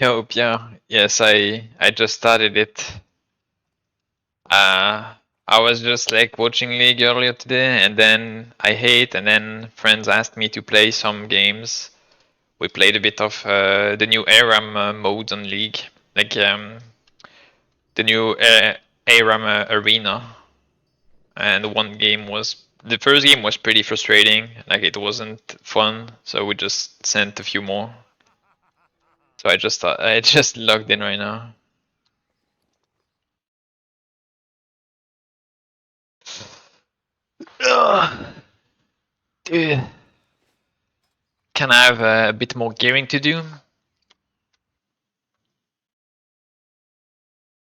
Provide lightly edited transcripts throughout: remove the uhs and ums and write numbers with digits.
Yo, Pierre. Yes, I just started it. I was just like watching League earlier today, and then I hate, and then friends asked me to play some games. We played a bit of the new ARAM mode on League, like the new ARAM arena. And one game was the first game was pretty frustrating, like it wasn't fun, so we just sent a few more. So I just thought I just logged in right now. Ugh, dude. Can I have a bit more gearing to do?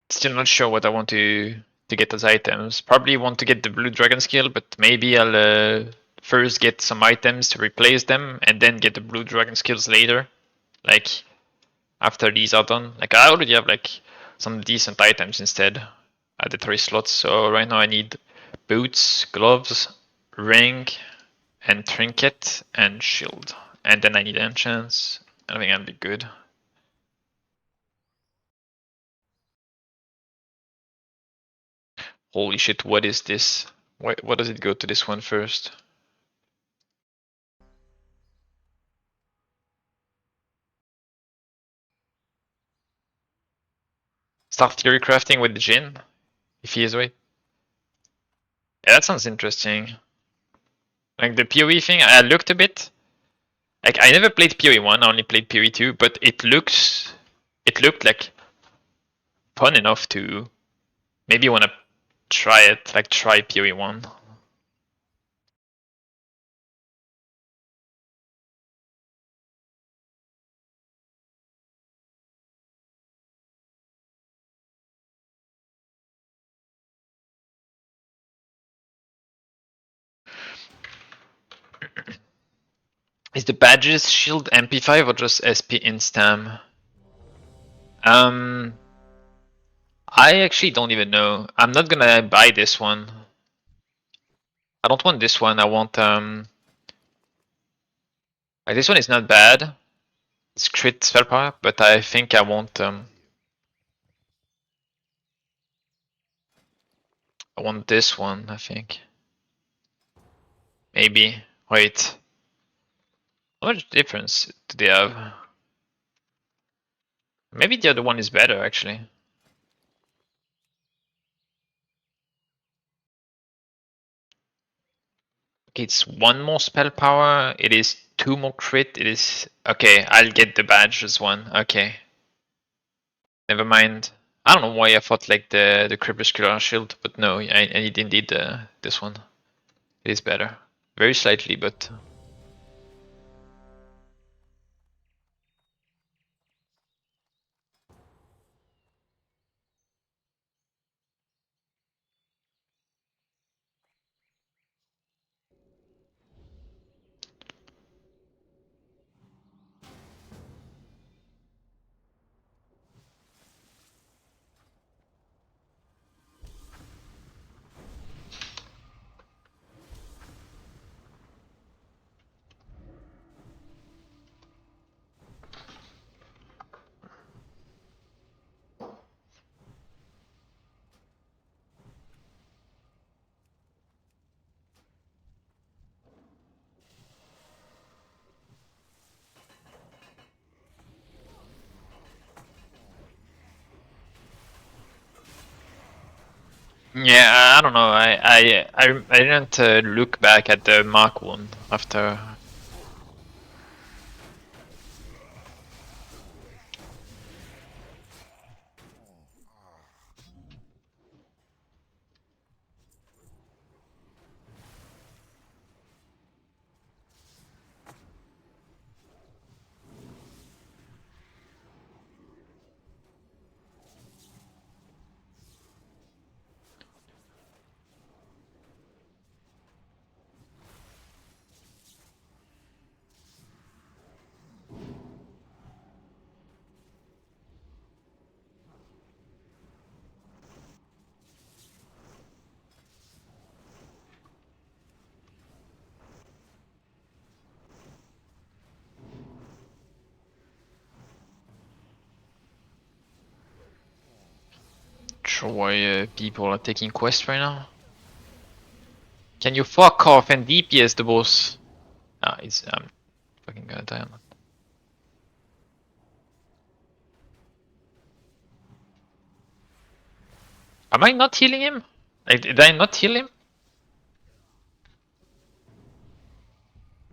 Still not sure what I want to get as items. Probably want to get the blue dragon skill, but maybe I'll first get some items to replace them and then get the blue dragon skills later. Like after these are done. Like I already have like some decent items instead at the 3 slots. So right now I need boots, gloves, ring, and trinket and shield. And then I need enchants. I think I'll be good. Holy shit, what is this? What does it go to this one first? Start theory crafting with the Jin, if he is away. Yeah, that sounds interesting. Like the PoE thing, I looked a bit. Like I never played PoE 1, I only played PoE 2, but it looked like fun enough to maybe want to try it, like try PoE 1. Is the badges shield MP5 or just SP instam? Um, I actually don't even know. I'm not gonna buy this one. I don't want this one. I want like this one is not bad. It's crit spell power, but I think I want this one. I think maybe. Wait, how much difference do they have? Maybe the other one is better actually. Okay, it's one more spell power. It is 2 more crit. It is okay. I'll get the badges one. Okay, never mind. I don't know why I thought like the crepuscular shield, but no, I need indeed this one. It is better, very slightly, but. Yeah, I don't know. I didn't look back at the Mark one after. sure why people are taking quests right now. Can you fuck off and DPS the boss? Ah, I'm fucking gonna die on that. Am I not healing him? Like, did I not heal him?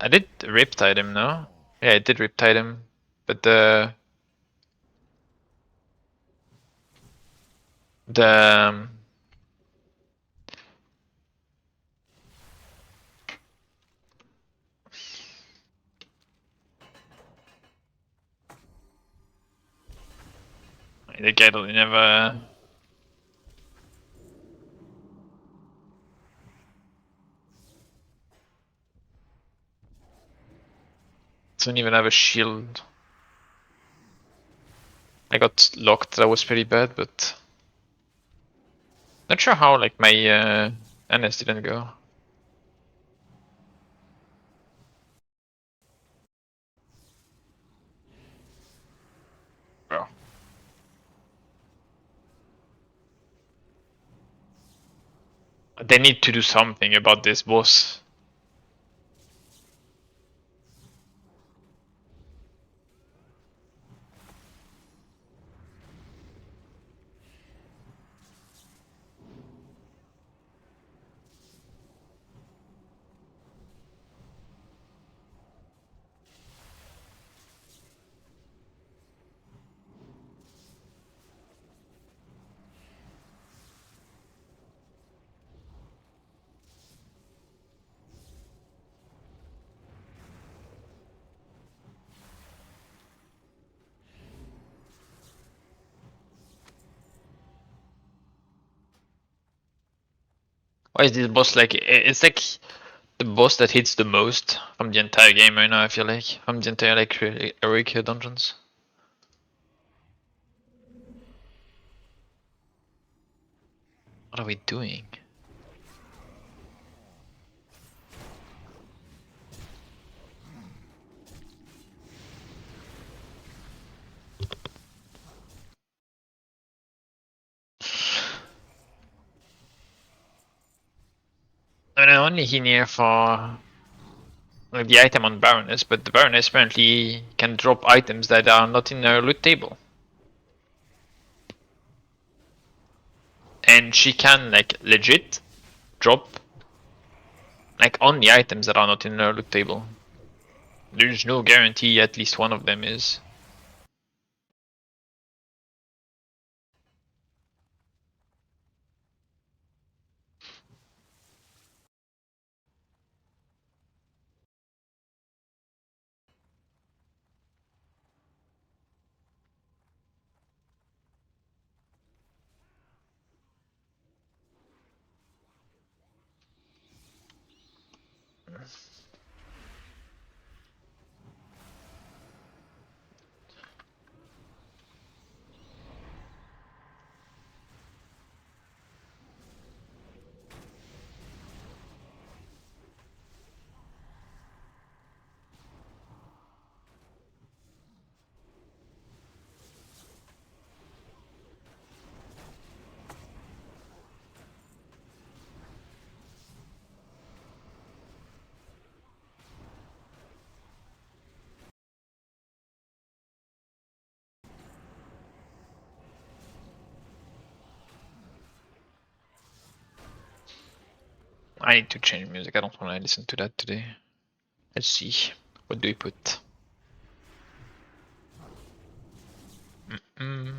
I did riptide him, no? Yeah, I did riptide him, but the the guy that never. Doesn't even have a shield. I got locked. That was pretty bad, but not sure how like my NS didn't go. Bro. They need to do something about this boss. Why is this boss like? It's like the boss that hits the most from the entire game right now. I feel like from the entire like heroic dungeons. What are we doing? I mean, I'm only here for like, the item on Baroness, but the Baroness apparently can drop items that are not in her loot table. And she can like legit drop like only items that are not in her loot table. There's no guarantee at least one of them is. I need to change music. I don't want to listen to that today. Let's see. What do we put? Mm.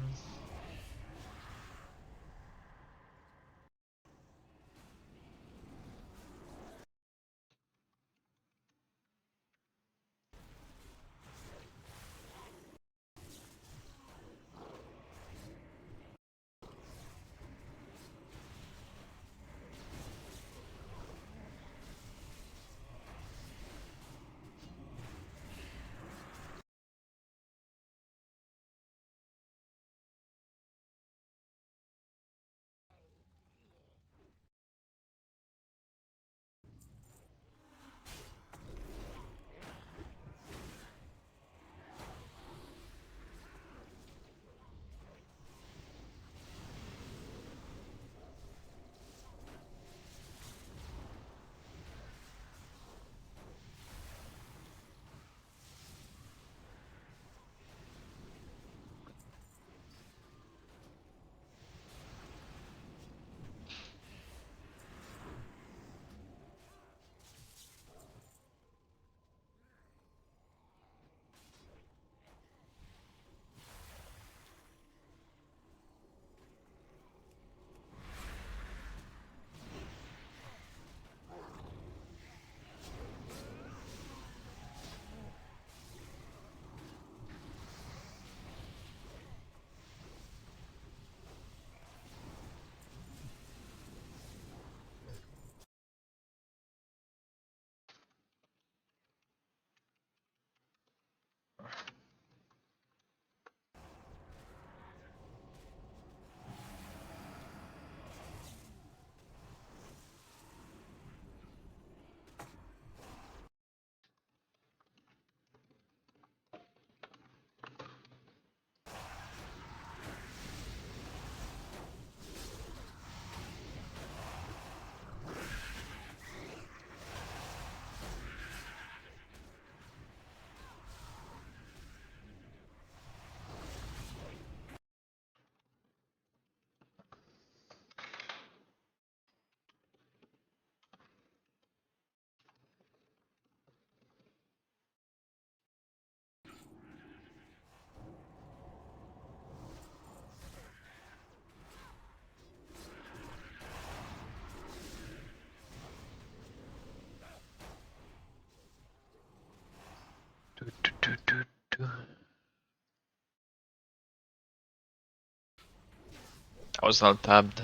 was not tabbed.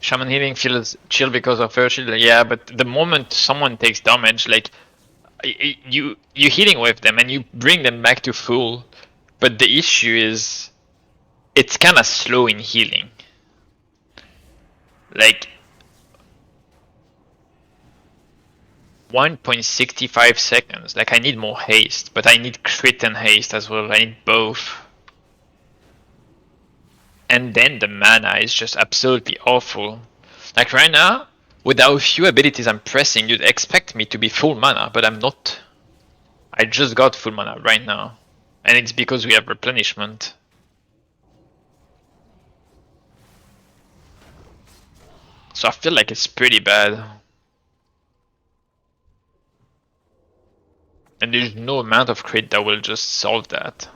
Shaman healing feels chill because of her shield. Yeah, but the moment someone takes damage, like you healing with them and you bring them back to full, but the issue is it's kind of slow in healing. Like 1.65 seconds. Like I need more haste, but I need crit and haste as well. I need both. And then the mana is just absolutely awful. Like right now, with how few abilities I'm pressing, you'd expect me to be full mana, but I'm not. I just got full mana right now. And it's because we have replenishment. So I feel like it's pretty bad. And there's no amount of crit that will just solve that.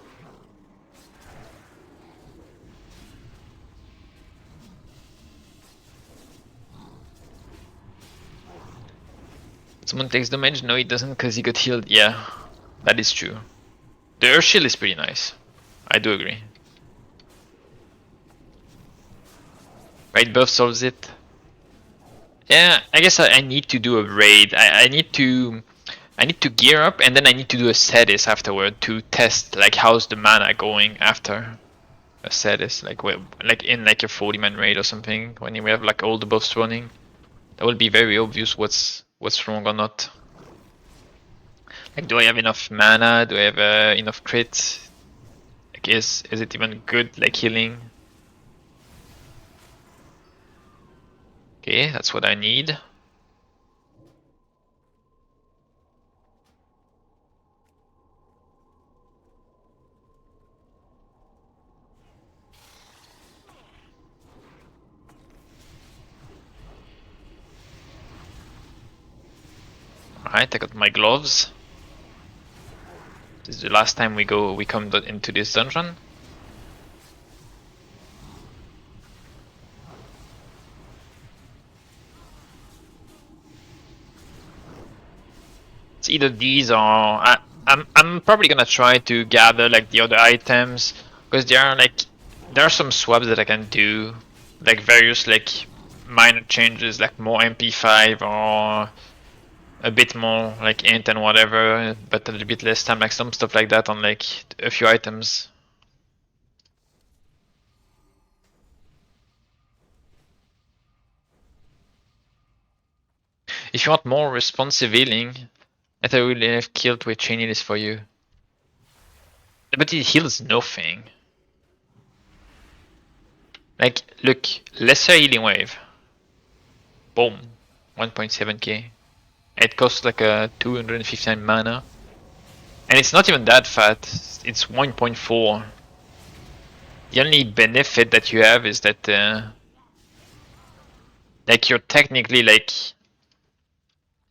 Someone takes damage? No, he doesn't because he got healed. Yeah, that is true. The Earth Shield is pretty nice. I do agree. Right buff solves it. Yeah, I guess I need to do a raid. I need to gear up and then I need to do a Sedis afterward to test like how's the mana going after a Sedis, like in like a 40-man raid or something when we have like all the buffs running. That will be very obvious what's wrong or not. Like, do I have enough mana? Do I have enough crit? Like, is it even good? Like healing? Okay, that's what I need. Alright, I got my gloves. This is the last time we come into this dungeon. It's either these or I'm probably gonna try to gather like the other items because there are some swaps that I can do, like various like minor changes, like more MP5 or a bit more like int and whatever, but a little bit less time, like some stuff like that on like a few items. If you want more responsive healing, I will have killed with chain heal is for you. But it heals nothing. Like, look, lesser healing wave. Boom. 1.7k. It costs like a 259 mana. And it's not even that fat. It's 1.4. The only benefit that you have is that like you're technically like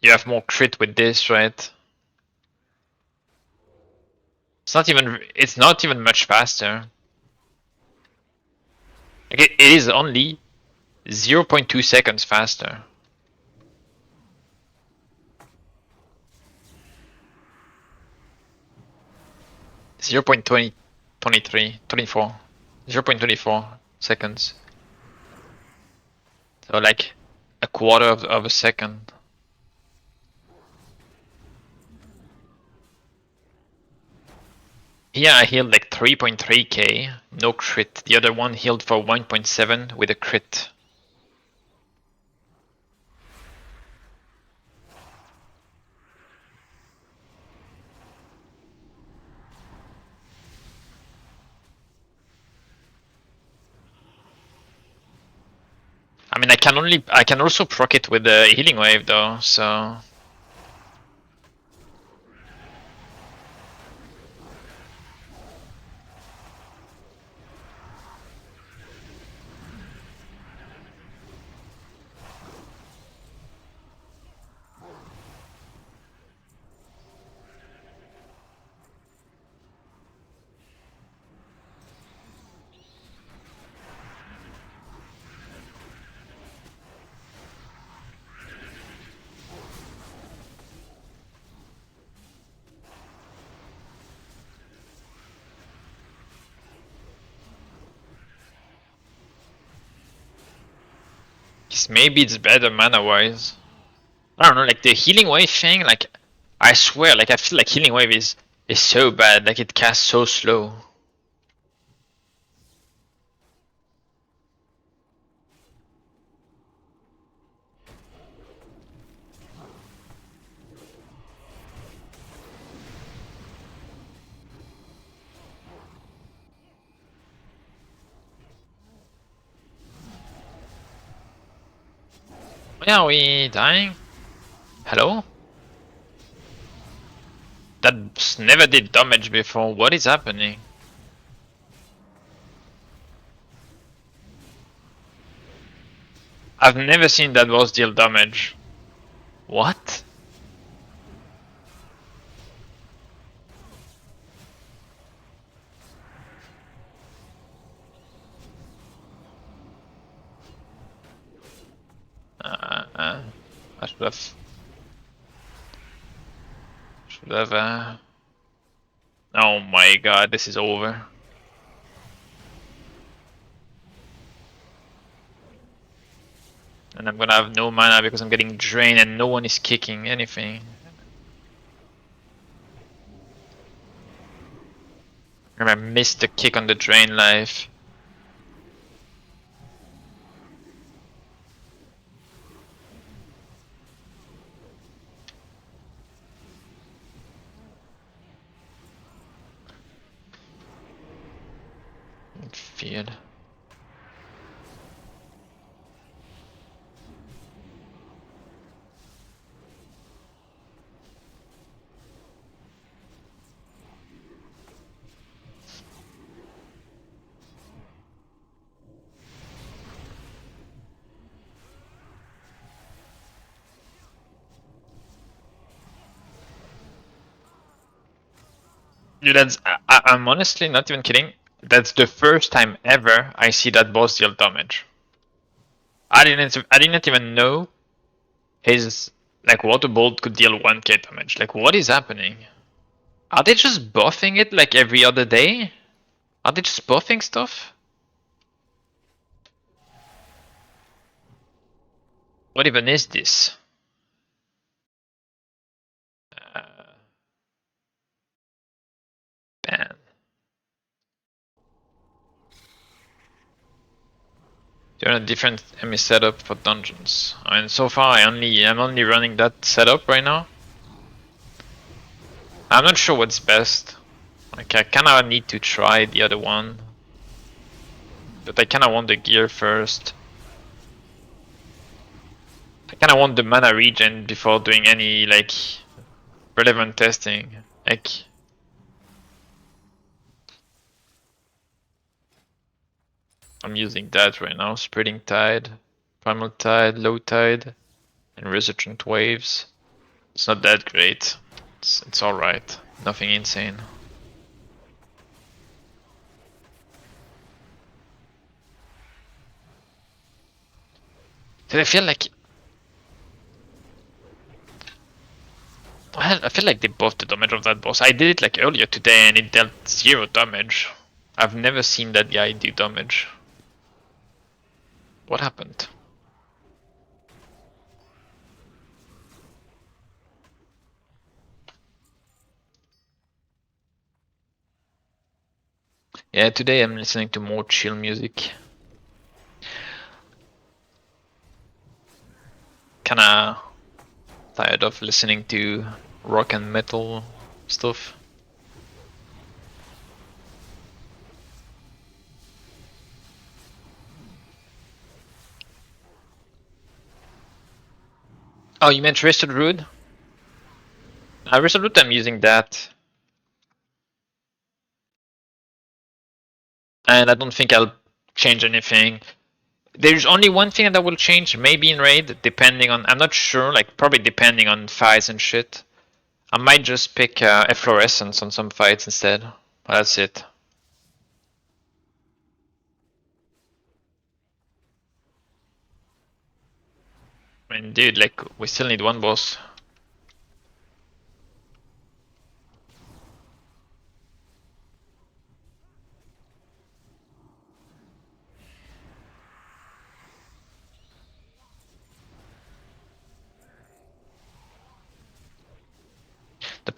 you have more crit with this, right? It's not even much faster. Like it is only 0.2 seconds faster. Zero point 24. 0.24 seconds. So like a quarter of a second. Here I healed like 3.3k, no crit. The other one healed for 1.7 with a crit. I mean, I can also proc it with the healing wave though, so. maybe it's better mana-wise. I don't know, like the healing wave thing, like I swear, like I feel like healing wave is so bad, like it casts so slow. Why are we dying? Hello? That never did damage before. What is happening? I've never seen that boss deal damage. What? I should have. Oh my god, this is over. And I'm gonna have no mana because I'm getting drained and no one is kicking anything. I missed the kick on the drain life. Feared. Dude, I'm honestly not even kidding. That's the first time ever I see that boss deal damage. I didn't even know his like water bolt could deal 1k damage. Like what is happening? Are they just buffing it like every other day? Are they just buffing stuff? What even is this? Ban. They're on a different ME setup for dungeons. I mean, so far I'm only running that setup right now. I'm not sure what's best. Like I kinda need to try the other one, but I kinda want the gear first. I kinda want the mana regen before doing any like relevant testing. Like I'm using that right now, Spreading Tide, Primal Tide, Low Tide, and Resurgent Waves. It's not that great. It's alright. Nothing insane. Did I feel like... Well, I feel like they buffed the damage of that boss. I did it like earlier today and it dealt 0 damage. I've never seen that guy do damage. What happened? Yeah, today I'm listening to more chill music. Kinda tired of listening to rock and metal stuff. Oh, you meant Restored Root? Restored Root, I'm using that. And I don't think I'll change anything. There's only one thing that will change, maybe in raid, depending on... I'm not sure, like probably depending on fights and shit. I might just pick Efflorescence on some fights instead. That's it. I mean, dude, like, we still need one boss.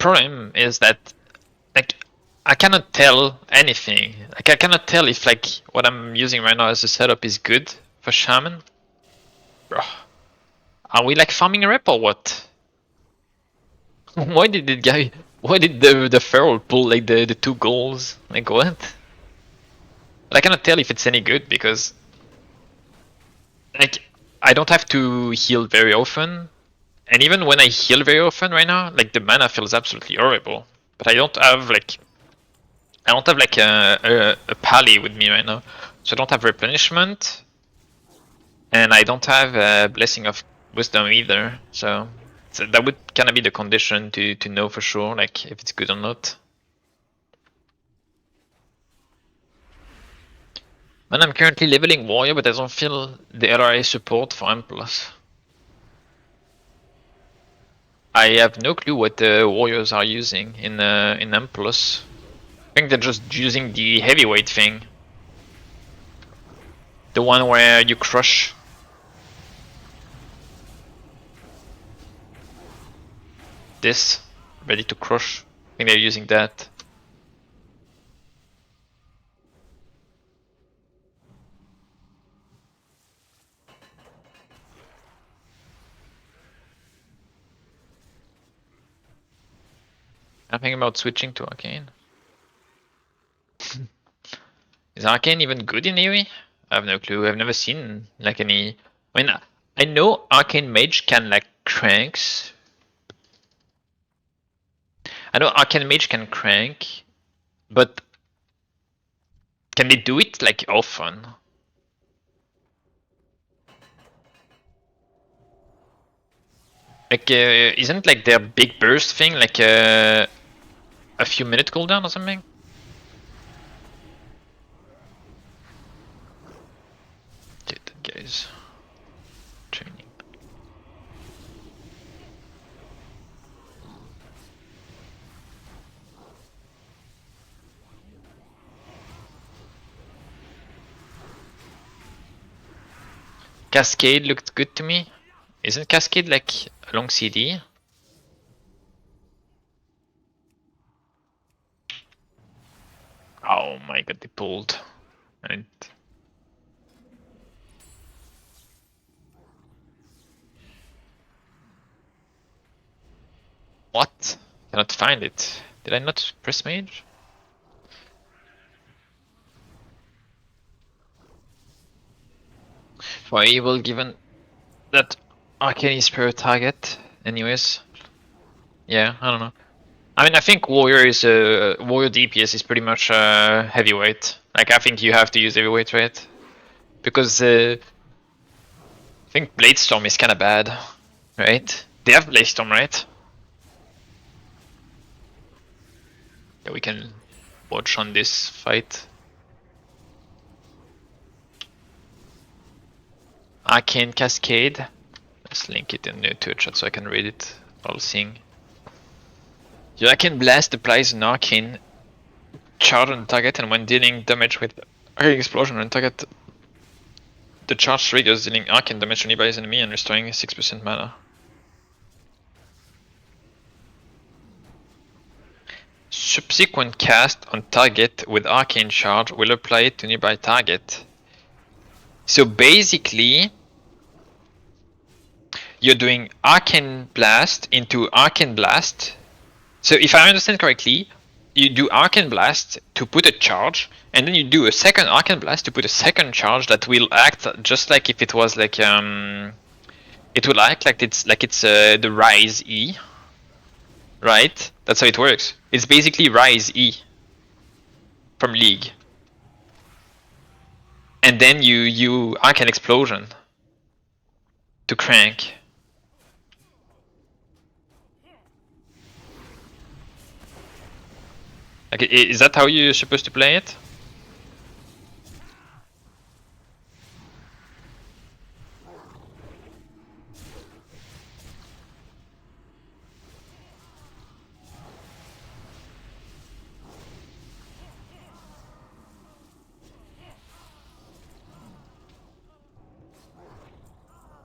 problem is that like I cannot tell anything. Like I cannot tell if like what I'm using right now as a setup is good for Shaman. Bro, are we like farming a rep or what? Why did the guy? Why did the feral pull like the 2 goals? Like what? But I cannot tell if it's any good because like I don't have to heal very often, and even when I heal very often right now, like the mana feels absolutely horrible. But I don't have like a pally with me right now, so I don't have replenishment, and I don't have a blessing of wisdom either. So that would kind of be the condition to know for sure like if it's good or not. And I'm currently leveling warrior, but I don't feel the LRA support for M+. I have no clue what the warriors are using in M+. I think they're just using the heavyweight thing. The one where you crush. This, ready to crush. I think they're using that. I'm thinking about switching to Arcane. Is Arcane even good in AoE? I have no clue. I've never seen like any. I mean, I know Arcane Mage can like cranks. I know Arcane Mage can crank, but can they do it like often? Like, isn't like their big burst thing like a few minute cooldown or something? Dude, that guy's training. Cascade looked good to me. Isn't Cascade like a long CD? Oh my god, they pulled. And what? Cannot find it. Did I not press mage? For evil, given that Arcane is per target, anyways. Yeah, I don't know. I mean, I think warrior is warrior DPS is pretty much heavyweight. Like, I think you have to use heavyweight, right? Because I think Bladestorm is kind of bad, right? They have Bladestorm, right? Yeah, we can watch on this fight. Arcane Cascade. Let's link it in the Twitch chat so I can read it while seeing. Your Arcane Blast applies an Arcane charge on the target, and when dealing damage with Arcane Explosion on target, the charge triggers, dealing Arcane damage to nearby enemy and restoring 6% mana. Subsequent cast on target with Arcane Charge will apply it to nearby target. So basically, you're doing Arcane Blast into Arcane Blast. So if I understand correctly, you do Arcane Blast to put a charge, and then you do a second Arcane Blast to put a second charge that will act just like if it was like it will act like it's the Rise E, right? That's how it works. It's basically Rise E from League, and then you Arcane Explosion to crank. Like, is that how you're supposed to play it?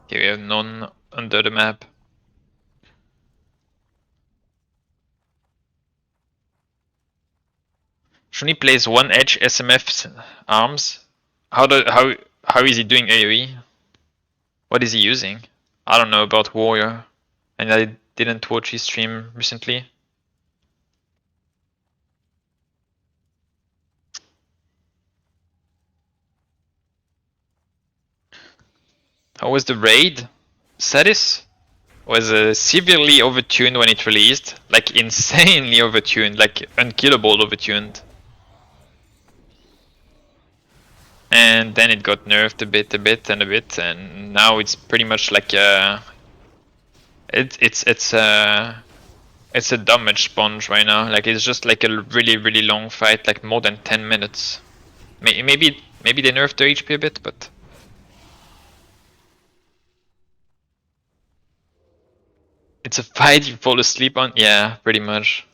Okay, we have none under the map. Shuni plays one edge SMF arms. How is he doing AoE? What is he using? I don't know about Warrior, and I didn't watch his stream recently. How was the raid? Satis was severely overtuned when it released, like insanely overtuned, like unkillable overtuned. And then it got nerfed a bit, and now it's pretty much like it's a damage sponge right now. Like it's just like a really long fight, like more than 10 minutes. Maybe they nerfed the HP a bit, but it's a fight you fall asleep on. Yeah, pretty much.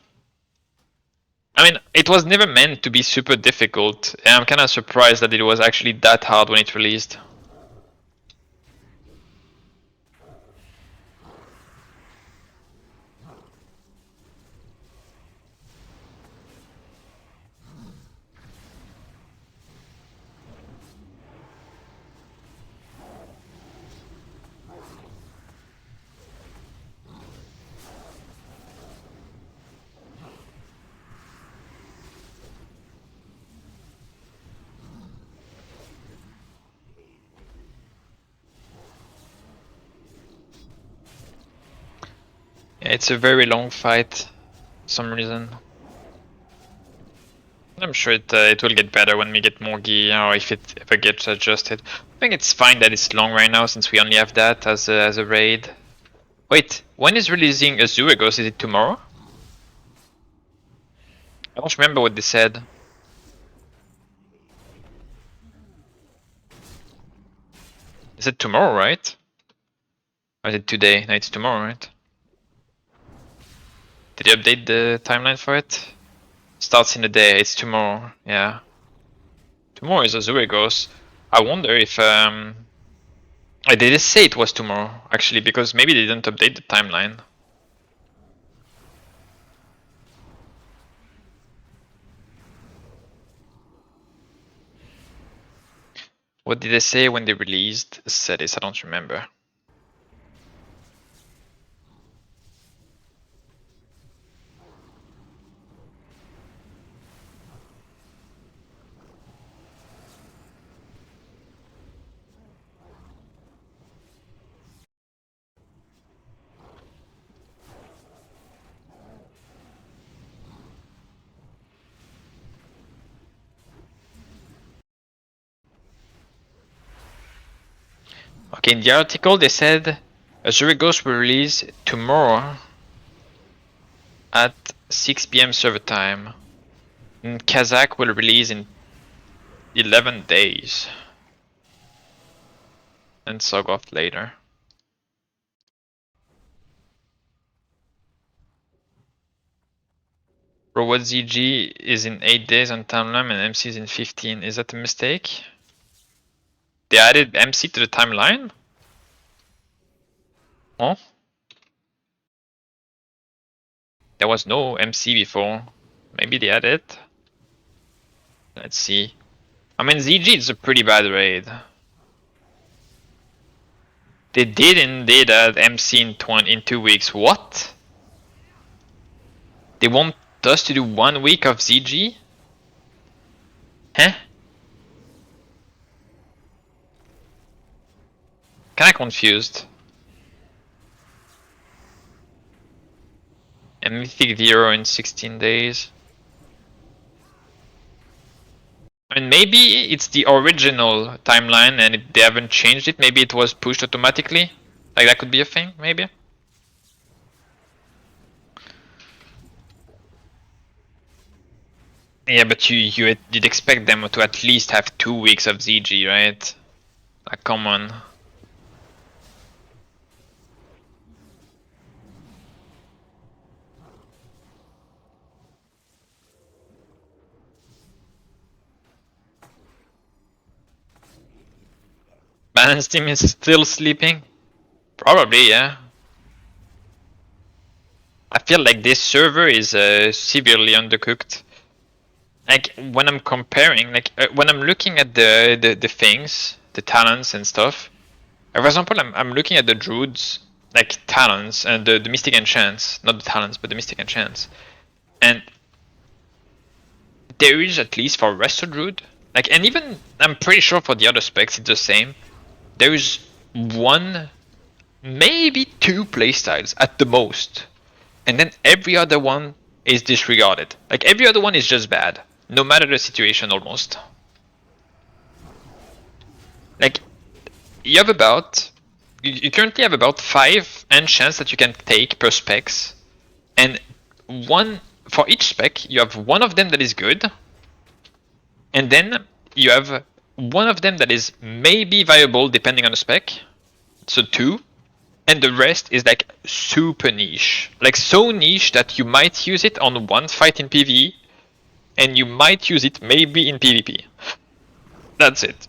I mean, it was never meant to be super difficult, and I'm kind of surprised that it was actually that hard when it released. Yeah, it's a very long fight, for some reason. I'm sure it will get better when we get more gear, or if it ever gets adjusted. I think it's fine that it's long right now, since we only have that as a raid. Wait, when is releasing Azure Ghost? Is it tomorrow? I don't remember what they said. Is it tomorrow, right? Or is it today? No, it's tomorrow, right? Did you update the timeline for it? Starts in a day, it's tomorrow, yeah. Tomorrow is Azure Ghost. I wonder if they did say it was tomorrow, actually, because maybe they didn't update the timeline. What did they say when they released Cetis? I don't remember. Okay, in the article they said Azure Ghost will release tomorrow at 6 PM server time. And Kazakh will release in 11 days. And Sogoth later. Bro, what ZG is in 8 days on timeline and MC is in 15. Is that a mistake? They added MC to the timeline? Oh? There was no MC before. Maybe they added it? Let's see. I mean, ZG is a pretty bad raid. They did indeed add MC in 2 weeks. What? They want us to do 1 week of ZG? Huh? Kinda confused. And Mythic 0 in 16 days. I mean, maybe it's the original timeline and they haven't changed it. Maybe it was pushed automatically. Like that could be a thing, maybe. Yeah, but you'd expect them to at least have 2 weeks of ZG, right? Like, come on. Balance team is still sleeping? Probably, yeah. I feel like this server is severely undercooked. like when I'm comparing, like when I'm looking at the things, the talents and stuff. For example, I'm looking at the druids like talents and the mystic enchants, not the talents, but the mystic enchants, and there is at least for Resto Druid, like, and even I'm pretty sure for the other specs it's the same. There is one, maybe two playstyles at the most, and then every other one is disregarded. Like every other one is just bad, no matter the situation almost. Like you have about, you currently have about 5 enchants that you can take per specs, and one for each spec you have one of them that is good, and then you have one of them that is maybe viable depending on the spec, so 2, and the rest is like super niche, like so niche that you might use it on one fight in PvE, and you might use it maybe in PvP. That's it.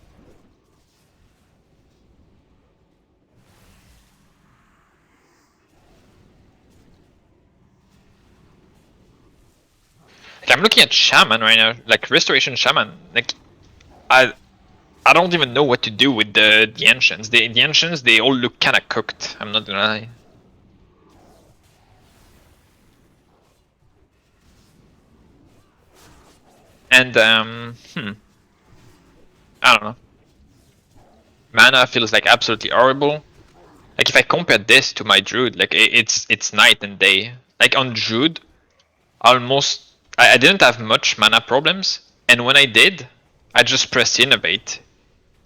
Like, I'm looking at Shaman right now, like Restoration Shaman. Like, I don't even know what to do with the ancients. The ancients, they all look kind of cooked. I'm not gonna lie. And I don't know. Mana feels like absolutely horrible. Like if I compare this to my Druid, like it's night and day. Like on Druid, almost I didn't have much mana problems, and when I did, I just pressed Innovate.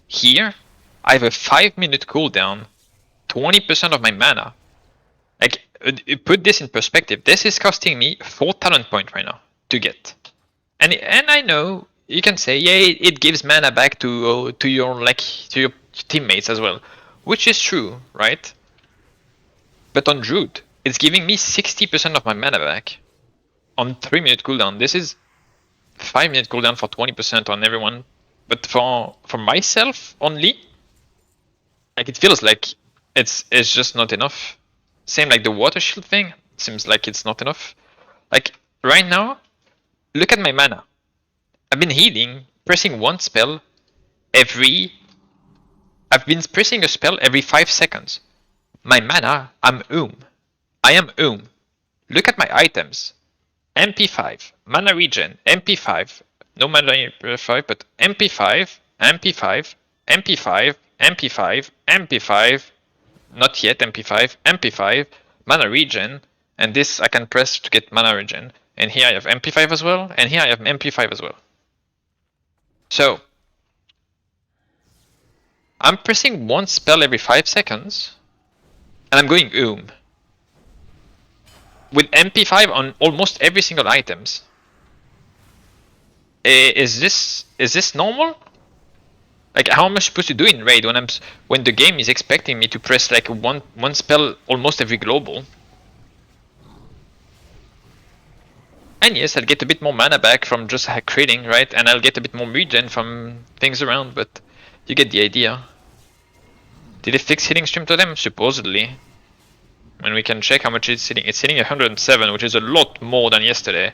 Here, I have a 5-minute cooldown, 20% of my mana. Like put this in perspective. This is costing me 4 talent points right now to get. And I know you can say, yeah, it gives mana back to your teammates as well, which is true, right? But on Druid, it's giving me 60% of my mana back on 3-minute cooldown. This is 5-minute cooldown for 20% on everyone, but for myself only, like it feels like it's just not enough. Same like the water shield thing, seems like it's not enough. Like right now, look at my mana. I've been healing, pressing one spell every. I've been pressing a spell every 5 seconds. My mana, I'm I am Look at my items. MP5, mana regen, MP5, no mana 5, but MP5, MP5, MP5, MP5, MP5, not yet MP5, MP5, mana regen, and this I can press to get mana regen. And here I have MP5 as well, and here I have MP5 as well. So, I'm pressing one spell every 5 seconds, and I'm going with MP5 on almost every single items. Is this normal? Like how am I supposed to do in raid when the game is expecting me to press like one spell almost every global? And yes, I'll get a bit more mana back from just critting, right? And I'll get a bit more regen from things around, but you get the idea. Did it fix hitting stream to them? Supposedly. And we can check how much it's hitting. It's hitting 107, which is a lot more than yesterday.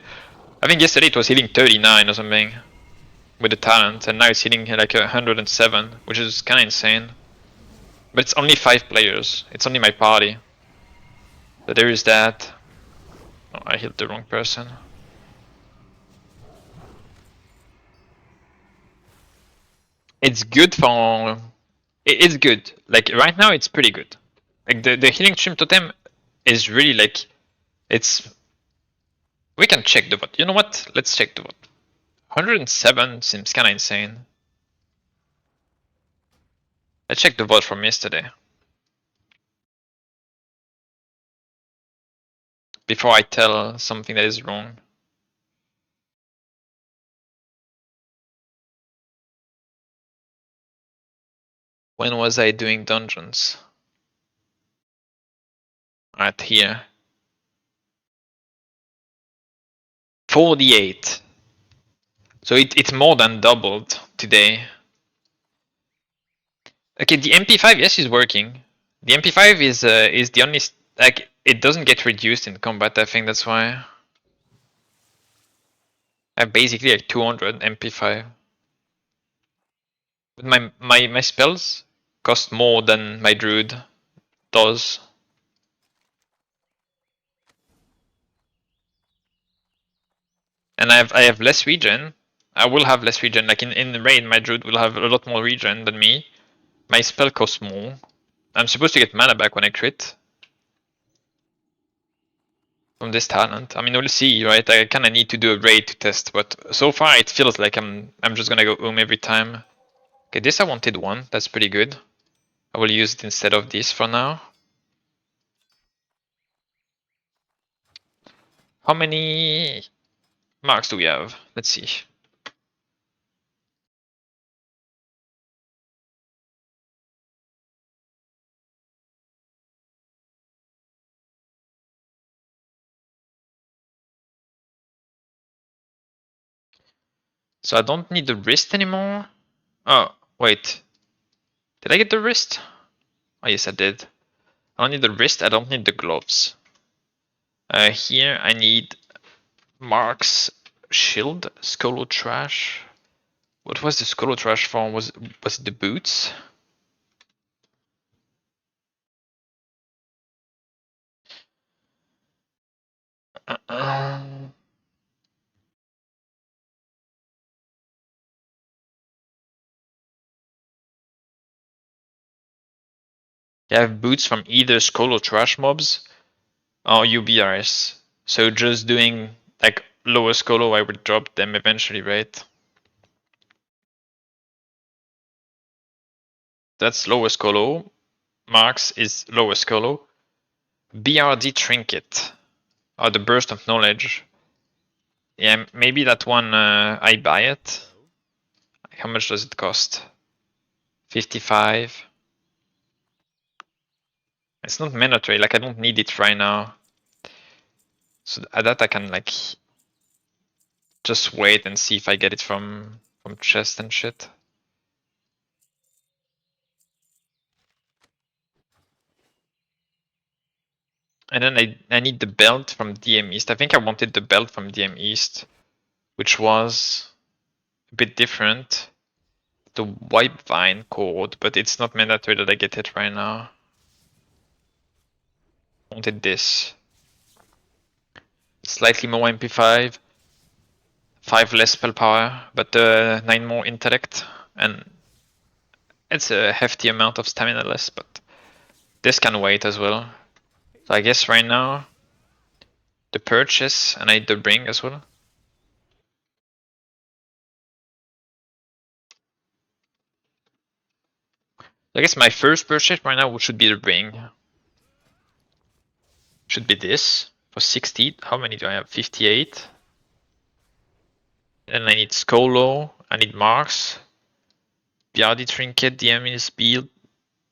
I think yesterday it was hitting 39 or something with the talent, and now it's hitting like 107, which is kind of insane. But it's only 5 players. It's only my party. So there is that. Oh, I hit the wrong person. It's good for. It's good. Like right now, it's pretty good. Like the healing stream totem is really like, it's. We can check the VOD. You know what? Let's check the VOD. 107 seems kinda insane. Let's check the VOD from yesterday. Before I tell something that is wrong. When was I doing dungeons? Right here. 48. So it's more than doubled today. Okay, the MP5, yes, is working. The MP5 is the only, like, it doesn't get reduced in combat, I think that's why. I have basically like 200 MP5. But my spells cost more than my druid does. And I have less regen. I will have less regen. Like in the raid, my druid will have a lot more regen than me. My spell costs more. I'm supposed to get mana back when I crit. From this talent. I mean, we'll see, right? I kind of need to do a raid to test, but so far it feels like I'm just gonna go every time. Okay, this I wanted one. That's pretty good. I will use it instead of this for now. How many marks do we have? Let's see. So I don't need the wrist anymore. Oh, wait. Did I get the wrist? Oh, yes, I did. I don't need the wrist. I don't need the gloves. Here I need Mark's shield, Skolo trash. What was the Skolo trash form? Was it the boots? You have boots from either Skull or Trash mobs or UBRs. So just doing like lower Skolo, I would drop them eventually, right? That's lower Skolo. Marks is lower Skolo. BRD Trinket, or the Burst of Knowledge. Yeah, maybe that one I buy it. How much does it cost? 55. It's not mandatory, like I don't need it right now. So that I can like just wait and see if I get it from chest and shit. And then I need the belt from DM East. I think I wanted the belt from DM East, which was a bit different. The Wipe Vine cord, but it's not mandatory that I get it right now. I wanted this. Slightly more MP5, 5 less spell power, but 9 more intellect, and it's a hefty amount of stamina less, but this can wait as well. So I guess right now, the purchase, and I need the ring as well. I guess my first purchase right now should be the ring. Should be this for 60. How many do I have? 58. Then I need Skolo. I need Marks. BRD Trinket. DM is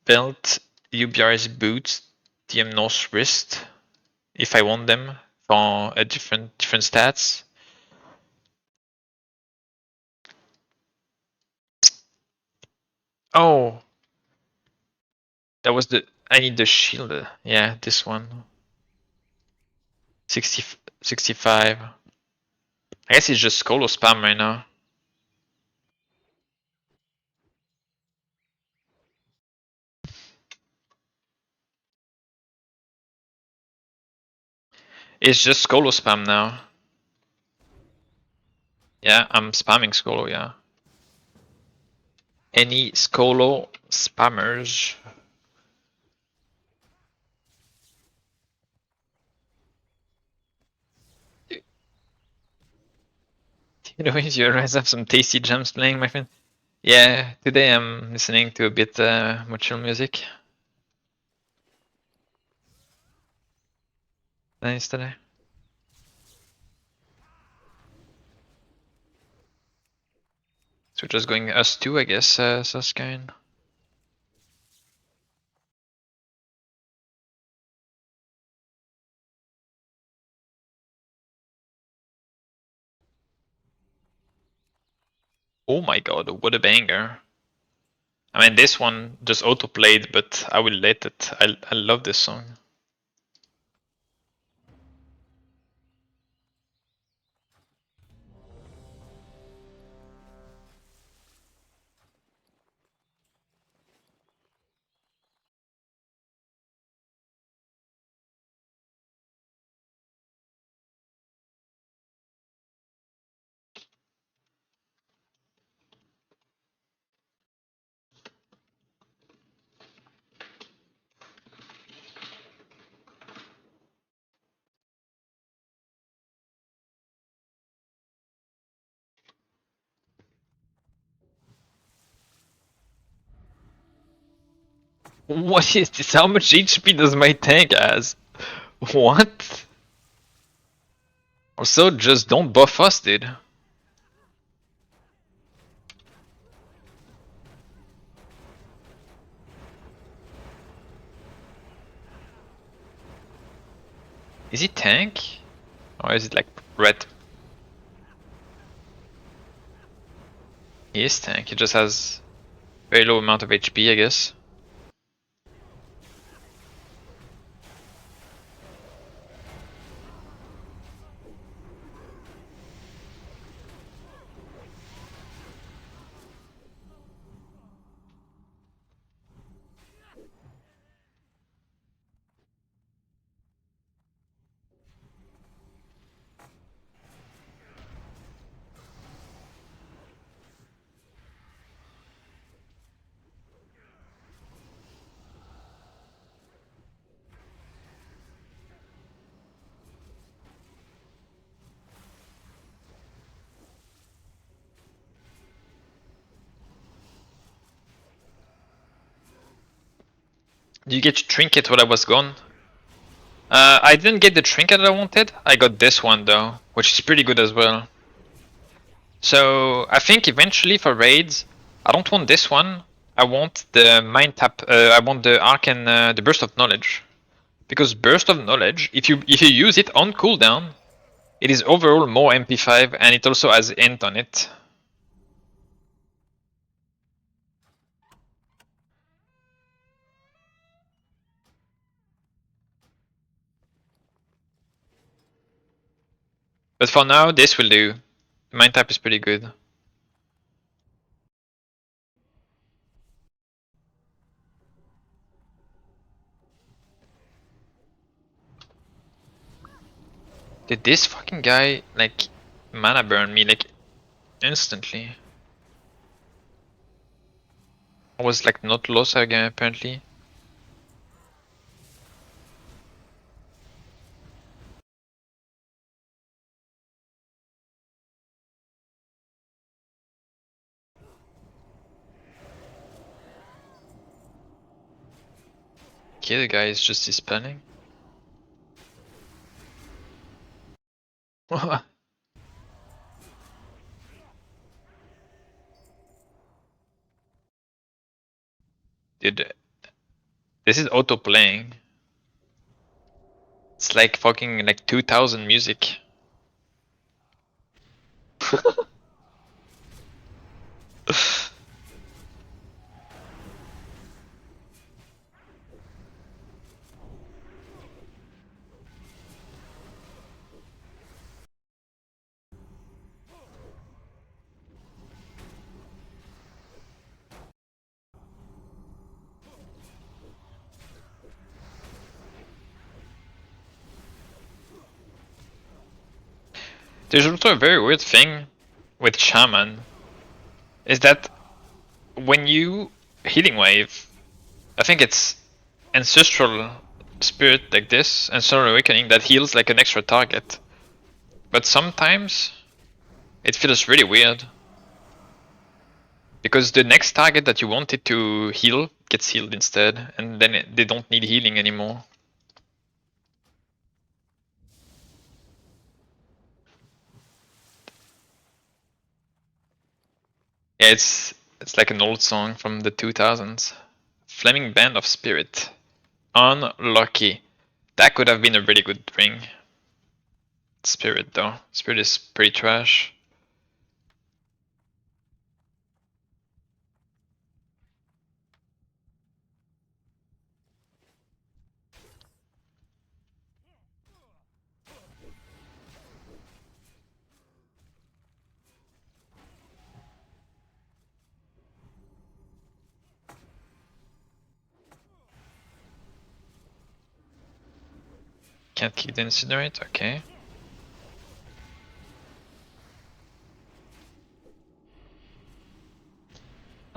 belt. UBR is boots. DM North wrist. If I want them for a different stats. Oh, that was the. I need the shield. Yeah, this one. 65. I guess it's just Skolo spam right now. It's just Skolo spam now. Yeah, I'm spamming Skolo, yeah. Any Skolo spammers? You know, you always have some tasty jams playing, my friend. Yeah, today I'm listening to a bit more chill music. Nice today. So we're just going us two, I guess, Saskine. Oh my god, what a banger. I mean, this one just auto-played, but I will let it. I love this song. What is this? How much HP does my tank has? What? Also, just don't buff us, dude. Is he tank? Or is it like red? He is tank, he just has very low amount of HP, I guess. Do you get your trinket while I was gone? I didn't get the trinket that I wanted. I got this one though, which is pretty good as well. So I think eventually for raids, I don't want this one. I want the mind tap. I want the arc and the burst of knowledge, because burst of knowledge, if you use it on cooldown, it is overall more MP5 and it also has int on it. But for now, this will do. The mind tap is pretty good. Did this fucking guy like mana burn me like instantly? I was like not lost again apparently. Okay, the guy is just dispelling. Dude, this is auto playing. It's like fucking like 2000 music. There's also a very weird thing with Shaman, is that when you healing wave, I think it's Ancestral Spirit like this, Ancestral Awakening, that heals like an extra target. But sometimes it feels really weird, because the next target that you wanted to heal gets healed instead, and then they don't need healing anymore. Yeah, it's like an old song from the 2000s. Flaming Band of Spirit. Unlucky. That could have been a really good ring. Spirit though. Spirit is pretty trash. Can't kick the Incinerate, okay.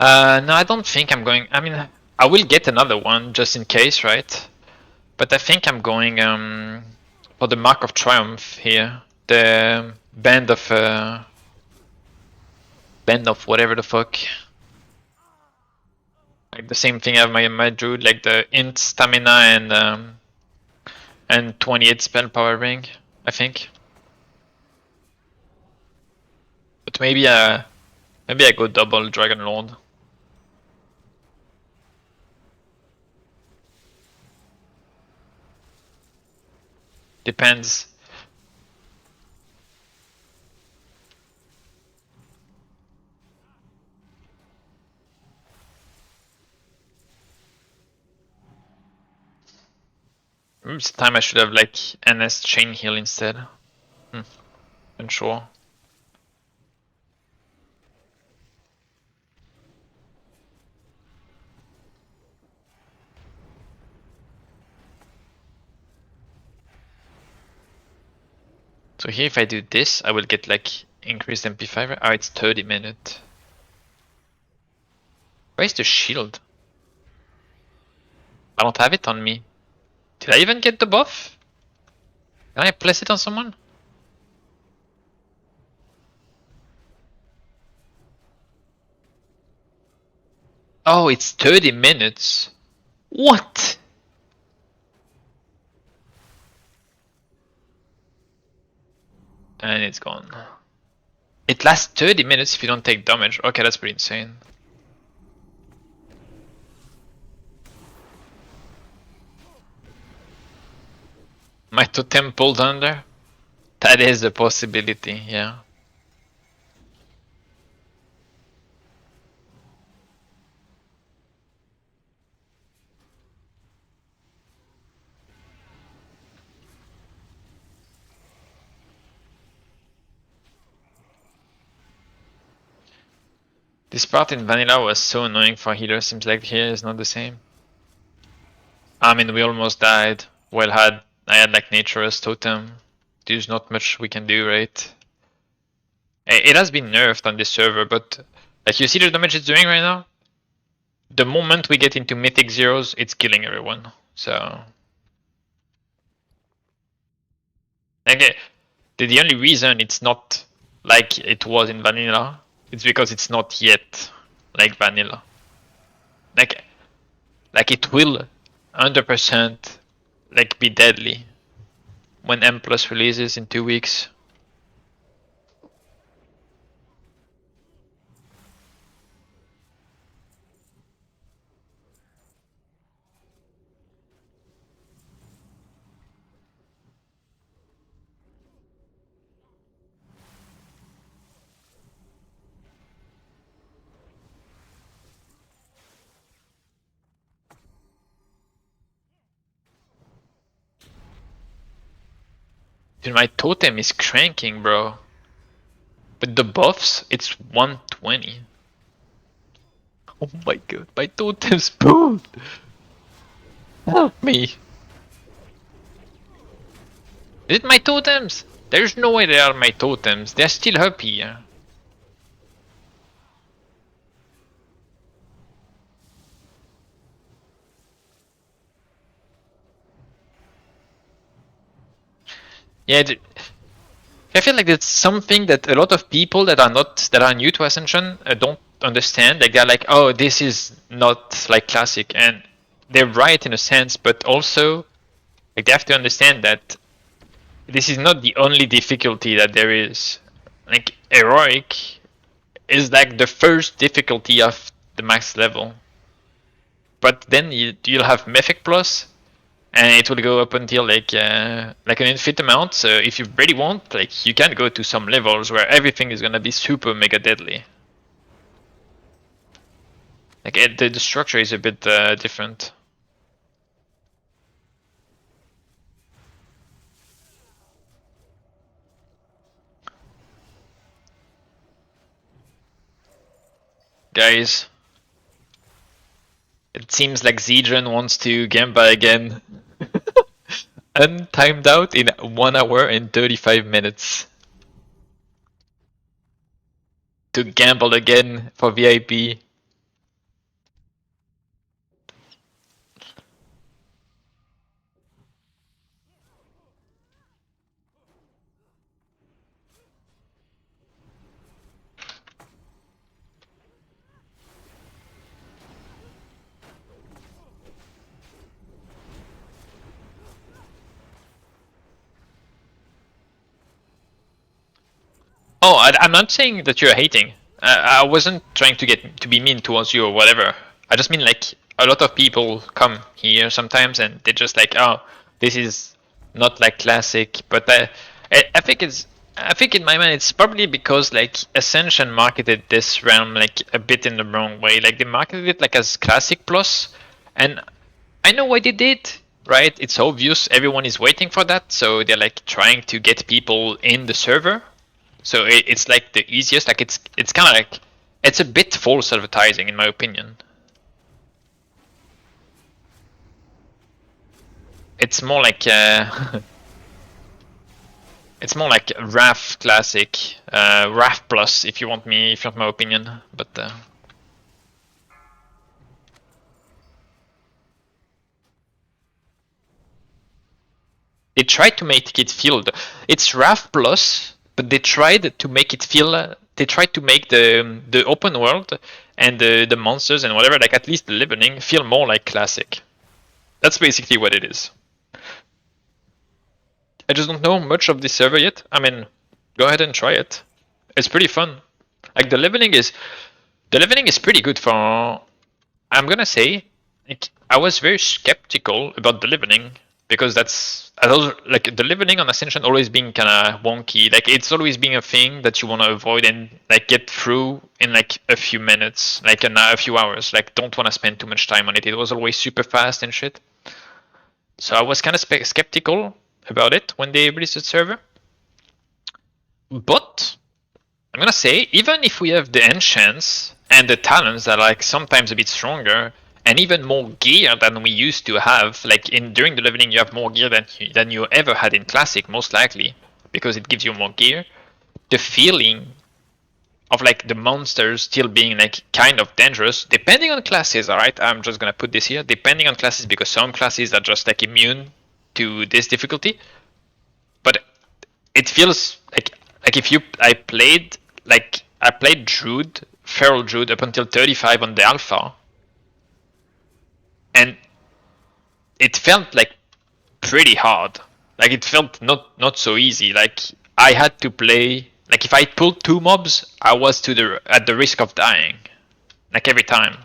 No, I don't think I'm going. I mean, I will get another one just in case, right? But I think I'm going for the Mark of Triumph here. The band of whatever the fuck. Like the same thing I have my druid, like the int stamina and 28 spell power ring, I think. But maybe I go double Dragon Lord. Depends. Maybe this time I should have like NS Chain Heal instead. Unsure. So here if I do this, I will get like increased MP5. Oh, it's 30 minutes. Where's the shield? I don't have it on me. Did I even get the buff? Can I place it on someone? Oh, it's 30 minutes. What? And it's gone. It lasts 30 minutes if you don't take damage. Okay, that's pretty insane. My totem pulled under? That is a possibility, yeah. This part in vanilla was so annoying for healer, seems like here is not the same. I mean, we almost died. Well, I had like Nature's totem. There's not much we can do, right? It has been nerfed on this server, but like you see the damage it's doing right now? The moment we get into mythic zeros, it's killing everyone. So like the only reason it's not like it was in vanilla, it's because it's not yet like vanilla. Like it will 100% like be deadly when M plus releases in 2 weeks. Dude, my totem is cranking, bro. But the buffs, it's 120. Oh my god, my totem's boom! Help me! Is it my totems? There's no way they are my totems. They're still up here. Yeah, I feel like that's something that a lot of people that are new to Ascension don't understand. Like they're like, oh, this is not like classic, and they're right in a sense, but also like they have to understand that this is not the only difficulty that there is. Like heroic is like the first difficulty of the max level, but then you'll have Mythic Plus, and it will go up until like an infinite amount. So if you really want, like you can go to some levels where everything is gonna be super mega deadly. Like the structure is a bit different. Guys, it seems like Zedron wants to Gamba again. Untimed out in 1 hour and 35 minutes. To gamble again for VIP. I'm not saying that you're hating. I wasn't trying to be mean towards you or whatever. I just mean like a lot of people come here sometimes and they're just like, oh, this is not like classic. But I think I think in my mind it's probably because like Ascension marketed this realm like a bit in the wrong way. Like they marketed it like as classic plus, and I know why they did. Right? It's obvious everyone is waiting for that, so they're like trying to get people in the server. So it's like the easiest. Like it's kind of like it's a bit false advertising in my opinion. It's more like it's more like RAF classic, RAF plus if you want my opinion. But they tried to make it feel it's RAF plus, but they tried to make it feel. They tried to make the open world and the monsters and whatever, like at least the leveling, feel more like classic. That's basically what it is. I just don't know much of this server yet. I mean, go ahead and try it. It's pretty fun. Like the leveling is pretty good for. I'm gonna say, like, I was very skeptical about the leveling because like the leveling on Ascension always being kind of wonky. Like it's always being a thing that you want to avoid and like get through in like a few minutes, like a few hours. Like don't want to spend too much time on it. It was always super fast and shit. So I was kind of skeptical about it when they released the server. But I'm gonna say, even if we have the enchants and the talents that are like sometimes a bit stronger and even more gear than we used to have, like during the leveling you have more gear than you ever had in classic, most likely, because it gives you more gear. The feeling of like the monsters still being like kind of dangerous, depending on classes, alright? I'm just gonna put this here, depending on classes, because some classes are just like immune to this difficulty. But it feels like if I played Druid, Feral Druid up until 35 on the alpha, and it felt like pretty hard. Like it felt not so easy. Like I had to play. Like if I pulled 2 mobs, I was at the risk of dying. Like every time.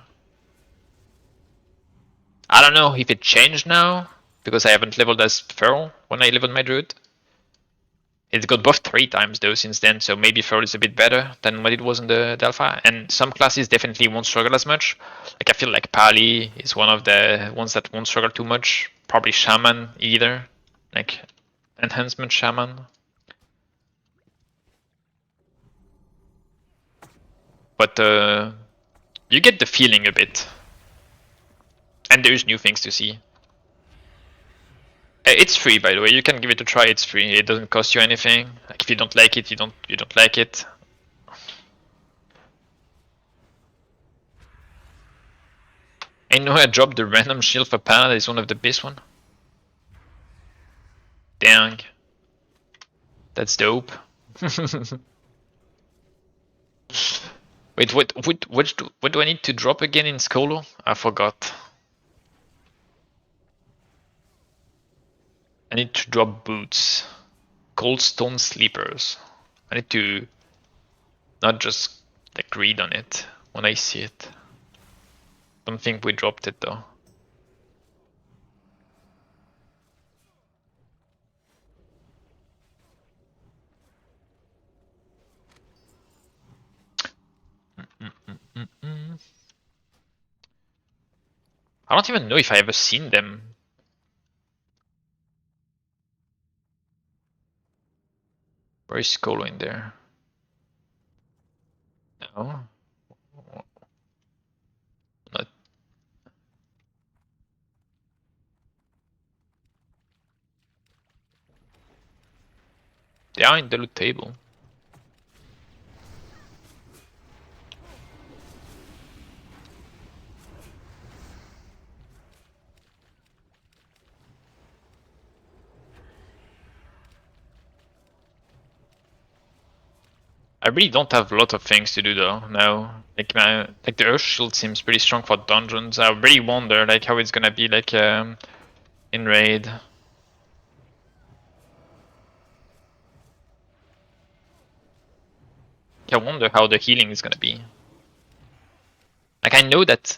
I don't know if it changed now because I haven't leveled as Feral when I leveled my Druid. It's got buffed 3 times though since then, so maybe Feral is a bit better than what it was in the alpha. And some classes definitely won't struggle as much. Like I feel like Pali is one of the ones that won't struggle too much. Probably Shaman either. Like enhancement Shaman. But you get the feeling a bit. And there's new things to see. It's free, by the way. You can give it a try. It's free. It doesn't cost you anything. Like if you don't like it, you don't like it. I know I dropped the random shield for Pana. That is one of the best one. Dang, that's dope. Wait, what do I need to drop again in Skolo? I forgot. I need to drop boots. Cold stone sleepers. I need to not just like read on it when I see it. Don't think we dropped it though. I don't even know if I ever seen them. Where is Skolo in there? No. Not. They are in the loot table. I really don't have a lot of things to do though now. Like the Earth Shield seems pretty strong for dungeons. I really wonder like how it's gonna be like in raid. I wonder how the healing is gonna be. Like, I know that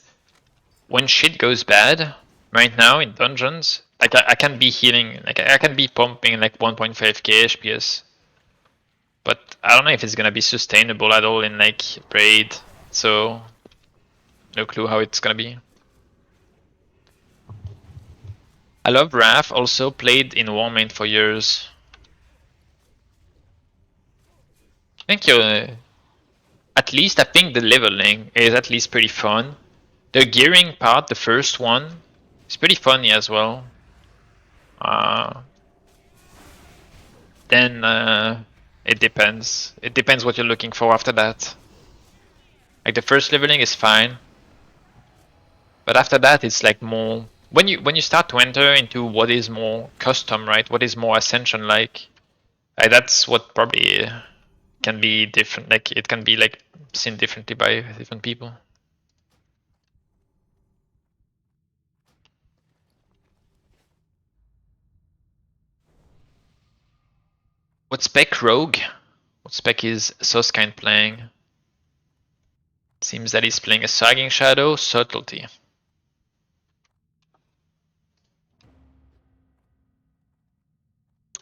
when shit goes bad right now in dungeons, like I can be healing, like I can be pumping like 1.5k HPS, but I don't know if it's gonna be sustainable at all in like raid. So no clue how it's gonna be. I love Wrath. Also played in Warmane for years. I think you're at least. I think the leveling is at least pretty fun. The gearing part, the first one, is pretty funny as well. Then it depends. It depends what you're looking for after that. Like the first leveling is fine, but after that it's like more when you start to enter into what is more custom, right? What is more Ascension like that's what probably can be different. Like it can be like seen differently by different people. What spec Rogue? What spec is Soskine playing? Seems that he's playing a Sagging Shadow, Subtlety.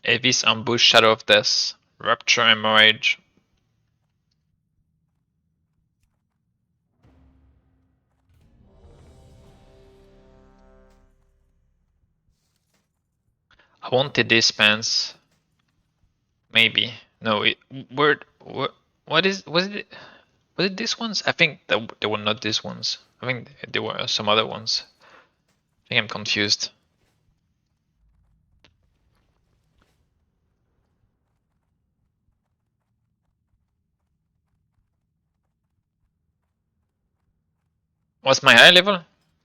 Avis, Ambush, Shadow of Death, Rupture, Hemorrhage. I wanted dispense. Maybe. No, what is, was it these ones? I think that they were not these ones. I think there were some other ones. I think I'm confused. What's my eye level?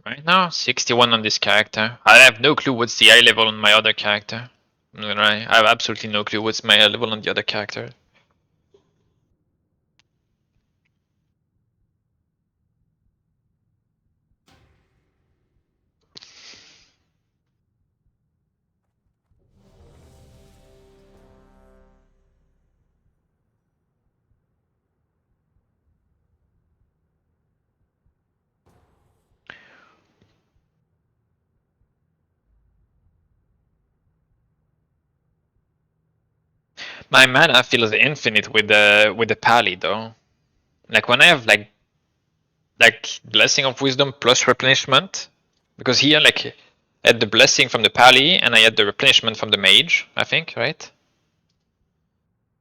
Right now, 61 on this character. I have no clue what's the eye level on my other character. I'm not gonna lie. I have absolutely no clue what's my eye level on the other character. My mana feels infinite with the pally though. Like when I have like Blessing of Wisdom plus replenishment, because here like I had the blessing from the pally and I had the replenishment from the mage. I think, right?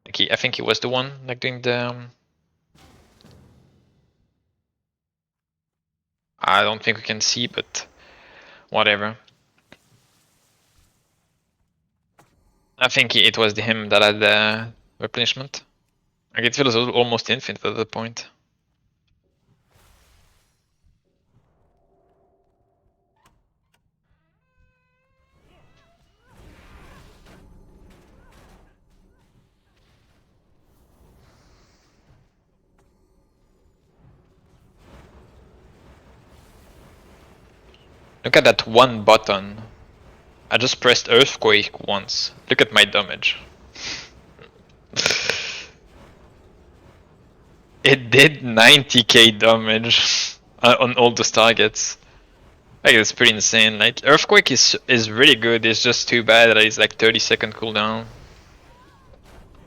Like I think he was the one like doing the. I don't think we can see, but whatever. I think it was him that had the replenishment. Like it feels almost infinite at that point. Look at that one button. I just pressed Earthquake once. Look at my damage. It did 90k damage on all those targets. Like it's pretty insane. Like Earthquake is really good. It's just too bad that it's like 30-second cooldown.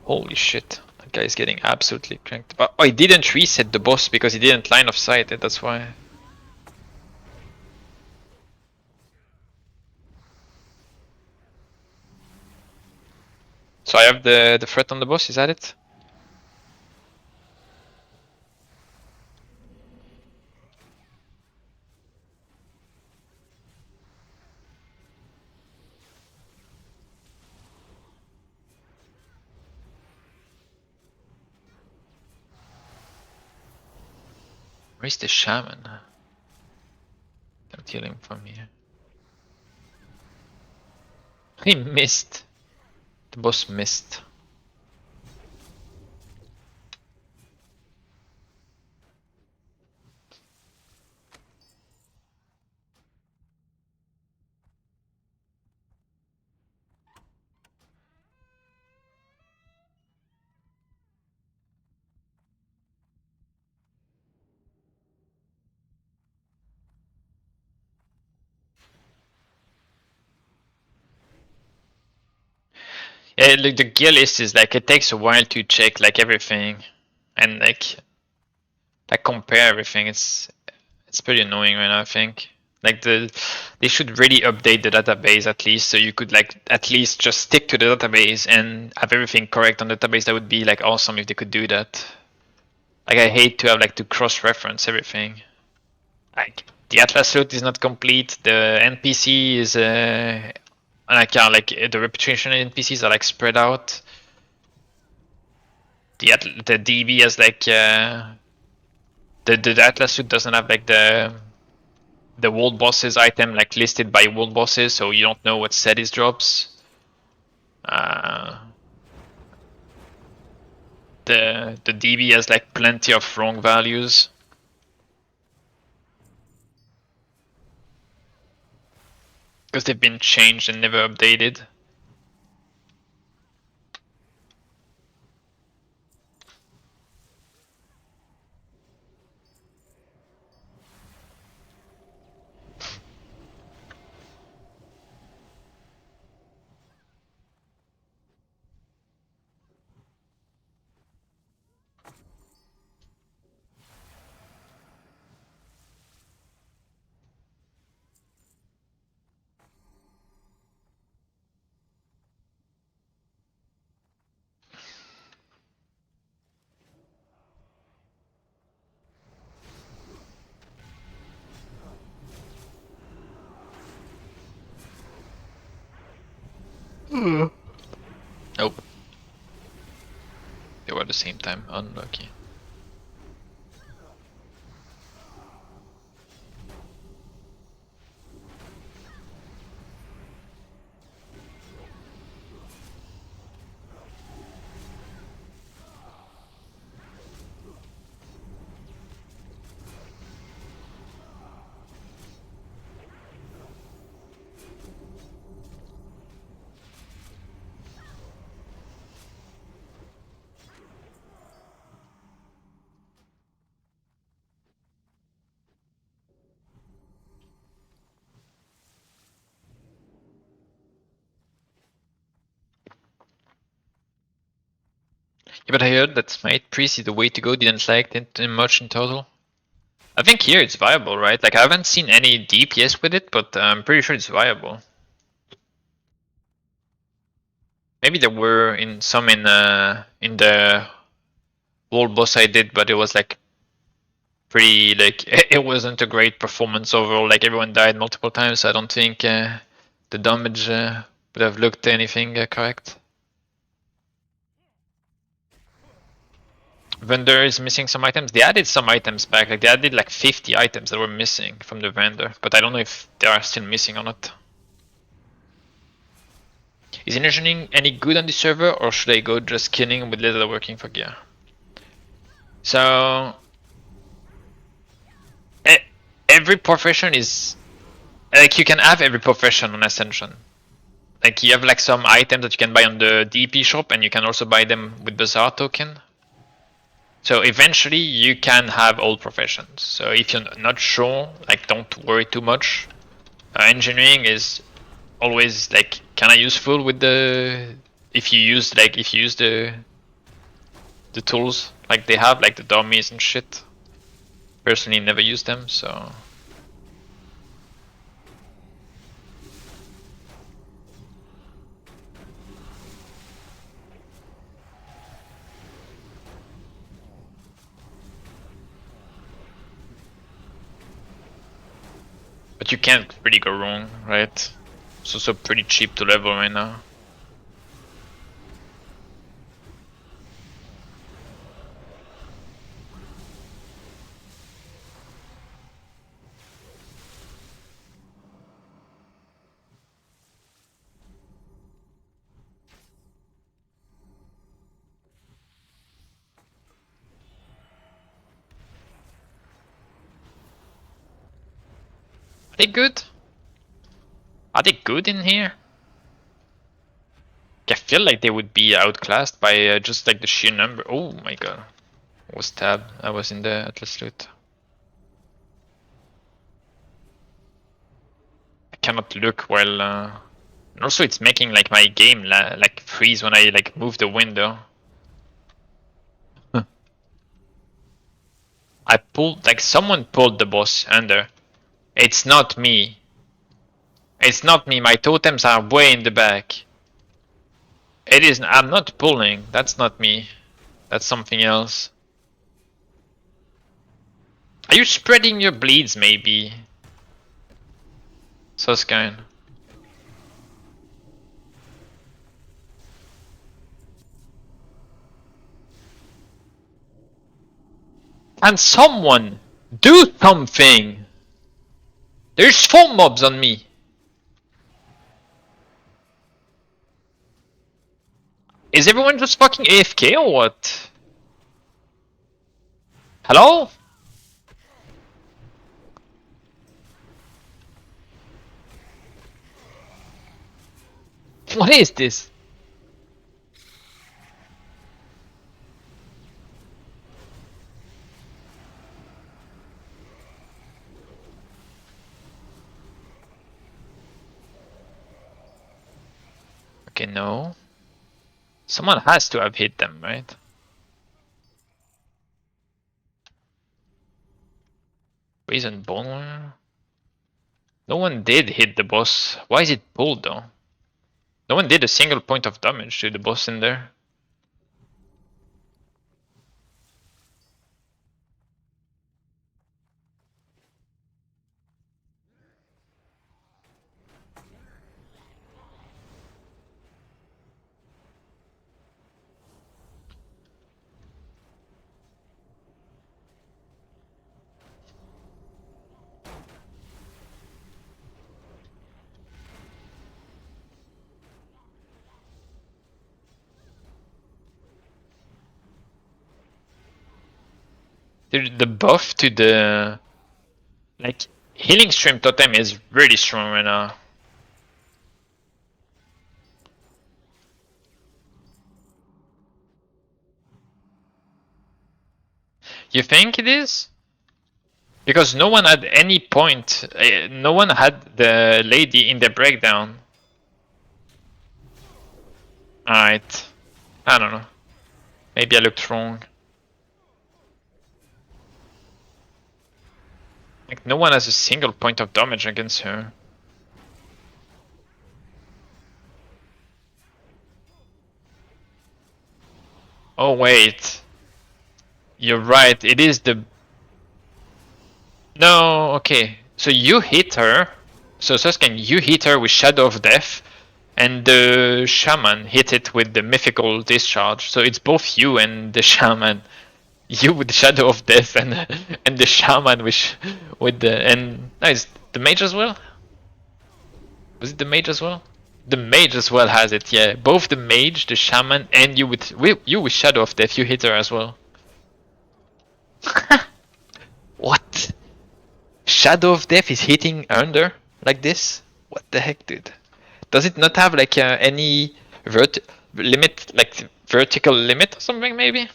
Holy shit. That guy's getting absolutely cranked. Oh, he didn't reset the boss because he didn't line of sight it, that's why. So I have the threat on the boss, is that it? Where's the Shaman? Don't kill him from here. He missed. The boss missed. Like the gear list is like it takes a while to check like everything, and like compare everything. It's pretty annoying right now, I think. Like they should really update the database at least, so you could like at least just stick to the database and have everything correct on the database. That would be like awesome if they could do that. Like I hate to have like to cross-reference everything. Like the Atlas loot is not complete. The NPC is like the reputation NPCs are like spread out. The DB has like the Atlas suit doesn't have like the world bosses item like listed by world bosses, so you don't know what set his drops. The DB has like plenty of wrong values. Because they've been changed and never updated. Nope. They were at the same time. Unlucky. Yeah, but I heard that Smite Priest is the way to go. Didn't like it much in total. I think here it's viable, right? Like I haven't seen any DPS with it, but I'm pretty sure it's viable. Maybe there were in the world boss I did, but it was like pretty like it wasn't a great performance overall. Like everyone died multiple times. So I don't think the damage would have looked anything correct. Vendor is missing some items. They added some items back. Like they added like 50 items that were missing from the vendor, but I don't know if they are still missing or not. Is engineering any good on the server, or should I go just killing with little working for gear? So every profession is like you can have every profession on Ascension. Like you have like some items that you can buy on the DP shop, and you can also buy them with Bazaar token. So eventually you can have all professions. So if you're not sure, like don't worry too much. Engineering is always like kind of useful with the if you use the tools like they have, like the dummies and shit. Personally never use them, so but you can't really go wrong, right? It's also pretty cheap to level right now. Are they good? Are they good in here? I feel like they would be outclassed by just like the sheer number. Oh my god. I was tabbed. I was in the Atlas loot. I cannot look while And also it's making like my game like freeze when I like move the window. I pulled, like someone pulled the boss under. It's not me. It's not me. My totems are way in the back. It is. I'm not pulling. That's not me. That's something else. Are you spreading your bleeds, maybe? Suskine. Can someone do something? There's 4 mobs on me. Is everyone just fucking AFK or what? Hello? What is this? Okay, no. Someone has to have hit them, right? Reason bone. No one did hit the boss. Why is it pulled though? No one did a single point of damage to the boss in there. Dude, the buff to the like healing stream totem is really strong right now. You think it is? Because no one at any point, no one had the lady in the breakdown. Alright. I don't know. Maybe I looked wrong. Like, no one has a single point of damage against her. Oh, wait. You're right, it is the... No, okay. So you hit her. So Susken, you hit her with Shadow of Death. And the Shaman hit it with the Mythical Discharge. So it's both you and the Shaman. You with Shadow of Death and the Shaman with the... And... No, it's the Mage as well? Was it the Mage as well? The Mage as well has it, yeah. Both the Mage, the Shaman, and you with Shadow of Death, you hit her as well. What? Shadow of Death is hitting under like this? What the heck, dude? Does it not have like any limit, like vertical limit or something, maybe?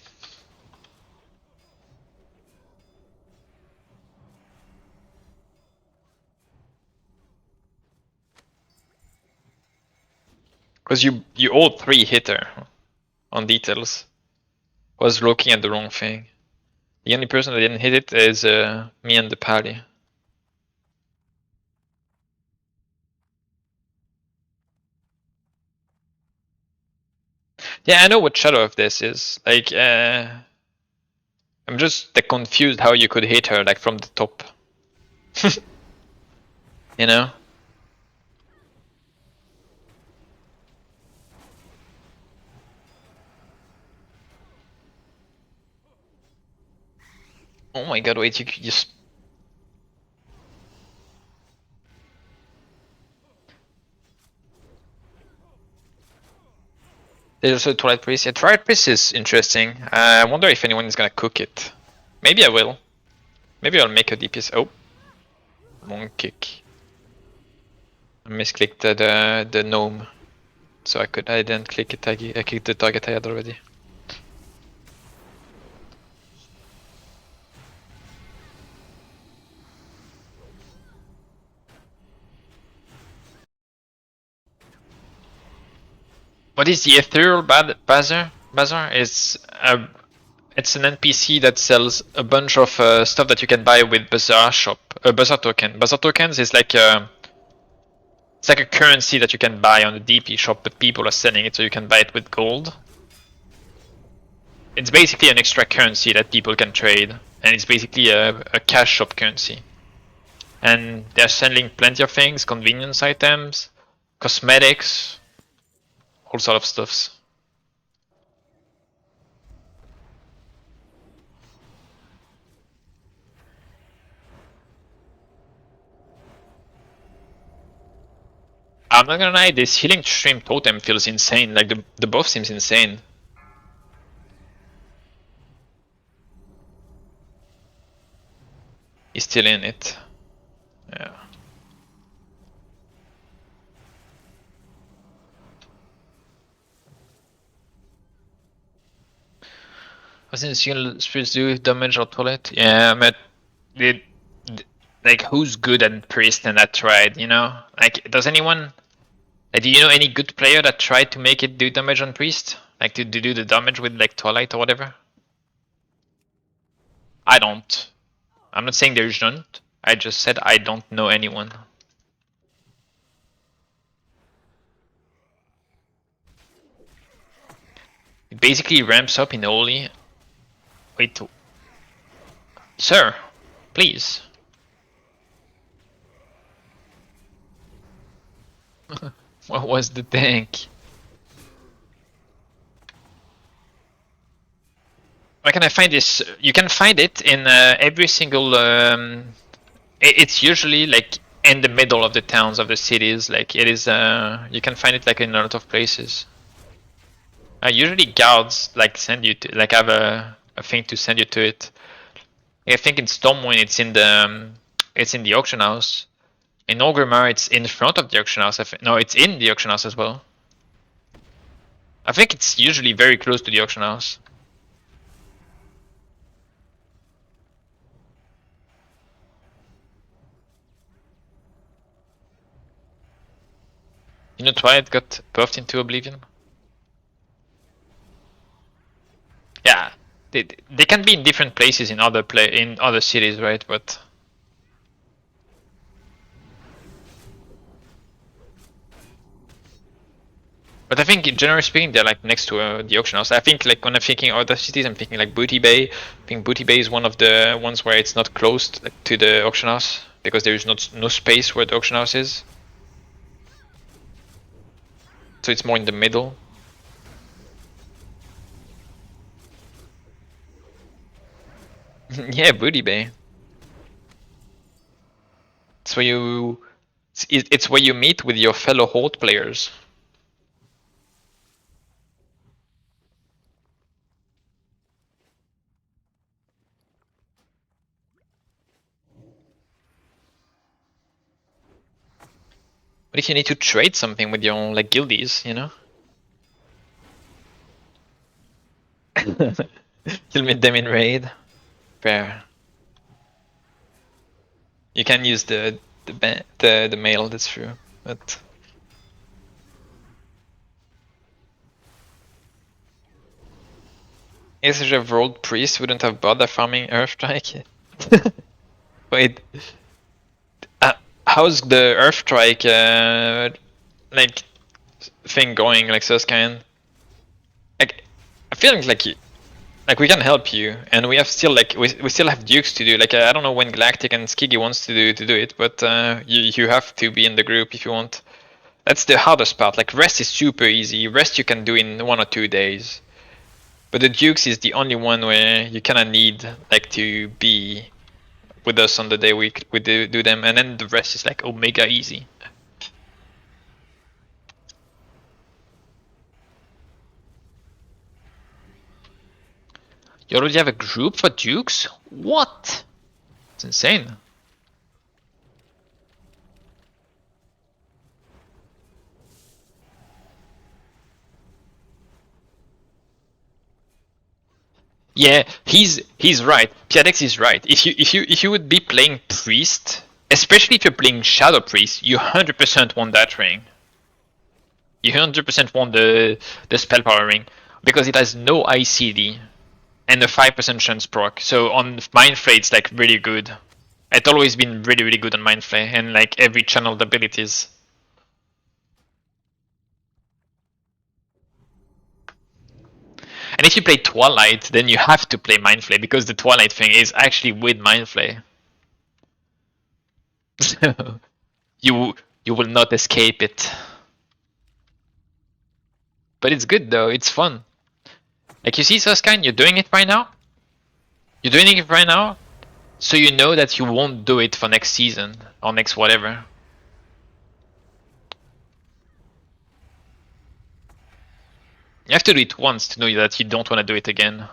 Because you all 3 hit her on details. Was looking at the wrong thing. The only person that didn't hit it is me and the party. Yeah, I know what Shadow of this is. Like, I'm just confused how you could hit her like from the top. You know? Oh my god, wait, you just... There's also Twilight Priest. Yeah, Twilight Priest is interesting. I wonder if anyone is gonna cook it. Maybe I will. Maybe I'll make a DPS. Oh. Long kick. I misclicked the gnome. So I didn't click it, I clicked the target I had already. What is the Ethereal Bazaar? It's an NPC that sells a bunch of stuff that you can buy with Bazaar shop. Bazaar token. Bazaar tokens is like it's like a currency that you can buy on the DP shop, but people are selling it, so you can buy it with gold. It's basically an extra currency that people can trade, and it's basically a cash shop currency. And they're selling plenty of things: convenience items, cosmetics, all sort of stuffs. I'm not gonna lie, this healing stream totem feels insane. Like the buff seems insane. He's still in it. Yeah. Wasn't single spirits do damage or toilet? Yeah, but like who's good at priest and that tried, you know? Like does anyone do you know any good player that tried to make it do damage on priest? Like to do the damage with like twilight or whatever? I don't. I'm not saying there isn't. I just said I don't know anyone. It basically ramps up in Holy. Wait. Sir, please. What was the tank? Where can I find this? You can find it in every single. It's usually like in the middle of the towns of the cities. Like it is. You can find it like in a lot of places. Usually guards like send you to like have a thing to send you to it. I think in Stormwind it's in the auction house. In Orgrimmar it's in front of the auction house. No, it's in the auction house as well. I think it's usually very close to the auction house. You know, Twilight got buffed into Oblivion. Yeah, they can be in different places in other cities, right? But I think, generally speaking, they're like next to the auction house. I think like when I'm thinking other cities, I'm thinking like Booty Bay. I think Booty Bay is one of the ones where it's not close to the auction house because there is no space where the auction house is. So it's more in the middle. Yeah, Booty Bay. It's where it's where you meet with your fellow Horde players. What if you need to trade something with your like guildies, you know? You'll meet them in raid. Fair. You can use the mail, that's true, but if a rolled priest wouldn't have bothered farming Earthstrike. Wait, how's the Earthstrike like thing going, like Suskind? Like, I feel like we can help you, and we have still like we still have dukes to do. Like I don't know when Galactic and Skiggy wants to do it, but you have to be in the group if you want. That's the hardest part. Like rest is super easy. Rest you can do in 1 or 2 days, but the dukes is the only one where you kind of need like to be with us on the day we do them, and then the rest is like omega easy. You already have a group for dukes? What? It's insane. Yeah, he's right. Piadex is right. If you would be playing priest, especially if you're playing shadow priest, you 100% want that ring. You 100% want the spell power ring because it has no ICD and a 5% chance proc. So on Mindflay it's like really good. It's always been really good on Mindflay and like every channeled abilities. And if you play Twilight, then you have to play Mindflay because the Twilight thing is actually with Mindflay. So you will not escape it. But it's good though, it's fun. Like you see Suskine, you're doing it right now. You're doing it right now, so you know that you won't do it for next season or next whatever. You have to do it once to know that you don't want to do it again.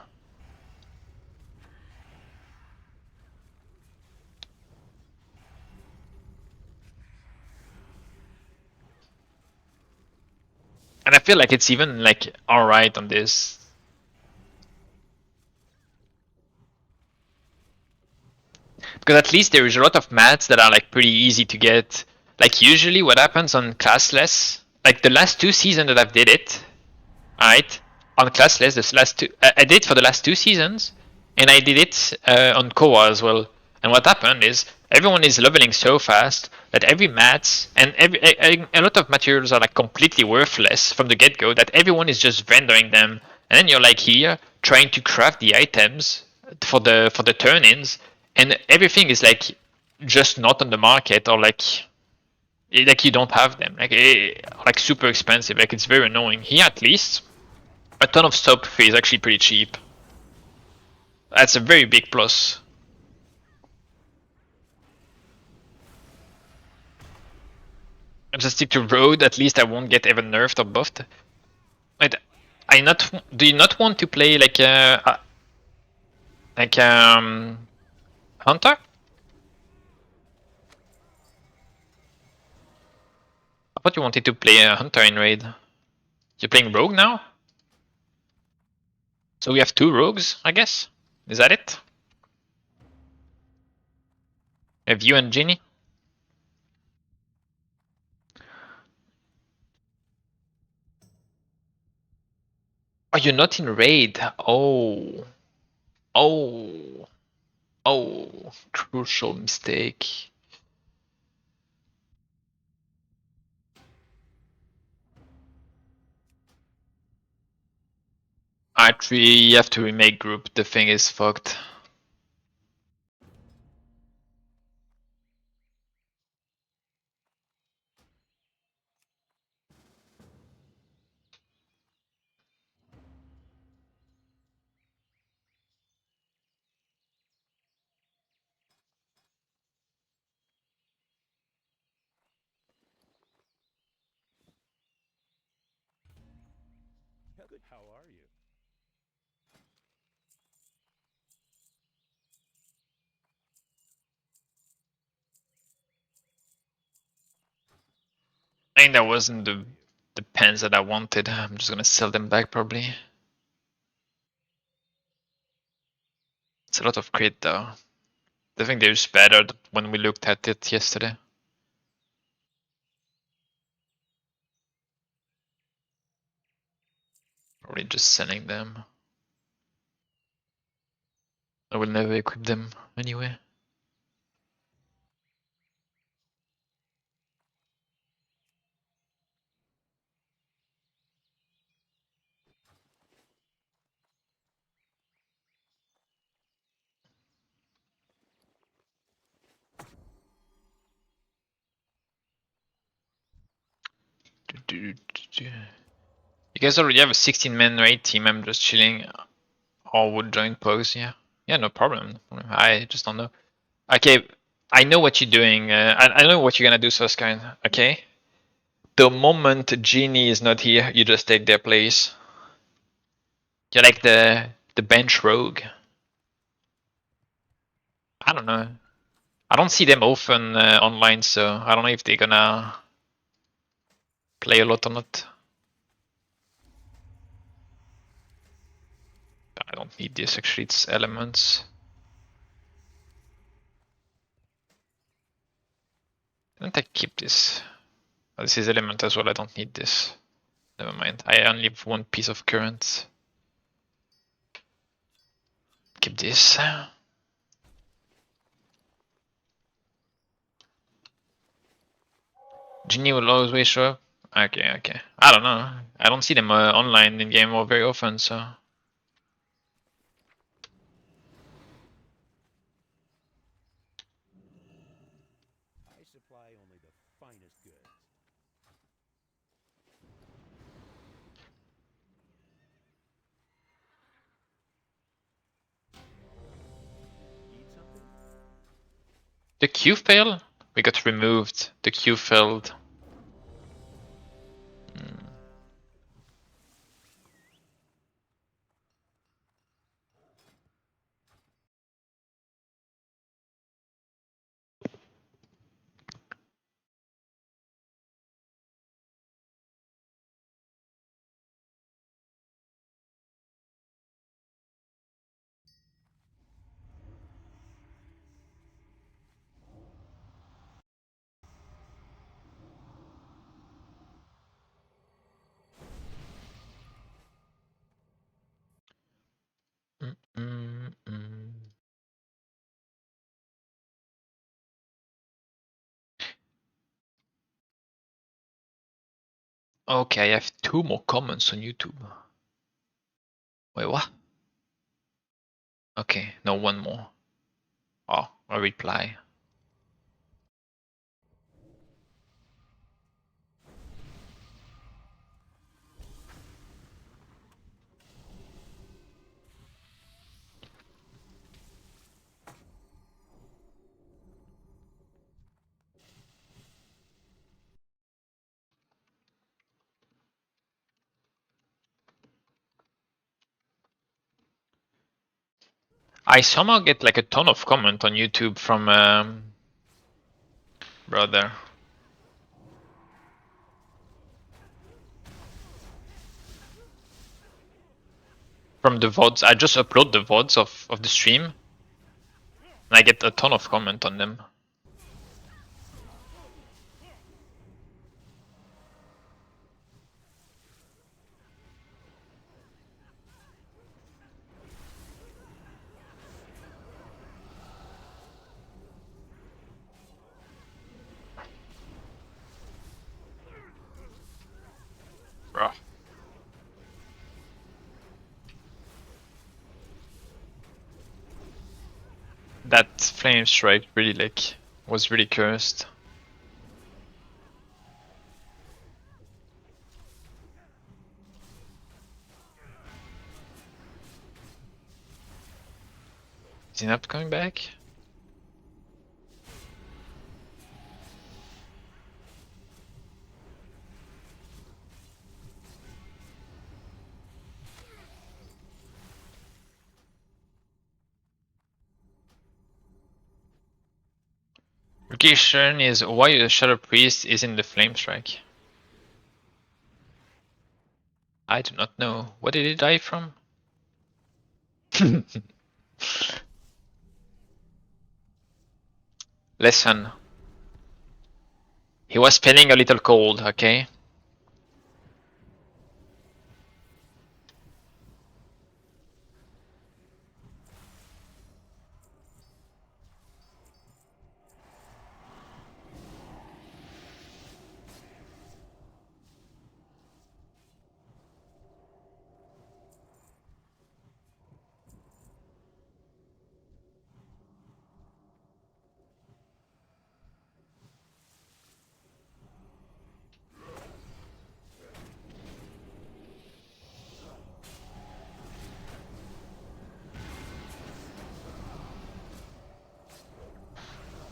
And I feel like it's even like alright on this. Because at least there is a lot of mats that are like pretty easy to get. Like usually what happens on classless, like the last 2 seasons that I've did it, alright, on classless, this last two, I did it for the last 2 seasons, and I did it on Koa as well. And what happened is everyone is leveling so fast that every mats and a lot of materials are like completely worthless from the get-go that everyone is just vendoring them, and then you're like here trying to craft the items for the turn-ins, and everything is like just not on the market or like you don't have them like super expensive. Like it's very annoying. Here at least a ton of soap fee is actually pretty cheap. That's a very big plus. I just stick to road. At least I won't get ever nerfed or buffed. Wait, do you not want to play like hunter? I thought you wanted to play a hunter in raid. You're playing rogue now? So we have 2 rogues, I guess? Is that it? Have you and Ginny? Oh, you're not in raid. Oh. Oh. Oh. Crucial mistake. Actually, you have to remake group. The thing is fucked. How are you? I think that wasn't the pens that I wanted. I'm just gonna sell them back probably. It's a lot of crit though. I think they're just better when we looked at it yesterday. Probably just selling them. I will never equip them anyway. You guys already have a 16-man raid team. I'm just chilling. Or would join Pogs, yeah. Yeah, no problem. I just don't know. Okay, I know what you're doing. I know what you're gonna do, Soskine. Okay? The moment Genie is not here, you just take their place. You're like the bench rogue. I don't know. I don't see them often online, so I don't know if they're gonna play a lot or not. I don't need this actually, it's elements. Don't I keep this? Oh, this is element as well, I don't need this. Never mind. I only have one piece of current. Keep this. Genie will always show up. Okay, okay. I don't know. I don't see them online in game or very often, so. The queue failed? We got removed. The queue failed. Okay, I have 2 more comments on YouTube. Wait, what? Okay, no, 1 more. Oh, a reply. I somehow get like a ton of comment on YouTube from brother. From the VODs. I just upload the VODs of the stream. And I get a ton of comment on them. Bruh. That flame strike really like was really cursed. Is he not coming back? The question is why the Shadow Priest is in the Flame Strike. I do not know. What did he die from? Listen. He was feeling a little cold, okay?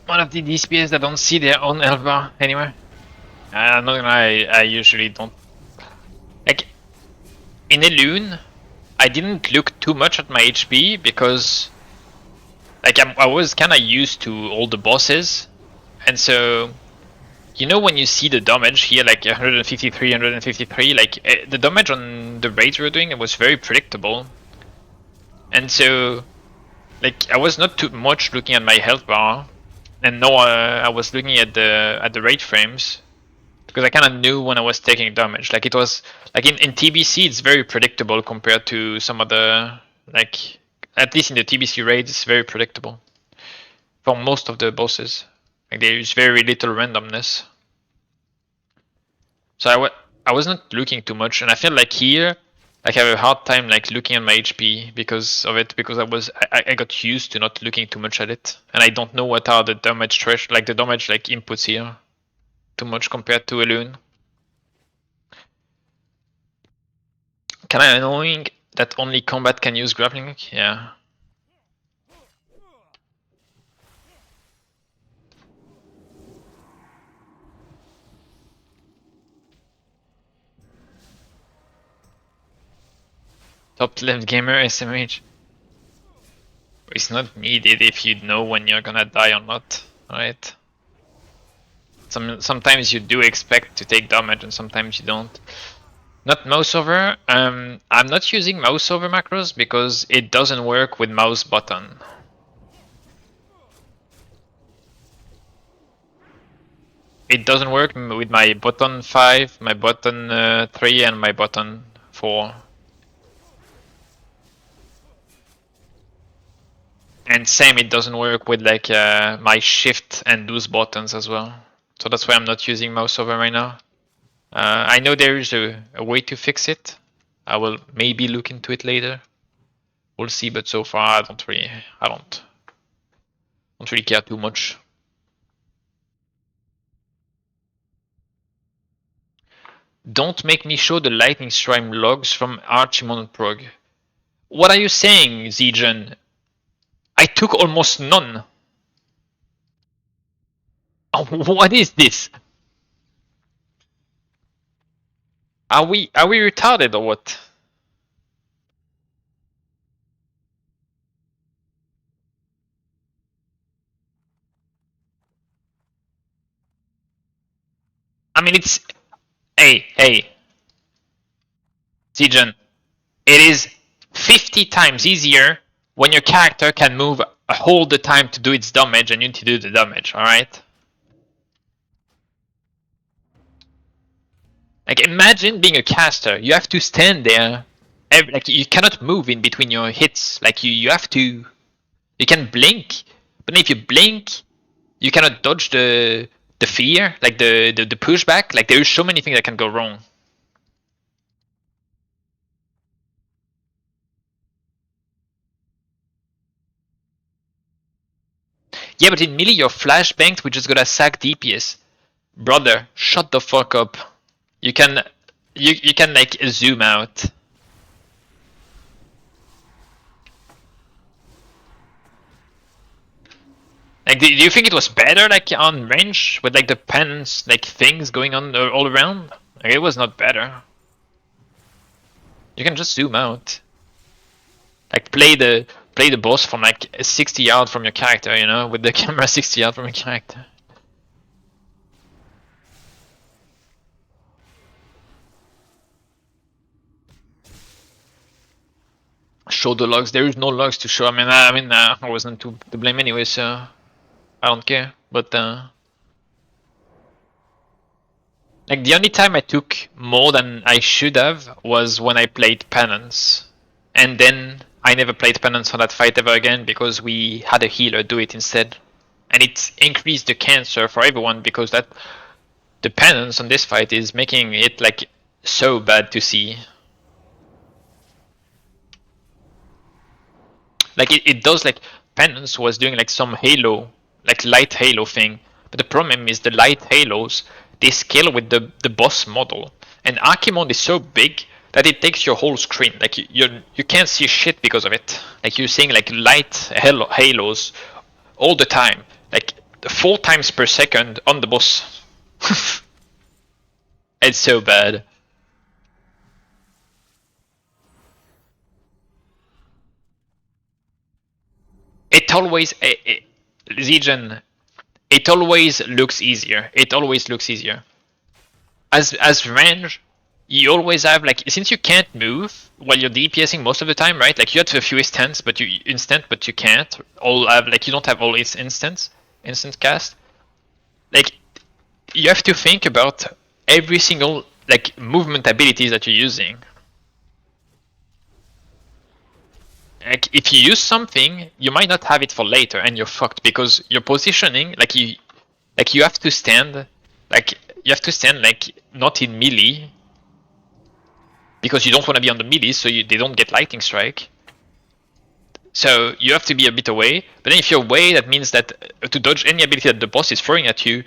One of the DPS that don't see their own health bar anywhere. I'm not gonna lie, I usually don't. Like, in Elune, I didn't look too much at my HP because, like, I was kinda used to all the bosses. And so, you know when you see the damage here, like 153, 153, like, the damage on the raids we were doing, it was very predictable. And so, like, I was not too much looking at my health bar. And no, I was looking at the raid frames. because I kind of knew when I was taking damage. Like it was like in TBC, it's very predictable compared to some other, like at least in the TBC raids, it's very predictable for most of the bosses. Like there is very little randomness. So I was not looking too much, and I feel like here like I have a hard time like looking at my HP because of it, because I got used to not looking too much at it, and I don't know what are the damage like the damage like inputs here too much compared to Elune. Kind of annoying that only combat can use grappling hook. Yeah. Top left gamer SMH. It's not needed if you know when you're gonna die or not, right? Sometimes you do expect to take damage and sometimes you don't. Not mouse over. I'm not using mouse over macros because it doesn't work with mouse button. It doesn't work with my button 5, my button 3 and my button 4. And same, it doesn't work with like my shift and those buttons as well. So that's why I'm not using mouse over right now. I know there is a way to fix it. I will maybe look into it later. We'll see, but so far I don't really care too much. Don't make me show the lightning stream logs from Archimon Prog. What are you saying, Zijan? I took almost none. Oh, what is this? Are we retarded or what? I mean, it's hey, Zijan. It is 50 times easier when your character can move all the time to do its damage and you need to do the damage, alright? Like imagine being a caster, you have to stand there, like you cannot move in between your hits, like you have to, you can blink, but if you blink, you cannot dodge the fear, like the pushback, like there is so many things that can go wrong. Yeah, but in melee you're flashbanged, we just gotta sack DPS. Brother, shut the fuck up. You can like zoom out. Like, do you think it was better like on range with like the pens like things going on all around? Like, it was not better. You can just zoom out. Like play the boss from like 60 yards from your character, you know, with the camera 60 yards from your character. Show the logs. There is no logs to show. I mean, I wasn't to blame anyway, so I don't care. But like the only time I took more than I should have was when I played Penance, and then I never played Penance on that fight ever again because we had a healer do it instead, and it increased the cancer for everyone because that the Penance on this fight is making it like so bad to see. Like it does like Penance was doing like some halo, like light halo thing, but the problem is the light halos, they scale with the boss model, and Archimon is so big that it takes your whole screen. Like you can't see shit because of it. Like you're seeing like light halos all the time, like 4 times per second on the boss. It's so bad. It always, Zijan, it always looks easier. It always looks easier. As range, you always have like, since you can't move while you're DPSing most of the time, right? Like you have a few instants, but you can't all have like you don't have all its instant cast. Like you have to think about every single like movement abilities that you're using. Like if you use something, you might not have it for later, and you're fucked because your positioning, like you have to stand, like you have to stand like not in melee because you don't want to be on the melee, so they don't get lightning strike. So you have to be a bit away. But then if you're away, that means that to dodge any ability that the boss is throwing at you,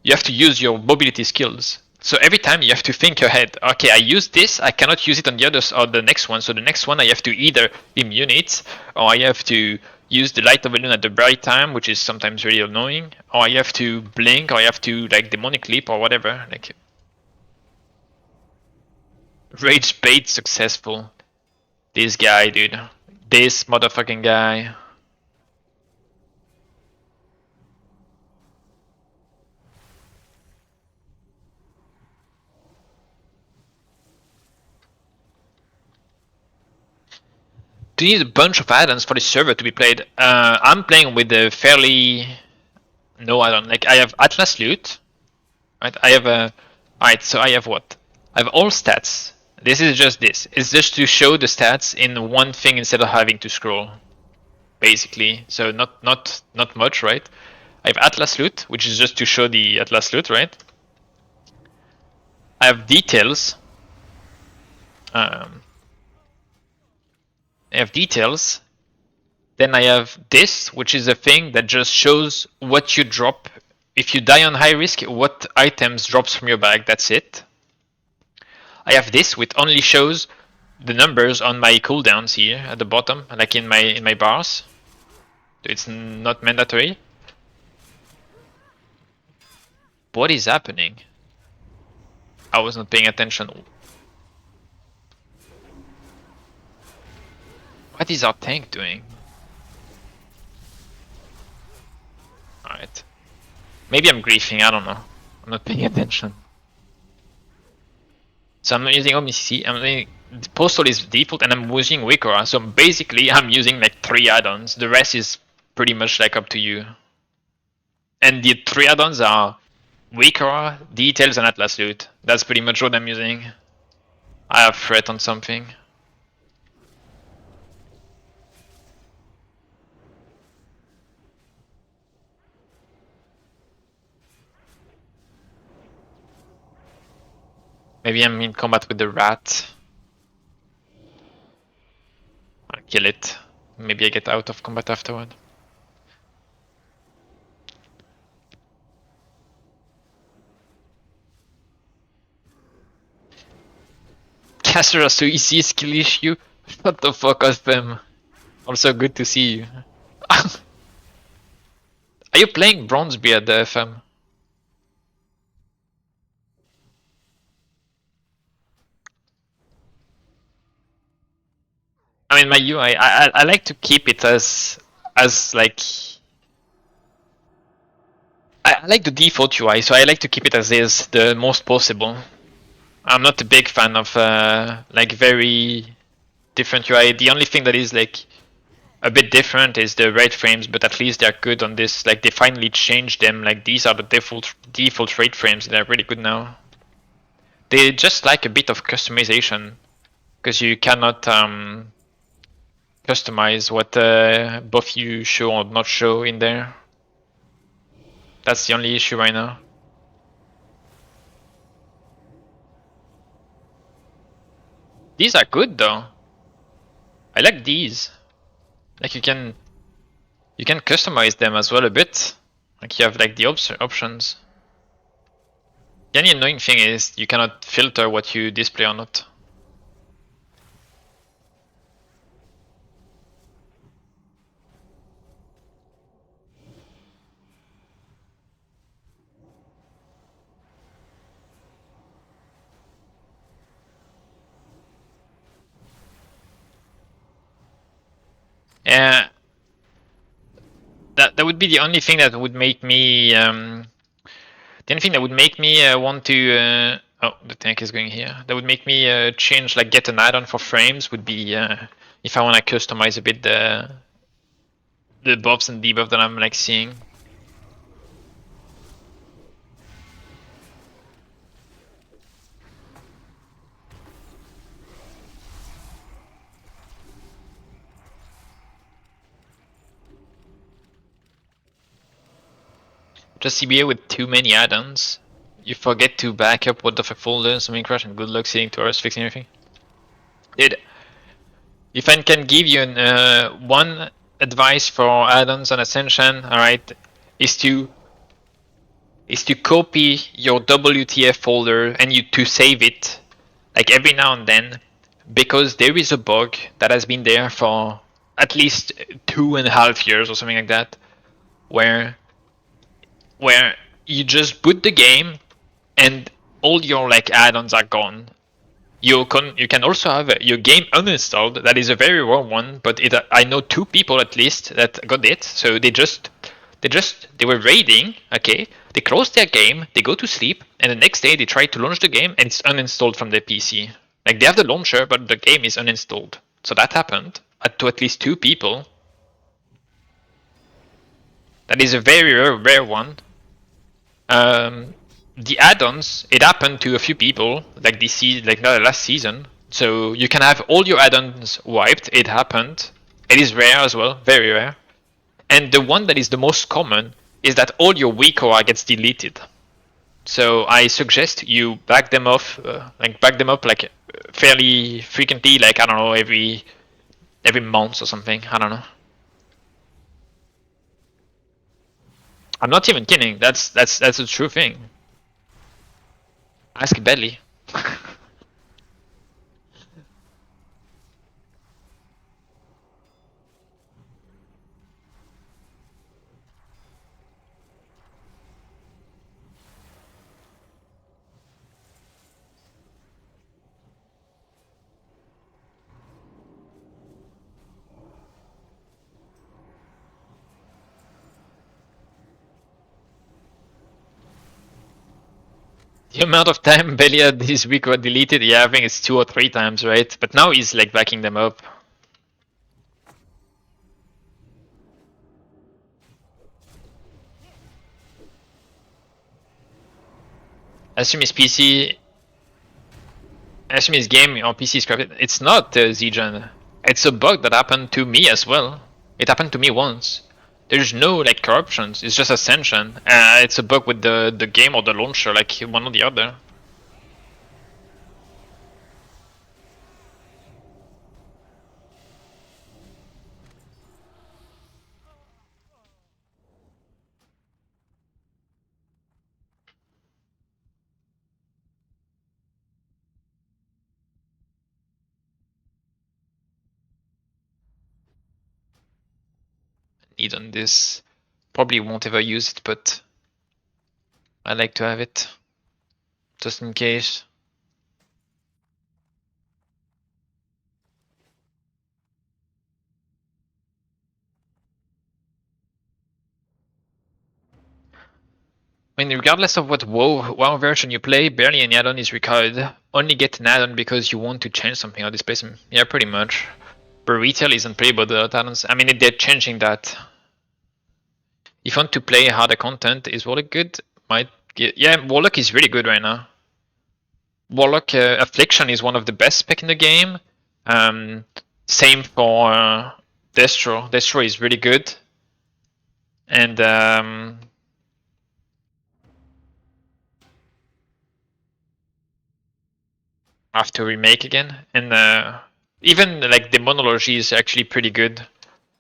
you have to use your mobility skills. So every time you have to think ahead. Okay, I use this. I cannot use it on the others or the next one. So the next one I have to either immune it, or I have to use the light of balloon at the right time, which is sometimes really annoying, or I have to blink, or I have to like demonic leap or whatever. Like rage bait successful. This guy, dude. This motherfucking guy. Do you need a bunch of add-ons for the server to be played? I'm playing with a fairly no add-on. Like I have Atlas Loot, right? I have a alright. So I have what? I have all stats. This is just this. It's just to show the stats in one thing instead of having to scroll, basically. So not much, right? I have Atlas Loot, which is just to show the Atlas Loot, right? I have details. I have details. Then I have this, which is a thing that just shows what you drop. If you die on high risk, what items drops from your bag, that's it. I have this, which only shows the numbers on my cooldowns here at the bottom, like in my bars. It's not mandatory. What is happening? I was not paying attention. What is our tank doing? Alright. Maybe I'm griefing, I don't know. I'm not paying attention. So I'm not using OmniCC, I'm using Postal is default and I'm using Wikora. So basically I'm using like 3 add-ons. The rest is pretty much like up to you. And the 3 add-ons are Wikora, Details and Atlas Loot. That's pretty much what I'm using. I have Threat on something. Maybe I'm in combat with the rat. I'll kill it. Maybe I get out of combat afterward. Caster so easy skill issue. Shut the fuck up, them. Also good to see you. Are you playing Bronzebeard, FM? I mean, my UI, I like to keep it as like I like the default UI, so I like to keep it as is the most possible. I'm not a big fan of like very different UI. The only thing that is like a bit different is the rate frames, but at least they're good on this. Like they finally changed them. Like these are the default rate frames. They're really good now. They just like a bit of customization because you cannot customize what buff you show or not show in there. That's the only issue right now. These are good though. I like these. Like you can customize them as well a bit. Like you have like the options. The only annoying thing is you cannot filter what you display or not. Yeah, that would be the only thing that would make me the only thing that would make me want to oh, the tank is going here. That would make me change, like get an add-on for frames would be if I want to customize a bit the buffs and debuff that I'm like seeing. Just CBA with too many add-ons. You forget to back up what the fuck folder, something crash, and good luck seeing to us fixing everything. Dude, if I can give you one advice for add-ons on Ascension, alright, is to copy your WTF folder and to save it like every now and then, because there is a bug that has been there for at least 2.5 years or something like that, where you just boot the game and all your like add-ons are gone. You can also have your game uninstalled. That is a very rare one, but I know 2 people at least that got it. So they were raiding. Okay, they closed their game, they go to sleep, and the next day they try to launch the game and it's uninstalled from their PC. Like they have the launcher, but the game is uninstalled. So that happened to at least 2 people. That is a very rare one. The add-ons, it happened to a few people, like last season. So you can have all your add-ons wiped. It happened. It is rare as well, very rare. And the one that is the most common is that all your weak core gets deleted. So I suggest you back them up like fairly frequently, like I don't know, every month or something. I don't know. I'm not even kidding. That's a true thing. Ask Belly. The amount of time Belia this week got deleted, yeah, I think it's 2 or 3 times, right? But now he's like backing them up. I assume his PC, I assume his game on PC is corrupted. It's not Zgen. It's a bug that happened to me as well. It happened to me once. There's no like corruptions. It's just Ascension. It's a bug with the game or the launcher, like one or the other. Need on this. Probably won't ever use it, but I like to have it just in case. I mean, regardless of what WoW version you play, barely any add-on is required. Only get an add-on because you want to change something or displace them. Yeah, pretty much. But retail isn't playable without add-ons. I mean, they're changing that. If you want to play harder content, is Warlock good? Yeah, Warlock is really good right now. Warlock Affliction is one of the best spec in the game. Same for Destro. Destro is really good. And I have to remake again. And even like Demonology is actually pretty good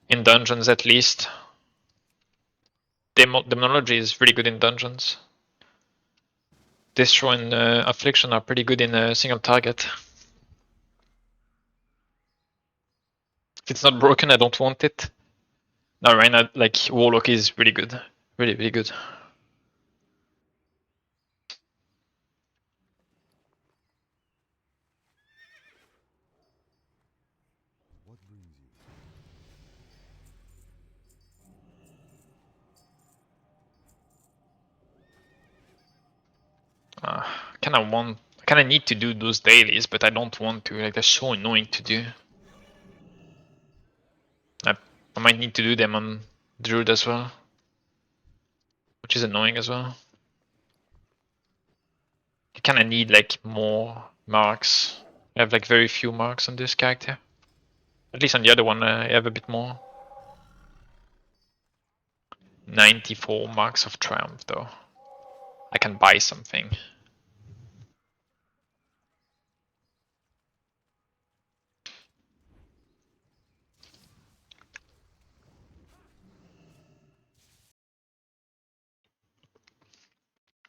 in dungeons, at least. Demonology is really good in dungeons. Destro and Affliction are pretty good in a single target. If it's not broken, I don't want it. No, right now, like Warlock is really good, really, really good. Kind of need to do those dailies, but I don't want to. Like they're so annoying to do. I might need to do them on Druid as well, which is annoying as well. You kind of need like more marks. I have like very few marks on this character. At least on the other one, I have a bit more. 94 marks of triumph though. I can buy something.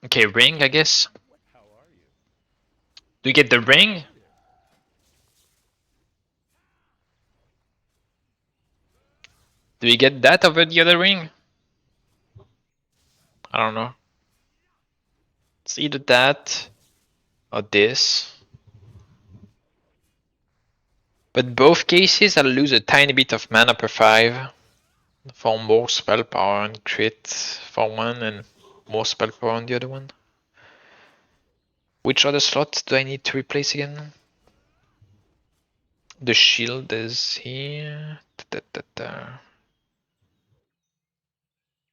Okay, ring, I guess. Do you get the ring? Do you get that over the other ring? I don't know. It's either that or this. But both cases I'll lose a tiny bit of mana per 5 for more spell power and crit for one and more spell power on the other one. Which other slot do I need to replace again? The shield is here.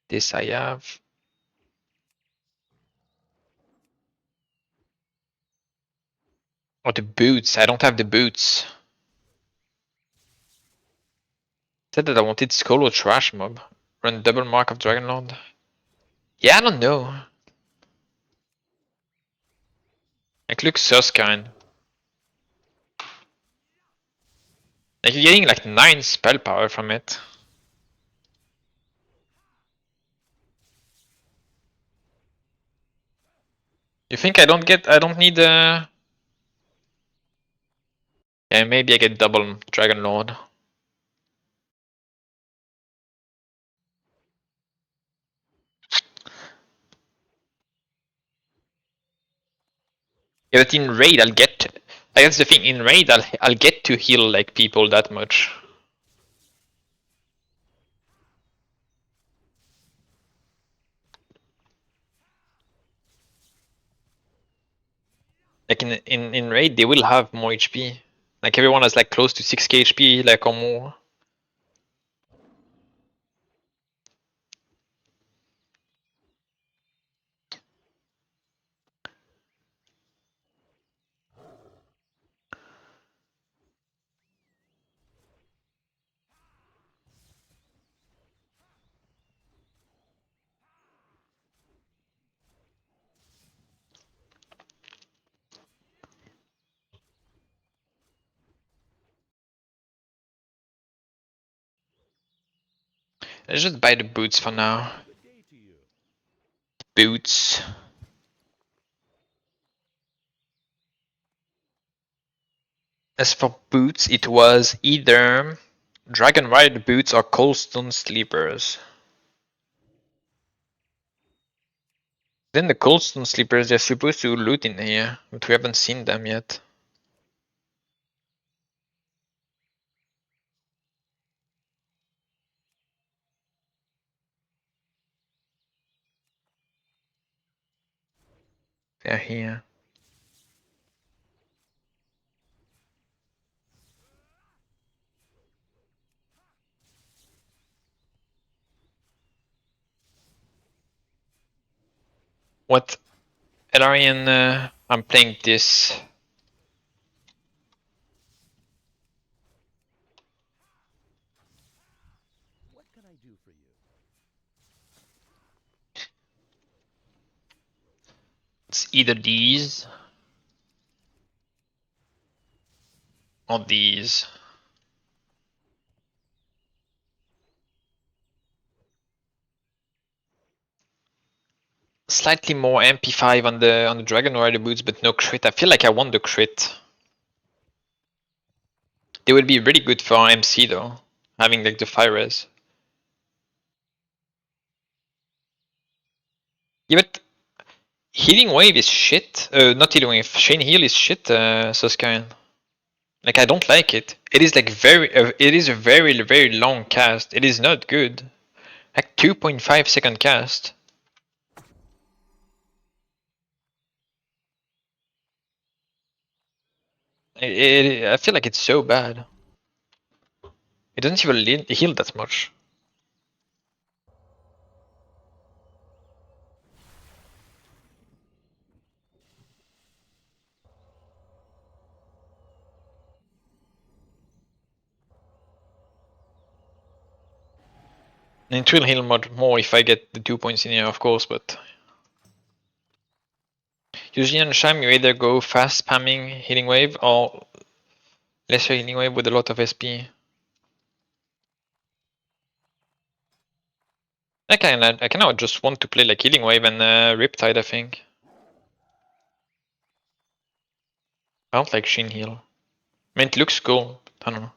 This I have. Oh, the boots. I don't have the boots. Said that I wanted Skull or Trash Mob. Run double Mark of Dragonlord. Yeah, I don't know. Like, look Suskine. Like, you're getting like 9 spell power from it. You think I don't need yeah, maybe I get double Dragonlord. Yeah, but in raid I'll get, like, that's the thing, in raid I'll get to heal like people that much. Like in raid they will have more HP. Like everyone has like close to 6k HP, like, or more. Let's just buy the boots for now. Boots. As for boots, it was either Dragon Rider boots or Coldstone Sleepers. Then the Coldstone Sleepers, they're supposed to loot in here, but we haven't seen them yet. They're here. What? Elarian, I'm playing this. It's either these or these. Slightly more MP5 on the Dragon Rider boots, but no crit. I feel like I want the crit. They would be really good for MC though, having like the fire res. Yeah, but Healing Wave is shit. Not Healing Wave. Chain Heal is shit, Suskine. Like, I don't like it. It is like it is a very, very long cast. It is not good. Like 2.5 second cast. I feel like it's so bad. It doesn't even heal that much. And it will heal much more if I get the 2 points in here, of course, but usually on Sham you either go fast spamming healing wave or lesser healing wave with a lot of SP. I kind of just want to play like healing wave and Riptide, I think. I don't like Shin heal. I mean, it looks cool. I don't know.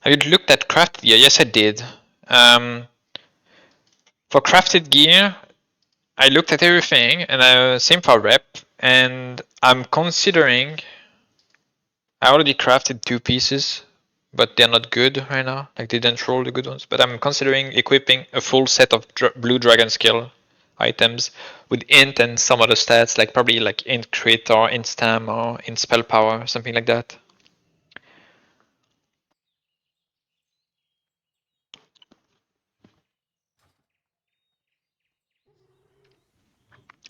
Have you looked at crafted gear? Yes, I did. For crafted gear, I looked at everything, and same for rep, and I'm considering. I already crafted 2 pieces, but they're not good right now. Like they didn't roll the good ones. But I'm considering equipping a full set of blue dragon skill items with int and some other stats, like probably like int crit or int stam or int spell power, something like that.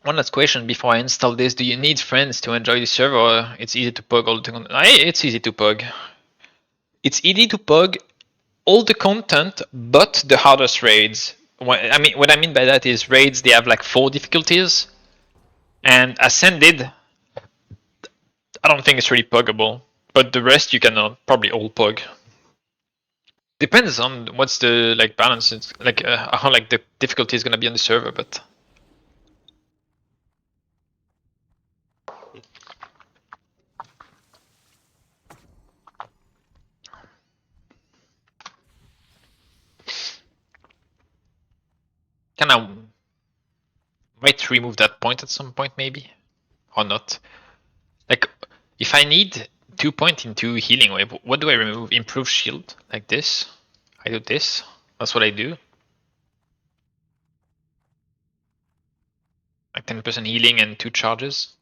One last question before I install this. Do you need friends to enjoy the server, or it's easy to pug all the content? It's easy to pug. It's easy to pug all the content, but the hardest raids. What I mean by that is raids, they have like 4 difficulties. And Ascended, I don't think it's really puggable. But the rest you can probably all pug. Depends on what's the like balance. It's like how like the difficulty is gonna be on the server, but can I might remove that point at some point maybe, or not. Like if I need 2 point into healing wave, what do I remove? Improve shield like this. I do this. That's what I do. Like 10% healing and 2 charges.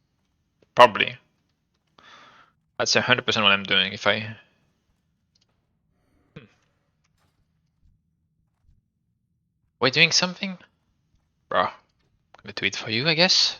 Probably. That's 100% what I'm doing if I... We're doing something? Bro, I'm gonna do it for you, I guess.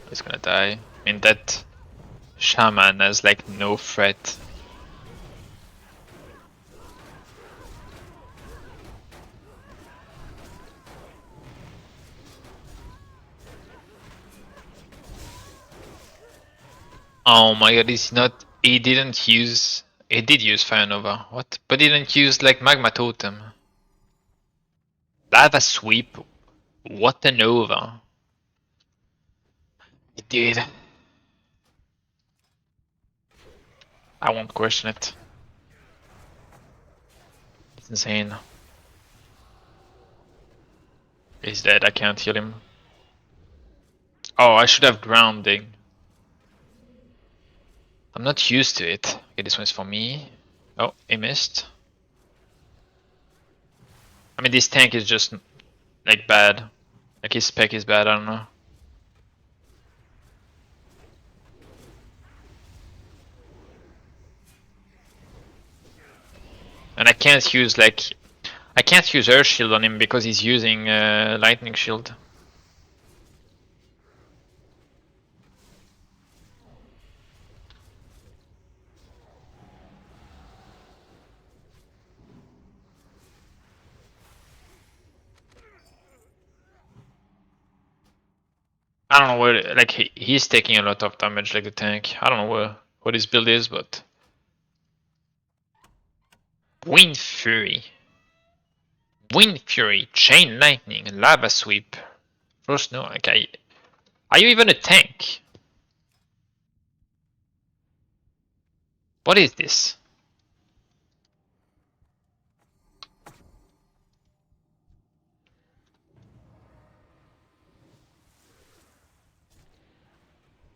He's gonna die. I mean, that Shaman has like no threat. Oh my god, he's not... He didn't use... He did use Fire Nova. What? But he didn't use like Magma Totem. Lava Sweep. What a Nova. He did. I won't question it. It's insane. He's dead, I can't heal him. Oh, I should have grounding. I'm not used to it. Okay, this one's for me. Oh, he missed. I mean, this tank is just like bad. Like his spec is bad, I don't know. And I can't use like... I can't use Earth Shield on him because he's using Lightning Shield. I don't know where, like he's taking a lot of damage like the tank. I don't know what his build is, but... Wind Fury. Wind Fury, Chain Lightning, Lava Sweep. Frost no, okay. Are you even a tank? What is this?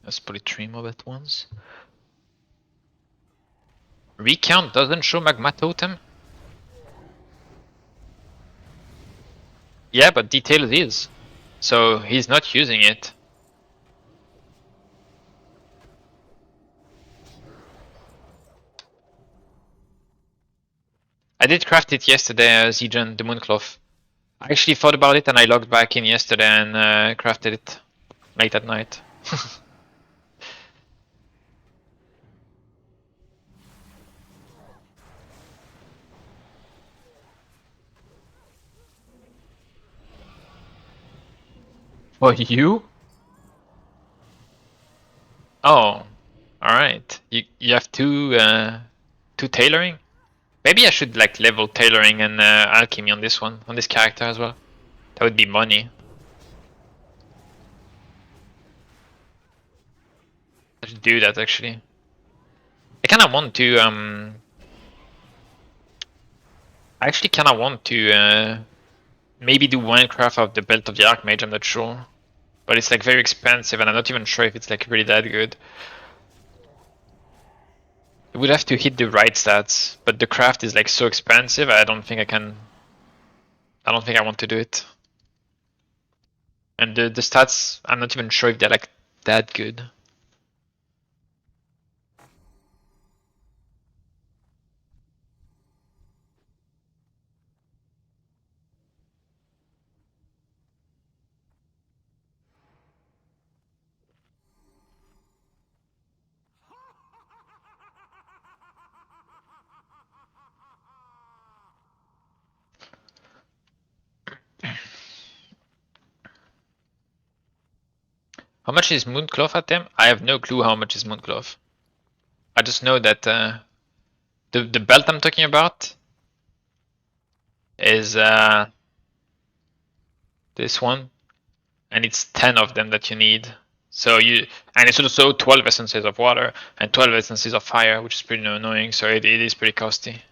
Let's put it 3 mob at once. Recount doesn't show Magma Totem? Yeah, but Details is. So he's not using it. I did craft it yesterday, Zegen, the Mooncloth. I actually thought about it and I logged back in yesterday and crafted it late at night. For you? Oh, alright. You have two tailoring? Maybe I should like level tailoring and alchemy on this one, on this character as well. That would be money. I should do that actually. I kinda want to I actually kinda want to maybe do one craft of the belt of the Archmage, I'm not sure. But it's like very expensive and I'm not even sure if it's like really that good. It would have to hit the right stats, but the craft is like so expensive I don't think I can. I don't think I want to do it. And the stats, I'm not even sure if they're like that good. How much is Mooncloth at them? I have no clue how much is Mooncloth. I just know that the belt I'm talking about is this one, and it's 10 of them that you need. So and it's also 12 essences of water and 12 essences of fire, which is pretty annoying. So it is pretty costly.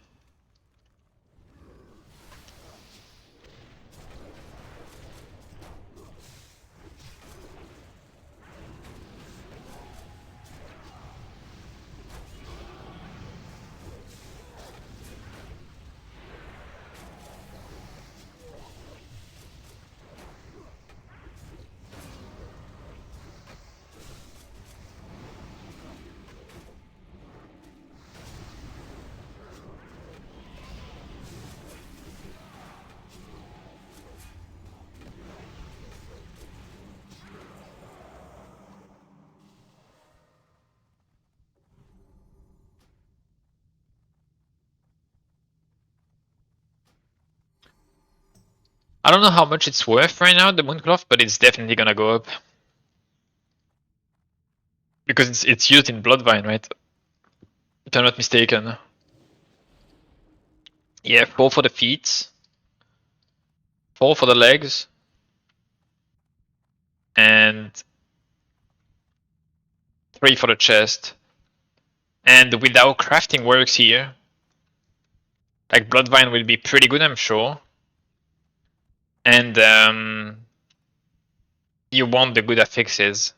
I don't know how much it's worth right now, the Mooncloth, but it's definitely gonna go up. Because it's used in Bloodvine, right? If I'm not mistaken. Yeah, 4 for the feet, 4 for the legs, and 3 for the chest. And without crafting works here, like Bloodvine will be pretty good, I'm sure. And you want the good affixes.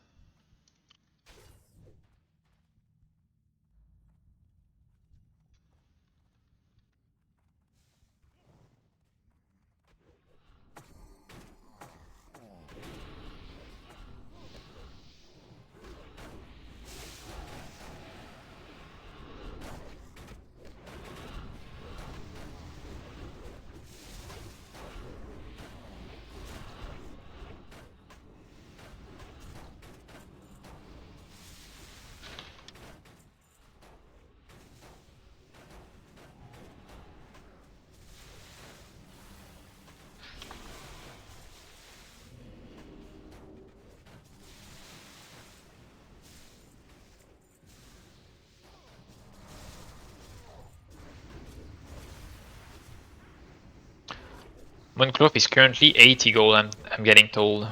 Mooncloth is currently 80 gold, I'm getting told.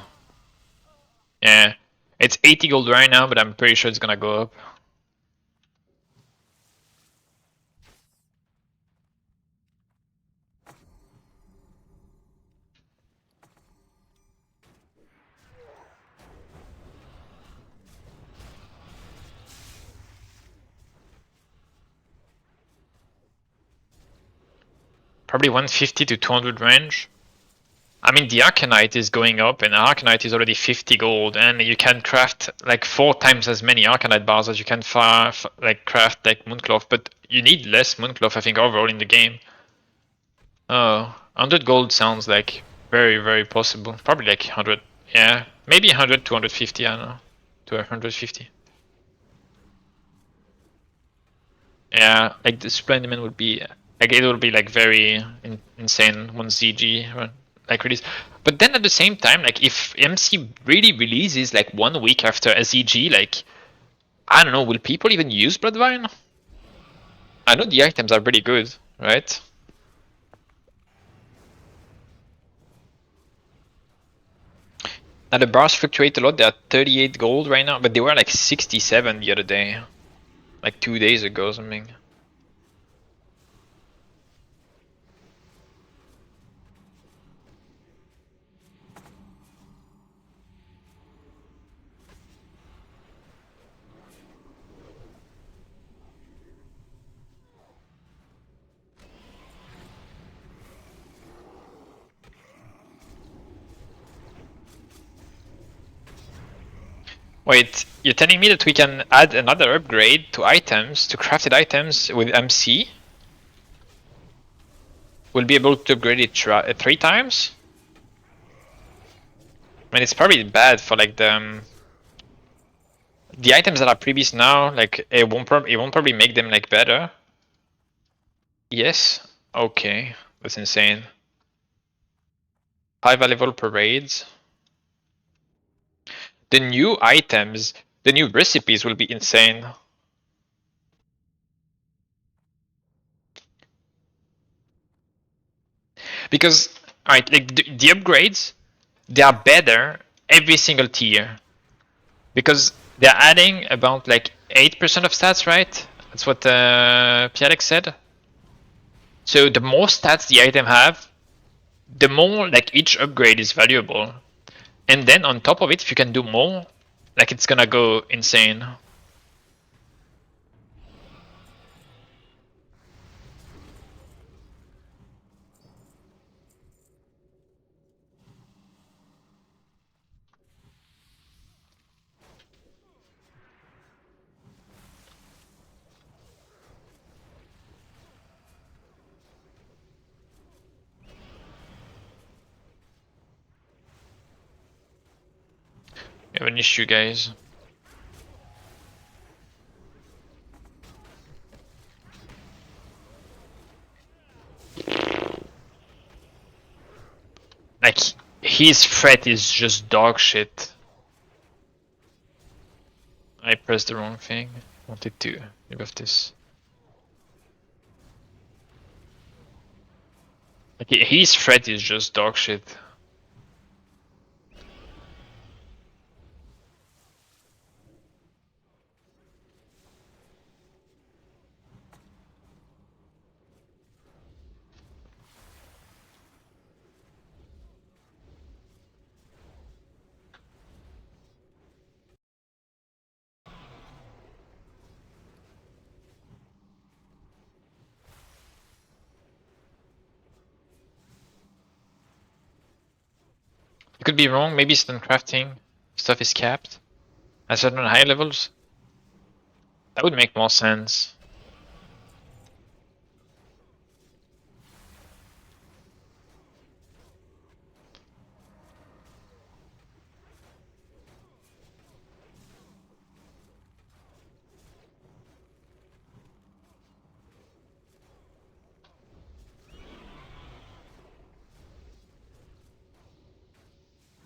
Yeah, it's 80 gold right now, but I'm pretty sure it's gonna go up. Probably 150 to 200 range. I mean, the Arcanite is going up, and Arcanite is already 50 gold, and you can craft like 4 times as many Arcanite bars as you can craft like Mooncloth, but you need less Mooncloth, I think, overall in the game. Oh, 100 gold sounds like very, very possible. Probably like 100. Yeah, maybe 100 to 150, I don't know. To 150. Yeah, like the Splendiment would be like it would be like very insane when ZG like release. But then at the same time, like if MC really releases like 1 week after a ZG, like I don't know, will people even use Bloodvine? I know the items are pretty good, right? Now the bars fluctuate a lot. They're 38 gold right now, but they were like 67 the other day, like 2 days ago or something. Wait, you're telling me that we can add another upgrade to items, to crafted items with MC? We'll be able to upgrade it 3 times? I mean, it's probably bad for like the items that are previous now. Like it won't probably make them like better. Yes. Okay, that's insane. High valuable parades. The new items, the new recipes will be insane. Because, alright, like the upgrades, they are better every single tier. Because they're adding about like 8% of stats, right? That's what Pierre said. So the more stats the item have, the more like each upgrade is valuable. And then on top of it, if you can do more, like it's gonna go insane. We have an issue, guys. Like, his threat is just dog shit. I pressed the wrong thing. Wanted to remove this. Like, his threat is just dog shit. You could be wrong, maybe stun crafting stuff is capped at certain high levels. That would make more sense.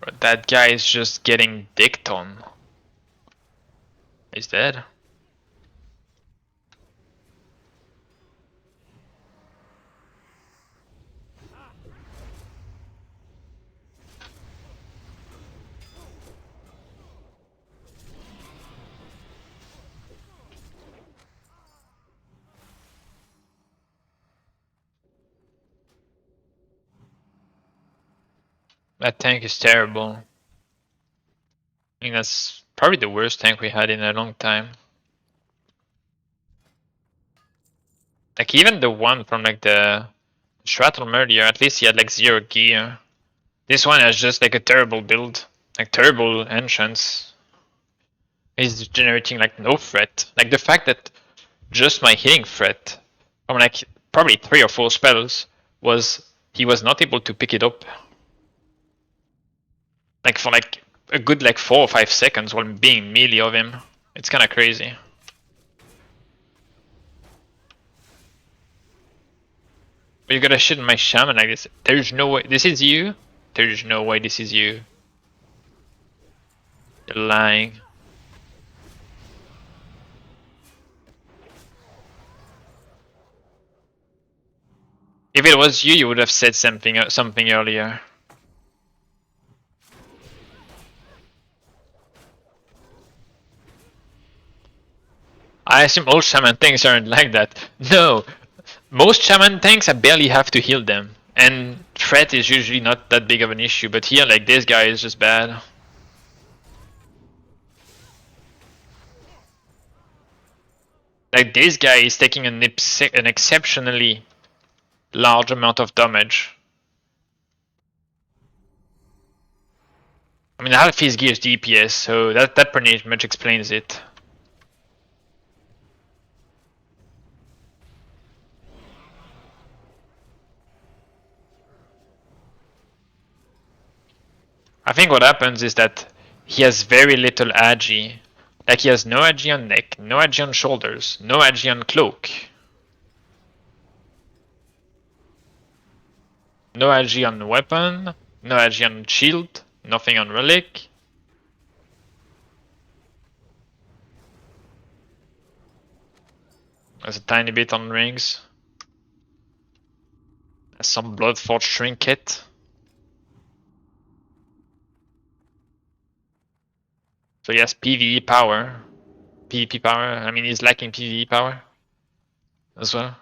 But that guy is just getting dicked on. He's dead. That tank is terrible. I think that's probably the worst tank we had in a long time. Like even the one from like the Shrattle earlier, at least he had like 0 gear. This one has just like a terrible build. Like terrible enchants. He's generating like no threat. Like the fact that just my hitting threat from like probably 3 or 4 spells was he was not able to pick it up. Like for like a good like 4 or 5 seconds while being melee of him. It's kind of crazy. But you gotta shit on my shaman like this. There's no way. This is you? There's no way this is you. You're lying. If it was you, you would have said something earlier. I assume all shaman tanks aren't like that. No, most shaman tanks I barely have to heal them, and threat is usually not that big of an issue. But here, like this guy is just bad. Like this guy is taking an exceptionally large amount of damage. I mean, half his gear is DPS, so that pretty much explains it. I think what happens is that he has very little agi. Like he has no agi on neck, no agi on shoulders, no agi on cloak. No agi on weapon, no agi on shield, nothing on relic. There's a tiny bit on rings. There's some Bloodforge trinket. So he has PvE power. PvP power, I mean he's lacking PvE power as well.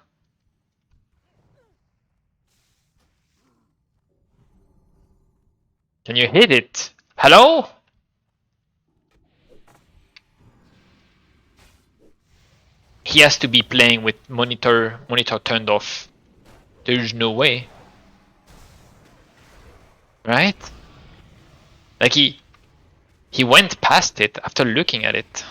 Can you hit it? Hello? He has to be playing with monitor turned off. There's no way. Right? Like he went past it after looking at it.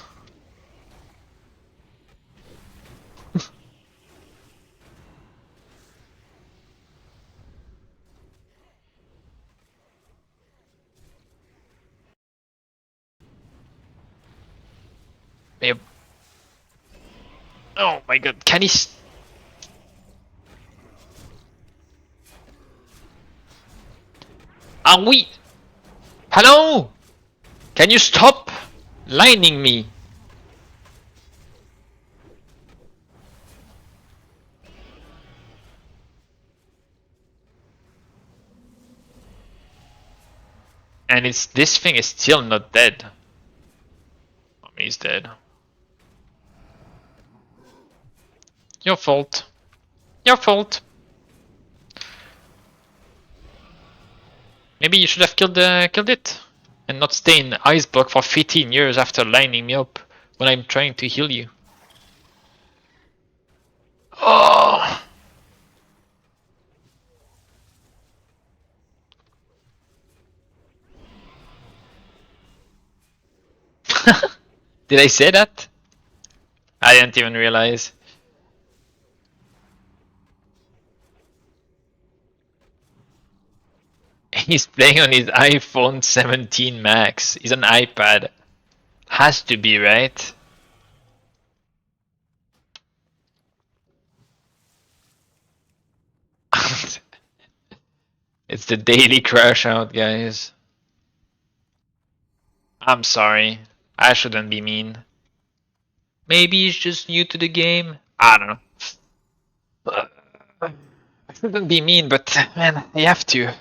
Yep. Oh my god, can he... Are we... Hello? Can you stop lining me? And this thing is still not dead. I mean, he's dead. Your fault. Your fault. Maybe you should have killed it and not stay in ice block for 15 years after lining me up when I'm trying to heal you. Oh. Did I say that? I didn't even realize. He's playing on his iPhone 17 Max. He's an iPad. Has to be, right? It's the daily crash out, guys. I'm sorry. I shouldn't be mean. Maybe he's just new to the game. I don't know. I shouldn't be mean, but man, you have to.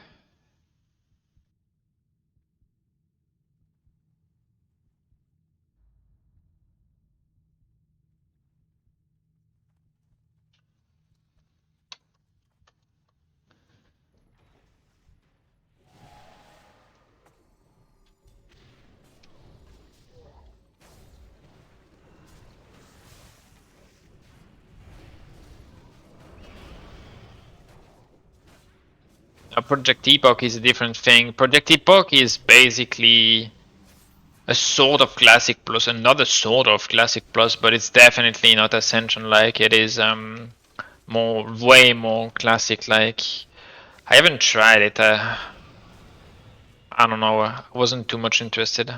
Project Epoch is a different thing. Project Epoch is basically a sort of Classic Plus, another sort of Classic Plus, but it's definitely not Ascension like. It is way more Classic like. I haven't tried it. I don't know. I wasn't too much interested.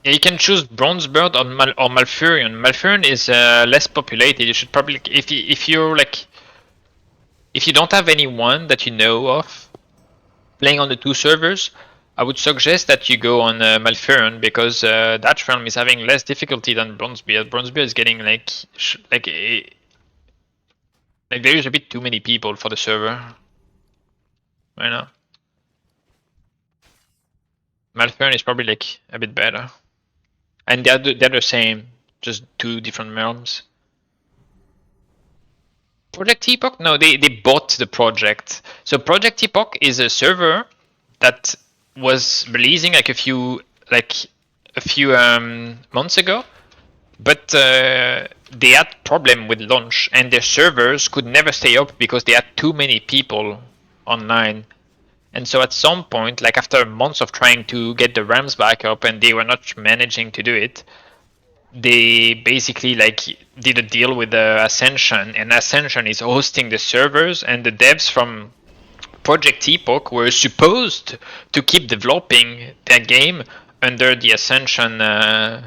Yeah, you can choose Bronzebeard or Malfurion. Malfurion is less populated. You should probably, if you're like, if you don't have anyone that you know of playing on the two servers, I would suggest that you go on Malfurion because that realm is having less difficulty than Bronzebeard. Bronzebeard is getting like there is a bit too many people for the server right now. Malfurion is probably like a bit better, and they're the same, just two different realms. Project Epoch? No, they bought the project. So Project Epoch is a server that was releasing like a few months ago, but they had problem with launch and their servers could never stay up because they had too many people online. And so at some point, like after months of trying to get the RAMs back up and they were not managing to do it, they basically like did a deal with Ascension, and Ascension is hosting the servers, and the devs from Project Epoch were supposed to keep developing their game under the Ascension, under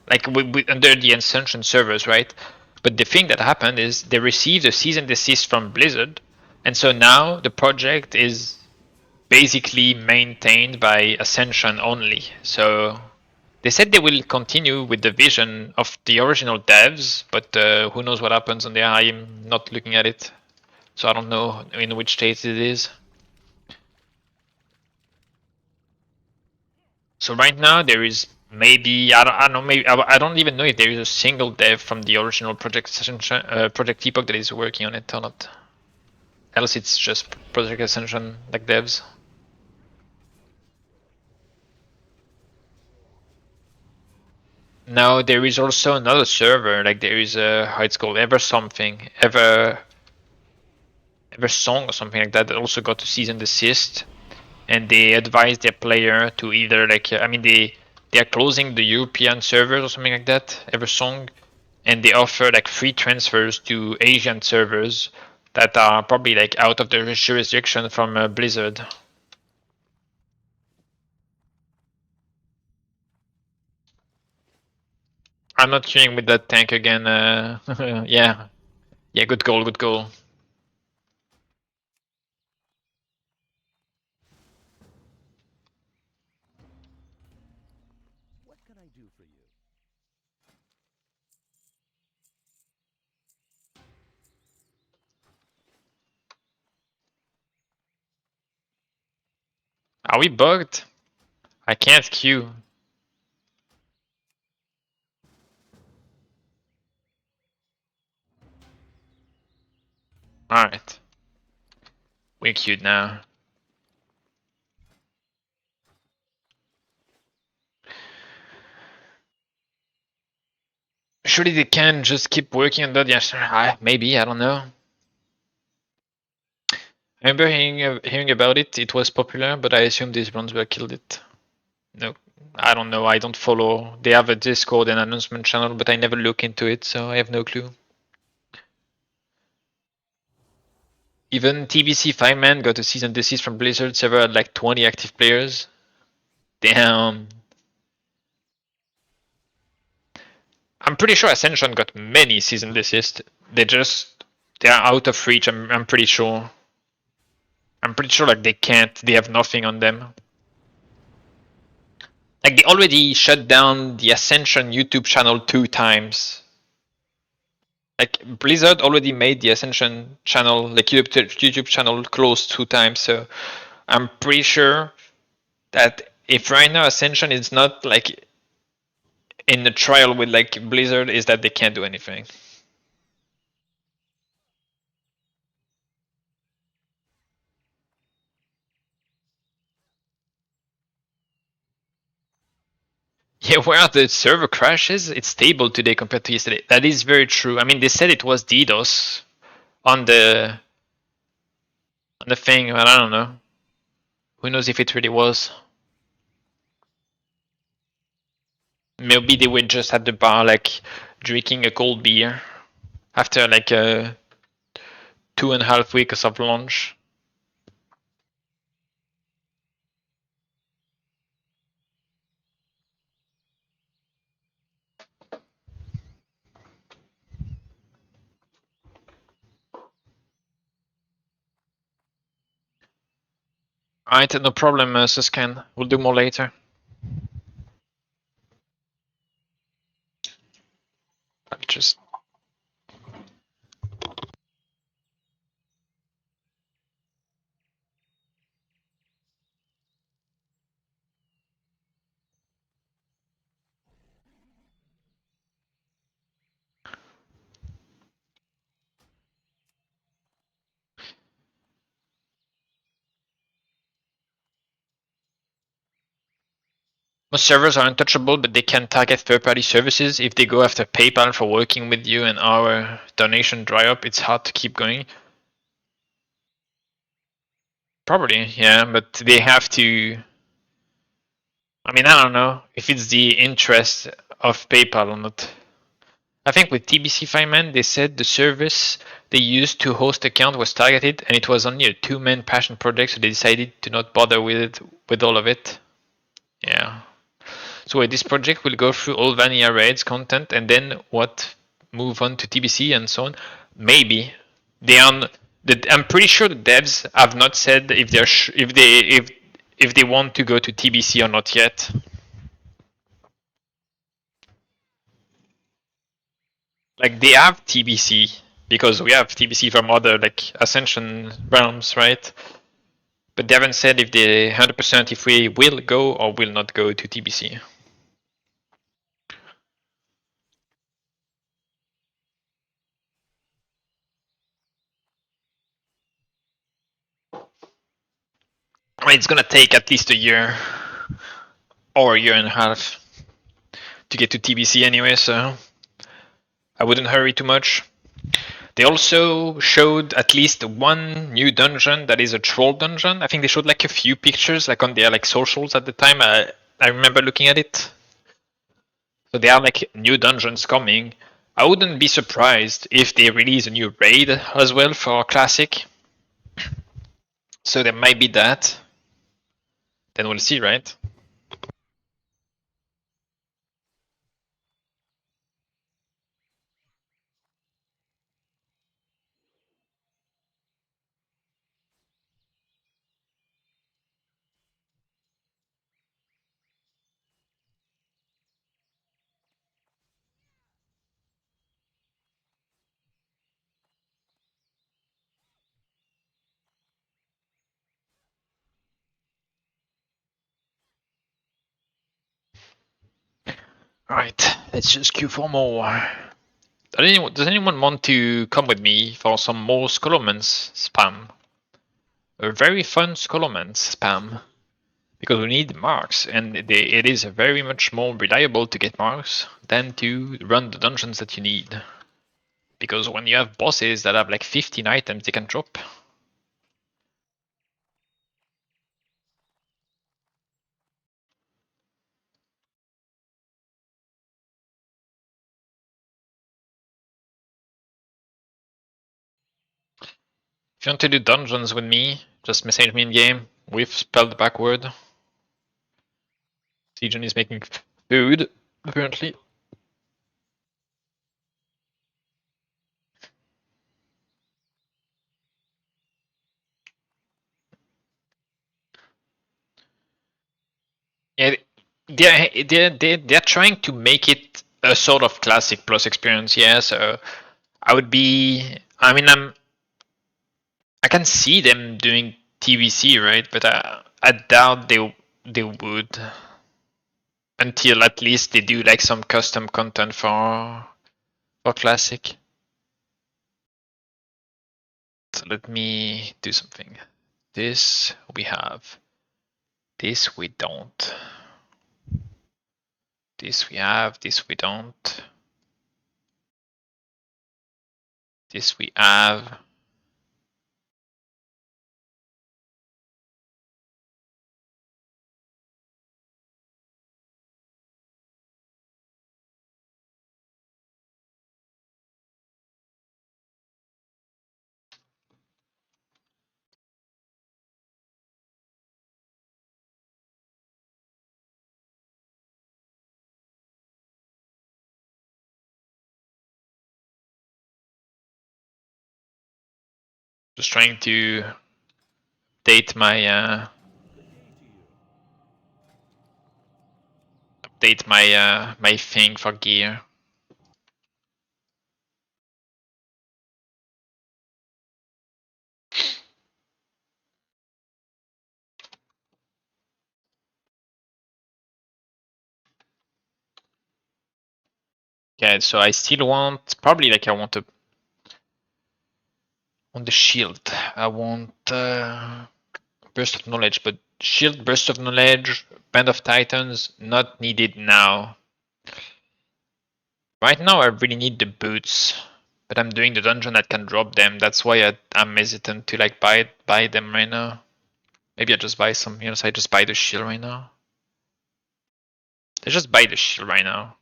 the Ascension servers, right? But the thing that happened is they received a cease and desist from Blizzard, and so now the project is basically maintained by Ascension only. So they said they will continue with the vision of the original devs, but who knows what happens on there. I am not looking at it, so I don't know in which state it is. So right now there is maybe I don't know, maybe I don't even know if there is a single dev from the original Project Epoch that is working on it or not. Else it's just Project Ascension like devs. Now there is also another server, like there is a how it's called Ever something, Ever Song or something like that also got to cease and desist, and they advise their player to either they are closing the European servers or something like that, Ever Song, and they offer like free transfers to Asian servers that are probably like out of the jurisdiction from Blizzard. I'm not queuing with that tank again. Yeah, yeah, good goal, good goal. What can I do for you? Are we bugged? I can't queue. Alright. We're queued now. Surely they can just keep working on that. Yeah, maybe, I don't know. I remember hearing about it. It was popular, but I assume these Bronzebeard killed it. No, I don't know. I don't follow. They have a Discord and announcement channel, but I never look into it, so I have no clue. Even TBC 5-man got a cease and desist from Blizzard. Server had like 20 active players. Damn. I'm pretty sure Ascension got many cease and desist. They are out of reach. I'm pretty sure. I'm pretty sure like they can't. They have nothing on them. Like they already shut down the Ascension YouTube channel 2 times. Like Blizzard already made the Ascension channel, like YouTube channel, closed 2 times. So I'm pretty sure that if right now Ascension is not like in the trial with like Blizzard, is that they can't do anything. Yeah, where the server crashes, it's stable today compared to yesterday. That is very true. I mean, they said it was DDoS on the thing, but I don't know. Who knows if it really was? Maybe they were just at the bar, like drinking a cold beer after like 2.5 weeks of lunch. Alright, no problem, Suscan. We'll do more later. I'll just. Most servers are untouchable, but they can target third-party services. If they go after PayPal for working with you and our donation dry up, it's hard to keep going. Probably, yeah, but they have to. I mean, I don't know if it's the interest of PayPal or not. I think with TBC Fireman, they said the service they used to host account was targeted, and it was only a two-man passion project, so they decided to not bother with all of it. Yeah. So this project will go through all vanilla raids content, and then what? Move on to TBC and so on. Maybe they are. I'm pretty sure the devs have not said if they're if they want to go to TBC or not yet. Like they have TBC because we have TBC from other like Ascension realms, right? But they haven't said if they 100% if we will go or will not go to TBC. I mean, it's gonna take at least a year or a year and a half to get to TBC anyway, so I wouldn't hurry too much. They also showed at least one new dungeon that is a troll dungeon. I think they showed like a few pictures like on their like socials at the time. I remember looking at it. So there are like new dungeons coming. I wouldn't be surprised if they release a new raid as well for Classic. So there might be that. Then we'll see, right? Alright, let's just queue for more. Does anyone want to come with me for some more Skullomans spam? A very fun Skullomans spam. Because we need marks, and it is very much more reliable to get marks than to run the dungeons that you need. Because when you have bosses that have like 15 items they can drop. If you want to do dungeons with me, just message me in game. We've spelled backward. Siegen is making food, apparently. Yeah, they're trying to make it a sort of classic plus experience. Yeah, so I would be. I mean, I can see them doing TVC, right? But I doubt they would until at least they do like some custom content for classic. So let me do something. This we have. This we don't. This we have. This we don't. This we have. Just trying to update my my thing for gear. Okay, so I still want probably like I want a on the shield. I want burst of knowledge, but shield, burst of knowledge, band of titans not needed now. Right now, I really need the boots, but I'm doing the dungeon that can drop them. That's why I'm hesitant to like buy them right now. Maybe I just buy some. You know, so I just buy the shield right now. I just buy the shield right now.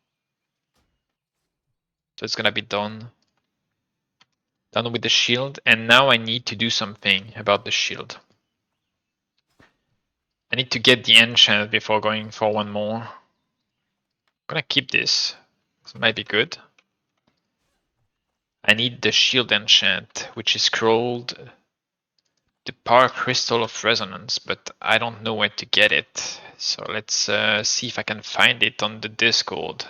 So it's gonna be done. Done with the shield, and now I need to do something about the shield. I need to get the enchant before going for one more. I'm gonna keep this. This might be good. I need the shield enchant, which is called the Power Crystal of Resonance, but I don't know where to get it. So let's see if I can find it on the Discord.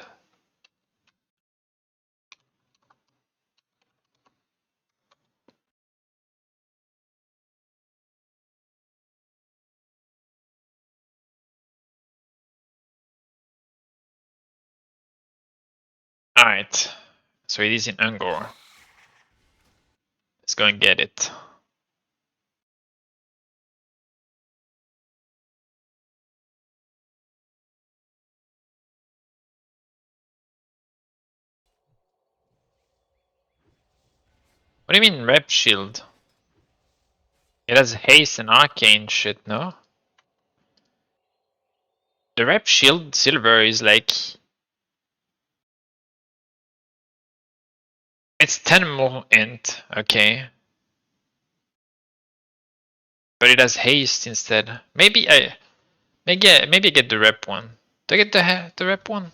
Alright, so it is in Angor. Let's go and get it. What do you mean Rep Shield? It has haste and arcane shit, no? The Rep Shield silver is like... It's 10 more int, okay. But it has haste instead. Maybe I get the Rep one. Do I get the Rep one?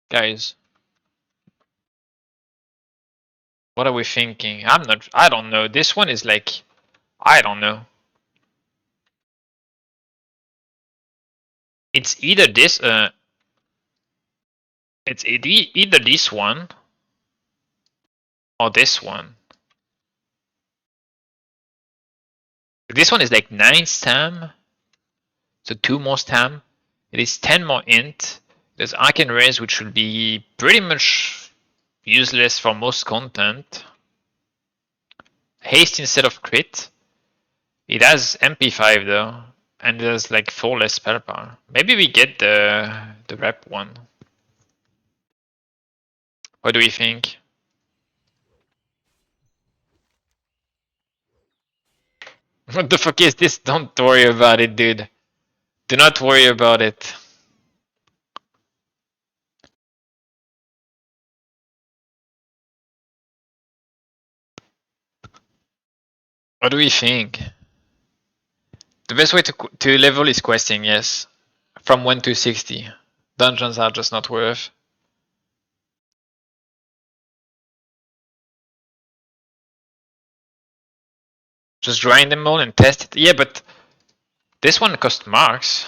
Guys, what are we thinking? I don't know. This one is like, I don't know. It's either this, either this one or this one. This one is like 9 stam, so 2 more stam. It is 10 more int. There's Arcane Rays, which will be pretty much useless for most content. Haste instead of crit. It has MP5 though, and there's like 4 less spell power. Maybe we get the rep one. What do we think? What the fuck is this? Don't worry about it, dude. Do not worry about it. What do we think? The best way to level is questing, yes. From 1 to 60. Dungeons are just not worth. Just grind them all and test it. Yeah, but this one cost marks.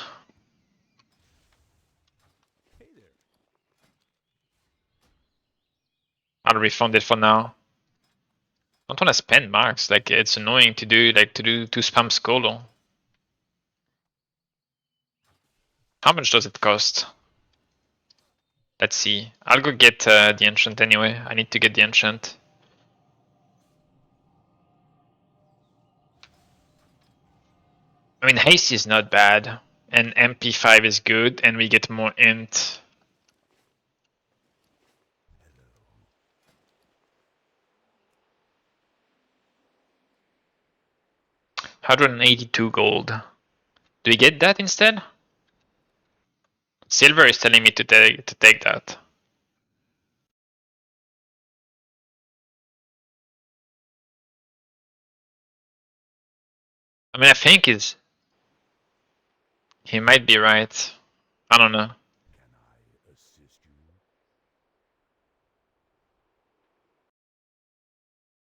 I'll refund it for now. Don't want to spend marks. Like it's annoying to do to spam Skolo. How much does it cost? Let's see. I'll go get the enchant anyway. I need to get the enchant. I mean, haste is not bad, and MP5 is good, and we get more int. $182 gold. Do we get that instead? Silver is telling me to take that. I mean, I think he might be right. I don't know.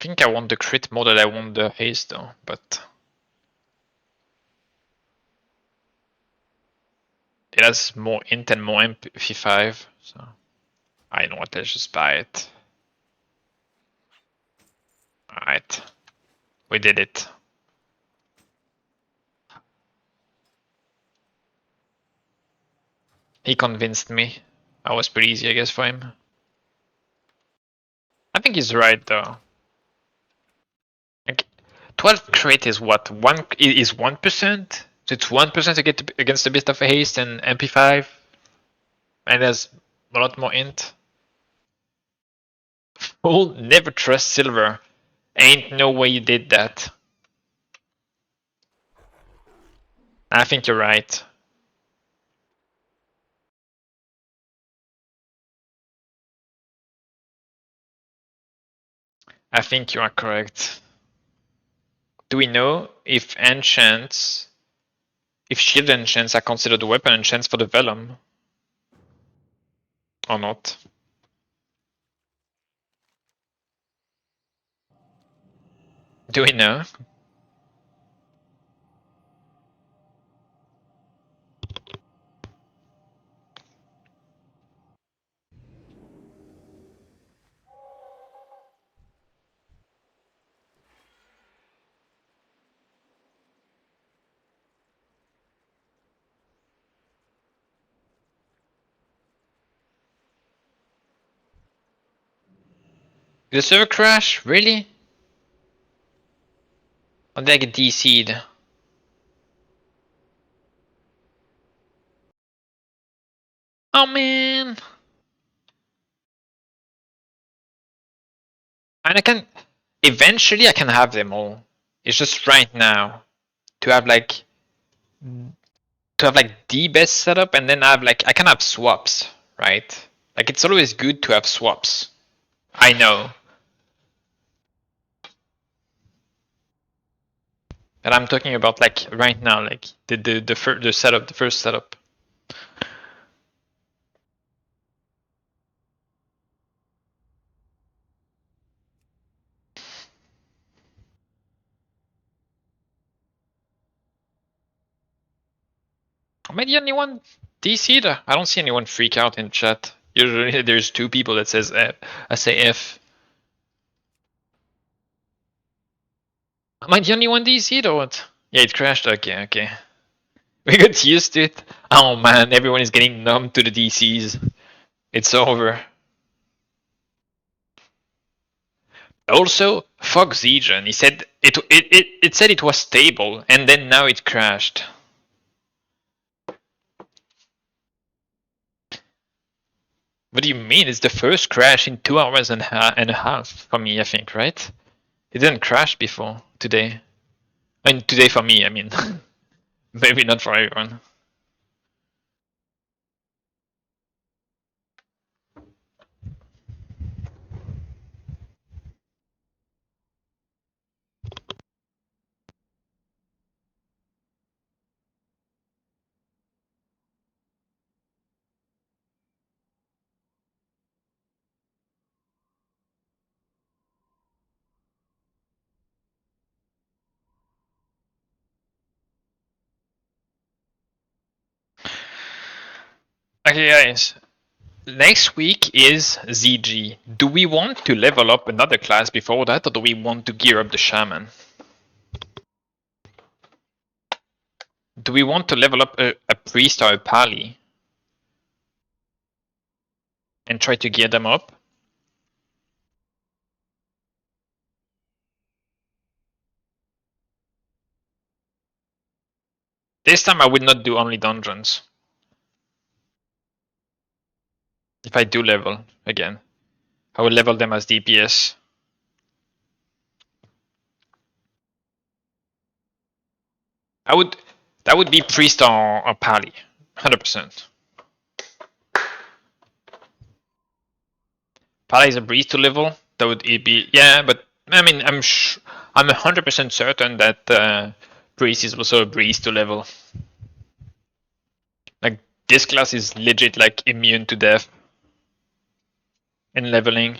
think I want the crit more than I want the haste though, but it has more int and more MP5, so I know what, let's just buy it. Alright, we did it. He convinced me. That was pretty easy, I guess, for him. I think he's right though. Like, 12 crit is what? 1%? So it's 1% to get against a bit of a haste and MP5, and there's a lot more int. Fool, never trust silver. Ain't no way you did that. I think you're right. I think you are correct. Do we know if enchants, if shield enchants are considered weapon enchants for the vellum? Or not? Do we know? Did the server crash? Really? Or did I get DC'd? Oh man! And I can, eventually I can have them all. It's just right now to have like the best setup, and then I can have swaps, right? Like it's always good to have swaps. I know. And I'm talking about like right now, like the setup, the first setup. Am I the only one DC'd? I don't see anyone freak out in chat. Usually there's two people that says F. I say F. Am I the only one DC'd or what? Yeah, it crashed. Okay, okay. We got used to it. Oh man, everyone is getting numb to the DCs. It's over. Also, fuck Zegen. He said it said it was stable, and then now it crashed. What do you mean? It's the first crash in 2 hours and a half for me, I think, right? It didn't crash before today. And today for me, I mean. Maybe not for everyone. Okay, guys. Next week is ZG. Do we want to level up another class before that, or do we want to gear up the Shaman? Do we want to level up a priest or a pali? And try to gear them up? This time I will not do only dungeons. If I do level again, I will level them as DPS. That would be priest or pali, 100%. Pali is a breeze to level. That would be, yeah, but I mean I'm 100% certain that priest is also a breeze to level. Like this class is legit like immune to death in leveling.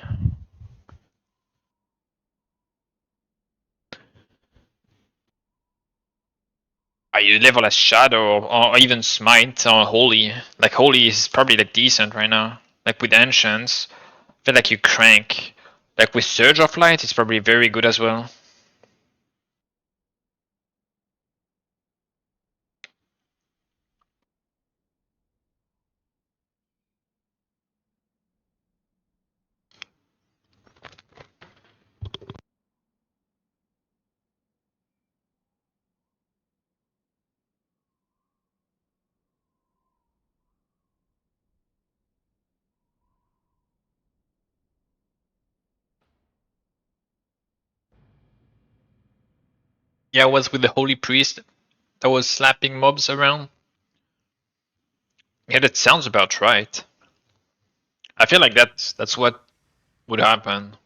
You level as Shadow or even Smite or Holy. Like Holy is probably like decent right now. Like with Ancients, I feel like you crank. Like with Surge of Light, it's probably very good as well. Yeah, I was with the Holy Priest that was slapping mobs around. Yeah, that sounds about right. I feel like that's what would happen.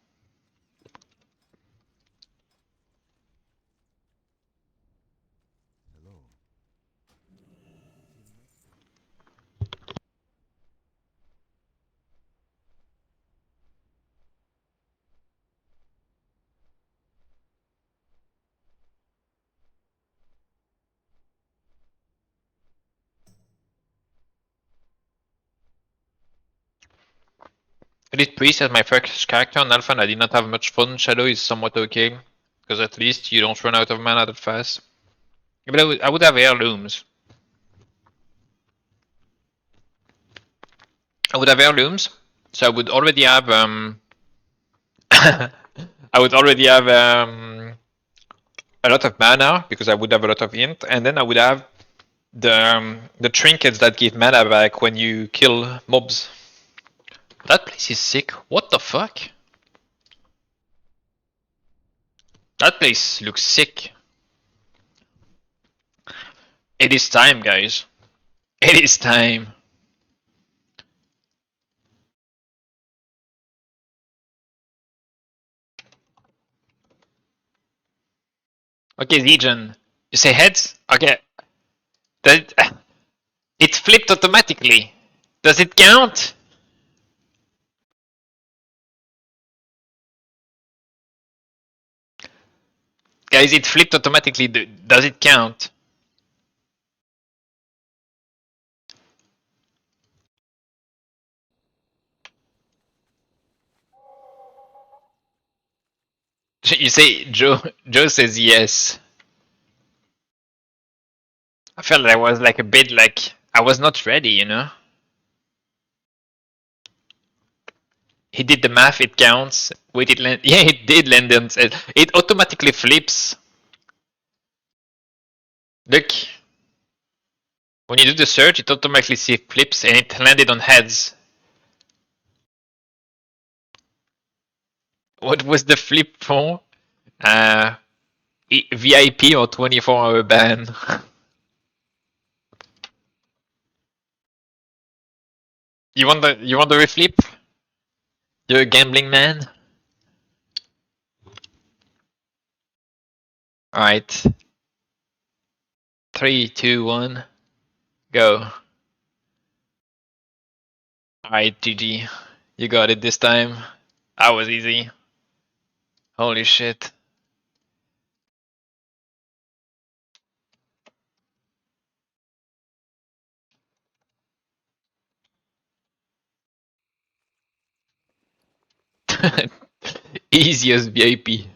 I did Priest as my first character on Alpha and I did not have much fun. Shadow is somewhat okay, because at least you don't run out of mana that fast. But I would have heirlooms. I would have heirlooms, so I would already have I would already have a lot of mana because I would have a lot of int, and then I would have the trinkets that give mana back when you kill mobs. That place is sick. What the fuck? That place looks sick. It is time, guys. It is time. Okay, Legion. You say heads? Okay. That it flipped automatically. Does it count? Guys, it flipped automatically. Does it count? You say Joe. Joe says yes. I felt like I was like a bit like I was not ready, you know. He did the math. It counts. Wait, it land. Yeah, it did land on. It automatically flips. Look, when you do the search, it automatically flips, and it landed on heads. What was the flip for? Uh, VIP or 24-hour ban. You want the reflip? You're a gambling man. All right. 3, 2, 1, go. All right, GG. You got it this time. That was easy. Holy shit. Easiest VIP.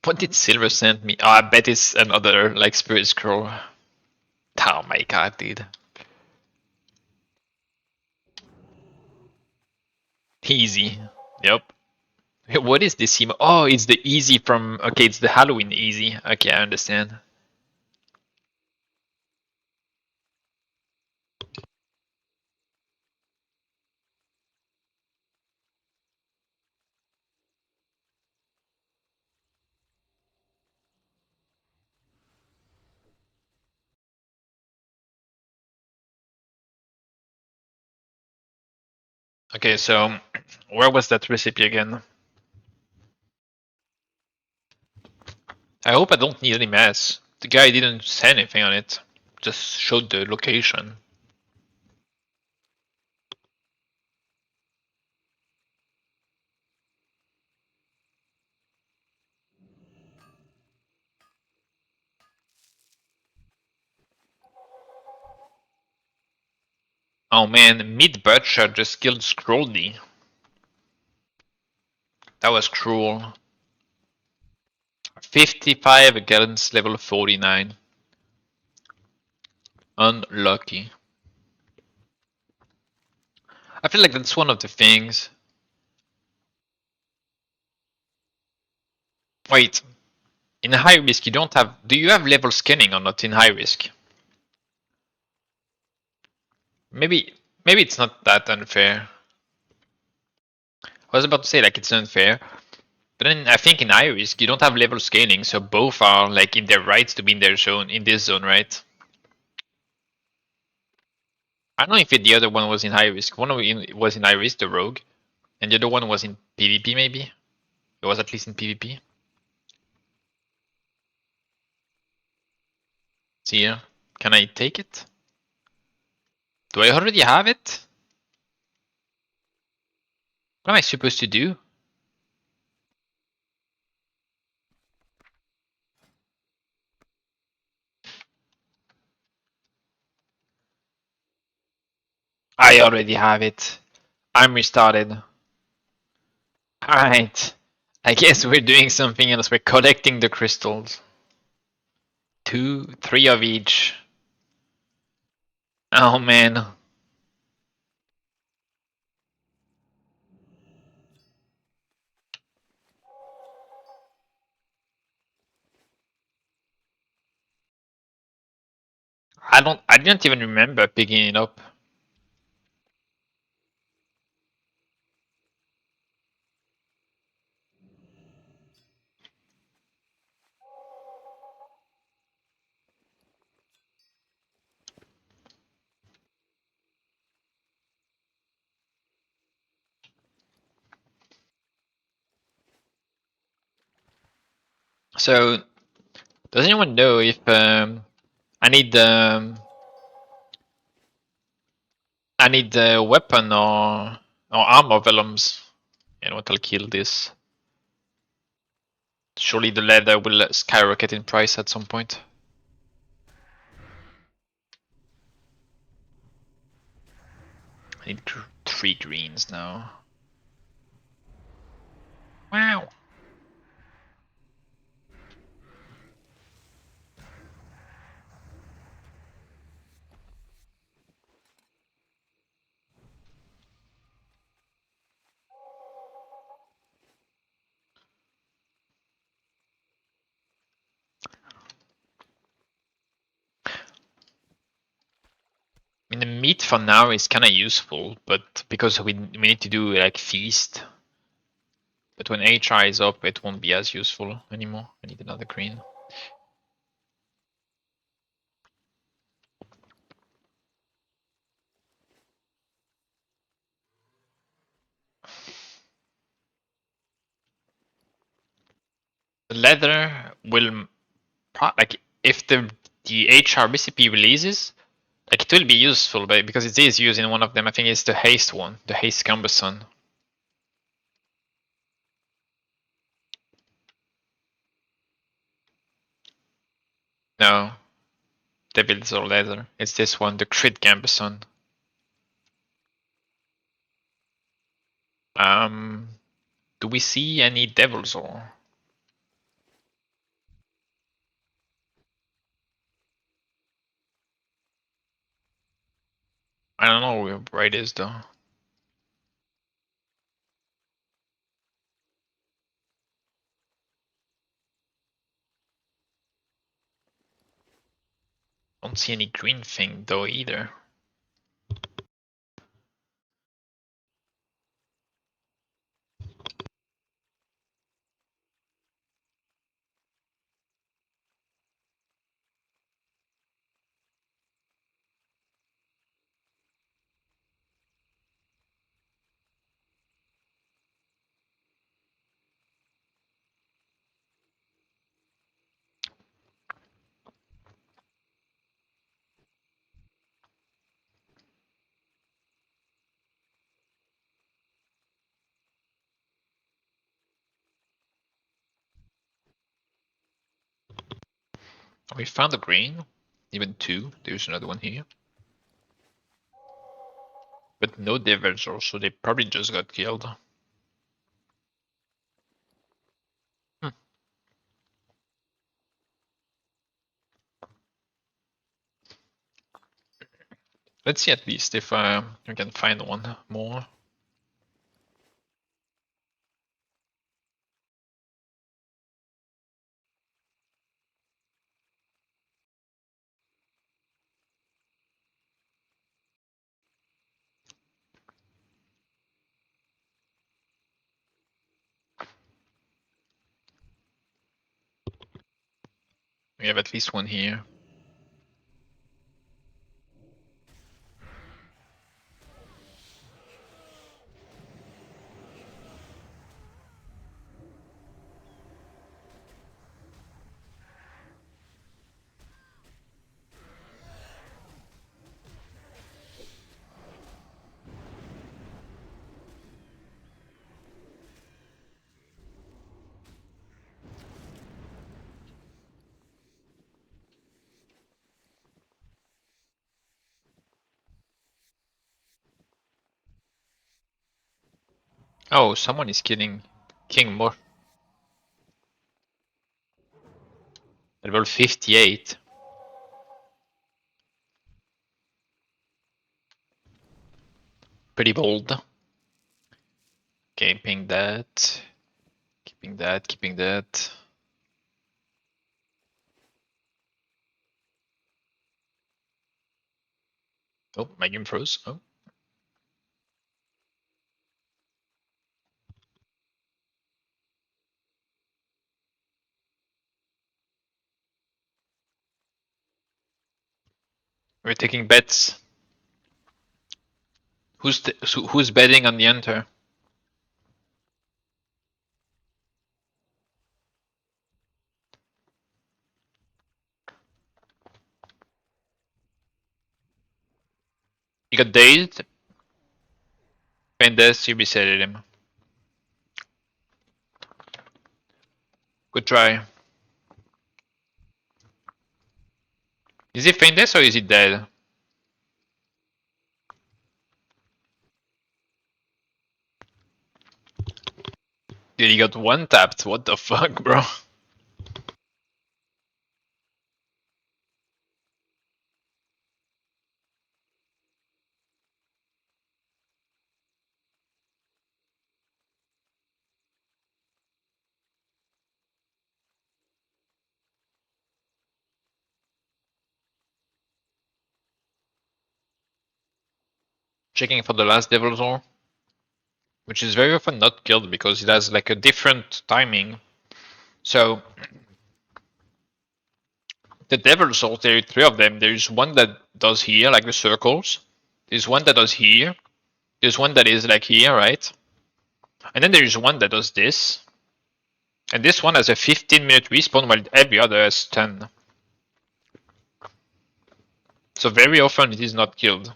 What did Silver send me? Oh, I bet it's another like Spirit Scroll. Oh my god, dude. Easy. Yep. What is this emo? Oh, it's the easy from. Okay, it's the Halloween easy. Okay, I understand. Okay, so where was that recipe again? I hope I don't need any mass. The guy didn't say anything on it. Just showed the location. Oh man, Mid Butcher just killed Scrolly. That was cruel. 55 against level 49. Unlucky. I feel like that's one of the things. Wait, in high risk you don't have. Do you have level scanning or not in high risk? Maybe it's not that unfair. I was about to say like it's unfair, but then I think in high risk you don't have level scaling, so both are like in their rights to be in their zone in this zone, right? I don't know if the other one was in high risk. One was in high risk, the rogue, and the other one was in PvP maybe. It was at least in PvP. See here, can I take it? Do I already have it? What am I supposed to do? I already have it. I'm restarted. Alright. I guess we're doing something else. We're collecting the crystals. 2, 3 of each. Oh man. I didn't even remember picking it up. So, does anyone know if I need the weapon or armor vellums? And what I'll kill this. Surely the leather will skyrocket in price at some point. I need 3 greens now. Wow. I mean, the meat for now is kind of useful, but because we need to do like feast. But when HR is up, it won't be as useful anymore. I need another green. The leather will like if the HR recipe releases, like it will be useful, but because it is used in one of them. I think it's the haste one, the haste cumbersome. No, Devil's or leather. It's this one, the crit cumbersome. Do we see any devils or? I don't know where it is though. Don't see any green thing though either. We found a green, even 2. There's another one here. But no devils, so they probably just got killed. Let's see at least if we can find one more. We have at least one here. Oh, someone is killing King Mosh. Level 58. Pretty bold. Keeping that. Keeping that, keeping that. Oh, my game froze. Oh. We're taking bets. Who's betting on the enter? You got dazed? Pendes, you resetted him. Good try. Is he Pendes or is he dead? Dude, he got one tapped. What the fuck, bro? Checking for the last Devil's Ore, which is very often not killed because it has like a different timing. So the Devil's Ore, there are three of them. There's one that does here, like the circles. There's one that does here. There's one that is like here, right? And then there's one that does this. And this one has a 15-minute respawn while every other has 10. So very often it is not killed.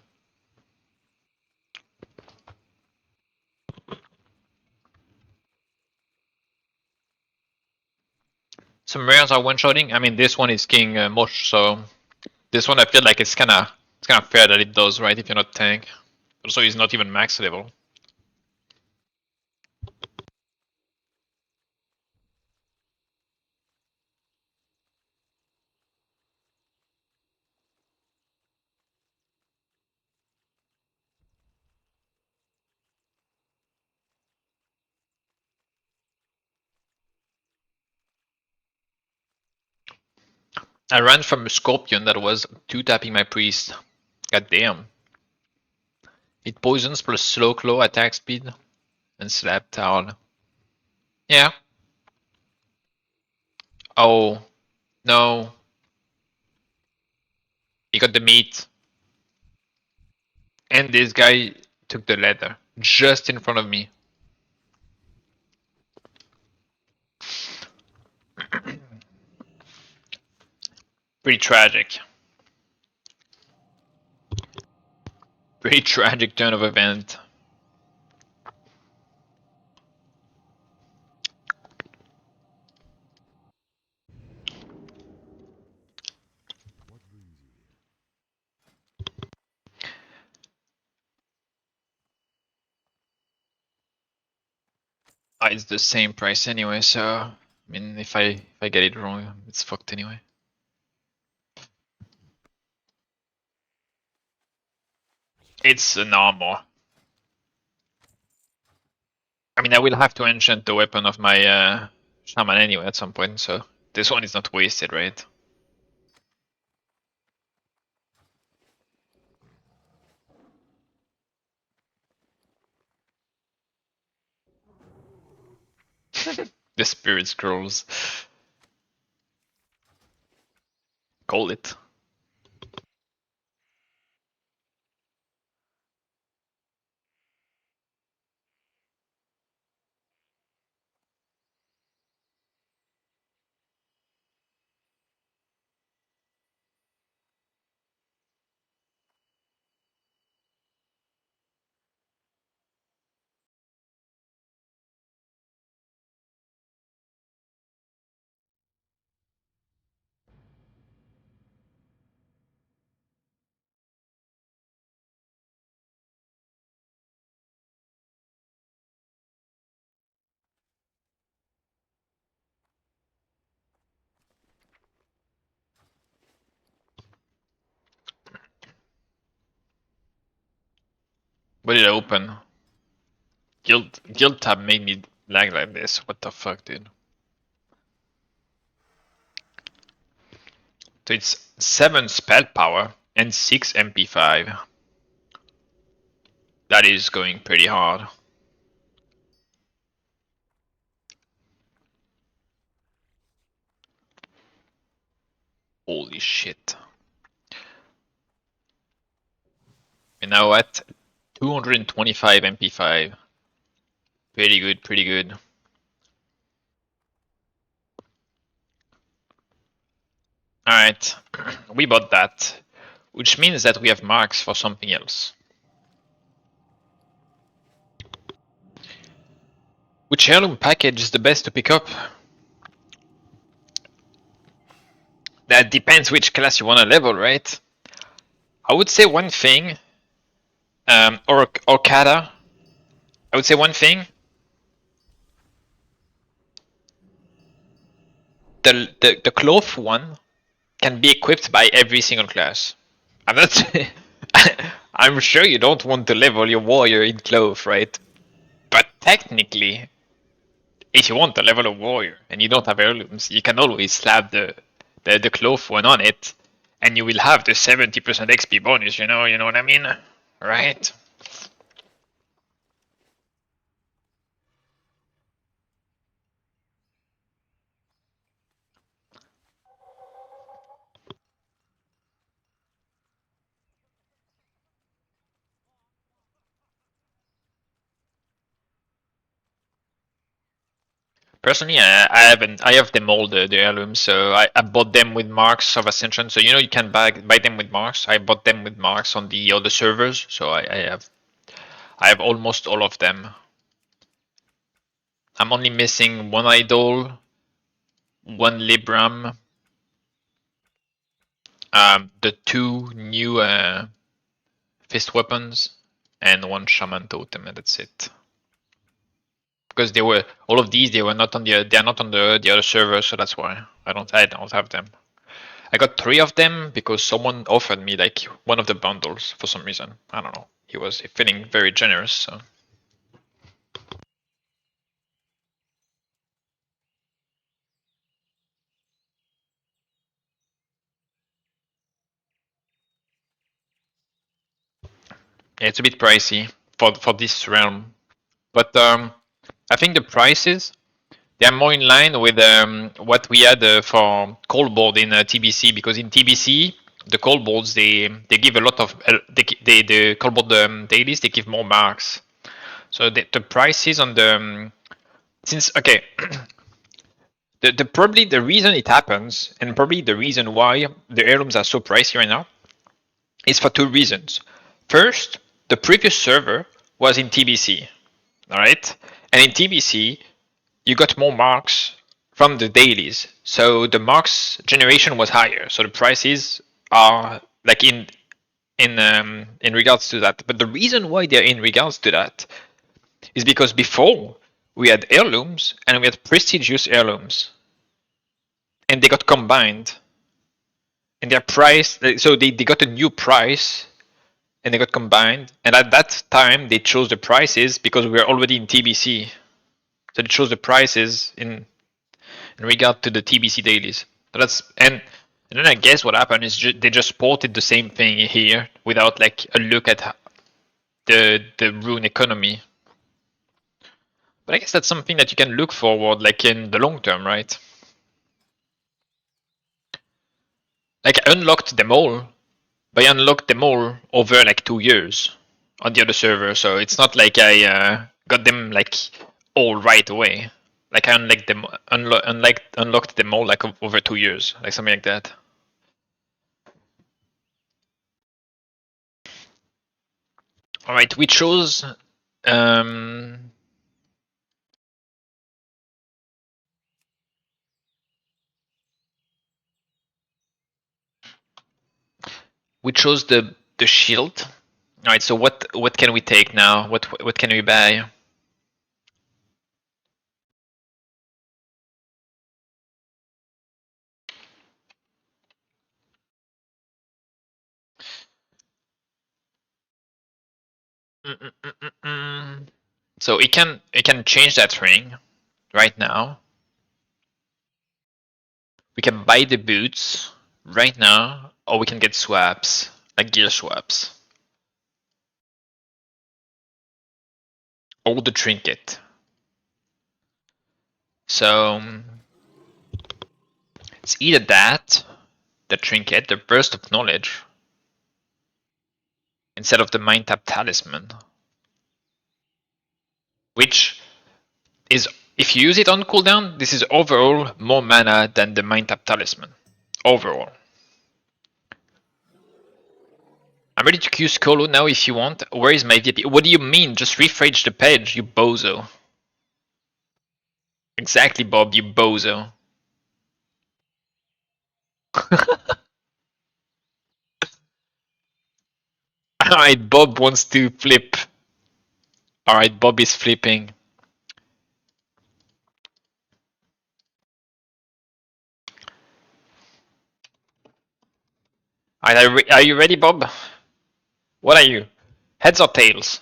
Some rares are one-shotting. I mean, this one is King Mosh, so this one I feel like it's kind of fair that it does, right? If you're not tank. Also, he's not even max level. I ran from a Scorpion that was 2-tapping my priest. God damn. It poisons plus slow claw attack speed and slap towel. Yeah. Oh no. He got the meat. And this guy took the leather just in front of me. Pretty tragic. Pretty tragic turn of event. It's the same price anyway, so I mean, if I get it wrong, it's fucked anyway. It's an armor. I mean, I will have to enchant the weapon of my shaman anyway at some point, so this one is not wasted, right? The spirit scrolls. Call it. What did I open? Guild tab made me lag like this. What the fuck, dude? So it's 7 spell power and 6 MP5. That is going pretty hard. Holy shit. And now at 225 MP5. Pretty good, pretty good. Alright, we bought that, which means that we have marks for something else. Which heirloom package is the best to pick up? That depends which class you want to level, right? I would say one thing, or Okada. I would say one thing. The cloth one can be equipped by every single class. I'm not. I'm sure you don't want to level your warrior in cloth, right? But technically, if you want to level a warrior and you don't have heirlooms, you can always slap the cloth one on it, and you will have the 70% XP bonus. You know what I mean, right? Personally, I haven't. I have them all the heirlooms, so I bought them with marks of Ascension. So you can buy them with marks. I bought them with marks on the other servers, so I have almost all of them. I'm only missing one idol, one Libram, the 2 new fist weapons, and one Shaman totem, and that's it. Because they were all of these, they are not on the other server, so that's why I don't have them. I got 3 of them because someone offered me like one of the bundles for some reason. I don't know. He was feeling very generous. So. Yeah, it's a bit pricey for this realm, but I think the prices they are more in line with what we had for cold board in TBC, because in TBC the cold boards they give a lot of the cold board dailies, they give more marks. So the prices on the since okay the probably the reason it happens, and probably the reason why the heirlooms are so pricey right now, is for 2 reasons. First, the previous server was in TBC, all right, and in TBC you got more marks from the dailies, so the marks generation was higher. So the prices are like in regards to that. But the reason why they're in regards to that is because before we had heirlooms, and we had prestigious heirlooms. And they got combined. And their price, so they got a new price, and they got combined. And at that time, they chose the prices because we were already in TBC. So they chose the prices in regard to the TBC dailies. So and then I guess what happened is they just ported the same thing here without like a look at the rune economy. But I guess that's something that you can look forward like in the long term, right? Like I unlocked them all, but I unlocked them all over like 2 years on the other server, so it's not like I got them like all right away. Like I unlocked them all like over 2 years, like something like that. All right, we chose. We chose the shield. All right, so what can we take now? What can we buy? So it can change that ring right now. We can buy the boots right now, or we can get swaps, like gear swaps. Or the trinket. So it's either that, the trinket, the burst of knowledge, instead of the mind tap talisman. Which is, if you use it on cooldown, this is overall more mana than the mind tap talisman. Overall. I'm ready to queue Skolo now if you want. Where is my VP? What do you mean? Just rephrase the page, you bozo. Exactly, Bob, you bozo. Alright, Bob wants to flip. Alright, Bob is flipping. Alright, are you ready, Bob? What are you? Heads or tails?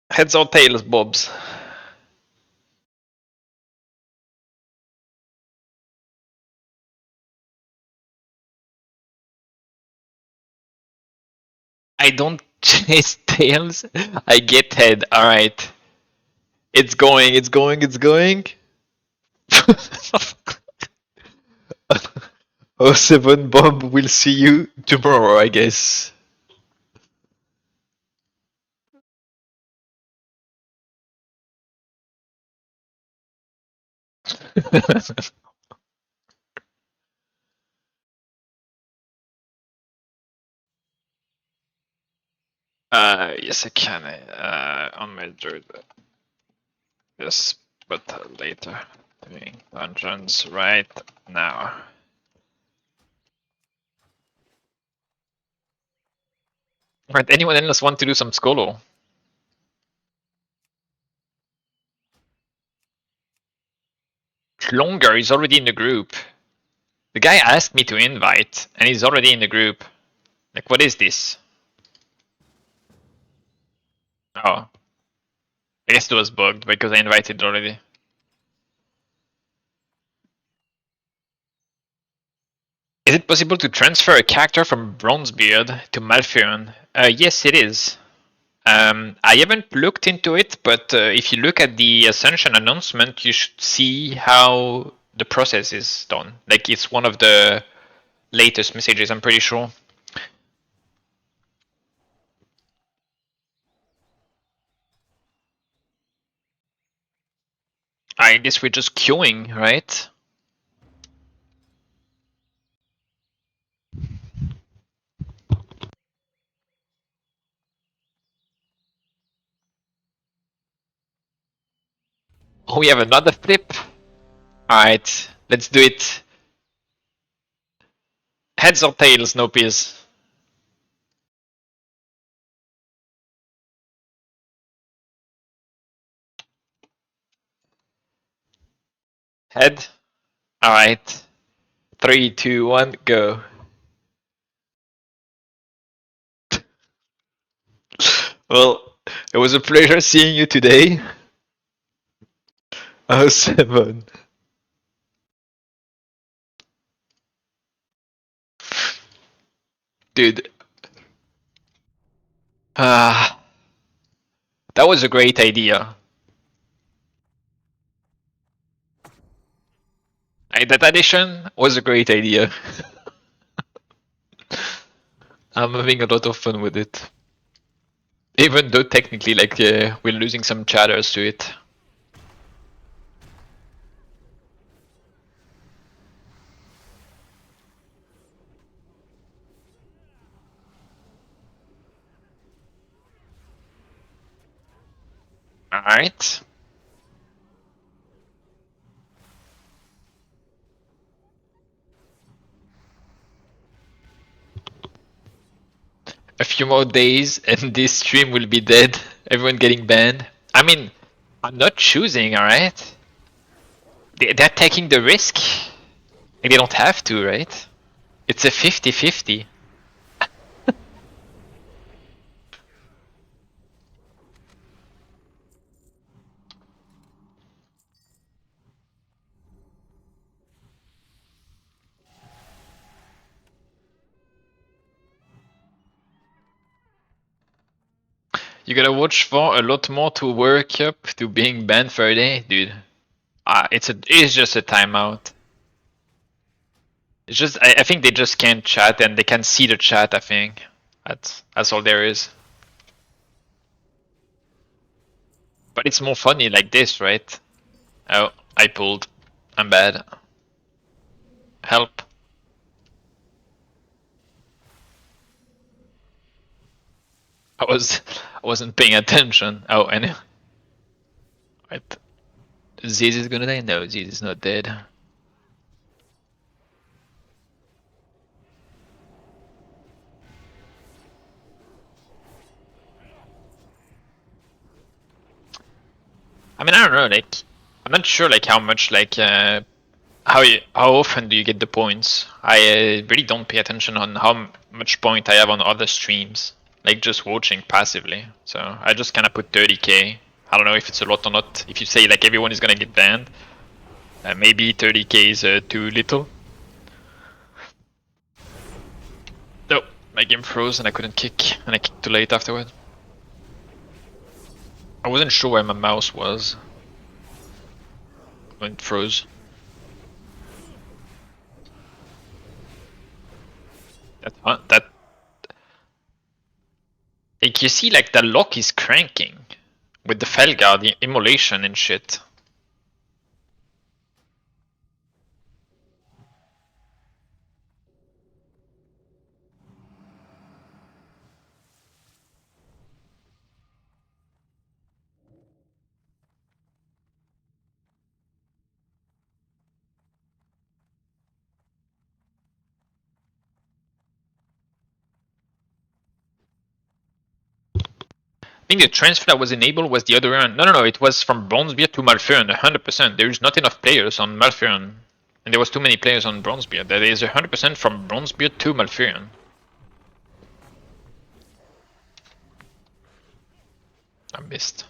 Heads or tails, Bobs? I don't chase tails. I get head. Alright. It's going, it's going, it's going. Oh, 07 Bob, we'll see you tomorrow, I guess. Yes, I can. On my druid. Yes, but later. Doing dungeons right now. Right, anyone else want to do some Skolo? Longer is already in the group. The guy asked me to invite, and he's already in the group. Like, what is this? Oh. I guess it was bugged because I invited already. Is it possible to transfer a character from Bronzebeard to Malfurion? Yes, it is. I haven't looked into it, but if you look at the Ascension announcement, you should see how the process is done. Like, it's one of the latest messages, I'm pretty sure. I guess we're just queuing, right? Oh, we have another flip? Alright, let's do it. Heads or tails, no peas. Head. Alright. 3, 2, 1, go. Well, it was a pleasure seeing you today. Oh, 7. Dude. Ah. That was a great idea. That addition was a great idea. I'm having a lot of fun with it. Even though technically, like, we're losing some chatters to it. Alright. A few more days and this stream will be dead. Everyone getting banned. I mean, I'm not choosing, alright? They're taking the risk. Like, they don't have to, right? It's a 50-50. You gotta watch for a lot more to work up to being banned for a day, dude. It's just a timeout. It's just I think they just can't chat and they can see the chat. I think that's all there is. But it's more funny like this, right? Oh, I pulled. I'm bad. Help. I wasn't paying attention. Oh, and right. Ziz is gonna die? No, Ziz is not dead. I mean, I don't know. Like, I'm not sure like how much like how often do you get the points? I really don't pay attention on how much point I have on other streams. Like just watching passively. So I just kind of put 30k. I don't know if it's a lot or not. If you say like everyone is gonna get banned, maybe 30k is too little. No, my game froze and I couldn't kick, and I kicked too late afterward. I wasn't sure where my mouse was when it froze. That like you see like the lock is cranking with the Felgar, the immolation and shit. I think the transfer that was enabled was the other one. No, it was from Bronzebeard to Malfurion, 100%. There is not enough players on Malfurion. And there was too many players on Bronzebeard. That is 100% from Bronzebeard to Malfurion. I missed.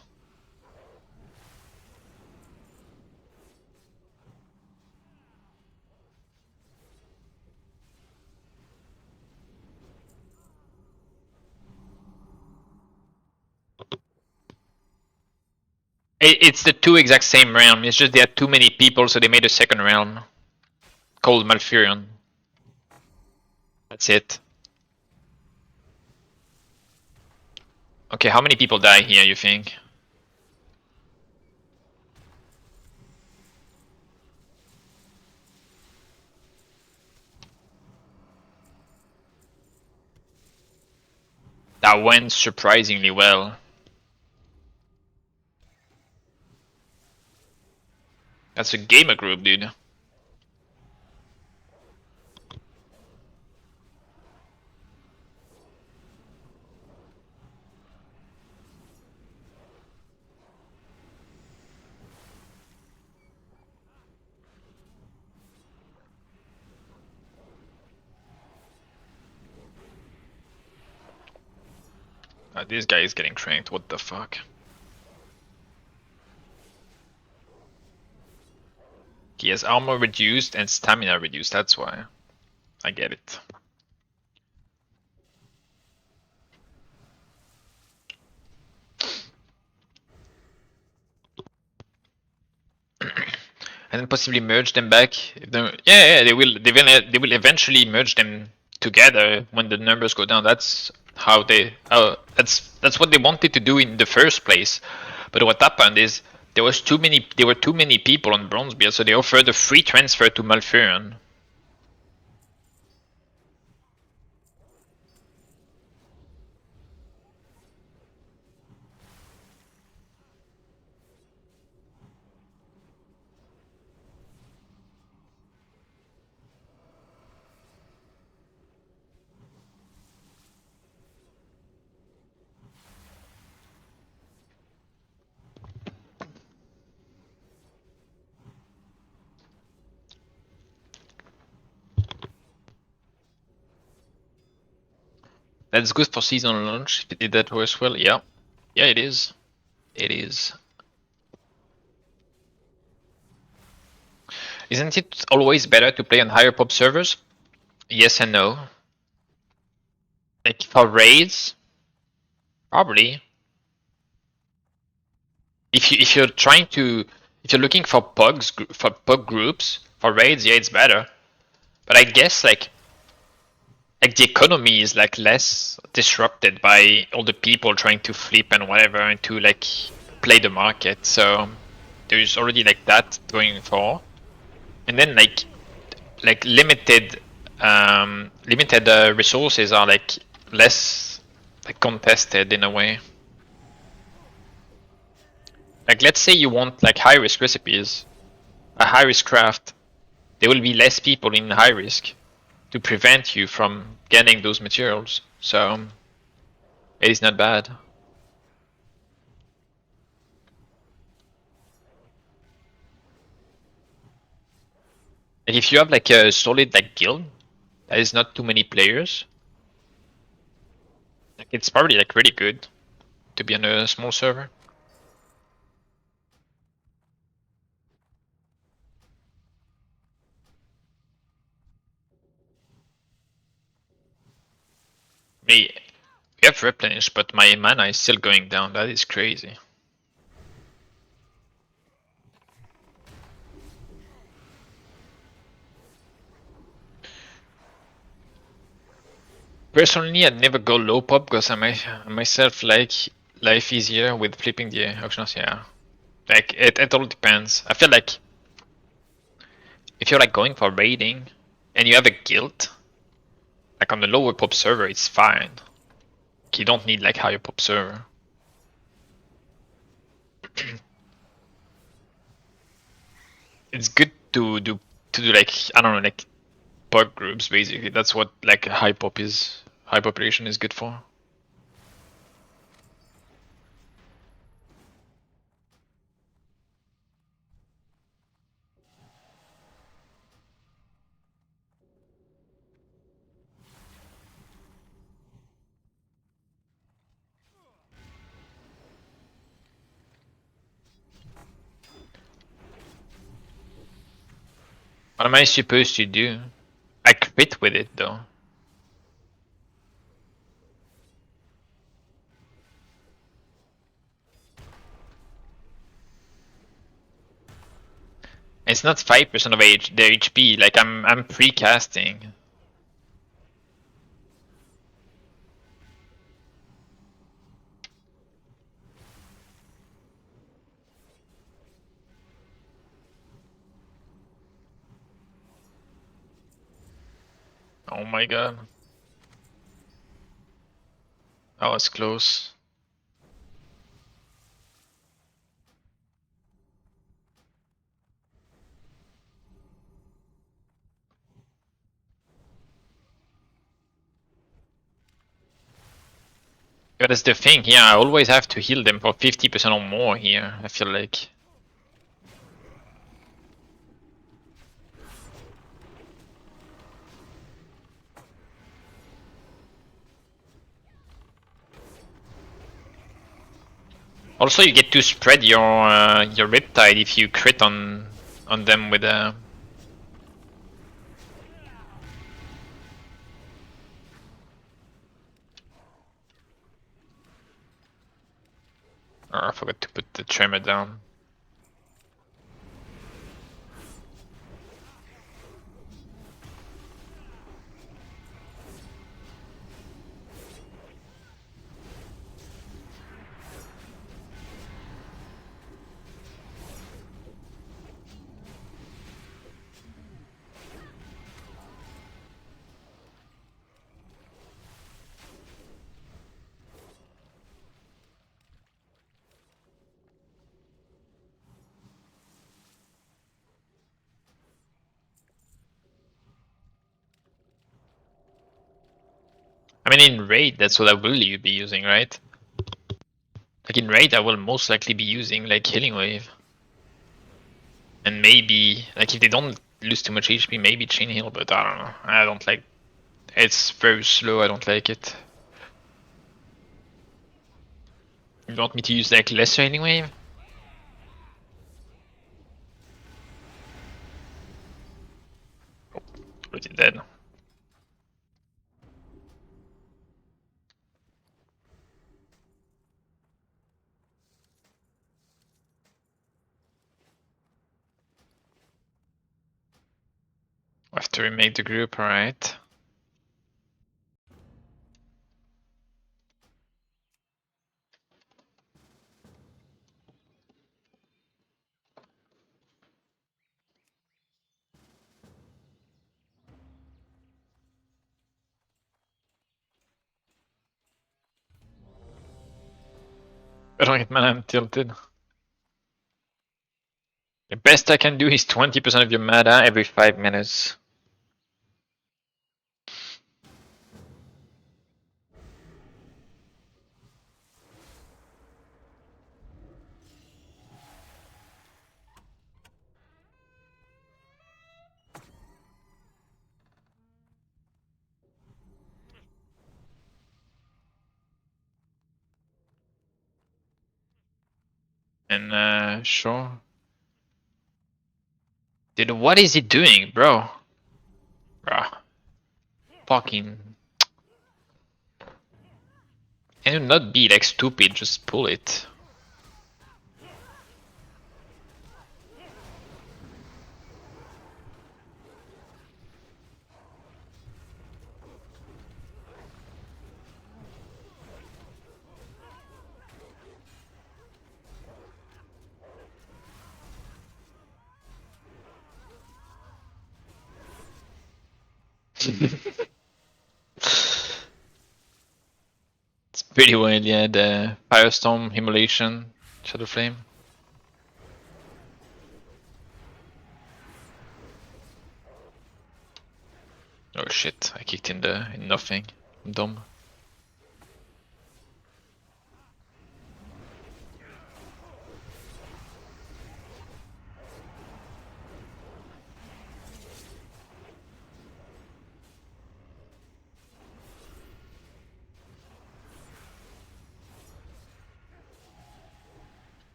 It's the two exact same realm. It's just they had too many people, so they made a second realm called Malfurion. That's it. Okay, how many people die here, you think? That went surprisingly well. That's a gamer group, dude. This guy is getting cranked, what the fuck? He has armor reduced and stamina reduced, that's why. I get it. And then possibly merge them back. Yeah, they will. They will eventually merge them together when the numbers go down. That's how they. That's what they wanted to do in the first place. But what happened is there was too many. There were too many people on Bronzebeard, so they offered a free transfer to Malfurion. That's good for seasonal launch. If it did that works well, yeah. Yeah, it is. It is. Isn't it always better to play on higher pop servers? Yes and no. Like for raids, probably. If you're trying to if you're looking for pug groups for raids, yeah, it's better. But I guess like the economy is like less disrupted by all the people trying to flip and whatever and to like play the market. So there's already like that going for, and then like limited resources are like less like contested in a way. Like let's say you want like high risk recipes, a high risk craft, there will be less people in high risk to prevent you from getting those materials. So it is not bad. Like if you have like a solid like guild, that is not too many players. Like it's probably like really good to be on a small server. Me, we have replenished, but my mana is still going down. That is crazy. Personally, I'd never go low pop because I myself like life easier with flipping the auctions. Yeah, like it all depends. I feel like if you're like going for raiding and you have a guild, like on the lower pop server, it's fine. Like, you don't need like higher pop server. It's good to do like I don't know like pub groups basically. That's what like high pop is. High population is good for. What am I supposed to do? I quit with it though. It's not 5% of their HP. Like I'm pre-casting. Oh my god. That was close. But that's the thing here, I always have to heal them for 50% or more here, I feel like. Also, you get to spread your Riptide if you crit on them with a. Oh, I forgot to put the tremor down. I mean, in raid, that's what I will be using, right? Like in raid, I will most likely be using like healing wave, and maybe like if they don't lose too much HP, maybe chain heal. But I don't know. I don't like. It's very slow. I don't like it. You want me to use like lesser healing wave? Oh, put it dead. I have to remake the group, alright. I don't get mana, I'm tilted. The best I can do is 20% of your mana every 5 minutes. And sure. Dude, what is he doing, bro? Bruh. Fucking. Can you not be like stupid, just pull it. It's pretty wild, yeah, the Firestorm, Immolation, Shadow Flame. Oh shit, I kicked in nothing. I'm dumb.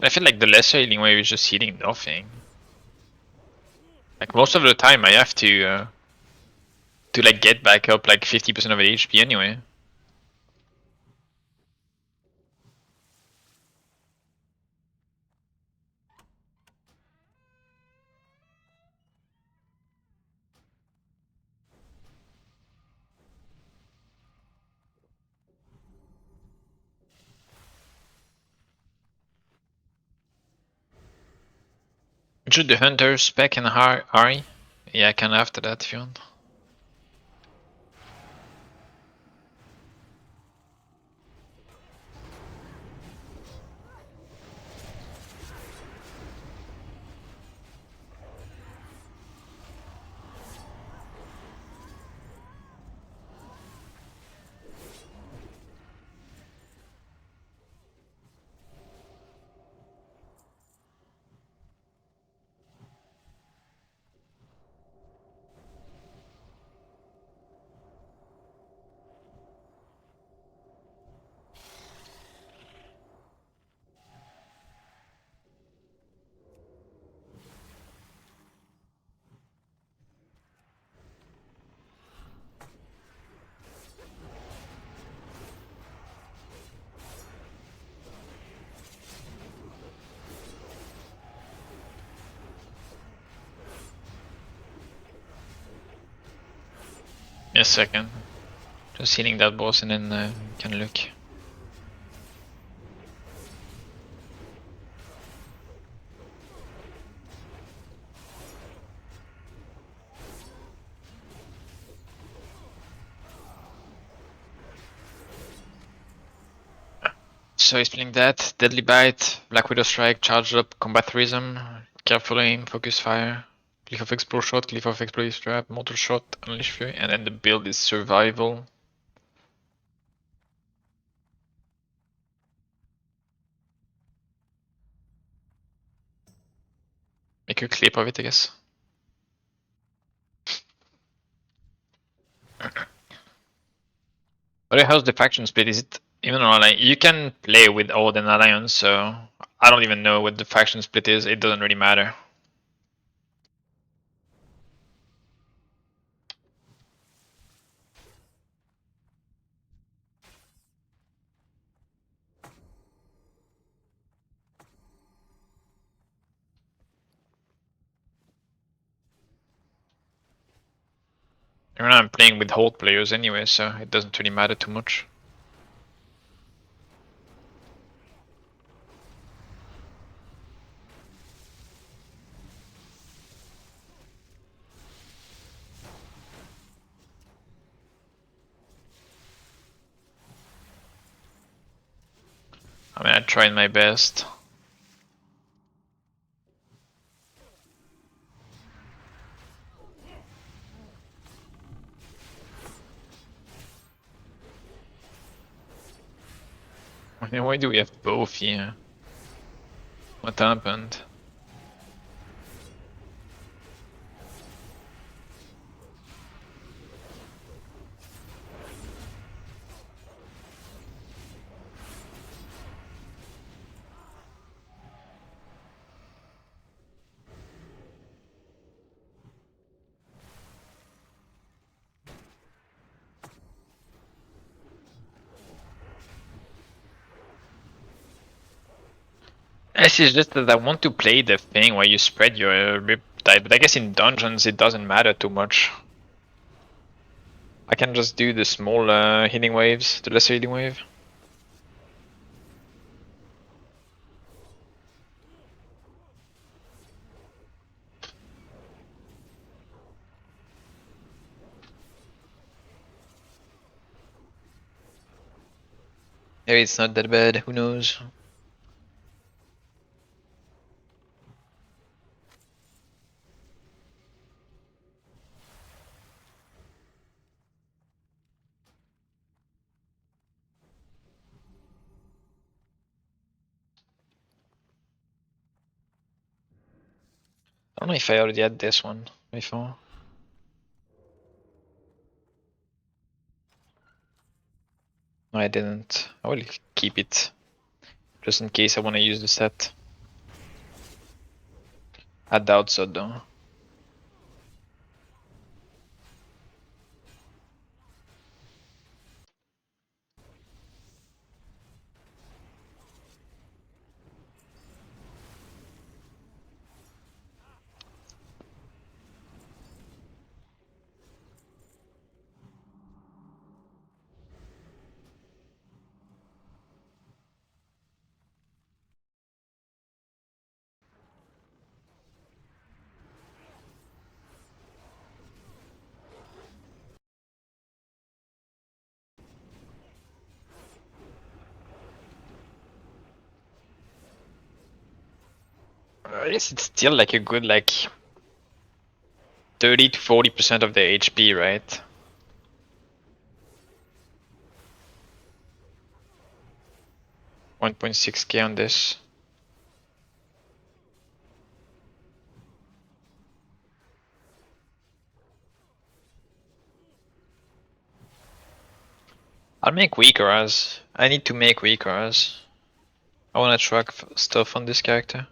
I feel like the lesser healing wave is just healing nothing. Like most of the time I have to like get back up like 50% of HP anyway. Should the Hunter spec and Ari? Yeah, I can after that if you want. a second. Just healing that boss and then can look. So he's playing that, Deadly Bite, Black Widow Strike, Charged Up, Combat Rhythm, Careful Aim, Focus Fire, Cliff of Explode Shot, Cliff of Explosive Trap, Mortal Shot, Unleash Fury, and then the build is Survival. Make a clip of it, I guess. But how's the faction split? Is it even online? You can play with Odd and Alliance, so I don't even know what the faction split is. It doesn't really matter. Even I'm playing with Hold players anyway, so it doesn't really matter too much. I mean, I tried my best. I mean, why do we have both here? What happened? This is just that I want to play the thing where you spread your rip type, but I guess in dungeons it doesn't matter too much. I can just do the small healing waves, the lesser healing wave. Maybe it's not that bad, who knows? I don't know if I already had this one before. No, I didn't. I will keep it, just in case I want to use the set. I doubt so though. I guess it's still like a good 30 to 40% of the HP, right? $1.6k on this. I'll make weaker as. I need to make weaker as. I wanna track stuff on this character.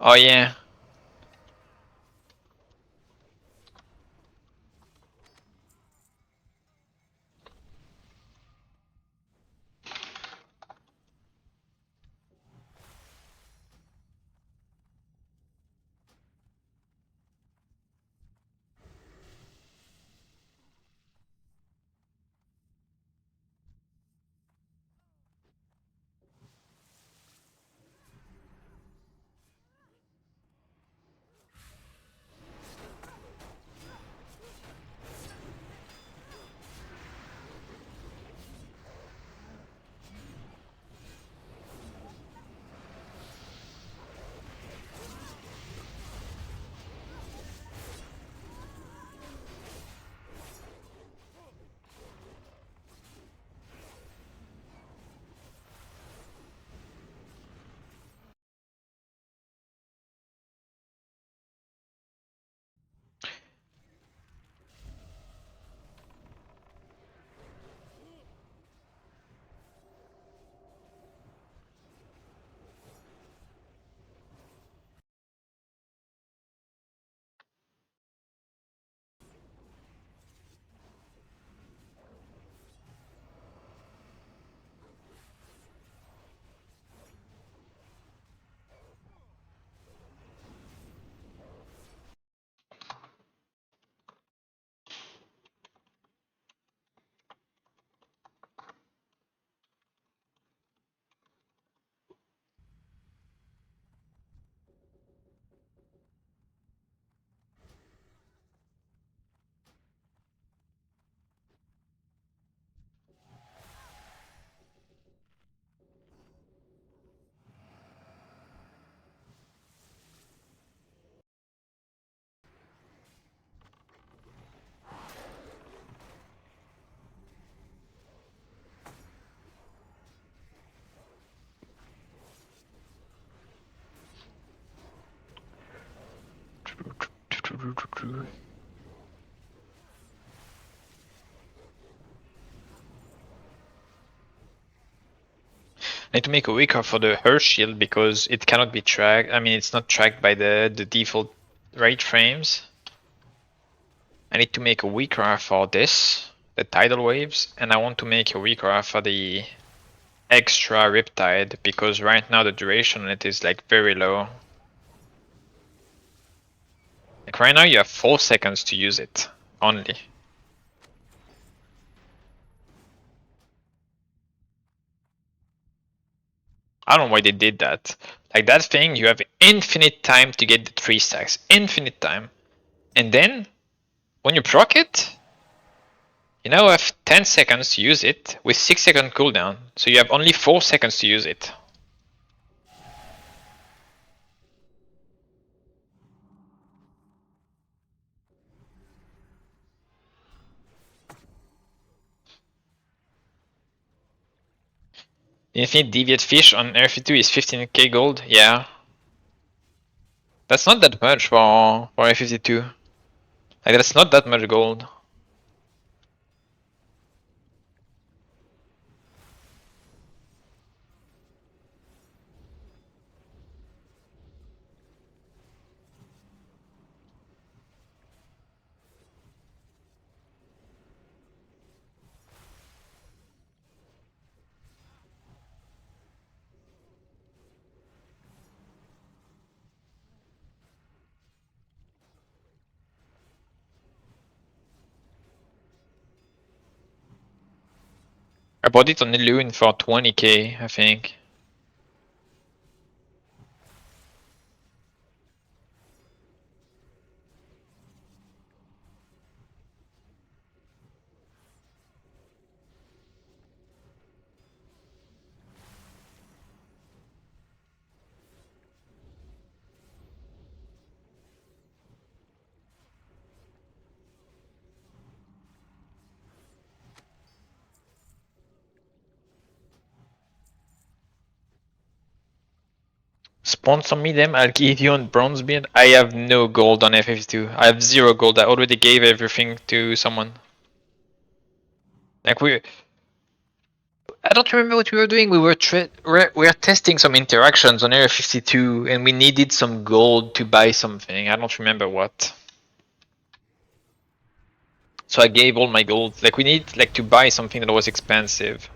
Oh yeah. crew. I need to make a weaker for the her shield because it cannot be tracked. I mean, it's not tracked by the default rate frames. I need to make a weaker for this, the tidal waves, and I want to make a weaker for the extra riptide because right now the duration on it is like very low. Like right now you have 4 seconds to use it only. I don't know why they did that. Like that thing, you have infinite time to get the 3 stacks. Infinite time. And then, when you proc it, you now have 10 seconds to use it with 6-second cooldown. So you have only 4 seconds to use it. The infinite deviate fish on RF2 is 15k gold, yeah. That's not that much for A52. Like that's not that much gold. I bought it on the loon for 20k, I think. Sponsor me them, I'll give you on Bronzebeard. I have no gold on F52. I have 0 gold. I already gave everything to someone. Like I don't remember what we were doing. We were testing some interactions on Area 52 and we needed some gold to buy something. I don't remember what. So I gave all my gold. Like we need like to buy something that was expensive.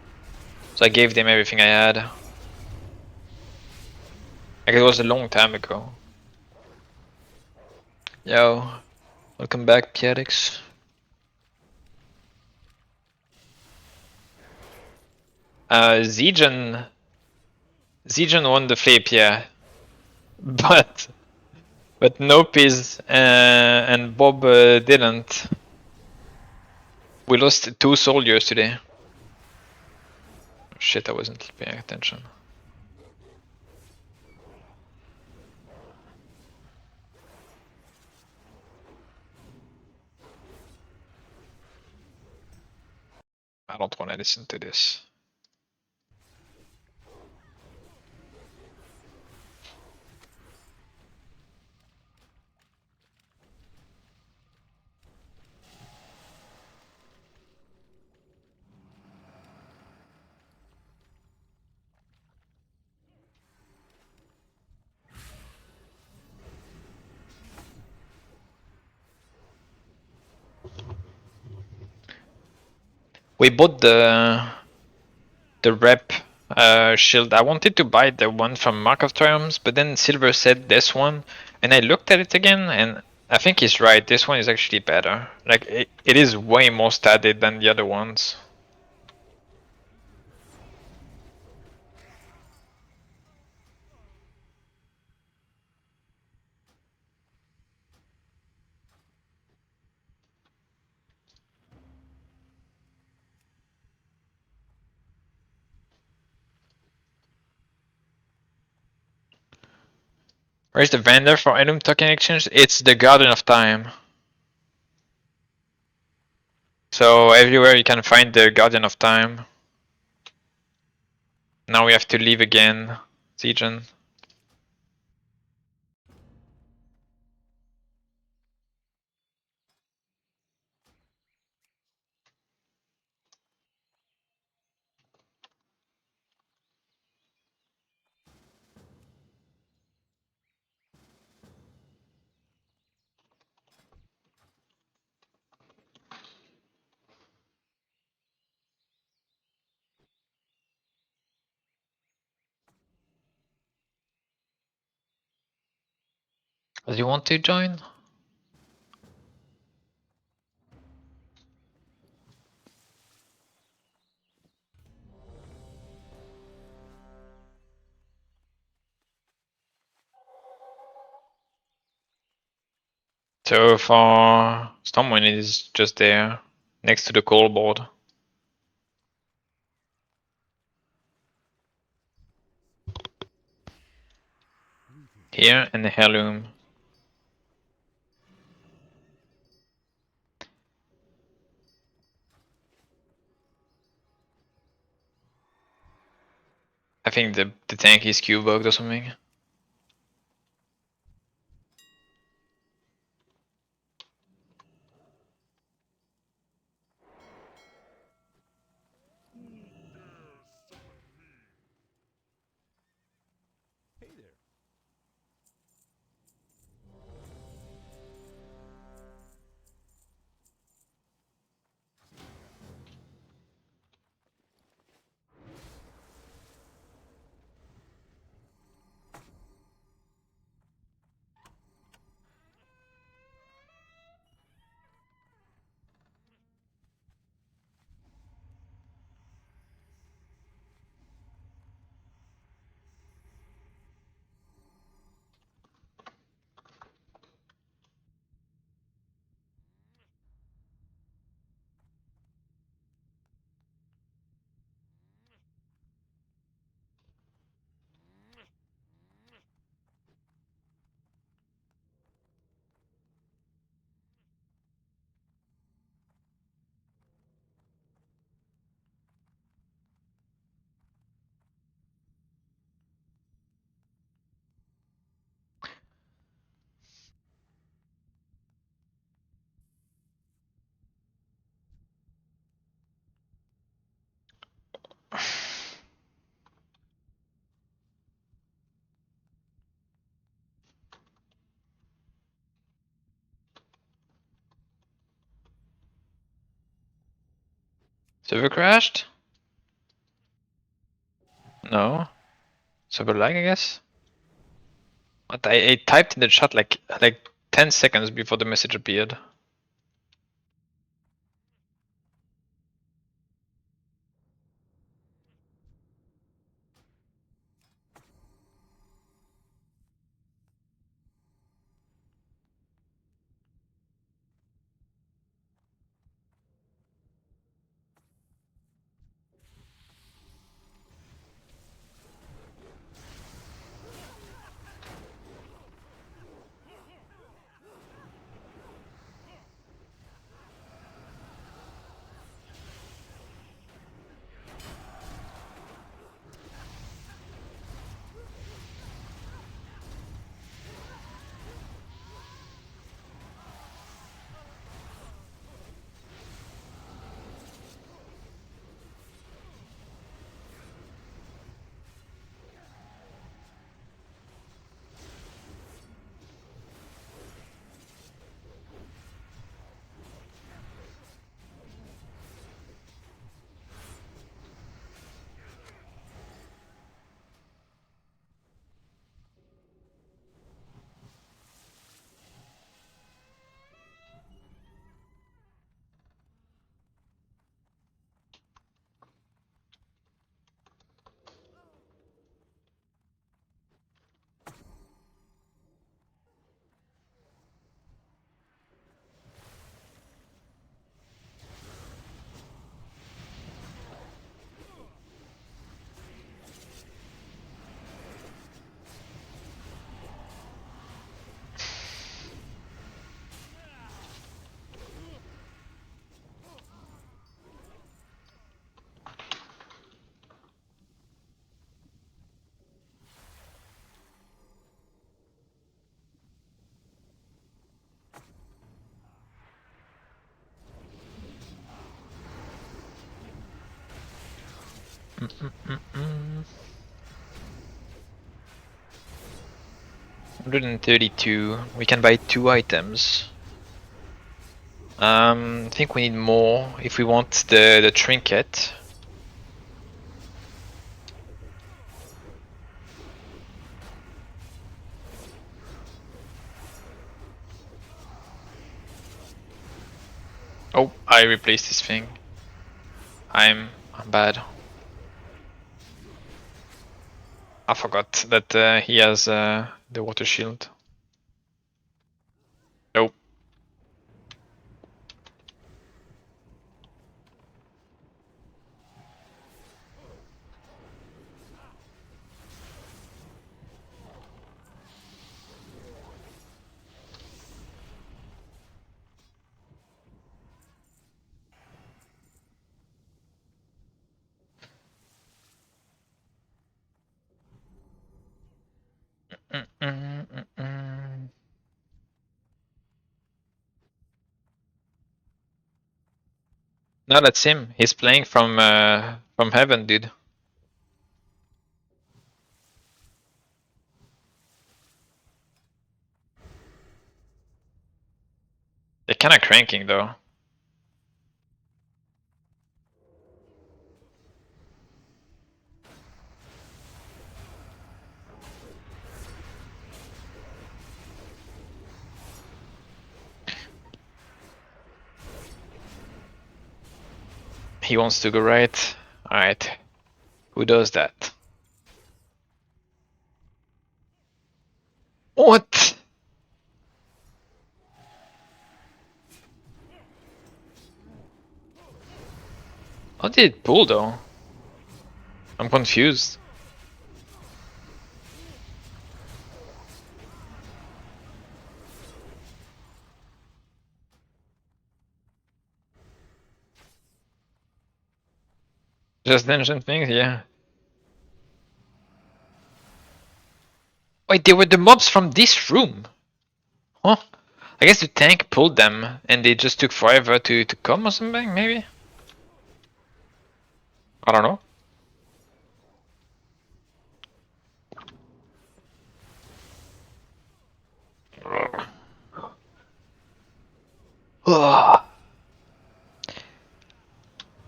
So I gave them everything I had. Like it was a long time ago. Yo, welcome back, Pierix. Zegan won the flip, yeah. But Nopis and Bob didn't. We lost 2 soldiers today. Shit, I wasn't paying attention. I don't want to listen to this. We bought the rep shield. I wanted to buy the one from Mark of Triumphs, but then Silver said this one, and I looked at it again, and I think he's right. This one is actually better. Like it is way more statted than the other ones. Where's the vendor for item token exchange? It's the Guardian of Time. So everywhere you can find the Guardian of Time. Now we have to leave again, Zegan. Does he want to join? So for Stormwind is just there, next to the call board. Here and the heirloom. I think the tank is Q-bugged or something. Server crashed? No. Server lag, I guess. But I typed in the chat like 10 seconds before the message appeared. Mm-mm-mm-mm. 132. We can buy 2 items. I think we need more if we want the trinket. Oh, I replaced this thing. I'm bad. I forgot that he has the water shield. Nope. No, that's him. He's playing from heaven, dude. They're kind of cranking though. He wants to go right. Alright. Who does that? What? How did it pull though? I'm confused. Just dungeon things, yeah. Wait, they were the mobs from this room? Huh? I guess the tank pulled them and they just took forever to come or something, maybe? I don't know.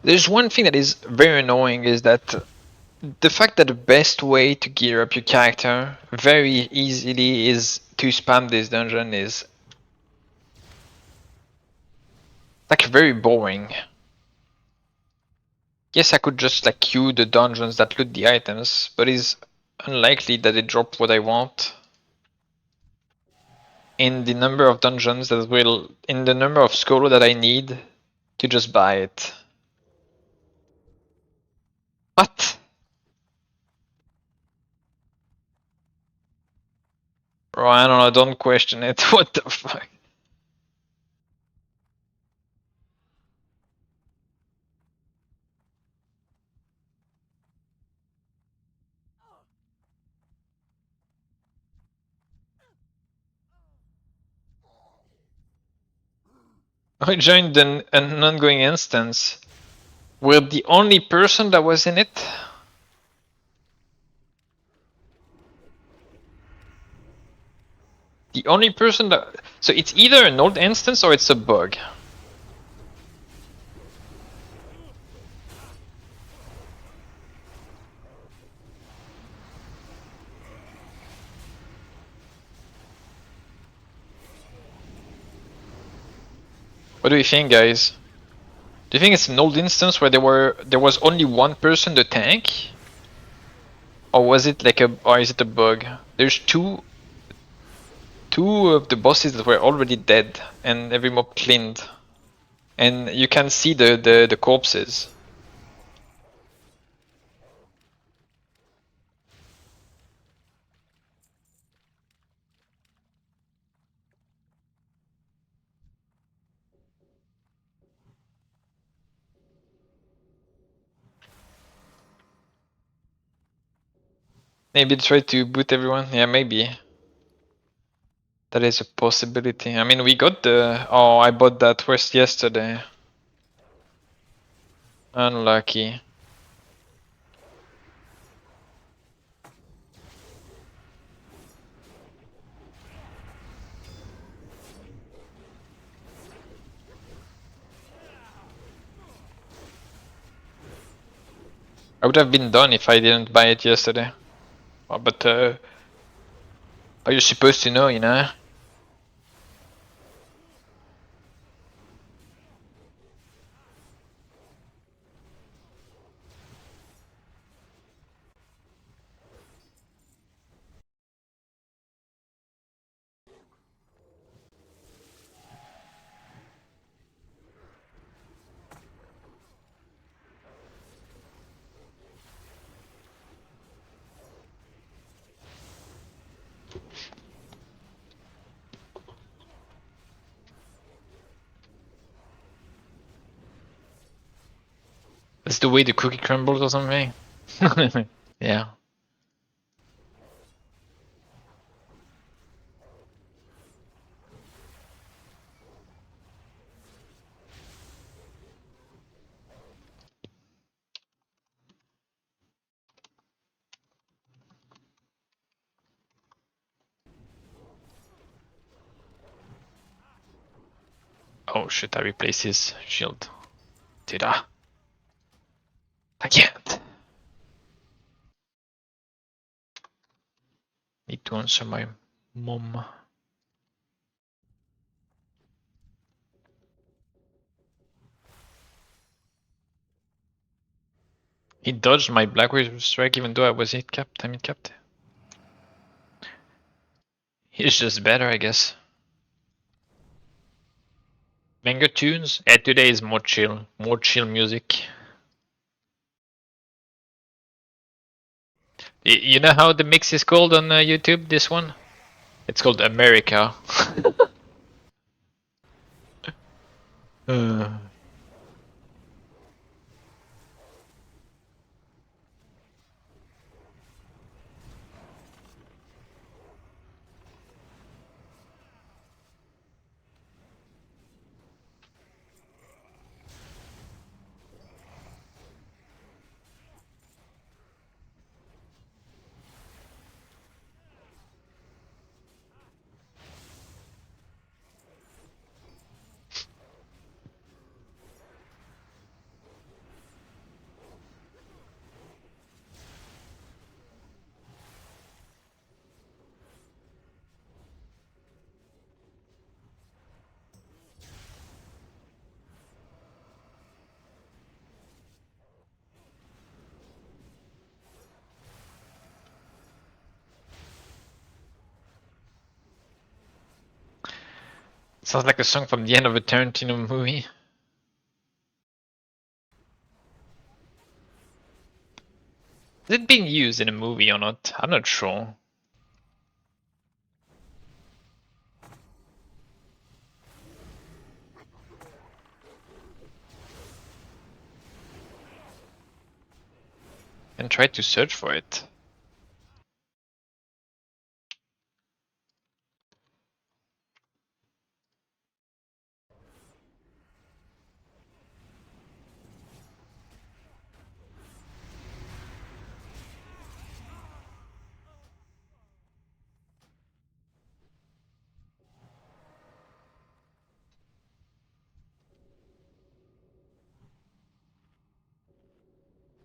There's one thing that is very annoying is that the fact that the best way to gear up your character very easily is to spam this dungeon is like very boring. Yes, I could just like queue the dungeons that loot the items, but it's unlikely that they drop what I want in the number of dungeons that will, in the number of Skolo that I need to just buy it. What? Bro, I don't know, don't question it. What the fuck? I joined an ongoing instance. We're the only person that was in it. The only person that... So it's either an old instance or it's a bug. What do you think, guys? Do you think it's an old instance where there was only one person to tank? Or was it like or is it a bug? There's two of the bosses that were already dead and every mob cleaned. And you can see the corpses. Maybe try to boot everyone? Yeah, maybe. That is a possibility. I mean, we got the... Oh, I bought that first yesterday. Unlucky. I would have been done if I didn't buy it yesterday. But are you supposed to know, you know? That's the way the cookie crumbles or something. Yeah. Oh shit, I replaced his shield. Did I? I can't. Need to answer my mom. He dodged my Black Wizard strike even though I was hit capped. I'm hit capped. He's just better, I guess. Manga tunes? Today is more chill music. You know how the mix is called on YouTube, this one? It's called America. uh. Sounds like a song from the end of a Tarantino movie. Is it being used in a movie or not? I'm not sure. And try to search for it.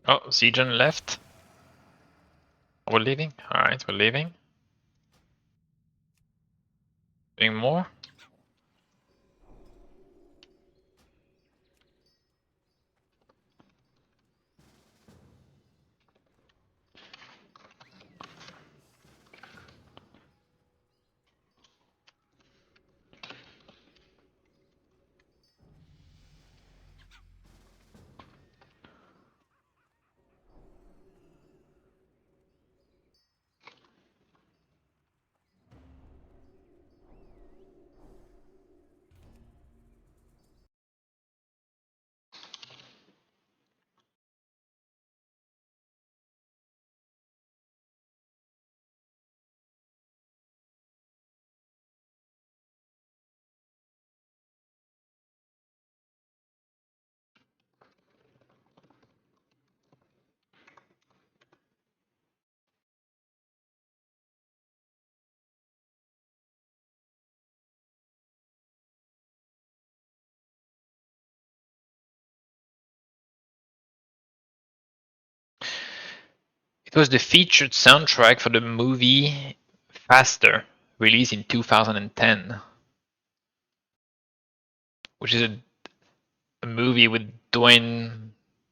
Oh, Zejan left. We're leaving? Alright, we're leaving. Doing more? It was the featured soundtrack for the movie Faster, released in 2010. Which is a movie with Dwayne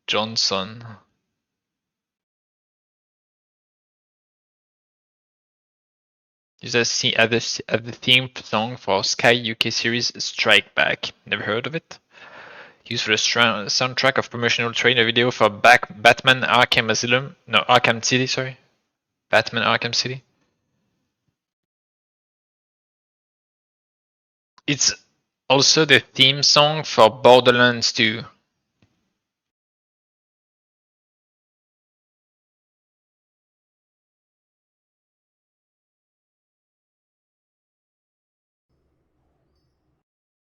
Johnson. It's the theme song for Sky UK series Strike Back. Never heard of it? Used for the soundtrack of promotional trailer video for Batman Arkham Asylum. No, Arkham City, sorry. Batman Arkham City. It's also the theme song for Borderlands 2.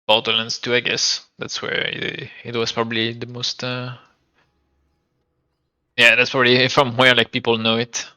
Borderlands 2, I guess. That's where it was probably the most. Yeah, that's probably from where like people know it.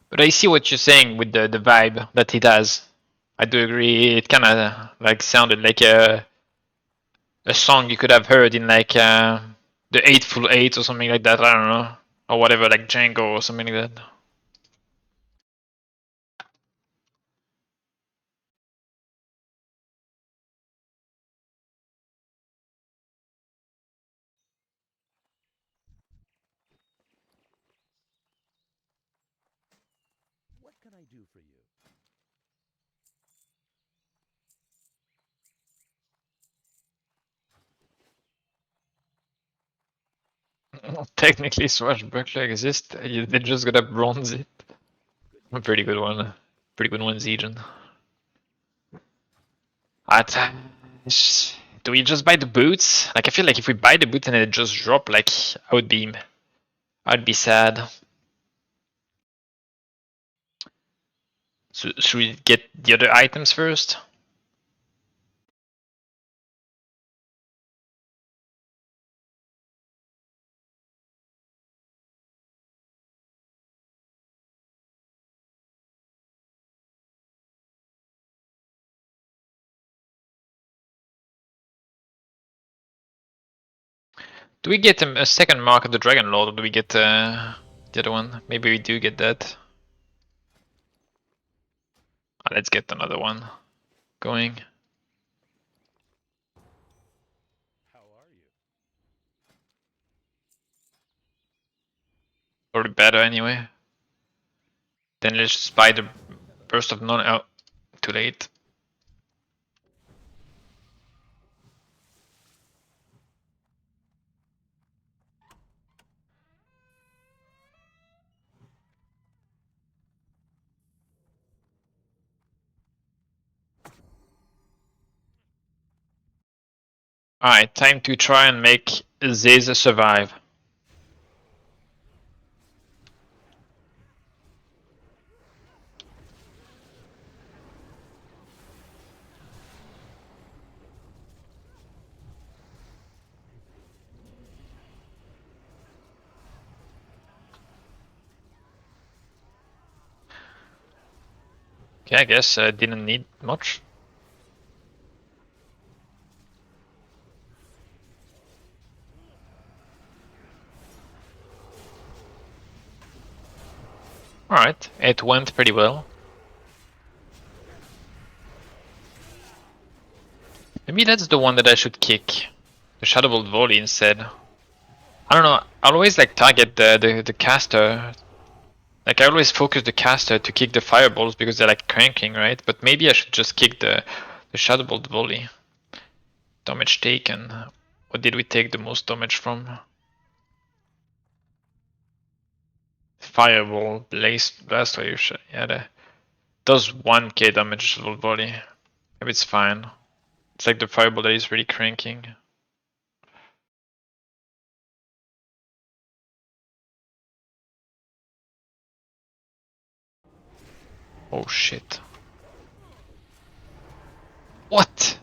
But I see what you're saying with the vibe that it has. I do agree. It kind of like sounded like a song you could have heard in like the Eightful Eight or something like that. I don't know, or whatever, like Django or something like that. What can I do for you? Technically, Swashbuckler exists. They just gotta bronze it. A pretty good one. Pretty good one, Zegan. At do we just buy the boots? Like I feel like if we buy the boots and it just drop, like I'd be sad. So should we get the other items first? Do we get a second mark of the Dragon Lord, or do we get the other one? Maybe we do get that. Let's get another one going. How are you? Probably better anyway. Then let's just buy the Burst of Non. Oh, too late. Alright, time to try and make Zez survive. Okay, I guess didn't need much. Alright, it went pretty well. Maybe that's the one that I should kick. The Shadowbolt Volley instead. I don't know, I always like target the caster. Like I always focus the caster to kick the fireballs because they're like cranking, right? But maybe I should just kick the Shadowbolt Volley. Damage taken. What did we take the most damage from? Fireball, blast wave. Yeah, that does 1k damage to the body. Maybe it's fine. It's like the fireball that is really cranking. Oh shit. What?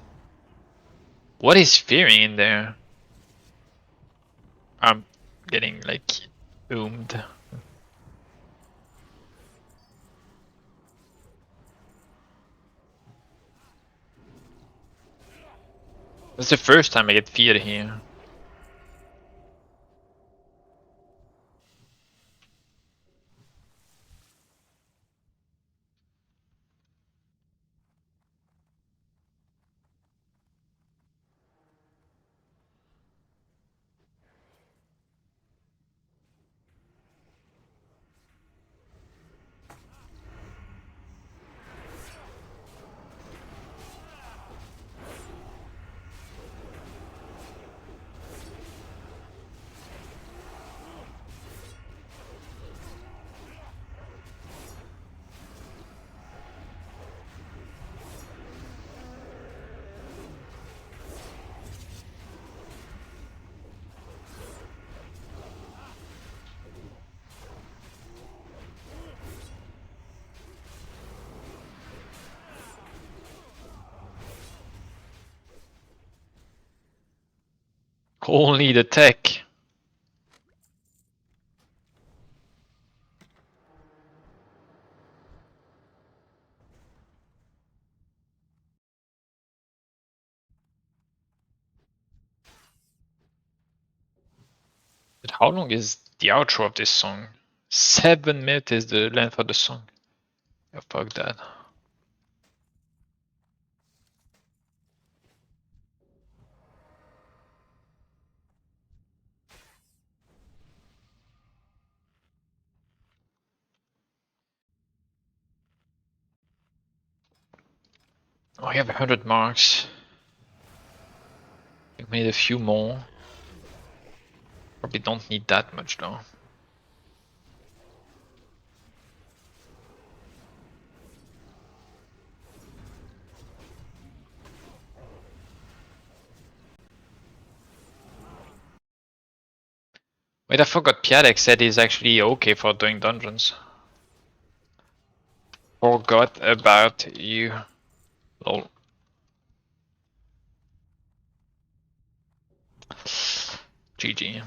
What is fearing in there? I'm getting like boomed. That's the first time I get feared here. Only the tech. But how long is the outro of this song? 7 minutes is the length of the song. Oh, fuck that. Oh, I have 100 marks. I think we need a few more. Probably don't need that much though. Wait, I forgot Piadek said he's actually okay for doing dungeons. Forgot about you. Lol. GG.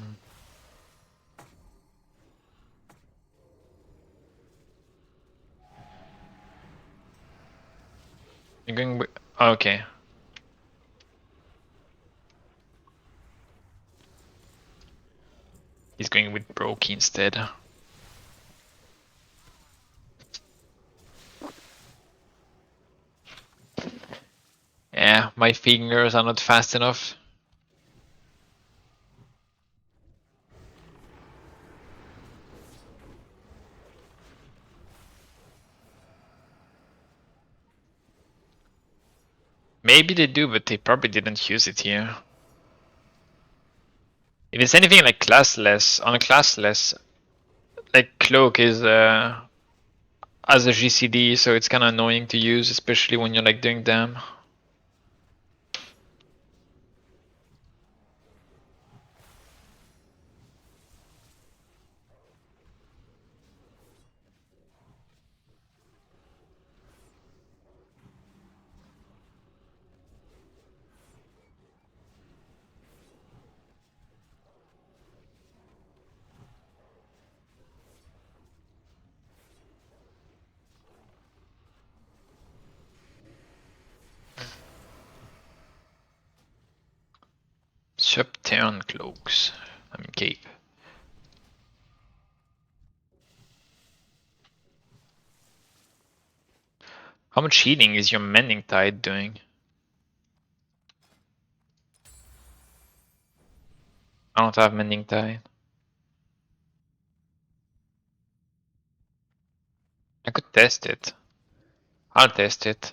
You're going with... Okay. He's going with Brokey instead. Yeah, my fingers are not fast enough. Maybe they do, but they probably didn't use it here. If it's anything like classless, on a classless, like Cloak is as a GCD, so it's kind of annoying to use, especially when you're like doing them. Subturn cloaks. I mean cape. How much healing is your mending tide doing? I don't have mending tide. I could test it. I'll test it.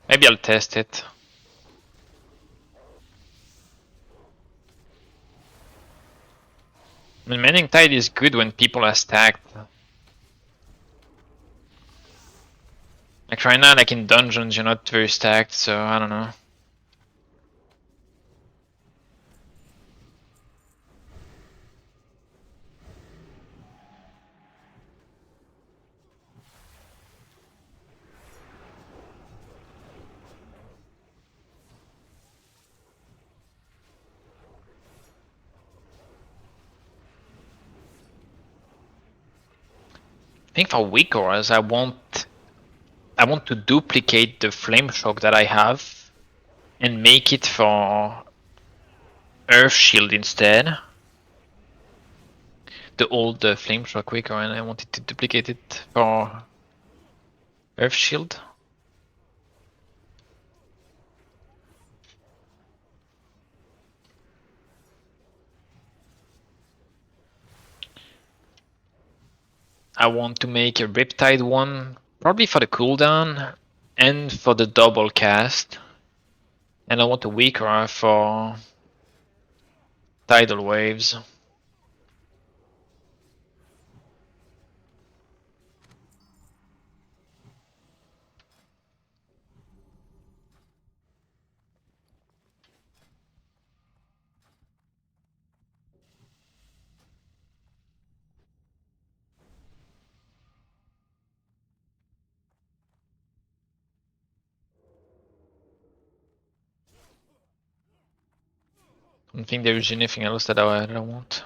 Maybe I'll test it. I mean, mending tide is good when people are stacked. Like right now, like in dungeons, you're not very stacked, so I don't know. I think for weak auras, I want to duplicate the flame shock that I have and make it for earth shield instead. The old flame shock weak aura, and I wanted to duplicate it for earth shield. I want to make a Riptide one, probably for the cooldown and for the double cast. And I want a weak aura for tidal waves. I don't think there is anything else that I want.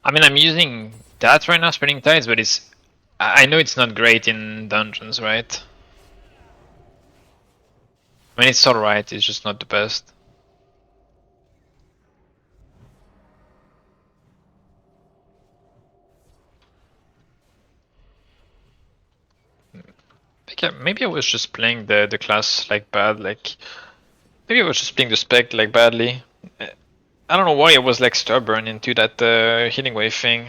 I mean, I'm using that right now, Spreading Tides, but I know it's not great in dungeons, right? I mean, it's alright, it's just not the best. Maybe I was just playing the class like bad, like maybe I was just playing the spec like badly. I don't know why I was like stubborn into that healing wave thing.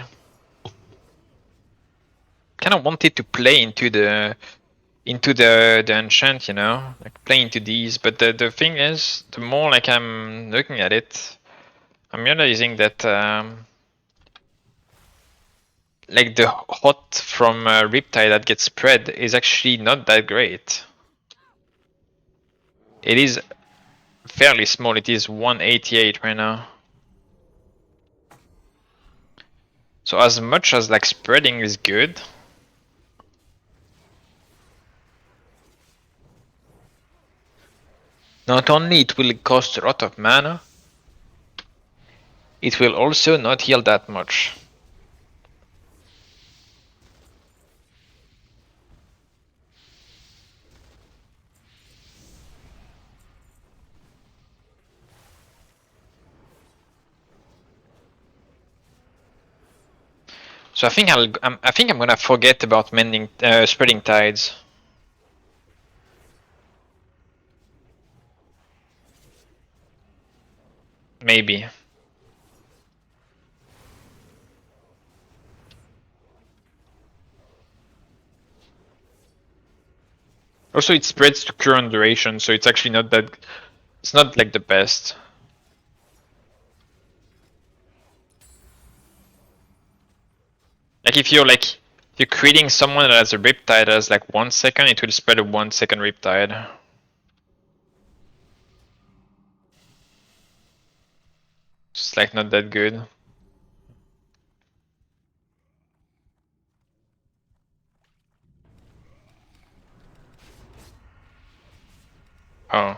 Kind of wanted to play into the enchant, you know, like play into these. But the thing is, the more like I'm looking at it, I'm realizing that like the hot from Riptide that gets spread is actually not that great. It is fairly small. It is 188 right now. So as much as like spreading is good, not only it will cost a lot of mana, it will also not heal that much. So I think I'm gonna forget about mending, spreading tides. Maybe. Also, it spreads to current duration, so it's actually not that. It's not like the best. Like if you're creating someone that has a Riptide as like 1 second, it will spread a 1 second Riptide. Just like not that good. Oh.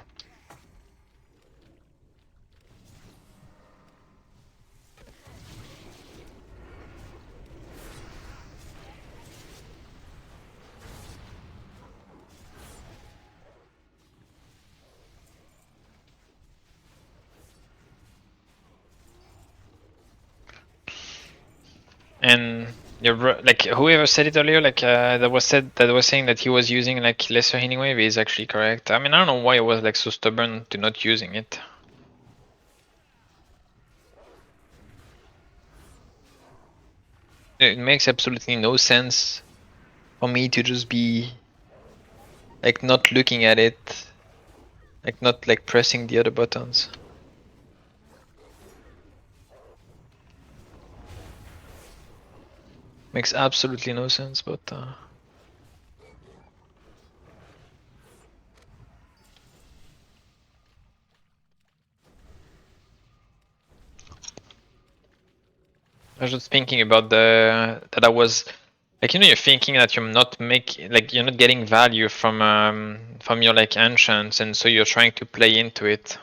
And you're like whoever said it earlier, like that was saying that he was using like lesser healing wave is actually correct. I mean, I don't know why I was like so stubborn to not using it. It makes absolutely no sense for me to just be like not looking at it, like not like pressing the other buttons. Makes absolutely no sense, but I was just thinking about that I was like, you know, you're thinking that you're not you're not getting value from your like enchants, and so you're trying to play into it.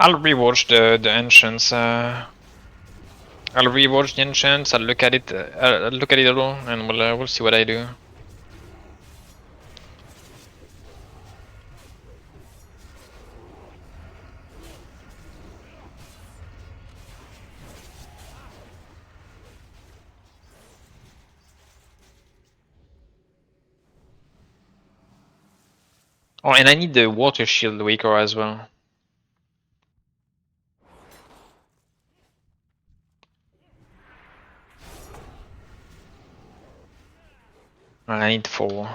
I'll rewatch the ancients. I'll rewatch the enchants. I'll look at it. I'll look at it all, and we'll see what I do. Oh, and I need the water shield weaker as well. I need 4.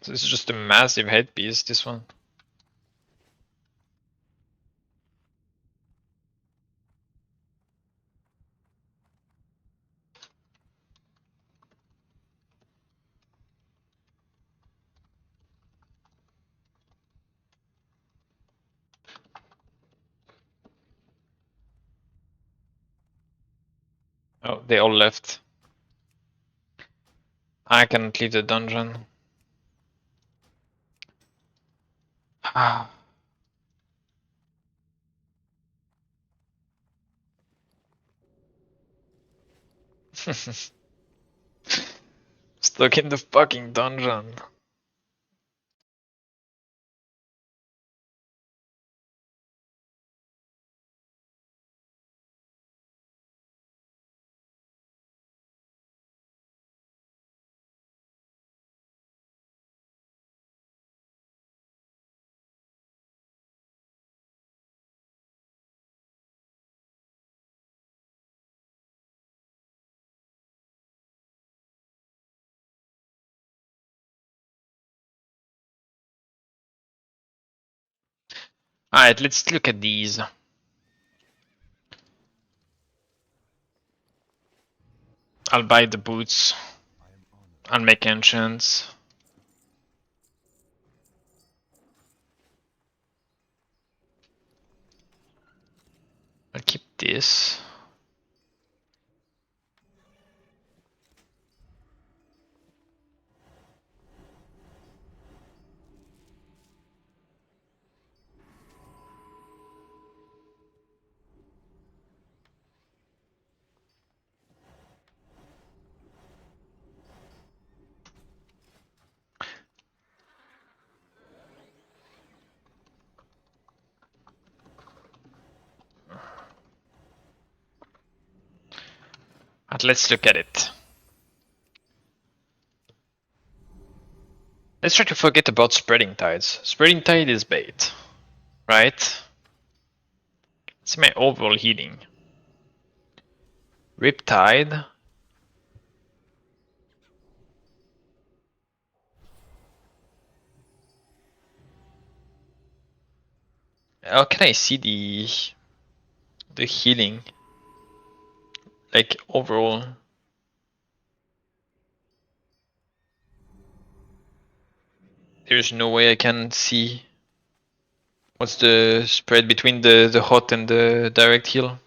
So this is just a massive headpiece, this one. Oh, they all left. I cannot leave the dungeon. Ah. Stuck in the fucking dungeon. Alright, let's look at these. I'll buy the boots. I'll make enchants. I'll keep this. But let's look at it. Let's try to forget about spreading tides. Spreading tide is bait, right? It's my overall healing. Riptide. How can I see the healing? Like overall. There's no way I can see what's the spread between the hot and the direct heal.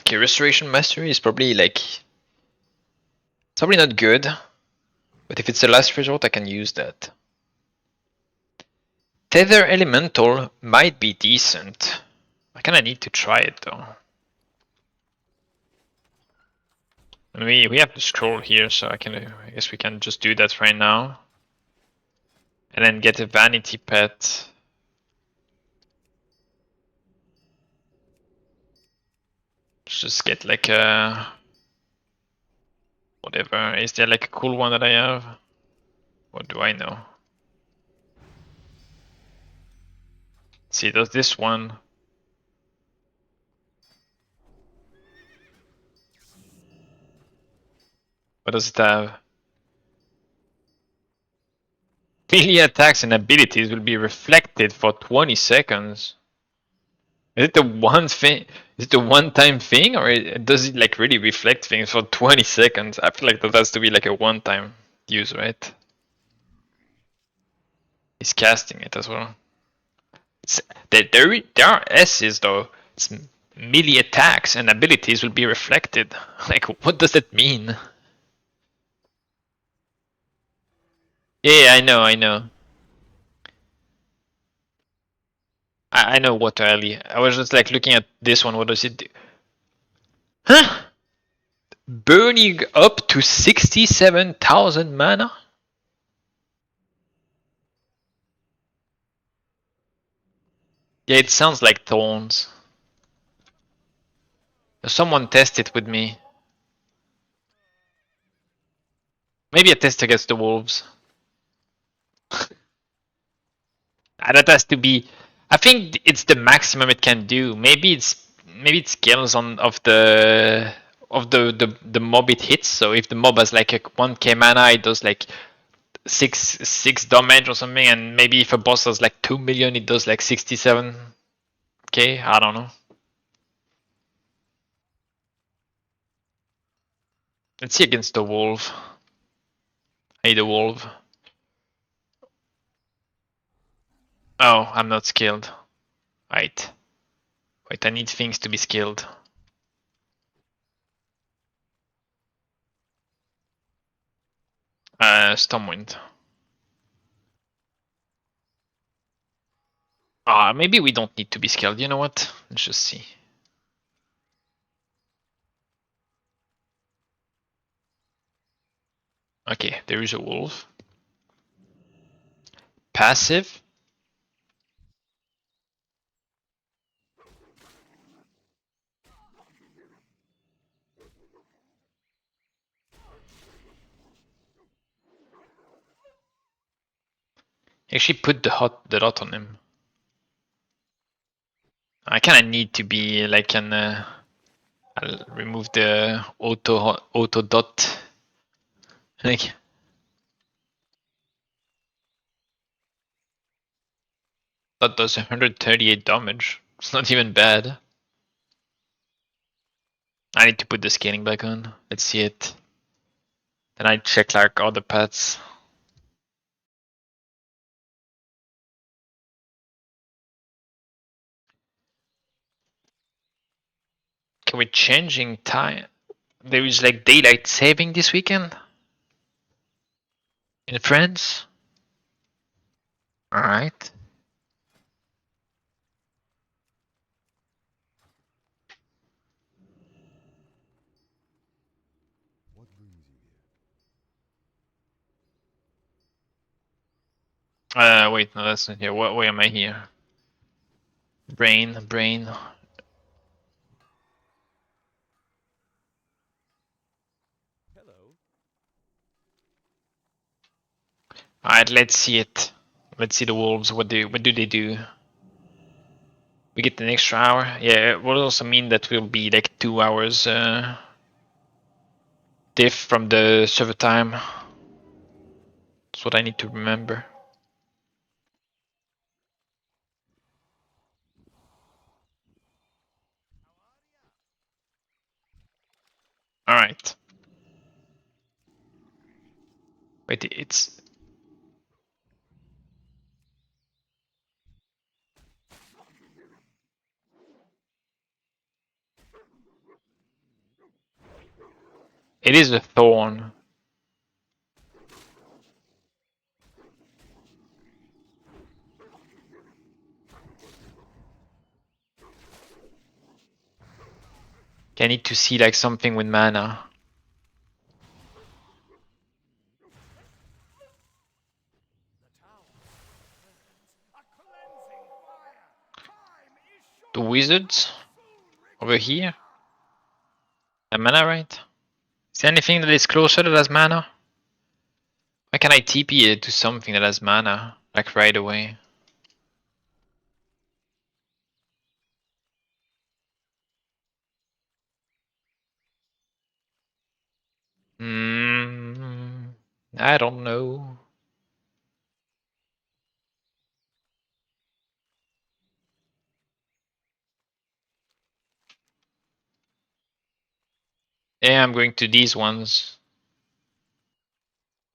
Okay, Restoration Mastery is probably like... It's probably not good. But if it's the last resort, I can use that. Tether Elemental might be decent. I kinda need to try it though. And we have the scroll here, so I guess we can just do that right now. And then get a vanity pet. Let's just get like a Whatever. Is there like a cool one that I have? What do I know? See, does this one? What does it have? Melee attacks and abilities will be reflected for 20 seconds. Is it the one thing? Is it the one-time thing, or does it like really reflect things for 20 seconds? I feel like that has to be like a one-time use, right? He's casting it as well. It's, there are S's though. It's melee attacks and abilities will be reflected. Like, what does that mean? Yeah, I know. I know what early. I was just like looking at this one. What does it do? Huh? Burning up to 67,000 mana? Yeah, it sounds like thorns. Someone test it with me. Maybe a test against the wolves. That has to be. I think it's the maximum it can do. Maybe it scales on of the mob it hits. So if the mob has like a 1k mana, it does like six damage or something, and maybe if a boss has like 2 million, it does like 67k. I don't know. Let's see against the wolf. Hey, the wolf. Oh, I'm not skilled. Right. Wait, I need things to be skilled. Stormwind. Maybe we don't need to be skilled. You know what? Let's just see. Okay, there is a wolf. Passive. Actually put the dot on him. I kinda need to be like an I'll remove the auto dot. Like that does 138 damage. It's not even bad. I need to put the scaling back on. Let's see it. Then I check like all the paths. Can we changing time? There is like daylight saving this weekend in France. All right. What brings you here? Wait, no, that's not here. What way am I here? Brain. Hello. Alright, let's see it. Let's see the wolves. What do they do? We get an extra hour. Yeah, it will also mean that we'll be like 2 hours diff from the server time. That's what I need to remember. Alright. Wait, it is a thorn. I need to see like something with mana. The wizards over here. The mana right? there anything that is closer that has mana? Why can I TP it to something that has mana? Like right away. Hmm. I don't know. Yeah, I'm going to these ones.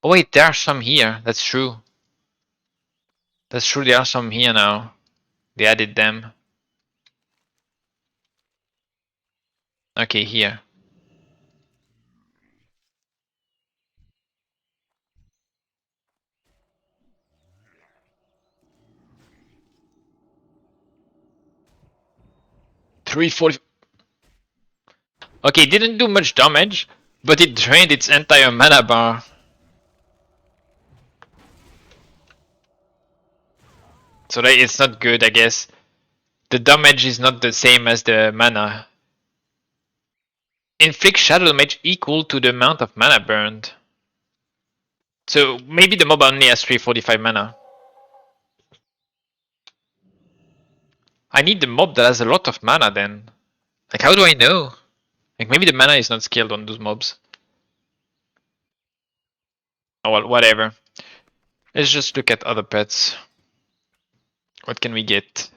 Oh wait, there are some here. That's true. That's true, there are some here now. They added them. Okay, here. $340. Okay, it didn't do much damage, but it drained its entire mana bar. So that it's not good, I guess. The damage is not the same as the mana. Inflict shadow damage equal to the amount of mana burned. So maybe the mob only has 345 mana. I need the mob that has a lot of mana then. Like, how do I know? Like, maybe the mana is not scaled on those mobs. Oh well, whatever. Let's just look at other pets. What can we get?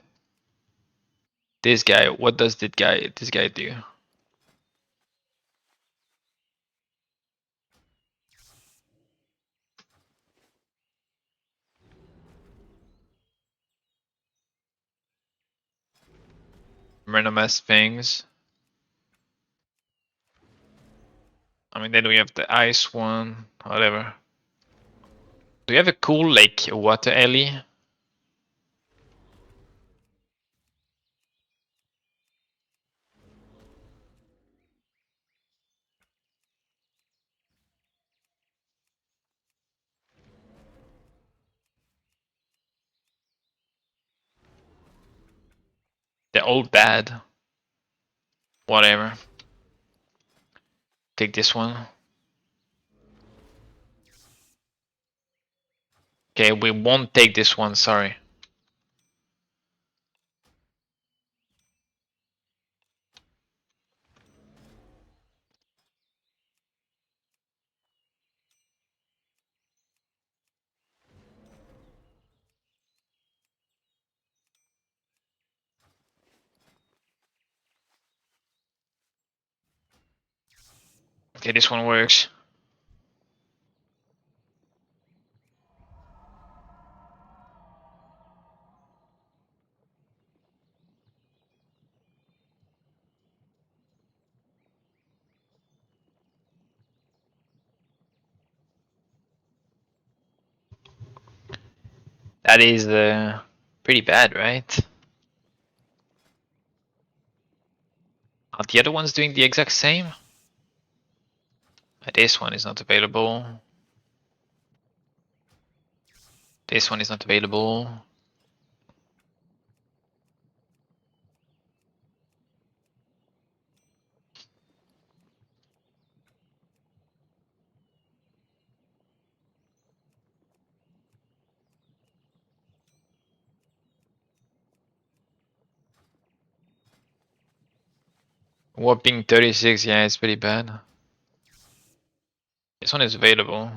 This guy, what does this guy do? Random ass things. I mean, then we have the ice one, whatever. Do you have a cool, like, water alley? They're all bad. Whatever. Take this one. Okay, we won't take this one, sorry. Okay, this one works. That is pretty bad, right? Are the other ones doing the exact same? This one is not available. This one is not available. Whopping 36, yeah, it's pretty bad. This one is available.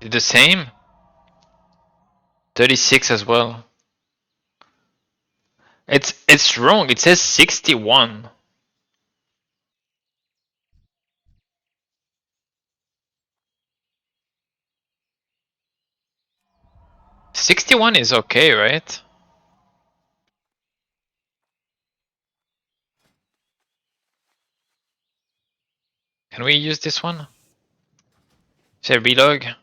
Is it the same? 36 as well. It's wrong. It says 61. 61 is okay, right? Can we use this one? Say relog.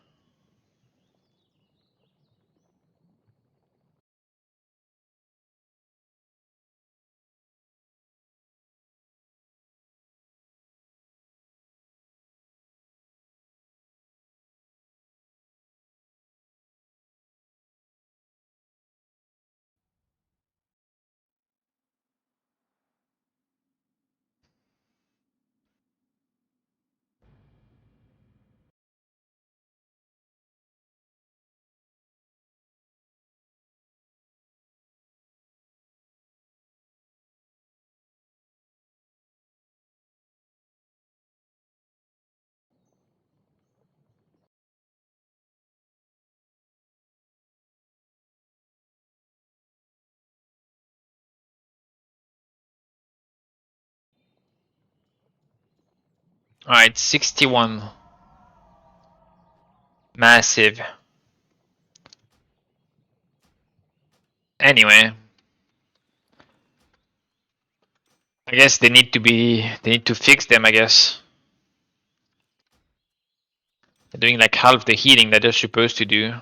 Alright, 61. Massive. Anyway. I guess they need to fix them, I guess. They're doing like half the healing that they're supposed to do.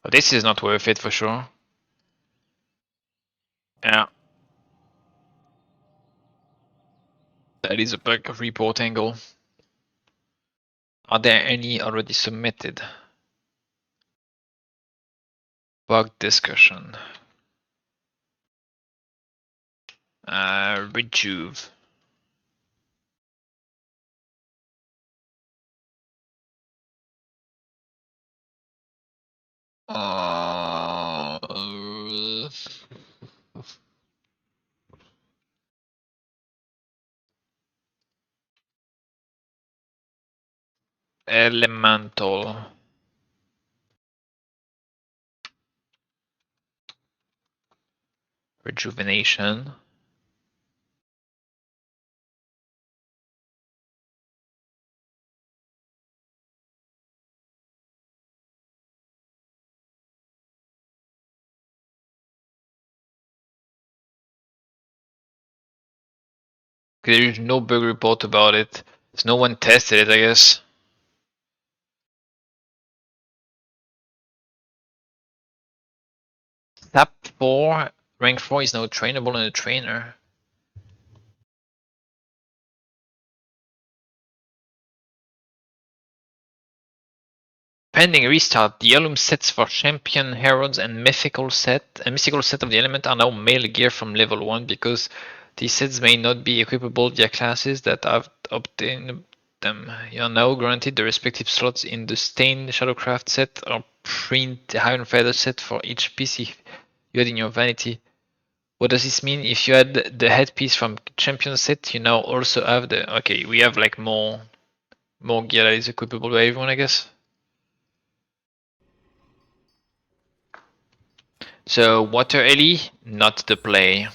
But this is not worth it for sure. Yeah. That is a bug report angle. Are there any already submitted? Bug discussion. Rejuve. Elemental. Rejuvenation. There's no bug report about it. There's no one tested it, I guess. Step 4, rank 4 is now trainable in a trainer. Pending restart, the heirloom sets for champion, heralds, and mythical set of the element are now male gear from level 1 because these sets may not be equipable via classes that have obtained them. You are now granted the respective slots in the Stained Shadowcraft set or Print Iron Feather set for each piece you had in your vanity. What does this mean? If you had the headpiece from champion set, you now also have the... Okay, we have like more gear that is equipable by everyone, I guess. So Water Ellie, not the play.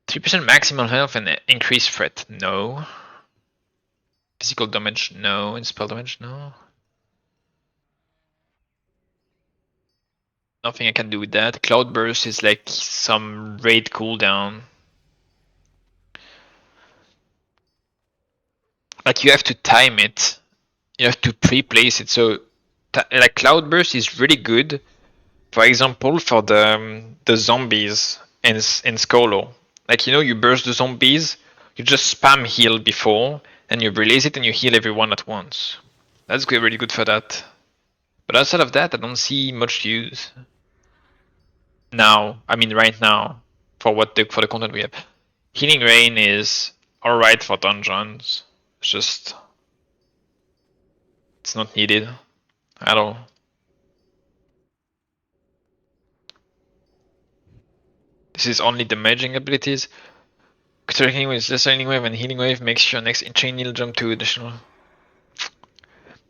3% maximum health and increased threat, no. Physical damage, no. And spell damage, no. Nothing I can do with that. Cloudburst is like some raid cooldown. Like you have to time it. You have to pre-place it. So like Cloudburst is really good. For example, for the zombies in Skolo. Like, you know, you burst the zombies, you just spam heal before, and you release it and you heal everyone at once. That's good, really good for that. But outside of that, I don't see much use. Now, I mean right now, for the content we have. Healing Rain is alright for dungeons. It's just it's not needed at all. This is only damaging abilities. Striking with Lesser Healing Wave and Healing Wave makes your next chain heal jump to additional.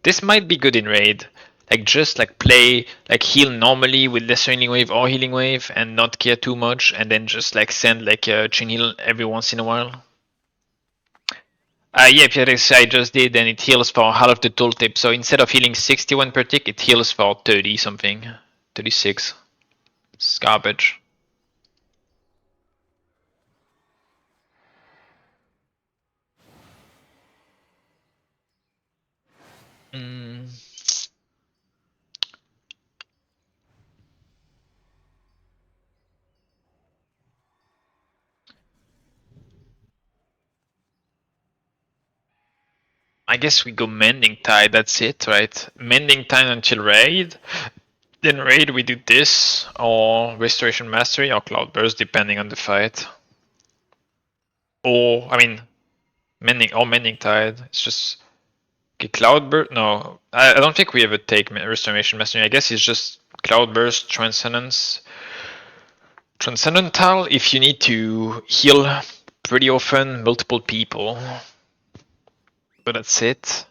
This might be good in raid. Like just like play like heal normally with Lesser Healing Wave or Healing Wave and not care too much, and then just like send like a chain heal every once in a while. Yeah, Pierrex, I just did, and it heals for half the tooltip. So instead of healing 61 per tick, it heals for 30 something, 36. It's garbage. I guess we go Mending Tide, that's it, right? Mending Tide until raid. Then raid we do this, or Restoration Mastery, or Cloudburst, depending on the fight. Or, I mean, Mending Tide. It's just... Okay, Cloudburst, no. I don't think we ever take Restoration Mastery. I guess it's just Cloudburst, Transcendence. Transcendental if you need to heal pretty often multiple people. But that's it.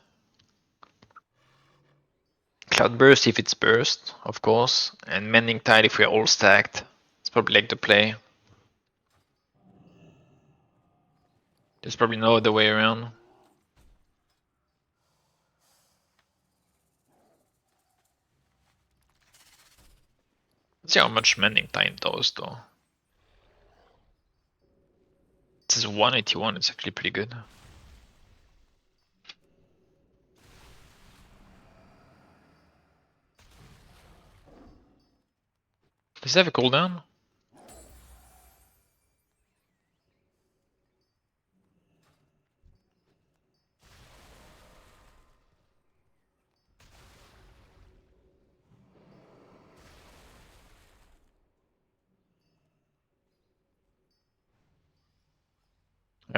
Cloudburst if it's burst, of course, and Mending Tide if we're all stacked. It's probably like the play. There's probably no other way around. Let's see how much Mending Tide does though. This is 181, it's actually pretty good. Does it have a cooldown?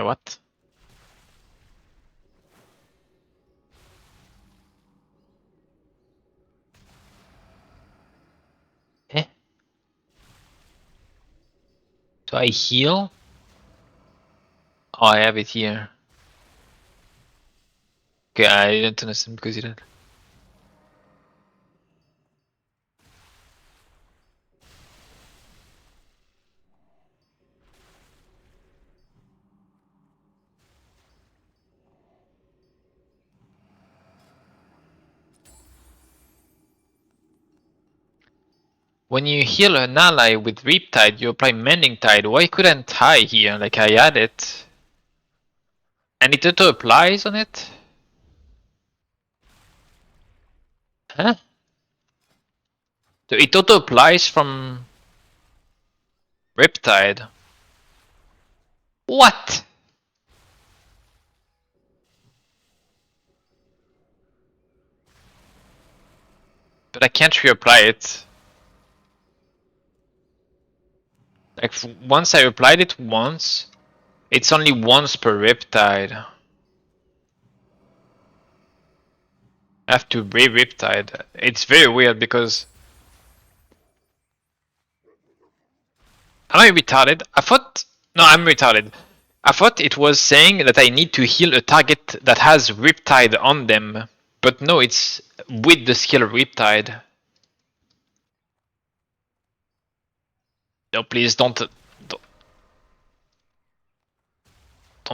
What? Eh? Do I heal? Oh, I have it here. Okay, I didn't understand because you did. When you heal an ally with Riptide, you apply Mending Tide. Why couldn't I here? Like I had it. And it auto applies on it? Huh? So it auto applies from Riptide. What? But I can't reapply it. Like once I applied it once, it's only once per Riptide. I have to re-Riptide. It's very weird because... Am I retarded? I thought... No, I'm retarded. I thought it was saying that I need to heal a target that has Riptide on them. But no, it's with the skill Riptide. No, please don't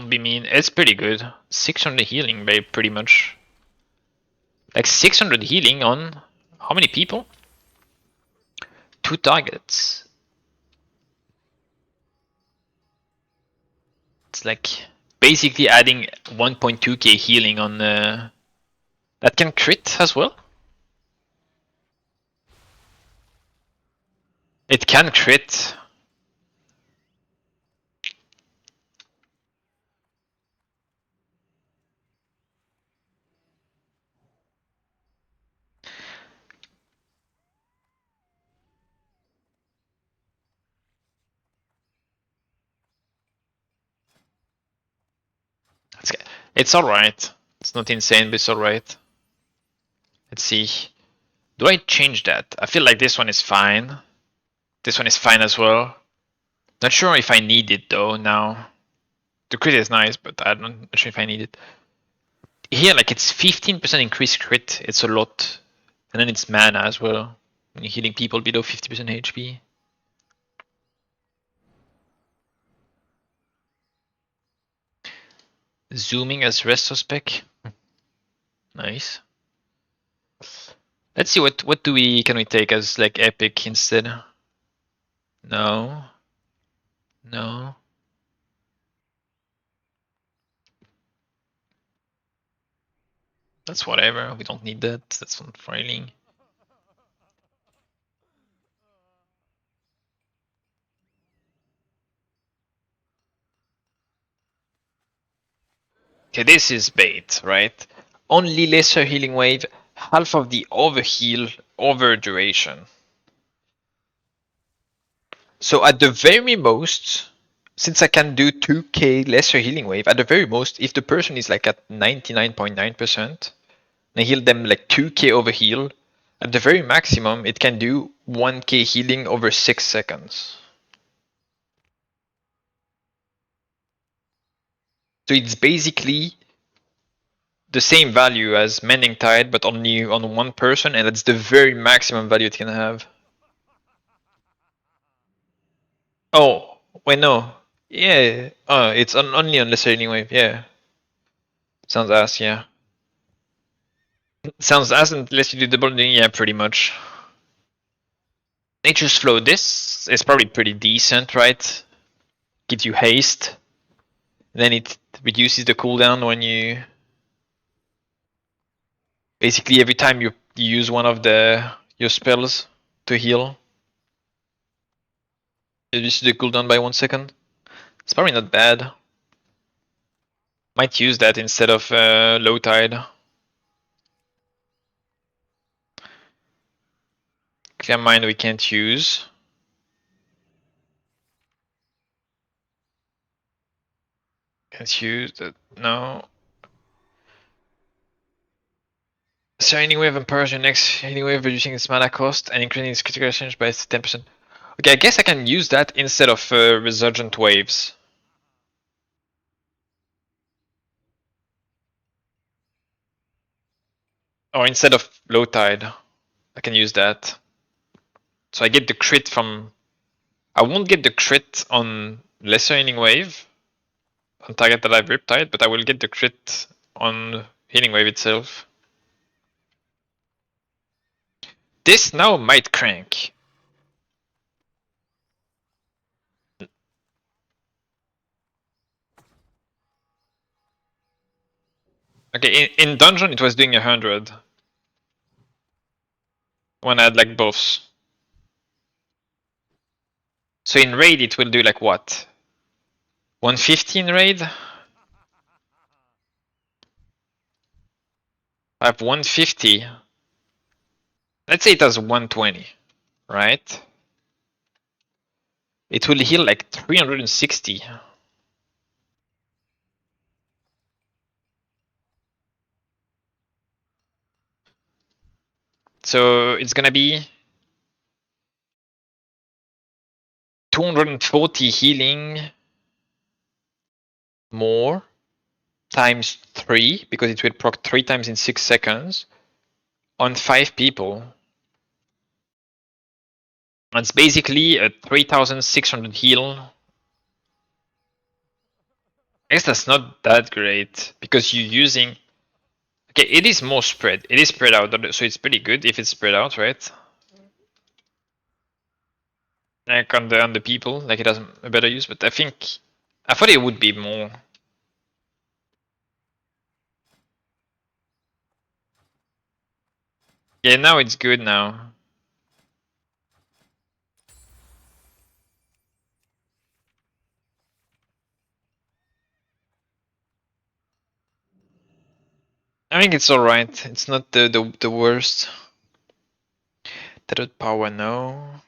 be mean. It's pretty good. 600 healing, babe, pretty much. Like 600 healing on how many people? 2 targets. It's like basically adding 1.2k healing on that can crit as well. It can crit. It's alright. It's not insane, but it's alright. Let's see. Do I change that? I feel like this one is fine. This one is fine as well. Not sure if I need it though now. The crit is nice, but I'm not sure if I need it. Here, like it's 15% increased crit. It's a lot. And then it's mana as well. When you're healing people below 50% HP. Zooming as resto spec. Nice. Let's see what can we take as like epic instead. No. No. That's whatever. We don't need that. That's not frailing. Okay, this is bait, right? Only lesser healing wave, half of the overheal over duration. So at the very most, since I can do 2k lesser healing wave, at the very most, if the person is like at 99.9%, and I heal them like 2k over heal, at the very maximum, it can do 1k healing over 6 seconds. So it's basically the same value as Mending Tide, but only on one person, and that's the very maximum value it can have. Oh, wait, no. Yeah, it's only on Lesser Healing Wave, yeah. Sounds ass, yeah. Sounds ass unless you do double bonding, yeah, pretty much. Nature's Flow, this is probably pretty decent, right? Gives you haste. Then it reduces the cooldown when you... Basically every time you use one of your spells to heal. It reduces the cooldown by 1 second. It's probably not bad. Might use that instead of Low Tide. Clear Mind we can't use. Can't use that, no. So Healing Wave empowers your next Healing Wave, reducing its mana cost and increasing its critical exchange by 10%. Okay, I guess I can use that instead of Resurgent Waves. Or instead of Low Tide, I can use that. So I get the crit from... I won't get the crit on Lesser Healing Wave, on target that I've Riptide, but I will get the crit on Healing Wave itself. This now might crank. Okay, in dungeon it was doing 100. When I had like buffs. So in raid it will do like what? 150 in raid? I have 150. Let's say it has 120, right? It will heal like 360. So it's gonna be 240 healing more times 3, because it will proc 3 times in 6 seconds on 5 people. It's basically a 3600 heal. I guess that's not that great because you're using... Okay, it is more spread. It is spread out, so it's pretty good if it's spread out, right? Like on the people, like it has a better use, but I thought it would be more. Yeah, now it's good now. I think it's alright. It's not the worst. Tethered power, no. Is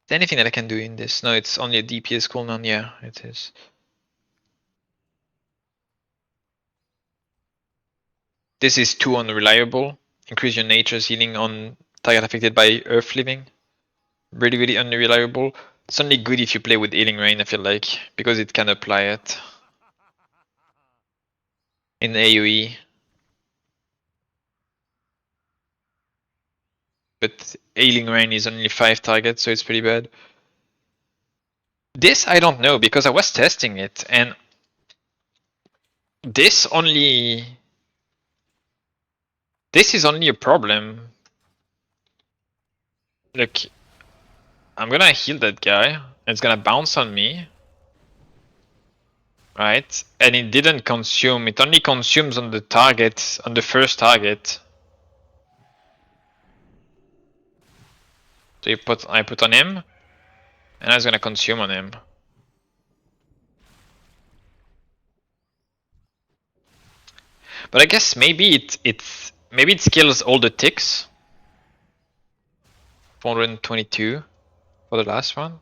there anything that I can do in this? No, it's only a DPS cooldown. Yeah, it is. This is too unreliable. Increase your nature's healing on target affected by earth living. Really, really unreliable. It's only good if you play with Healing Rain, I feel like, because it can apply it in AoE. But Healing Rain is only 5 targets, so it's pretty bad. This I don't know, because I was testing it, and this is only a problem. Look, I'm gonna heal that guy, and it's gonna bounce on me. Right? And it didn't consume, it only consumes on the target, on the first target. So I put on him, and I was gonna consume on him. But I guess maybe maybe it kills all the ticks. 422 for the last one.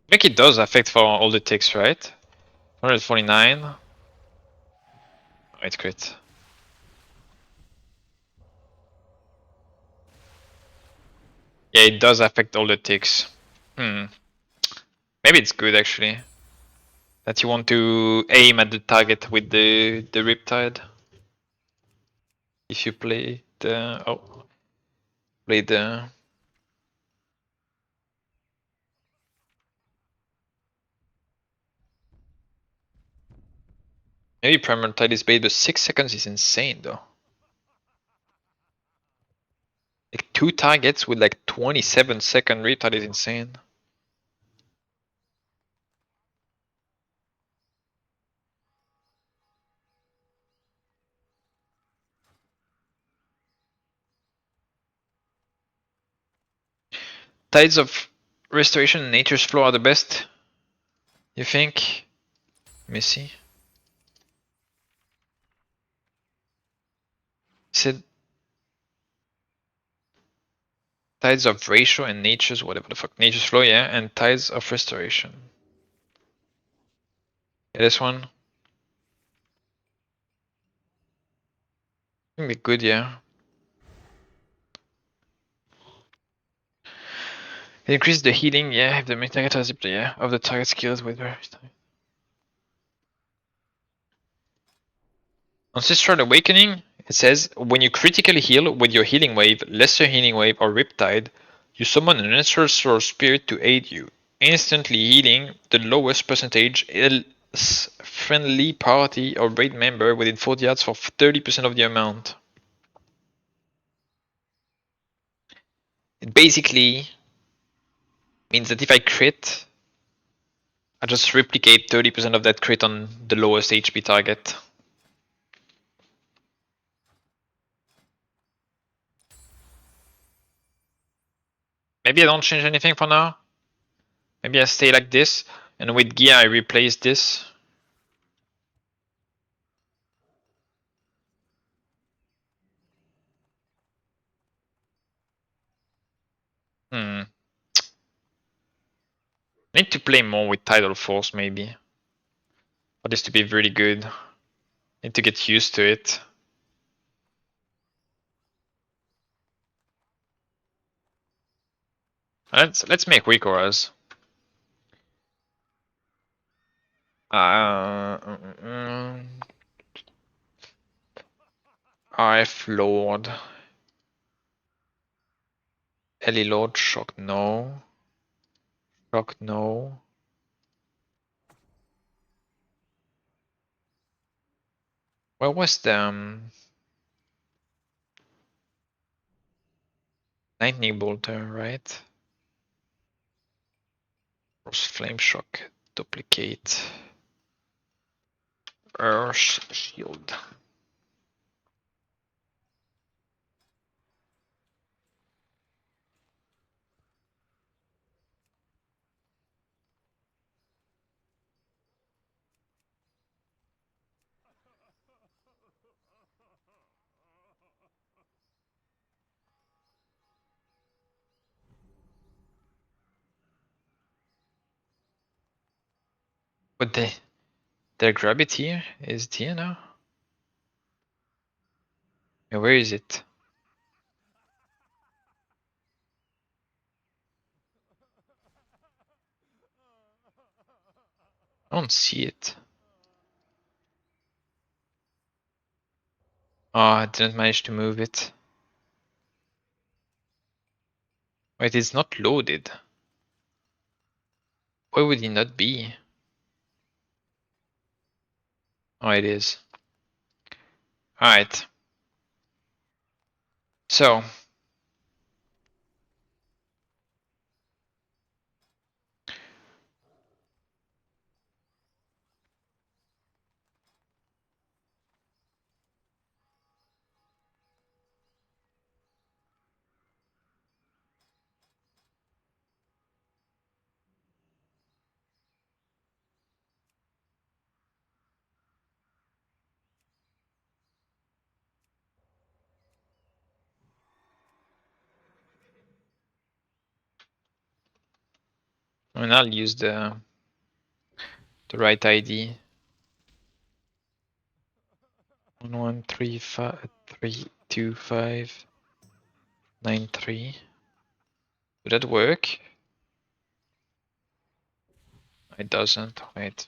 I think it does affect for all the ticks, right? 149. Oh, it crit. Yeah, it does affect all the ticks. Maybe it's good actually. that you want to aim at the target with the Riptide. If you play the maybe Primal Tide is bait, but 6 seconds is insane though. Like 2 targets with like 27-second Riptide is insane. Tides of Restoration and Nature's Flow are the best, you think? Let me see. Said Tides of Ratio and Nature's whatever the fuck. Nature's Flow, yeah, and Tides of Restoration. Yeah, this one. I think they're good, yeah. It increases the healing, yeah, if the main target has yeah, of the target skills with various time. Ancestral Awakening, it says, when you critically heal with your healing wave, lesser healing wave, or Riptide, you summon an ancestral source spirit to aid you, instantly healing the lowest percentage else friendly party or raid member within 40 yards for 30% of the amount. It basically means that if I crit, I just replicate 30% of that crit on the lowest HP target. Maybe I don't change anything for now. Maybe I stay like this, and with gear I replace this. Need to play more with Tidal Force maybe. For this to be really good. Need to get used to it. Let's make weak auras. RF Lord. Ellie Lord, Shock no. Shock no. Where was the Lightning Bolter, right? Frost Flame Shock, duplicate. Earth Shield. But their gravity is it here now? Yeah, where is it? I don't see it. Oh, I didn't manage to move it. Wait, it's not loaded. Why would it not be? Oh, it is. Alright. So. And I'll use the right ID. 11353259 Would that work? It doesn't. Wait.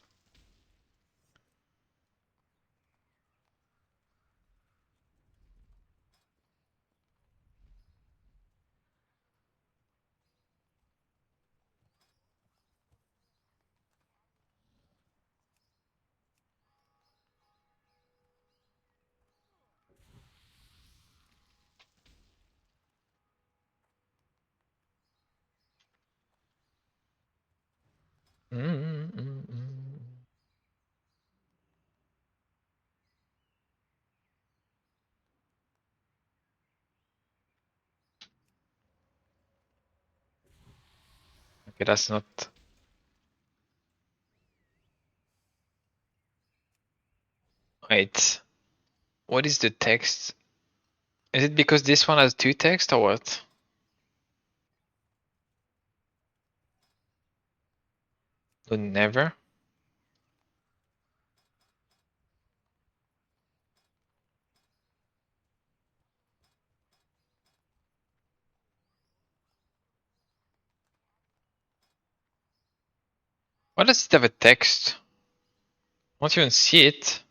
Okay, that's not... Wait. What is the text? Is it because this one has two text or what? Would never? Why does it have a text? I don't even see it.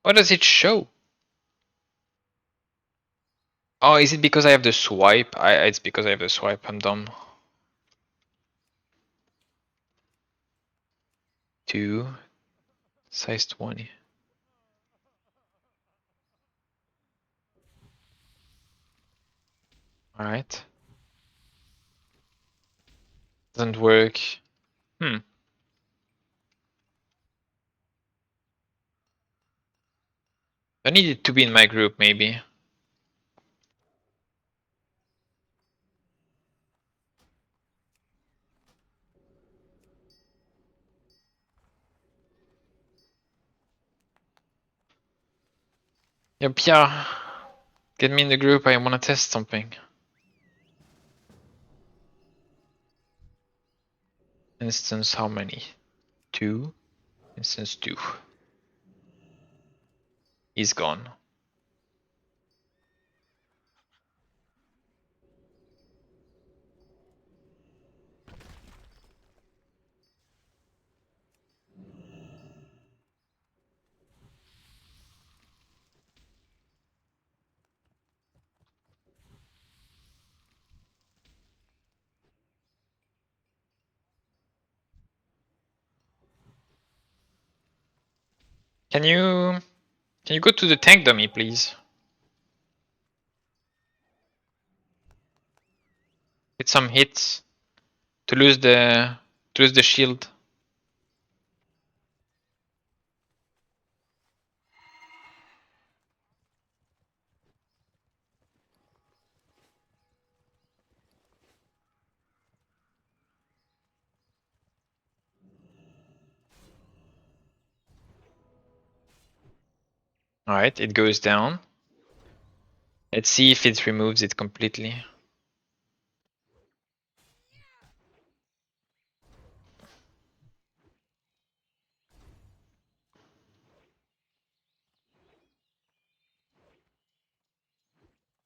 What does it show? Oh, is it because I have the swipe? It's because I have the swipe, I'm dumb. 2, size 20. Alright. Doesn't work. Hmm. I need it to be in my group, maybe. Yeah, Pierre, get me in the group, I wanna test something. Instance how many? 2. Instance 2. He's gone. Can you go to the tank dummy, please? Get some hits to lose the shield. Alright, it goes down. Let's see if it removes it completely.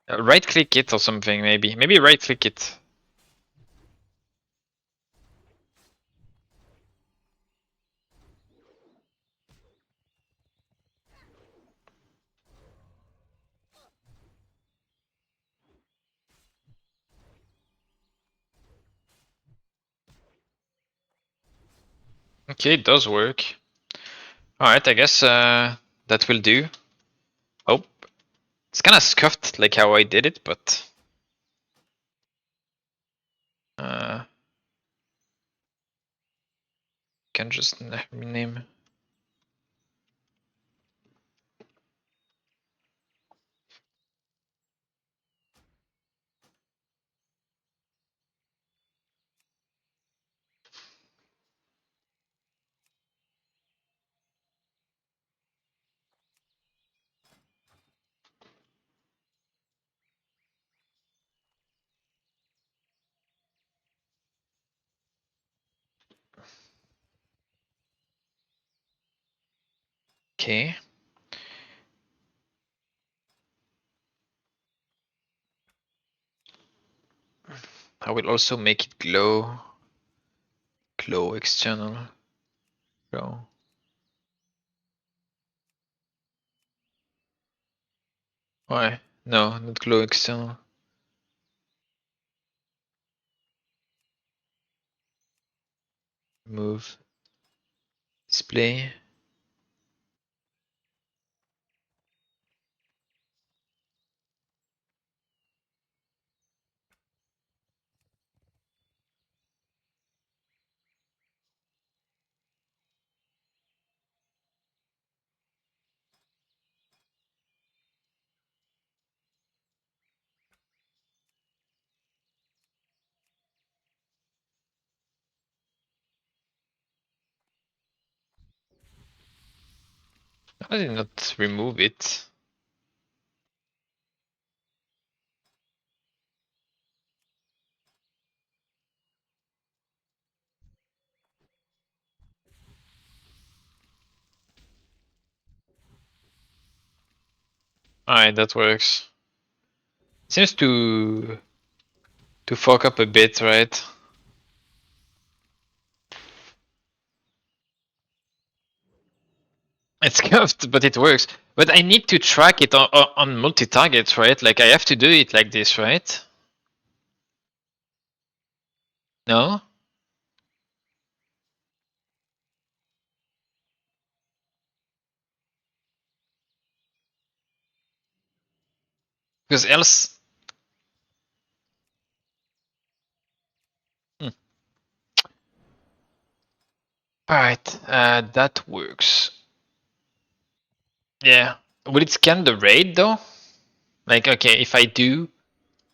Right click it or something, maybe. Maybe right click it. Okay, it does work. Alright, I guess that will do. Oh, it's kinda scuffed like how I did it, but... Can just rename. Okay. I will also make it glow. Glow external. Glow. Why? No, not glow external. Move. Display. Why did it not remove it? Alright, that works. Seems to fuck up a bit, right? It's cuffed, but it works. But I need to track it on multi-targets, right? Like I have to do it like this, right? No? Because else... Hmm. Alright, that works. Yeah. Will it scan the raid though? Like, okay, if I do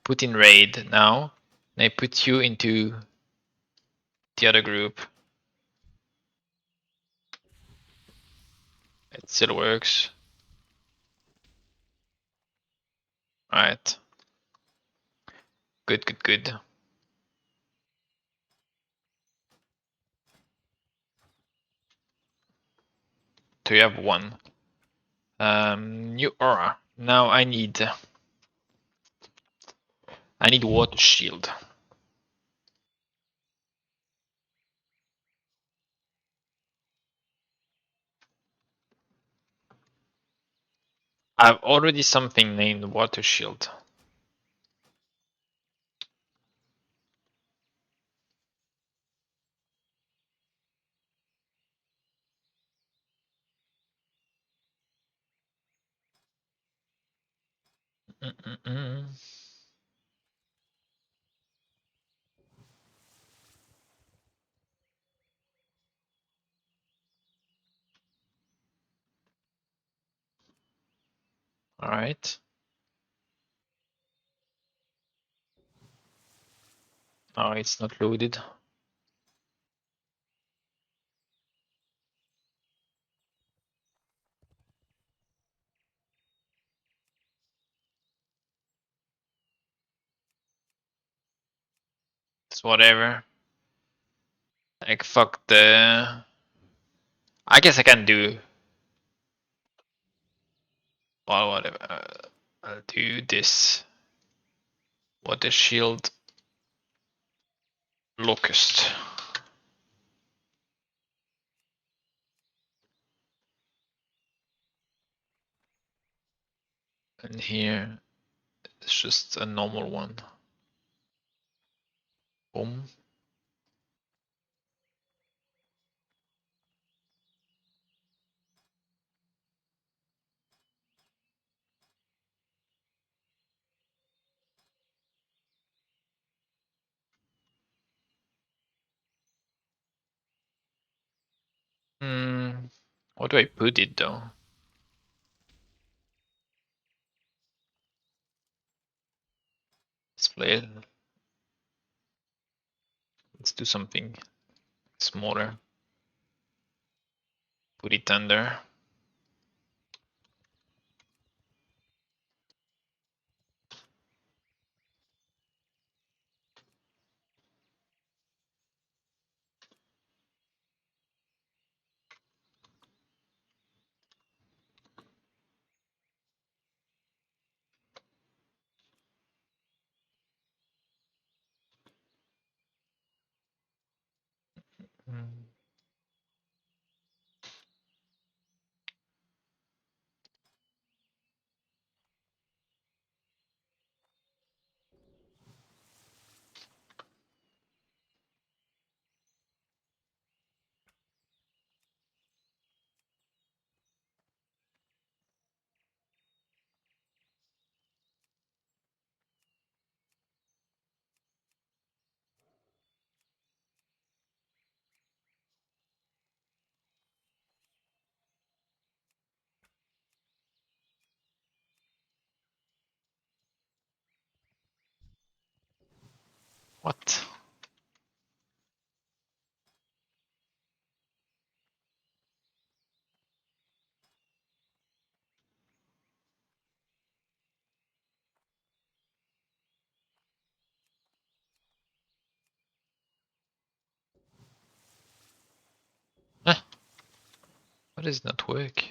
put in raid now, and I put you into the other group, it still works. Alright. Good, good, good. So you have one. New aura. Now I need water shield. I've already something named water shield. All right. Oh, it's not loaded. It's whatever. Like fuck the. I guess I can do. Well, whatever. I'll do this. Water shield. Locust. And here it's just a normal one. Boom. What do I put it though? Display. Let's do something smaller. Put it under. What? Why does it not work?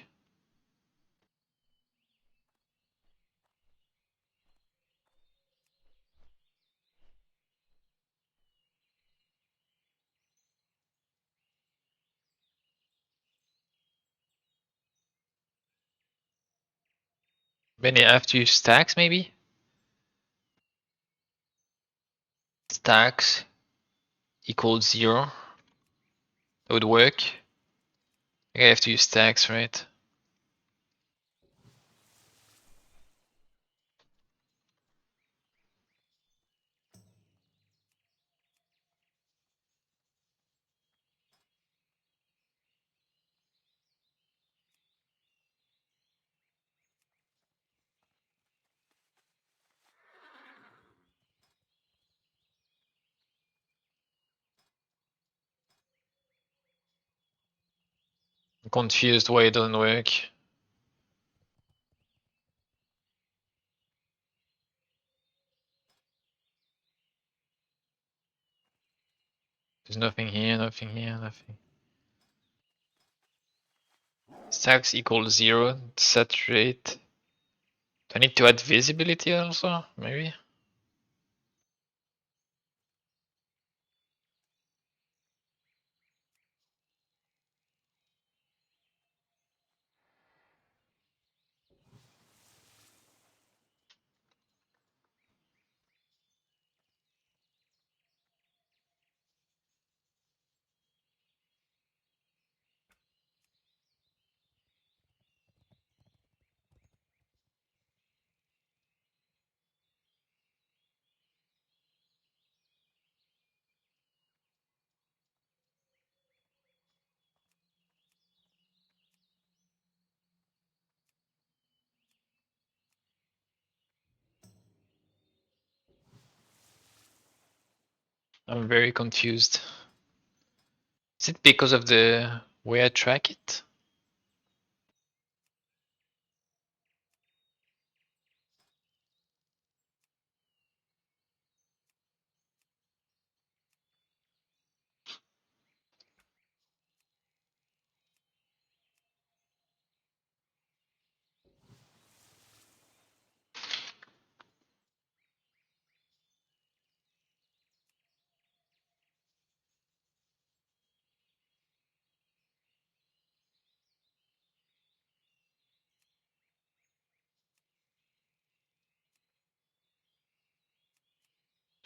Maybe I have to use stacks, maybe? Stacks equals 0. That would work. I have to use stacks, right? I'm confused why it doesn't work. There's nothing here, nothing here, nothing. Stacks equals 0. Saturate. Do I need to add visibility also? Maybe? I'm very confused. Is it because of the way I track it?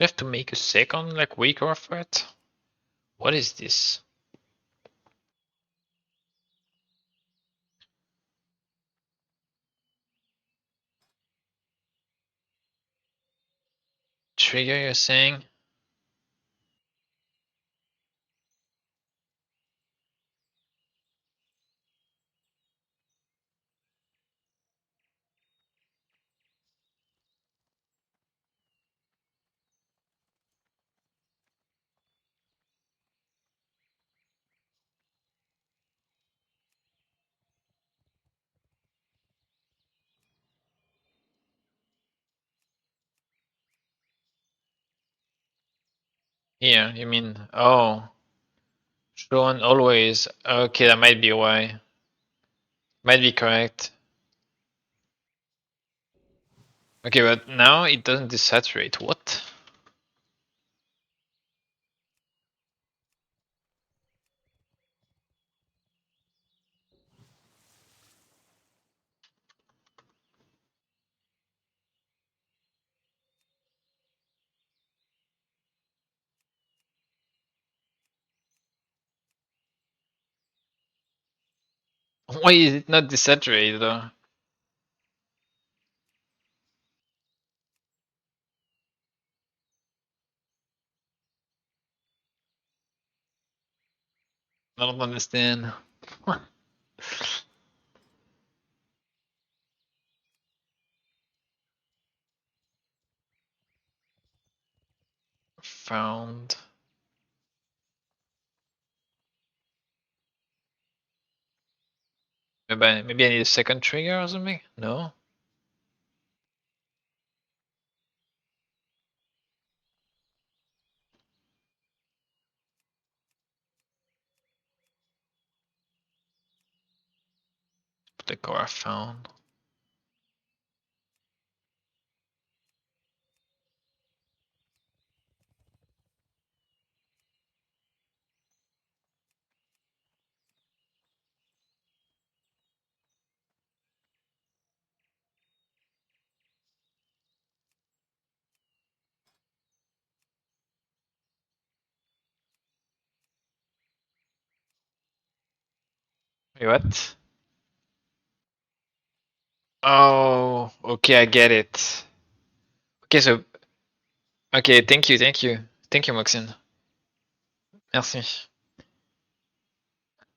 Do I have to make a second like weaker for it? What is this? Trigger, you're saying? Here, you mean, oh, shown always. Okay, that might be why. Might be correct. Okay, but now it doesn't desaturate. What? Why is it not desaturated though? I don't understand. Found. Maybe I need a second trigger or something? No? the core I found. Wait, what? Oh, okay, I get it. Okay, so okay, thank you, Maxine. Merci.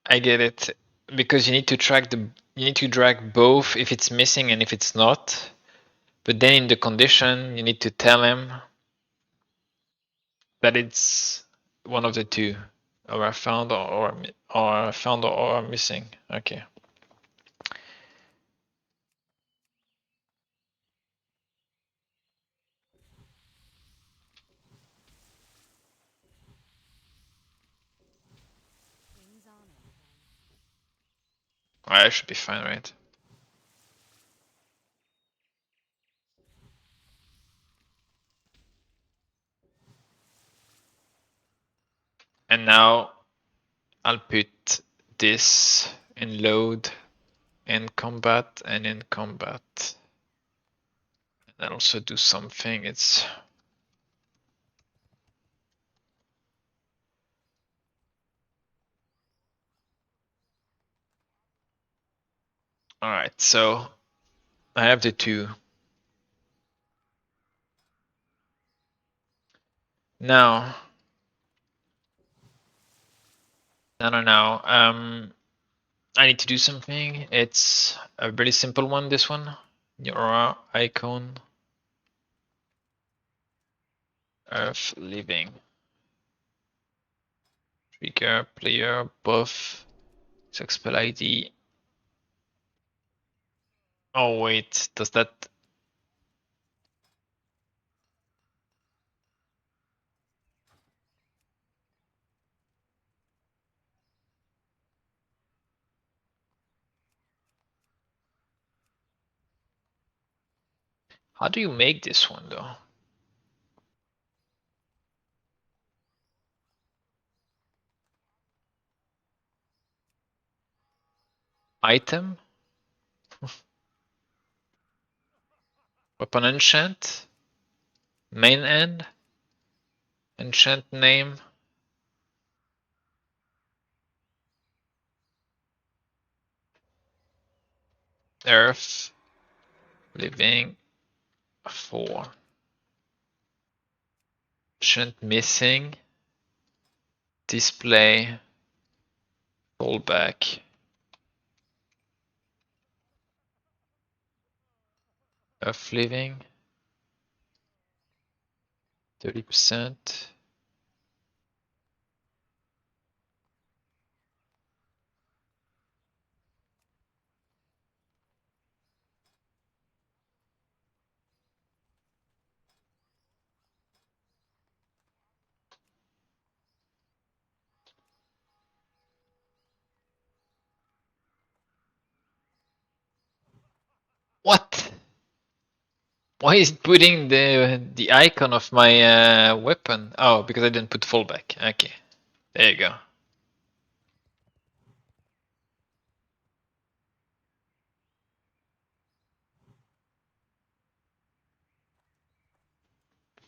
I get it. Because you need to track the you need to drag both if it's missing and if it's not. But then in the condition, you need to tell him that it's one of the two, or found or found or missing. Okay. I should be fine, right? And now I'll put this in load, in combat, and in combat. And I'll also do something. It's alright, so I have the two. Now, no. I need to do something. It's a really simple one, this one. Your icon. Earth living. Trigger, player, buff, expel ID. Oh wait, does that... How do you make this one though? Item? Weapon enchant? Main end? Enchant name? Earth living 4. Enchant missing. Display. Fallback. Earth living 30%. What? Why is it putting the icon of my weapon? Oh, because I didn't put fallback. Okay, there you go.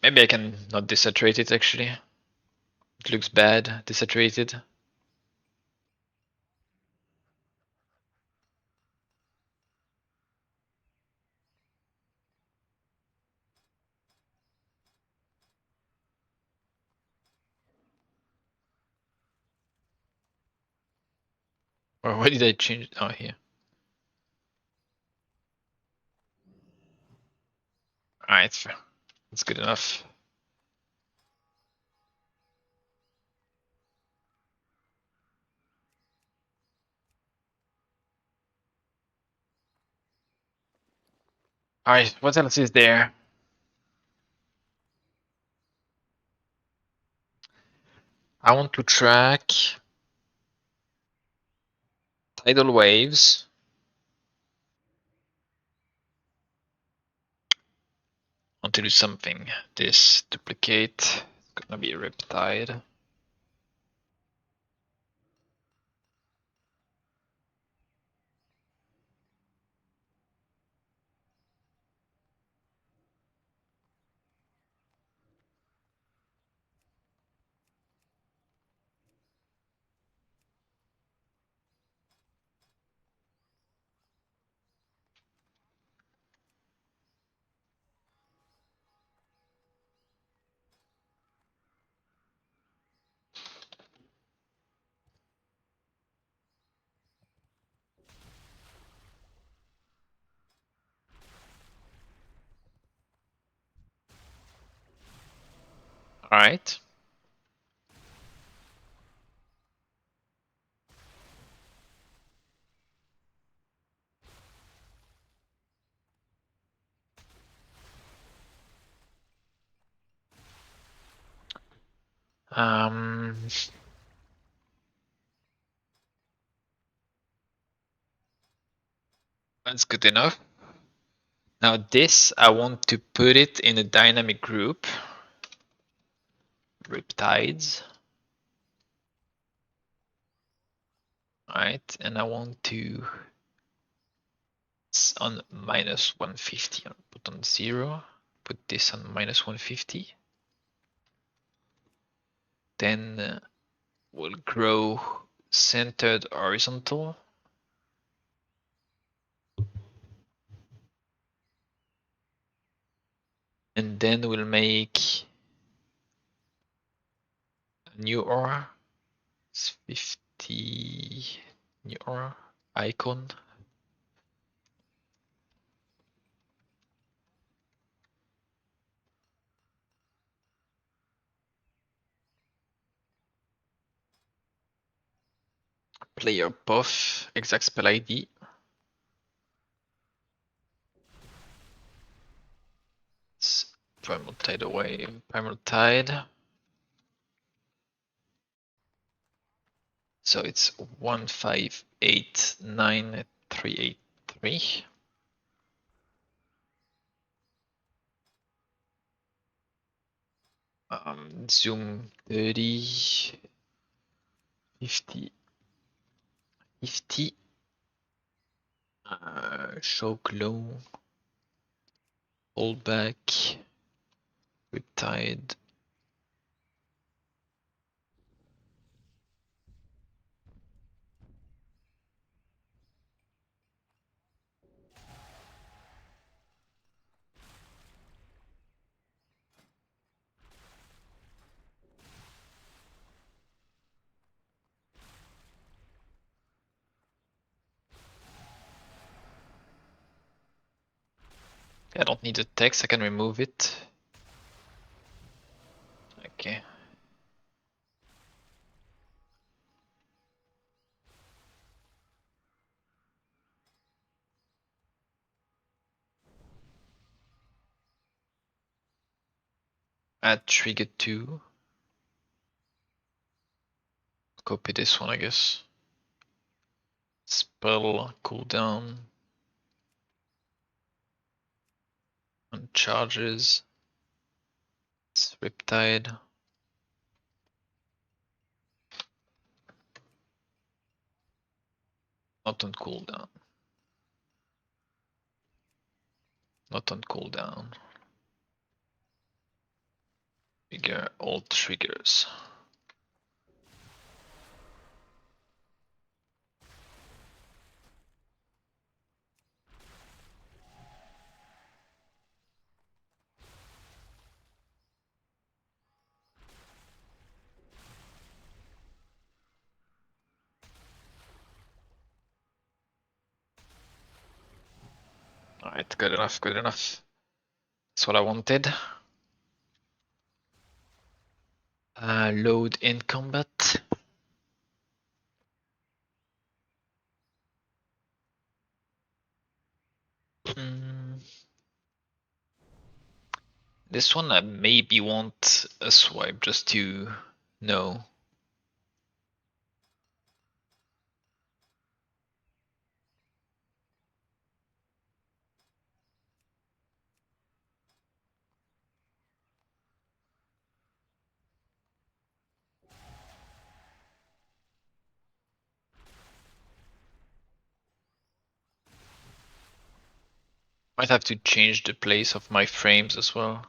Maybe I can not desaturate it actually. It looks bad, desaturated. Or why did I change? Oh, here. Alright, that's good enough. Alright, what else is there? I want to track tidal waves to do something. This duplicate is gonna be a Riptide. All right. That's good enough. Now this, I want to put it in a dynamic group. Riptides. Alright, and I want to, it's on minus 150, I'll put on 0, put this on minus 150. Then we'll grow centered horizontal. And then we'll make a new aura. It's 50 new aura icon. Player buff, exact spell ID. It's Primal Tide away, Primal Tide. So it's 1589383. Zoom 30, 50, 50. Show glow, hold back, Riptide. I don't need the text, I can remove it. Okay. Add trigger 2. Copy this one, I guess. Spell cooldown. On charges. It's Riptide. Not on cooldown. Not on cooldown. Trigger all triggers. Alright, good enough, good enough. That's what I wanted. Load in combat. This one I maybe want a swipe just to know. Might have to change the place of my frames as well.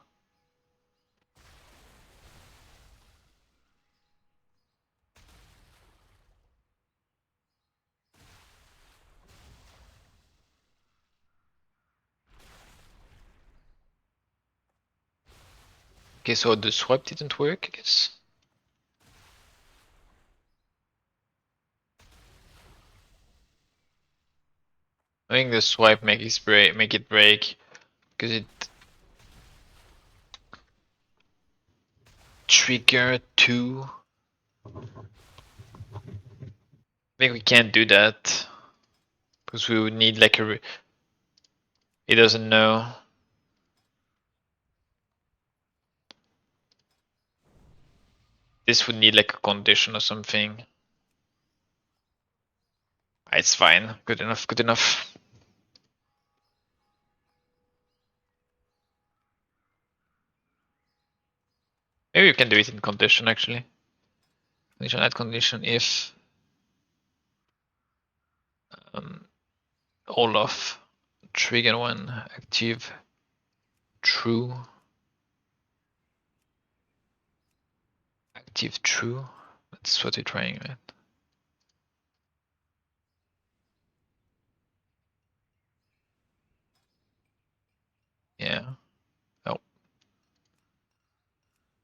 Okay, so the swipe didn't work, I guess. I think the swipe make it break because it trigger 2. I think we can't do that because we would need like a. It doesn't know. This would need like a condition or something. It's fine. Good enough. Good enough. Maybe you can do it in condition actually. Condition add condition if Olaf trigger 1 active true. Active true. That's what we're trying, right? Yeah. Oh.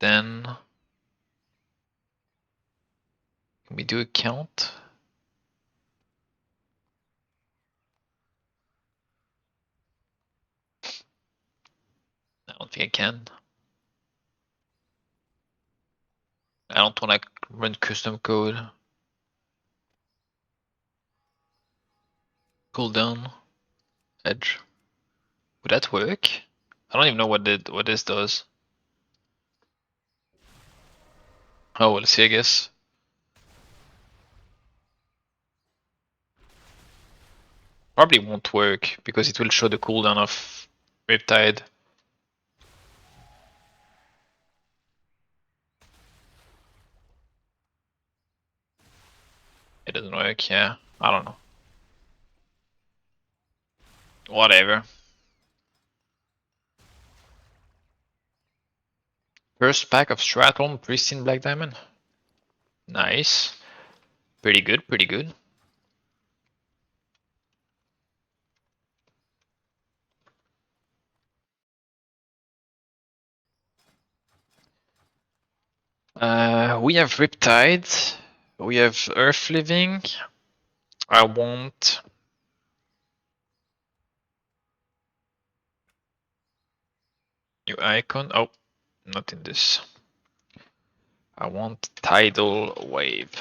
Then can we do a count? I don't think I can. I don't want to run custom code. Cooldown. Edge. Would that work? I don't even know what this does. Oh, we'll see, I guess. Probably won't work because it will show the cooldown of Riptide. It doesn't work, yeah. I don't know. Whatever. First pack of Stratron, Pristine Black Diamond. Nice. Pretty good, pretty good. We have Riptide. We have Earth Living. I want new icon. Oh, not in this. I want Tidal Wave.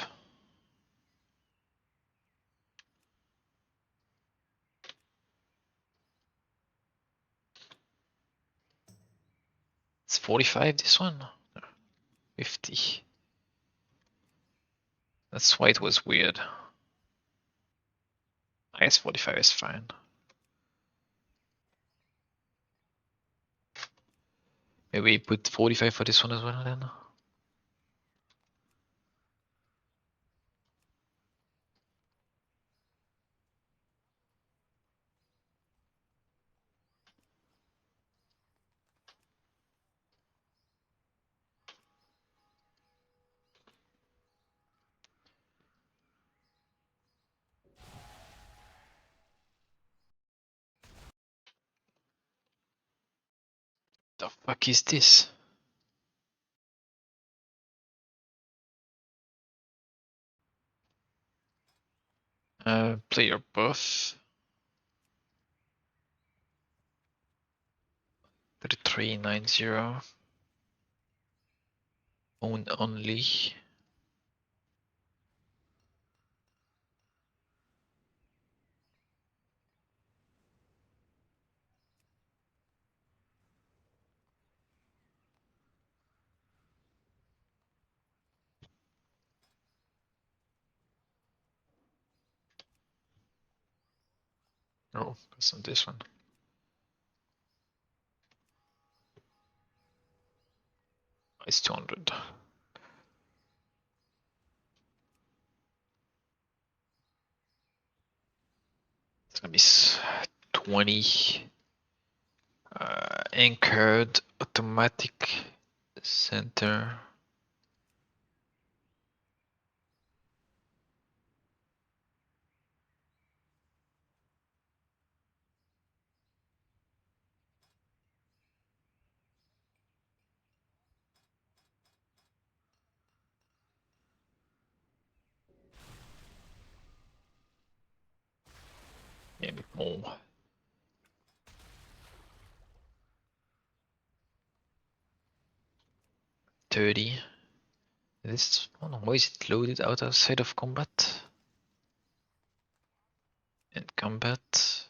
It's 45 this one? 50. That's why it was weird. I guess 45 is fine. Maybe put 45 for this one as well then. The fuck is this? Player buff. 3390. Own only. Oh, that's not this one. It's 200. It's gonna be 20. Anchored automatic center. Yeah, a bit more. 30. This one, why is it loaded outside of combat? In combat.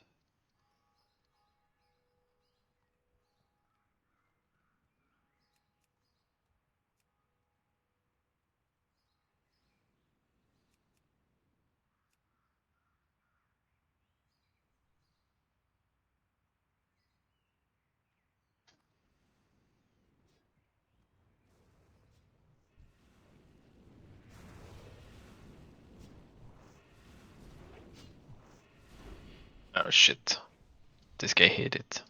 Oh shit. This guy hit it.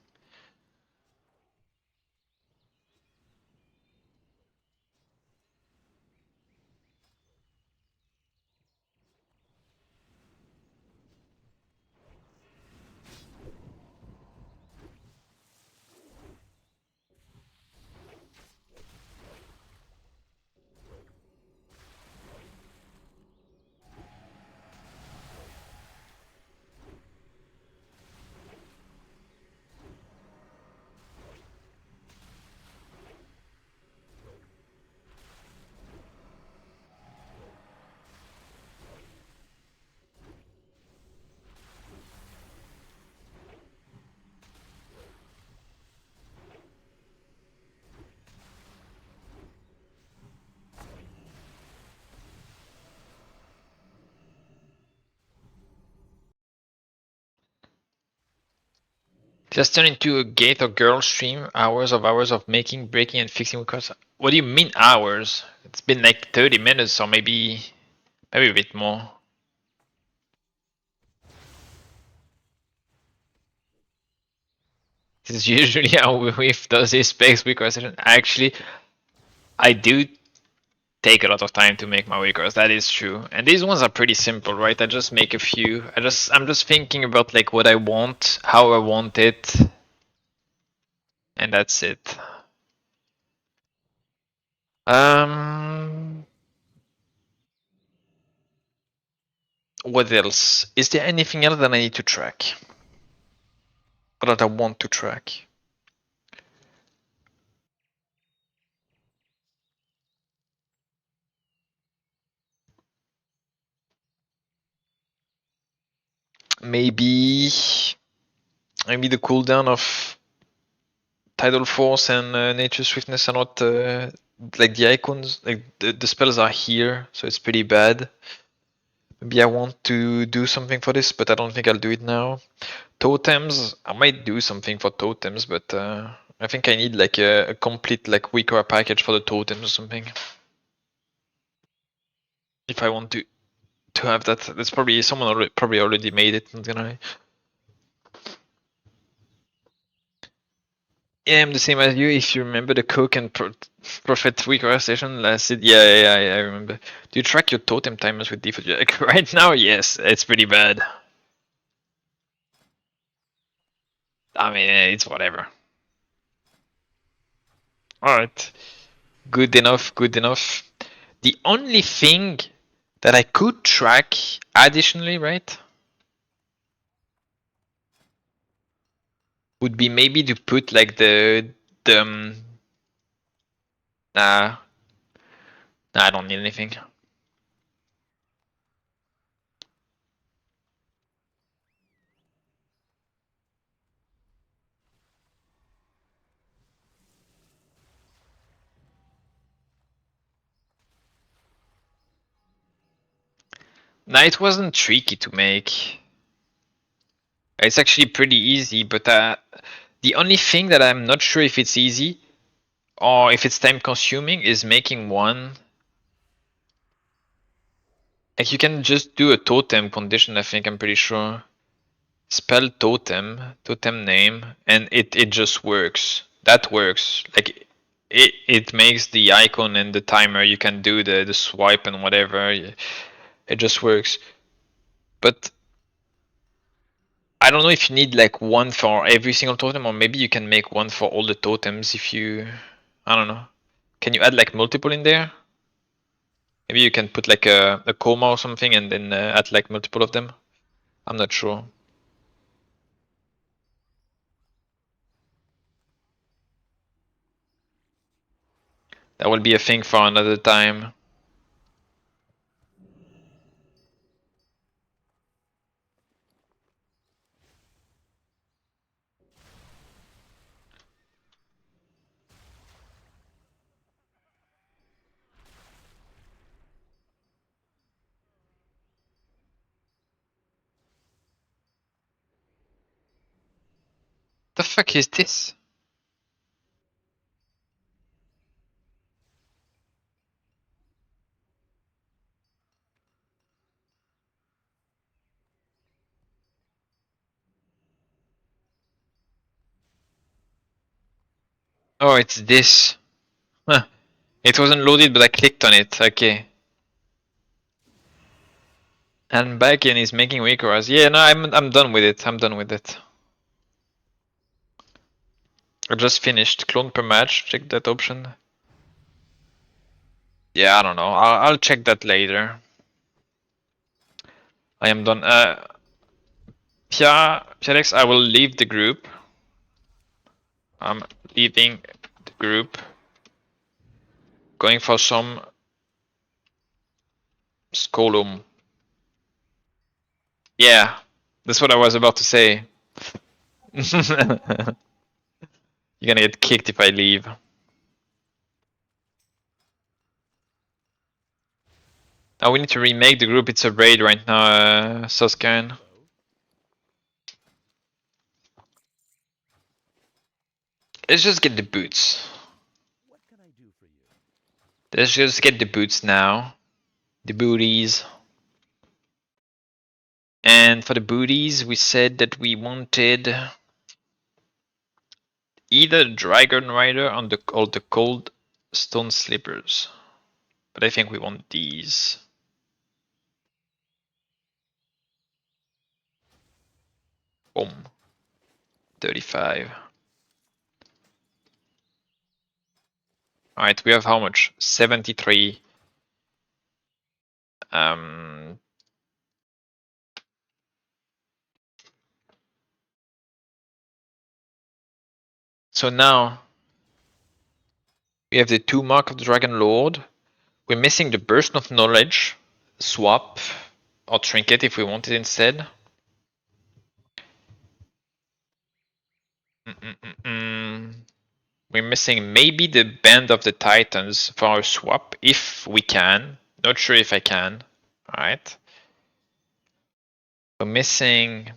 Just turn into a gate or girl stream. Hours of making, breaking, and fixing records. What do you mean hours? It's been like 30 minutes or maybe a bit more. This is usually how Weave does his specs because actually I do take a lot of time to make my records. That is true. And these ones are pretty simple, right? I just make a few. I'm just thinking about like what I want, how I want it, and that's it. Um, what else? Is there anything else that I need to track? Or that I want to track? Maybe the cooldown of Tidal Force and Nature Swiftness are not like the icons, like the spells are here, so it's pretty bad. Maybe I want to do something for this, but I don't think I'll do it now. Totems, I might do something for totems, but I think I need like a complete like Wikora package for the totems or something. If I want to have that, that's probably someone already made it. Not gonna lie. Yeah, I'm the same as you. If you remember the Coke and Prophet Wikora session last, yeah, I remember. Do you track your totem timers with default? Like, right now, yes, it's pretty bad. I mean, it's whatever. Alright. Good enough, good enough. The only thing that I could track additionally, right, would be maybe to put like the nah, I don't need anything. Nah, it wasn't tricky to make. It's actually pretty easy, but the only thing that I'm not sure if it's easy or if it's time consuming is making one. Like you can just do a totem condition, I think, I'm pretty sure. spell totem name, and it just works. That works. Like it makes the icon and the timer. You can do the swipe and whatever. It just works. But I don't know if you need like one for every single totem, or maybe you can make one for all the totems if you. I don't know. Can you add like multiple in there? Maybe you can put like a coma or something and then add like multiple of them. I'm not sure. That will be a thing for another time. The fuck is this? Oh, it's this. Huh. It wasn't loaded, but I clicked on it. Okay. And back in is making Waycross. Yeah, no, I'm done with it. I'm done with it. I just finished clone per match. Check that option. Yeah, I don't know. I'll check that later. I am done. Pierrex, I will leave the group. I'm leaving the group. Going for some Skolum. Yeah, that's what I was about to say. You're gonna get kicked if I leave. Oh, we need to remake the group. It's a raid right now, Suscan. Let's just get the boots. What can I do for you? Let's just get the boots now. The booties. And for the booties, we said that we wanted either Dragon Rider or the Cold Stone Slippers. But I think we want these. Boom. 35. Alright, we have how much? 73. So now we have the 2 Mark of the Dragon Lord. We're missing the Burst of Knowledge, Swap, or Trinket if we want it instead. We're missing maybe the Band of the Titans for our swap, if we can. Not sure if I can. Alright. We're missing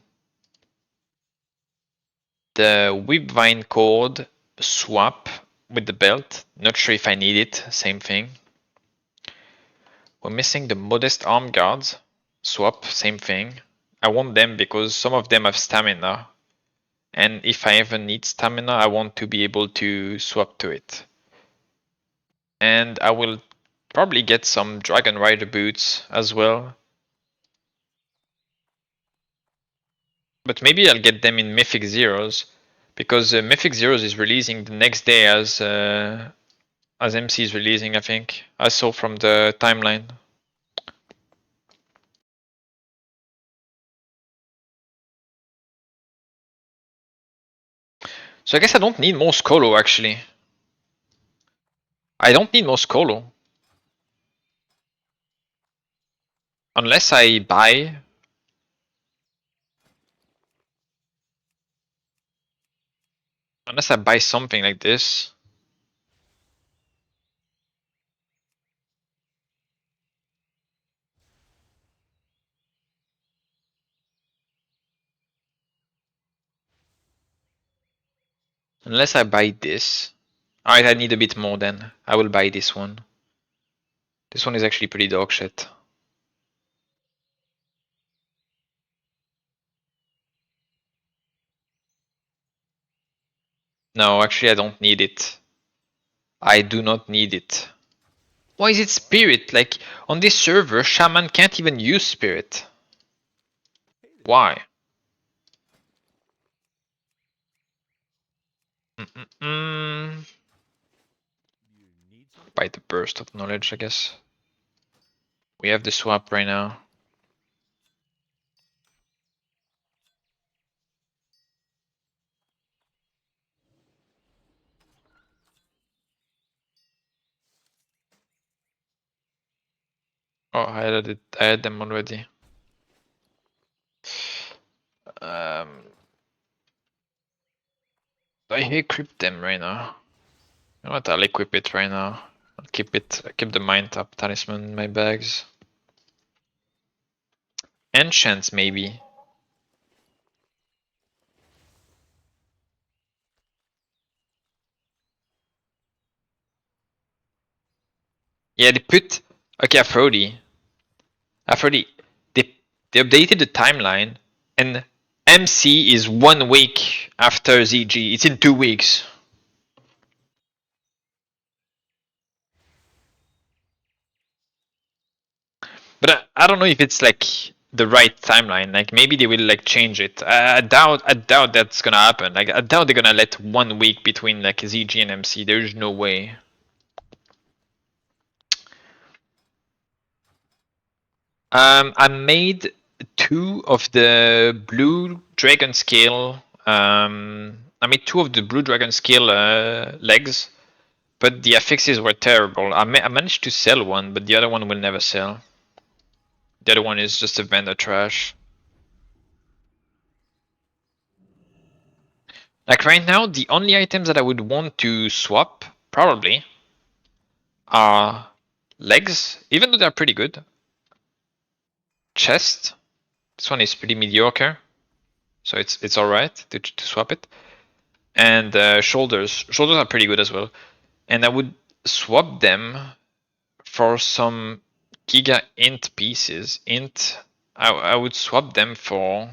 the Whipvine Cord swap with the belt. Not sure if I need it. Same thing. We're missing the Modest Arm Guards swap. Same thing. I want them because some of them have stamina. And if I ever need stamina, I want to be able to swap to it. And I will probably get some Dragon Rider boots as well. But maybe I'll get them in Mythic Zeros, because Mythic Zeros is releasing the next day as MC is releasing, I think. I saw from the timeline. So I guess I don't need more Skolo actually. I don't need more Skolo. Unless I buy. Unless I buy something like this. Unless I buy this. Alright, I need a bit more then. I will buy this one. This one is actually pretty dog shit. No, actually I don't need it. I do not need it. Why is it spirit? Like, on this server, Shaman can't even use spirit. Why? Mm-mm-mm. By the burst of knowledge, I guess. We have the swap right now. Oh, I had it. I had them already. I equip them right now. You know what? I'll equip it right now. I'll keep it. I keep the mind up talisman in my bags. Enchants maybe. Yeah, they put. Okay, Aphrodite. They updated the timeline, and MC is 1 week after ZG. It's in 2 weeks. But I don't know if it's like the right timeline. Like maybe they will like change it. I doubt that's gonna happen. Like I doubt they're gonna let 1 week between like ZG and MC. There's no way. I made 2 of the blue dragon scale. I made 2 of the blue dragon scale legs, but the affixes were terrible. I managed to sell one, but the other one will never sell. The other one is just a vendor trash. Like right now, the only items that I would want to swap, probably, are legs, even though they're pretty good. Chest, this one is pretty mediocre, so it's alright to swap it. And shoulders, shoulders are pretty good as well. And I would swap them for some Giga Int pieces. Int, I would swap them for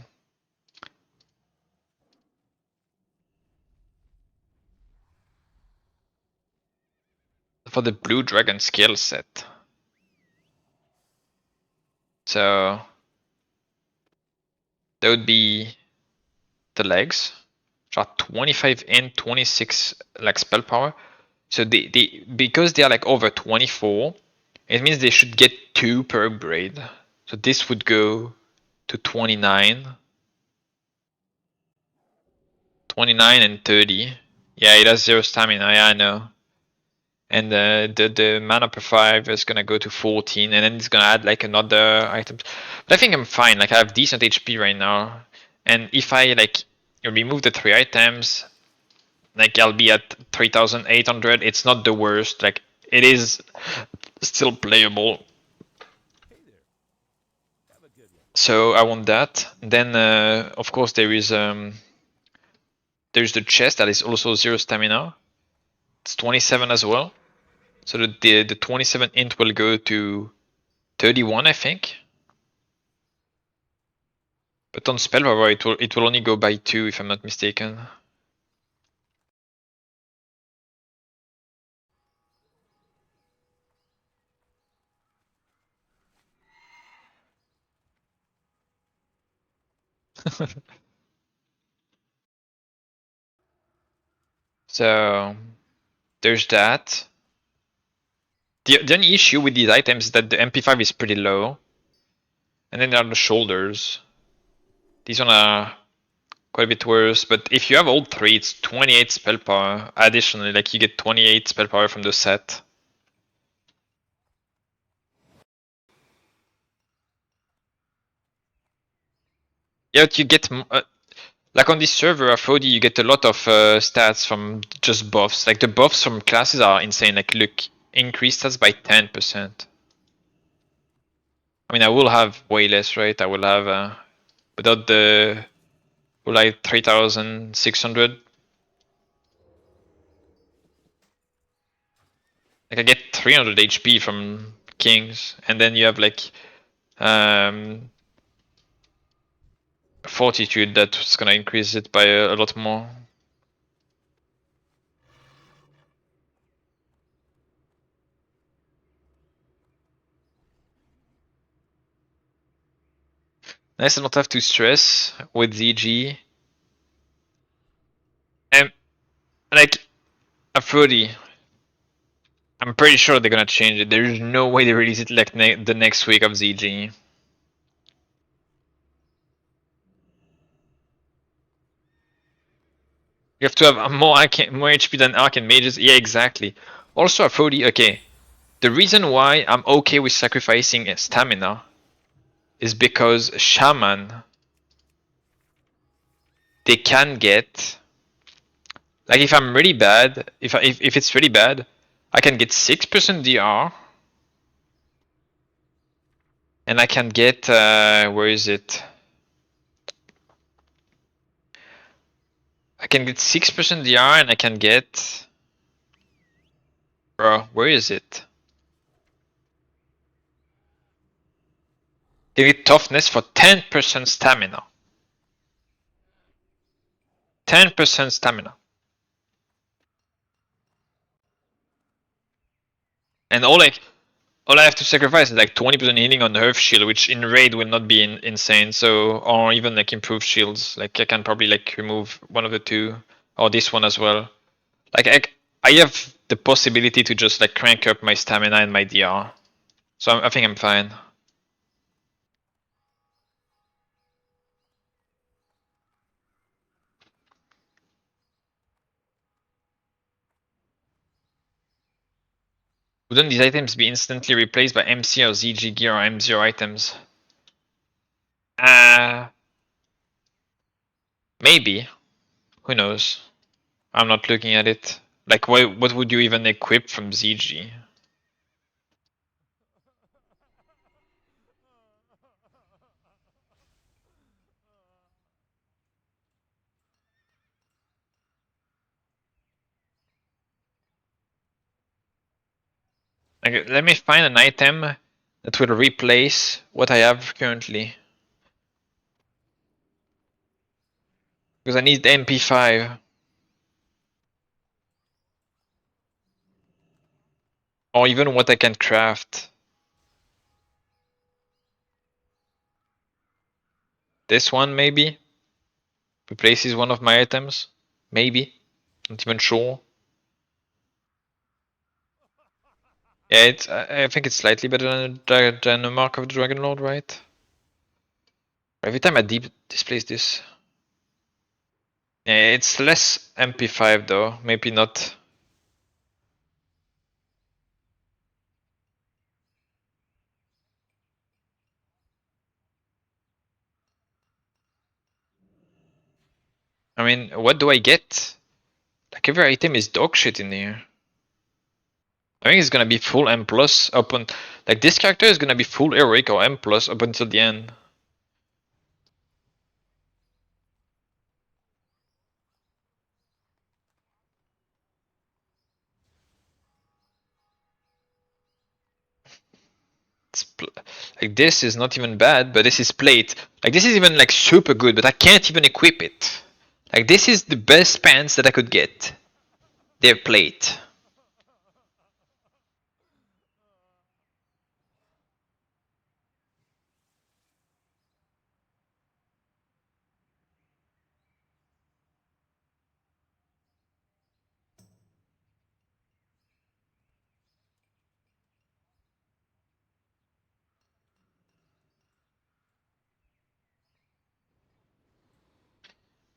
the blue dragon scale set. So that would be the legs, which are 25 int, 26 like spell power. So they because they are like over 24, it means they should get 2 per upgrade. So this would go to 29. 29 and 30. Yeah, it has 0 stamina, yeah, I know. And the mana per 5 is gonna go to 14, and then it's gonna add like another item. But I think I'm fine, like I have decent HP right now. And if I like remove the 3 items, like I'll be at 3,800. It's not the worst, like it is still playable. So I want that. Then of course there's the chest that is also 0 stamina. It's 27 as well. So the 27 int will go to 31, I think. But on spell power, it will only go by 2 if I'm not mistaken. So there's that. The only issue with these items is that the MP5 is pretty low. And then there are the shoulders. These one are quite a bit worse, but if you have all 3, it's 28 spell power. Additionally, like you get 28 spell power from the set. Yeah, but you get like on this server of OD, you get a lot of stats from just buffs. Like the buffs from classes are insane. Like look, increase stats by 10%. I mean, I will have way less, right? I will have without the like 3,600. Like I get 300 HP from kings, and then you have like fortitude that's gonna increase it by a lot more. Nice to not have to stress with ZG. And like a 30. I'm pretty sure they're gonna change it. There's no way they release it like the next week of ZG. You have to have more HP than Arcane Mages. Yeah, exactly. Also, a 40. Okay, the reason why I'm okay with sacrificing stamina is because Shaman, they can get, like, if I'm really bad, if it's really bad, I can get 6% DR, and I can get where is it? I can get 6% DR, and I can get, bro, where is it? I can get toughness for 10% stamina. 10% stamina. And all I have to sacrifice is like 20% healing on Earth Shield, which in raid will not be insane. So, or even like improved shields. Like I can probably like remove one of the two, or this one as well. Like I have the possibility to just like crank up my stamina and my DR. So I think I'm fine. Wouldn't these items be instantly replaced by MC or ZG gear or M0 items? Maybe. Who knows? I'm not looking at it. Like what would you even equip from ZG? Like, let me find an item that will replace what I have currently. Because I need MP5. Or even what I can craft. This one maybe? Replaces one of my items? Maybe. Not even sure. Yeah, I think it's slightly better than the Mark of the Dragon Lord, right? Every time I deep displace this. Yeah, it's less MP5 though. Maybe not. I mean, what do I get? Like every item is dog shit in here. I think it's gonna be full M plus up on, like this character is gonna be full heroic or M plus up until the end. Like this is not even bad, but this is plate. Like this is even like super good, but I can't even equip it. Like this is the best pants that I could get. They're plate.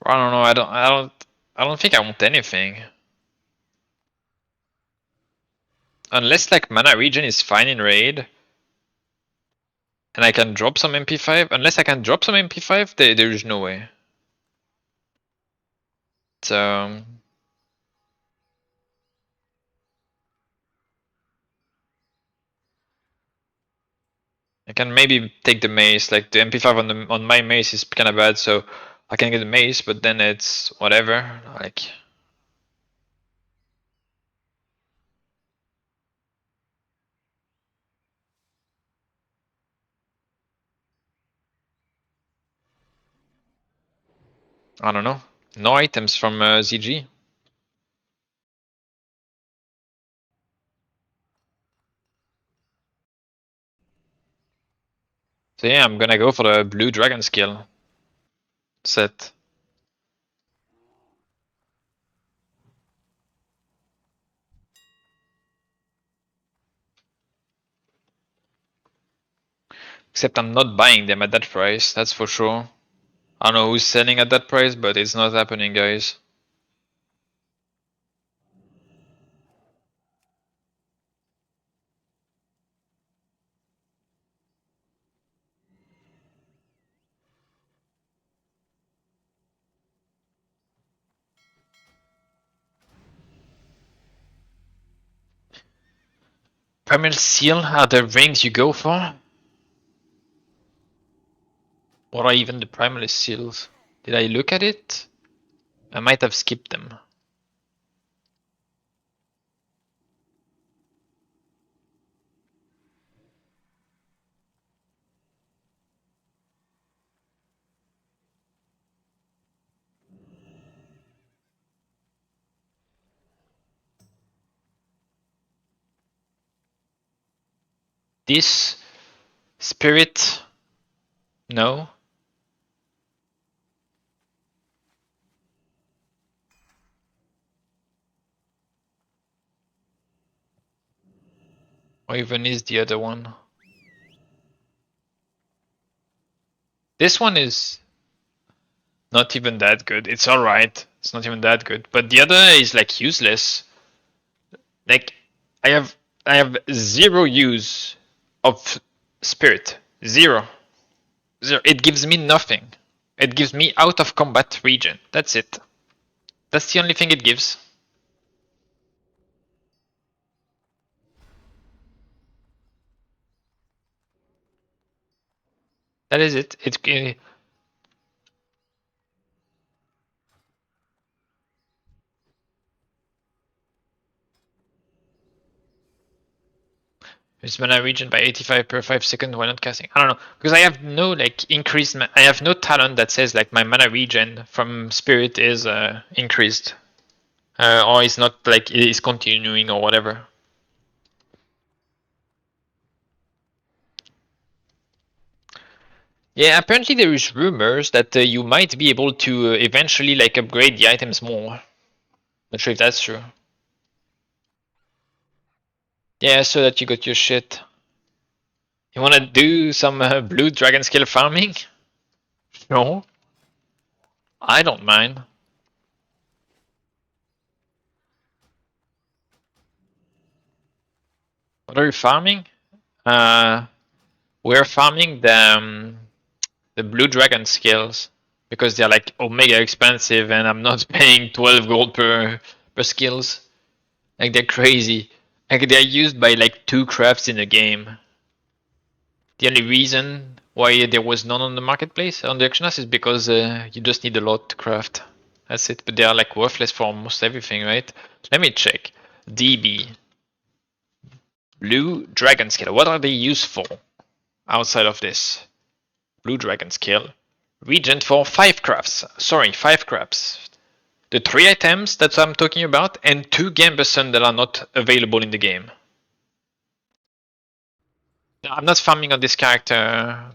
I don't know. I don't think I want anything. Unless like mana regen is fine in raid, and I can drop some MP5. Unless I can drop some MP5, there is no way. So I can maybe take the mace. Like the MP5 on my mace is kind of bad, so I can get the mace, but then it's whatever. Like I don't know. No items from ZG. So yeah, I'm gonna go for the blue dragon skill set. Except I'm not buying them at that price, that's for sure. I don't know who's selling at that price, but it's not happening, guys. Primal Seal are the rings you go for? What are even the Primal Seals? Did I look at it? I might have skipped them. This Spirit? No. Or even is the other one? This one is not even that good. It's alright. It's not even that good. But the other is like useless. Like I have zero use of spirit. Zero. Zero. It gives me nothing. It gives me out of combat region. That's it. That's the only thing it gives. That is it. It's mana region by 85 per 5 seconds while not casting. I don't know because I have no like increased. I have no talent that says like my mana region from spirit is increased or is not like it is continuing or whatever. Yeah, apparently there is rumors that you might be able to eventually like upgrade the items more. Not sure if that's true. Yeah, so that you got your shit. You wanna do some blue dragon skill farming? No, I don't mind. What are you farming? We're farming the blue dragon skills because they're like omega expensive, and I'm not paying 12 gold per skills. Like they're crazy. Like they're used by like 2 crafts in the game. The only reason why there was none on the marketplace on the auctionhouse is because you just need a lot to craft. That's it. But they are like worthless for almost everything, right? Let me check. DB. Blue dragon skill. What are they used for outside of this? Blue dragon skill. Regent for 5 crafts. Sorry, 5 crafts. The 3 items that I'm talking about and 2 Gambeson that are not available in the game. I'm not farming on this character.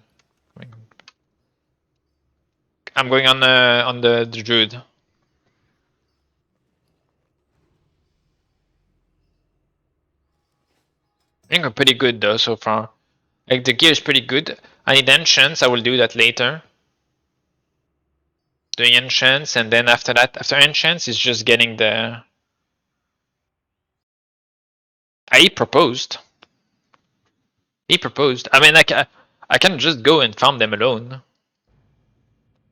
I'm going on the druid. I think I'm pretty good though so far. Like the gear is pretty good. I need enchants. I will do that later. Doing enchants, and then after that, after enchants, is just getting the. He proposed. He proposed. I mean, like I can just go and farm them alone,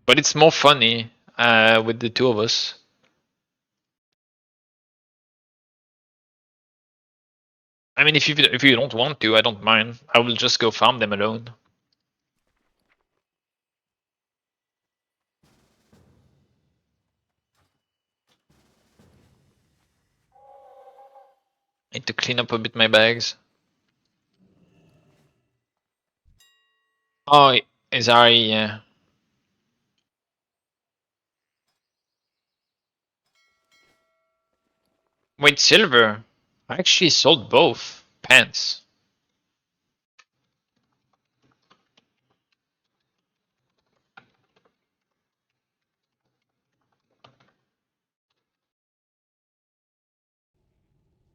but it's more funny with the two of us. I mean, if you don't want to, I don't mind. I will just go farm them alone. Need to clean up a bit my bags. Oh, is Ari? Yeah. Wait, silver. I actually sold both pants.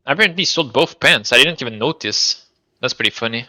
I apparently sold both pants. I didn't even notice. That's pretty funny.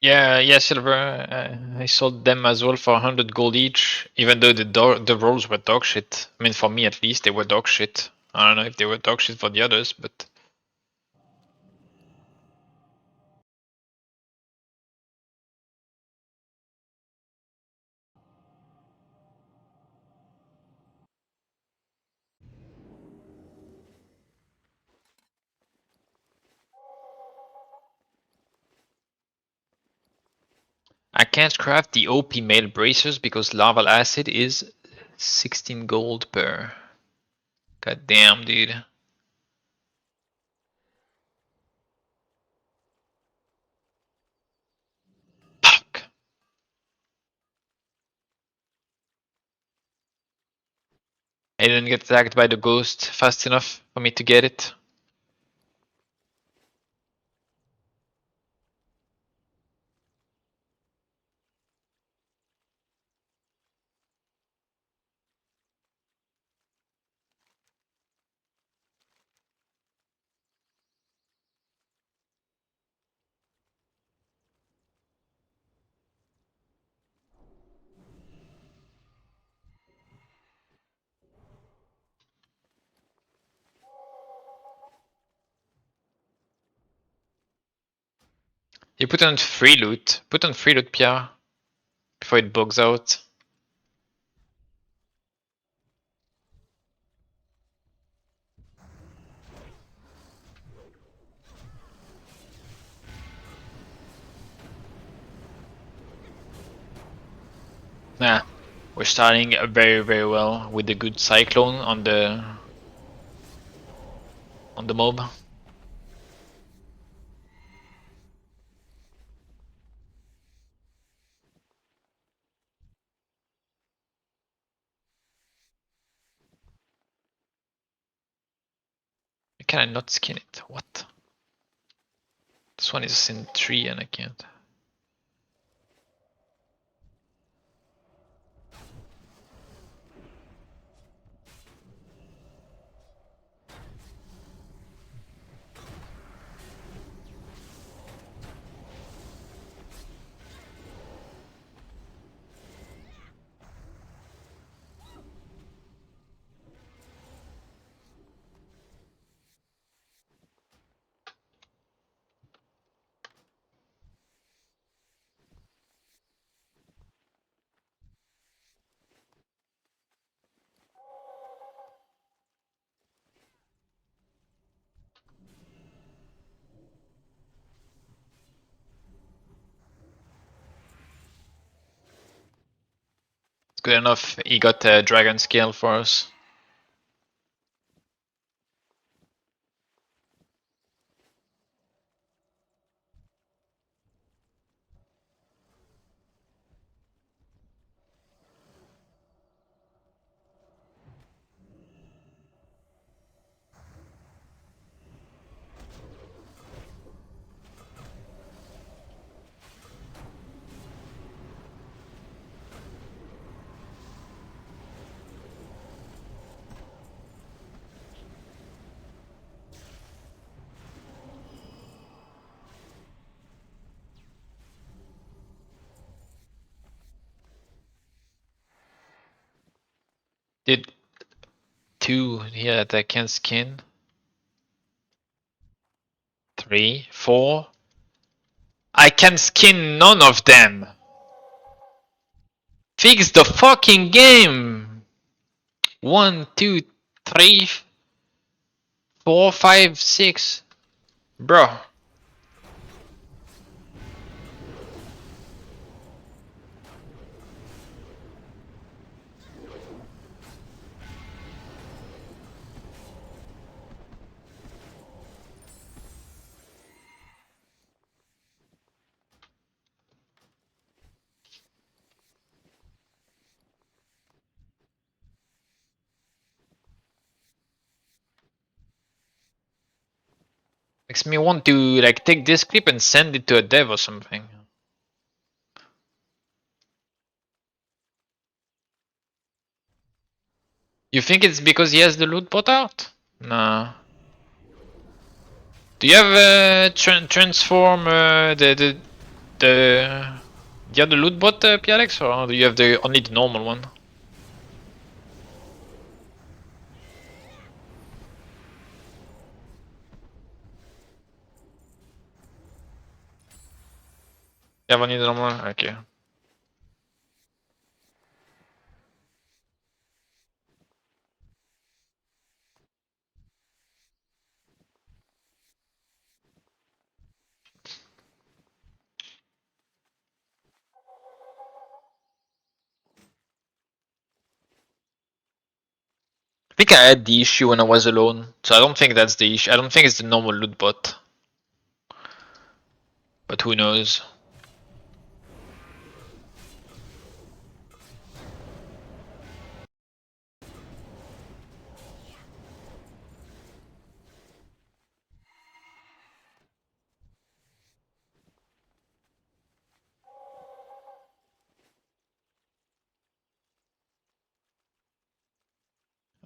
Yeah, silver. I sold them as well for 100 gold each, even though the rolls were dog shit. I mean, for me at least, they were dog shit. I don't know if they were dog shit for the others, but I can't craft the OP male bracers because larval acid is 16 gold per. God damn, dude. Fuck. I didn't get attacked by the ghost fast enough for me to get it. You put on free loot. Put on free loot, Pierre, before it bugs out. Nah, we're starting very well with the good cyclone on the mob. Can I not skin it? What? This one is in 3 and I can't. It's good enough. He got a dragon scale for us. Did 2 here that I can skin. 3, 4. I can skin none of them. Fix the fucking game. 1, 2, 3, 4, 5, 6. Bro. Makes me want to like take this clip and send it to a dev or something. You think it's because he has the loot bot out? Nah. Do you have transform the other loot bot, PLX, or do you have the only the normal one? You have only the normal one? Okay. I think I had the issue when I was alone, so I don't think that's the issue. I don't think it's the normal loot bot. But who knows?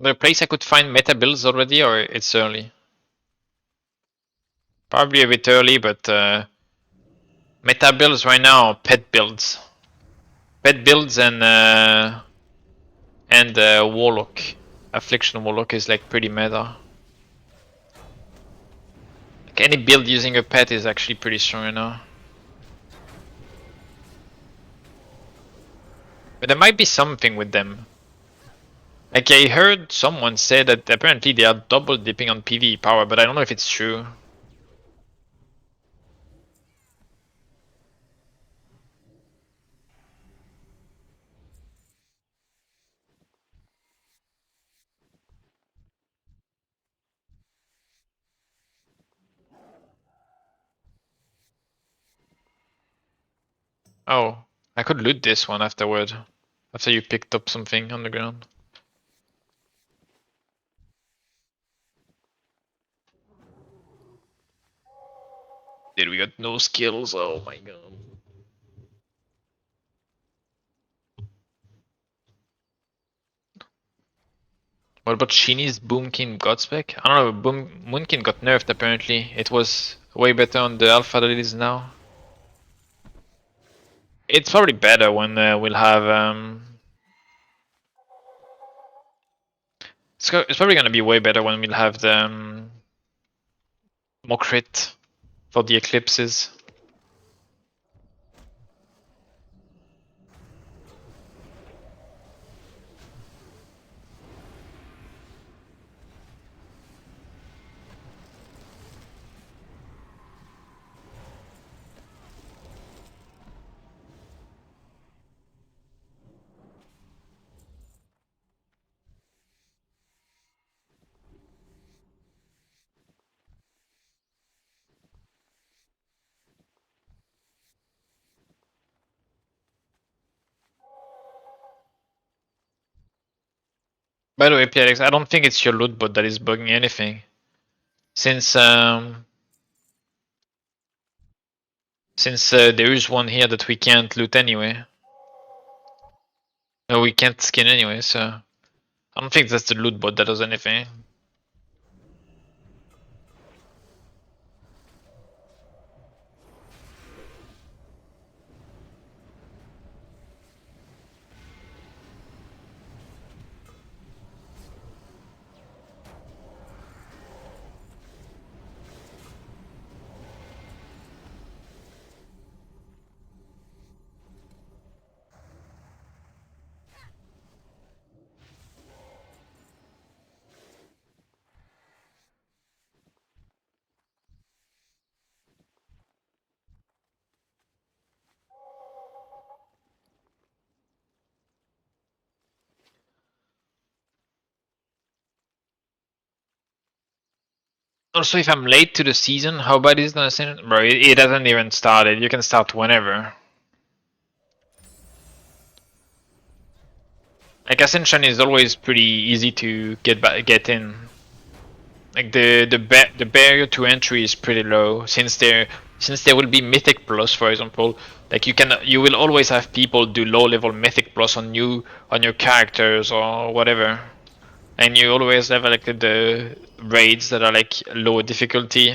The place I could find meta builds already, or it's early? Probably a bit early, but meta builds right now are pet builds. Pet builds and Warlock. Affliction Warlock is like pretty meta. Like any build using a pet is actually pretty strong right now. But there might be something with them. Like I heard someone say that apparently they are double dipping on PvE power, but I don't know if it's true. Oh, I could loot this one afterward. After you picked up something on the ground. Dude, we got no skills, oh my god. What about Shini's Boomkin Godspec? I don't know, Moonkin got nerfed apparently. It was way better on the alpha than it is now. It's probably better when we'll have it's probably gonna be way better when we'll have the more crit for the eclipses. By the way, PRX, I don't think it's your loot bot that is bugging anything. Since there is one here that we can't loot anyway. No, we can't skin anyway, so I don't think that's the loot bot that does anything. Also, if I'm late to the season, how bad is the Ascension? Bro, it hasn't even started. You can start whenever. Like Ascension is always pretty easy to get in. Like the barrier to entry is pretty low since there will be Mythic Plus, for example. Like you will always have people do low level Mythic Plus on your characters or whatever, and you always have like the raids that are like low difficulty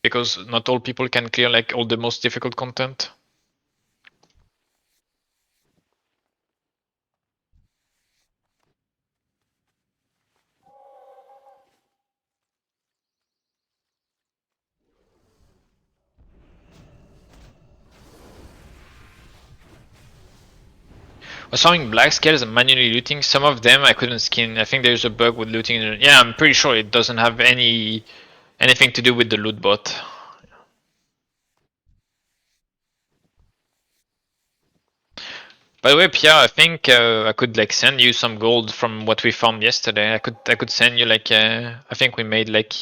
because not all people can clear like all the most difficult content. Assuming black scales and manually looting, some of them I couldn't skin. I think there's a bug with looting. Yeah, I'm pretty sure it doesn't have anything to do with the loot bot. By the way, Pierre, I think I could like send you some gold from what we found yesterday. I could send you like I think we made like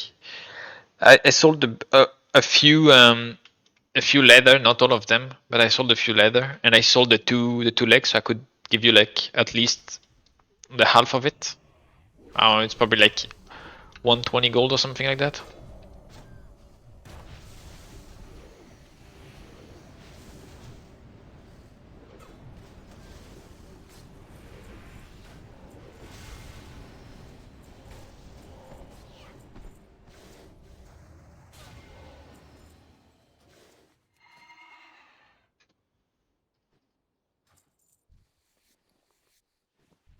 I sold a few leather, not all of them, but I sold a few leather, and I sold the two legs. So I could give you like at least the half of it. Oh, it's probably like 120 gold or something like that.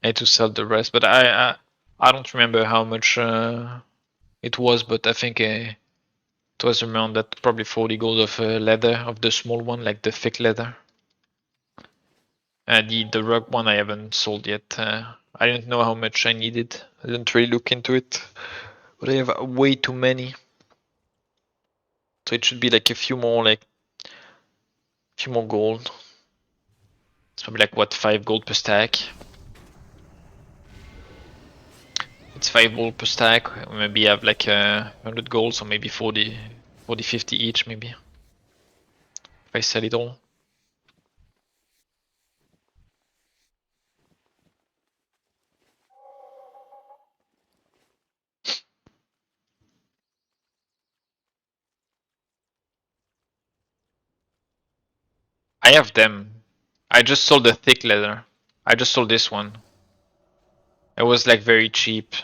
I had to sell the rest, but I don't remember how much it was, but I think it was around that probably 40 gold of leather of the small one, like the thick leather. The rug one I haven't sold yet. I didn't know how much I needed. I didn't really look into it, but I have way too many, so it should be like a few more, like a few more gold. It's probably like what 5 gold per stack. It's 5 gold per stack. Maybe I have like 100 gold, so maybe 40, 50 each, maybe. If I sell it all. I have them. I just sold the thick leather. I just sold this one. It was like very cheap.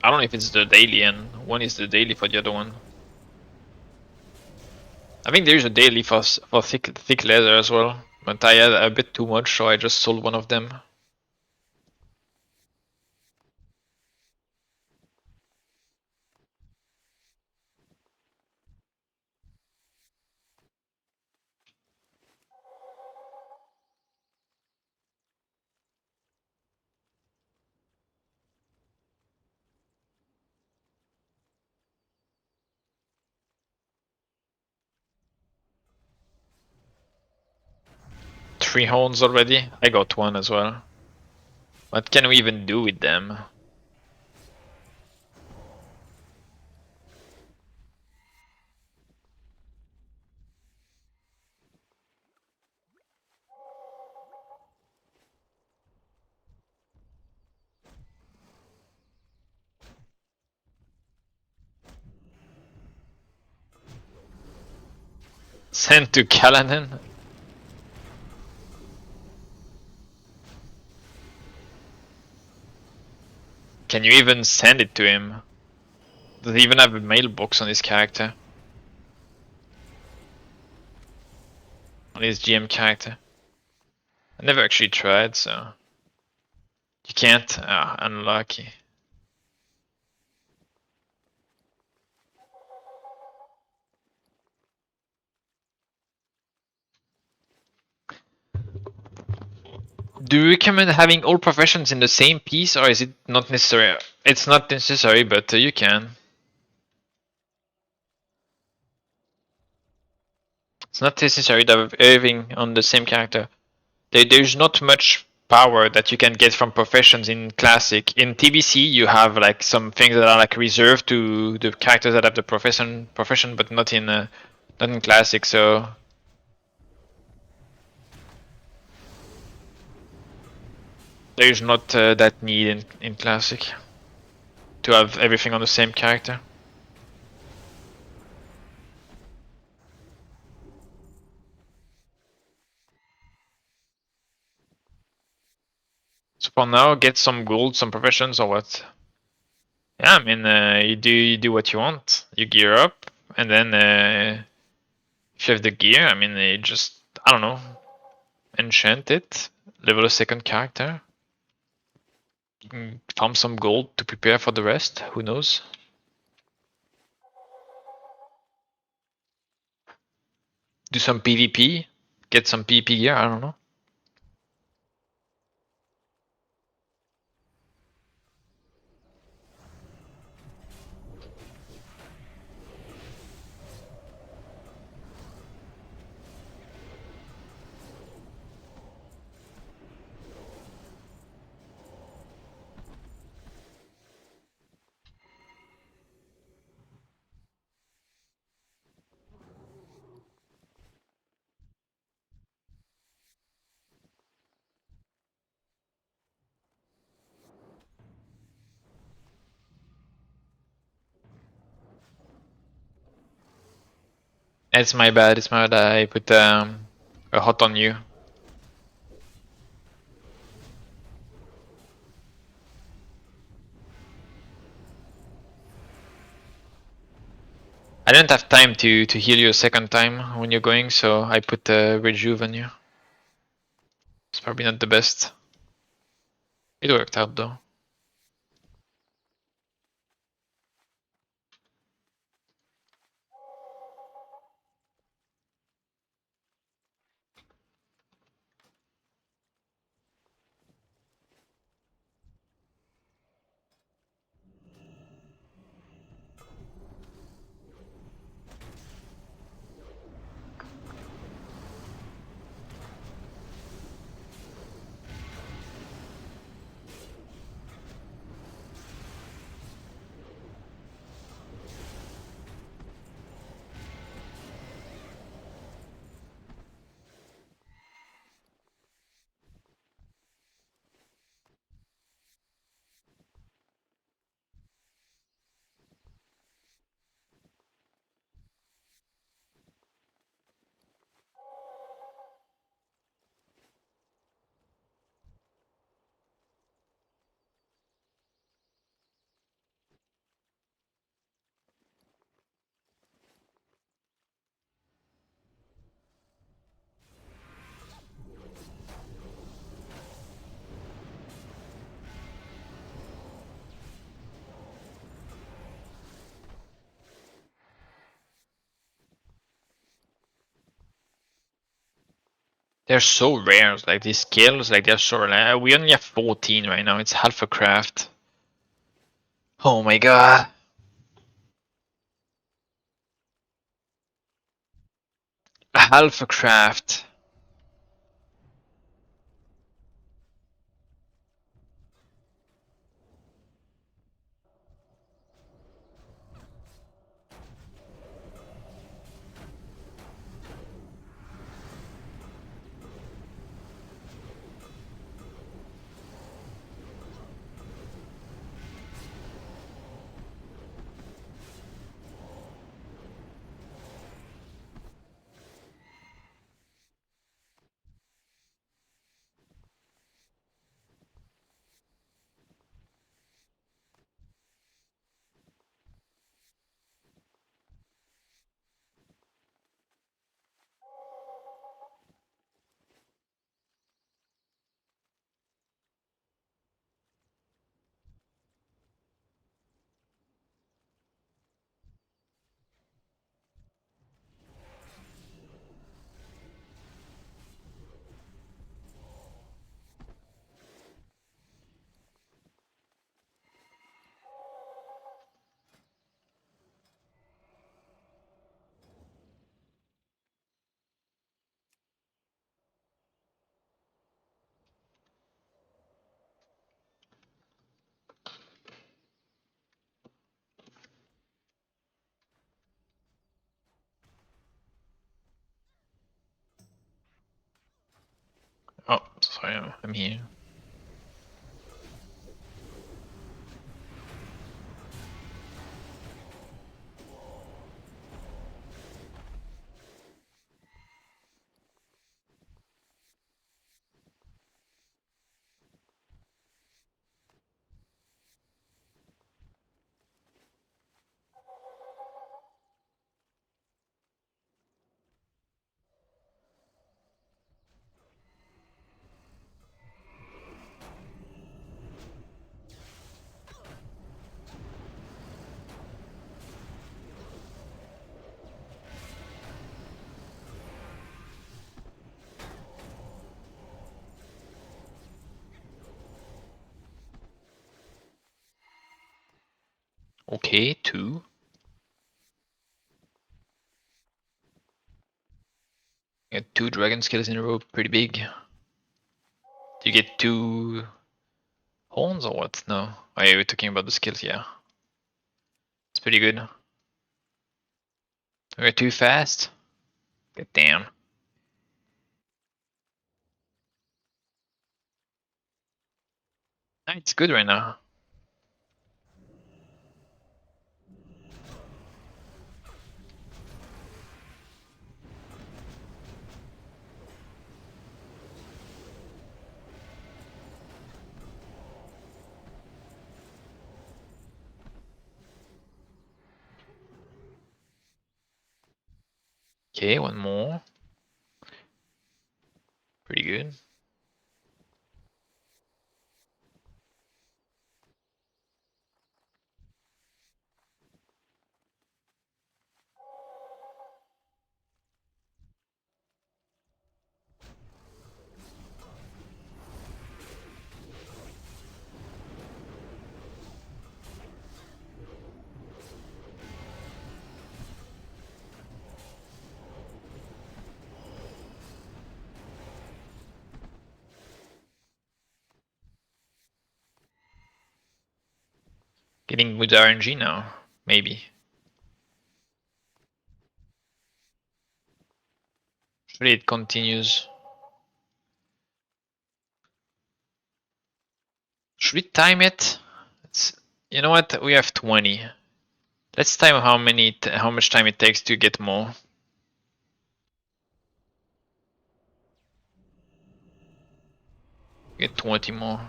I don't know if it's the daily and one is the daily for the other one. I think there is a daily for thick leather as well, but I had a bit too much, so I just sold one of them. Three horns already. I got one as well. What can we even do with them? Send to Caladan? Can you even send it to him? Does he even have a mailbox on his character? On his GM character? I never actually tried, so... You can't? Ah, unlucky. Do you recommend having all professions in the same piece, or is it not necessary? It's not necessary, but you can. It's not necessary to have everything on the same character. There's not much power that you can get from professions in Classic. In TBC, you have like some things that are like reserved to the characters that have the profession, but not in Classic. So there's not that need in Classic to have everything on the same character. So for now, get some gold, some professions, or what? Yeah, I mean, you do what you want. You gear up, and then if you have the gear, I mean, you just I don't know, enchant it, level a second character, farm some gold to prepare for the rest. Who knows? Do some PvP, get some PvP gear. I don't know. It's my bad. It's my bad. I put a hot on you. I didn't have time to heal you a second time when you're going, so I put rejuve on you. It's probably not the best. It worked out though. They're so rare, like these skills, like they're so rare. We only have 14 right now, it's half a craft. Oh my god. Half a craft. I'm here. Okay, 2. Got 2 dragon skills in a row, pretty big. Do you get 2 horns or what? No. Oh yeah, we're talking about the skills, yeah. It's pretty good. We're too fast. God damn. Ah, it's good right now. Okay, one more. Pretty good. Getting good RNG now, maybe. Hopefully it continues. Should we time it? You know what? We have 20. Let's time how much time it takes to get more. Get 20 more.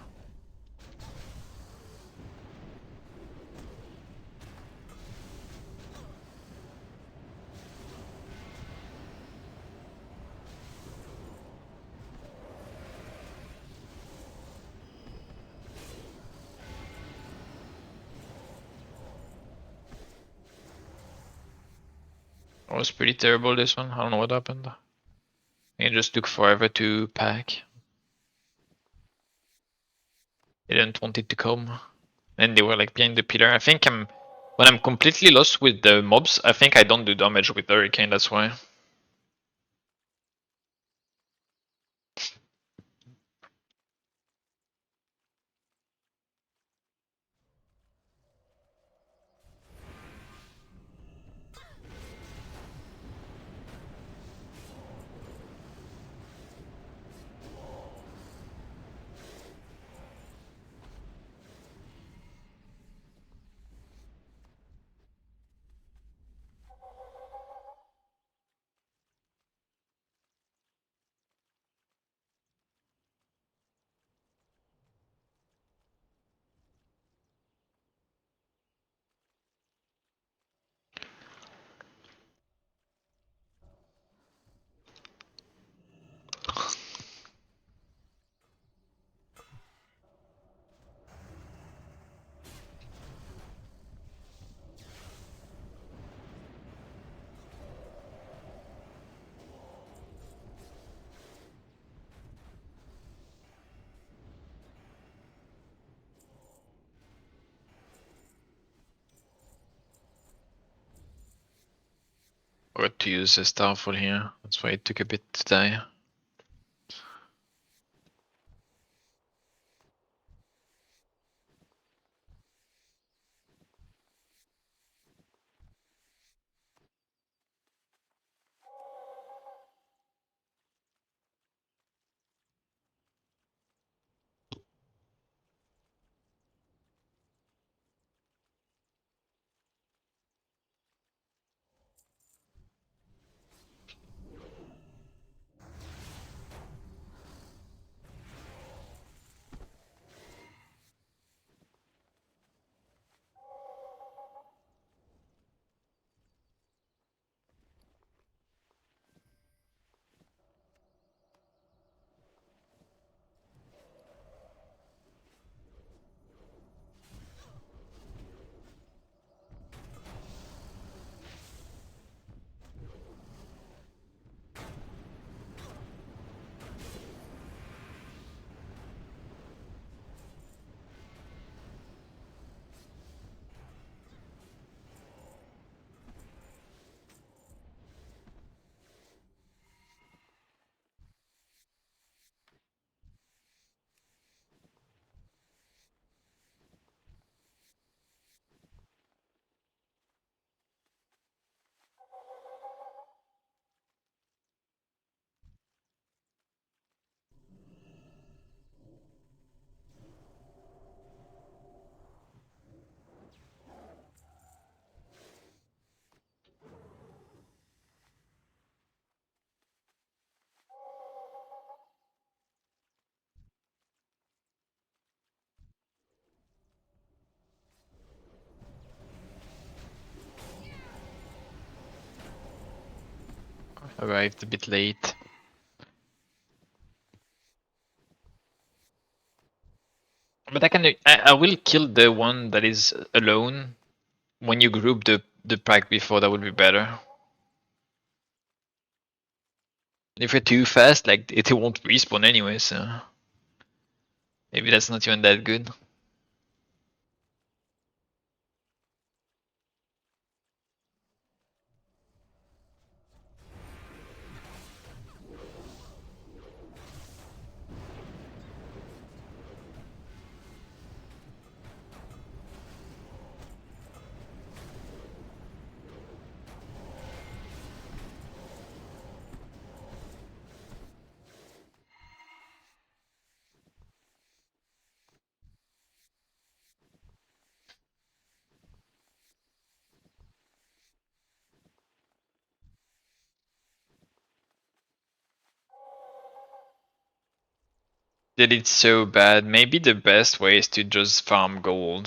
It was pretty terrible, this one. I don't know what happened. It just took forever to pack. They didn't want it to come. And they were like behind the pillar. I think when I'm completely lost with the mobs, I think I don't do damage with the hurricane, that's why. Or to use a Starfall here. That's why it took a bit to die. arrived a bit late. But I will kill the one that is alone. When you group the pack before, that would be better. If you're too fast, like it won't respawn anyway, so maybe that's not even that good. Did it so bad? Maybe the best way is to just farm gold.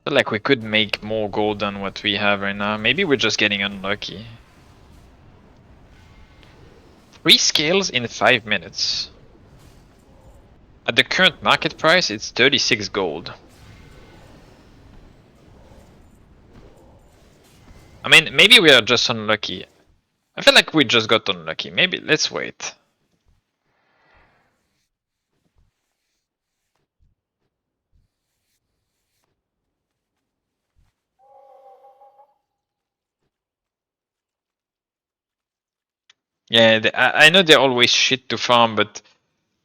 Feel like we could make more gold than what we have right now. Maybe we're just getting unlucky. 3 scales in 5 minutes. At the current market price, it's 36 gold. I mean, maybe we are just unlucky. I feel like we just got unlucky. Maybe, let's wait. Yeah, I know they're always shit to farm, but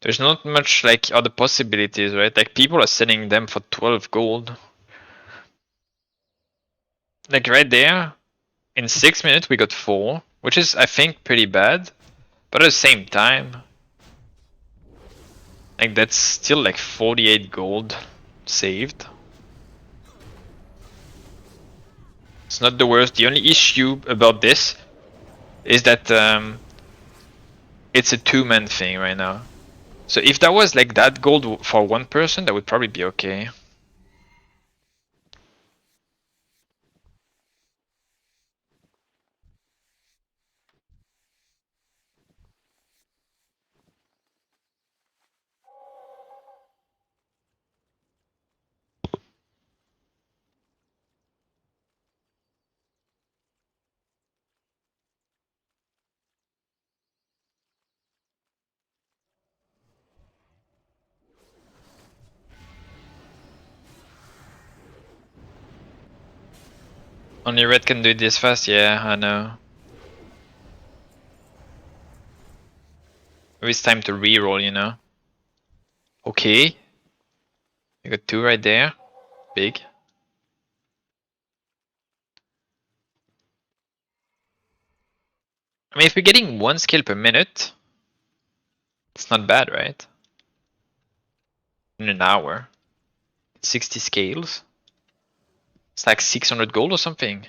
there's not much like other possibilities, right? Like people are selling them for 12 gold. Like right there, in 6 minutes we got 4, which is I think pretty bad. But at the same time, like that's still like 48 gold saved. It's not the worst. The only issue about this is that it's a 2-man thing right now. So if that was like that gold for one person, that would probably be okay. Only red can do it this fast, yeah, I know. Maybe it's time to reroll, you know? Okay. You got 2 right there. Big. I mean, if we're getting 1 skill per minute, it's not bad, right? In an hour. 60 scales. It's like 600 gold or something.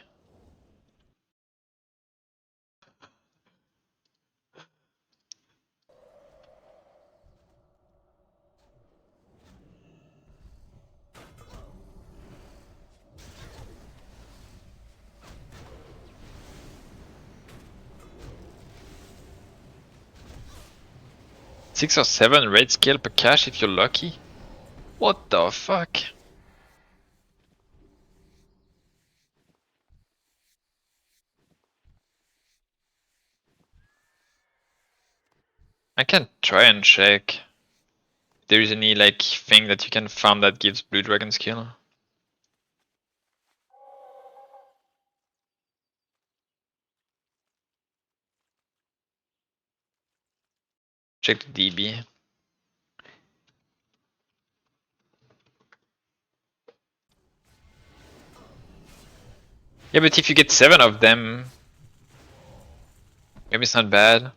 Six or 7 red scale per cash if you're lucky. What the fuck? I can try and check if there is any like thing that you can farm that gives blue dragon skill. Check the DB. Yeah, but if you get 7 of them, maybe it's not bad.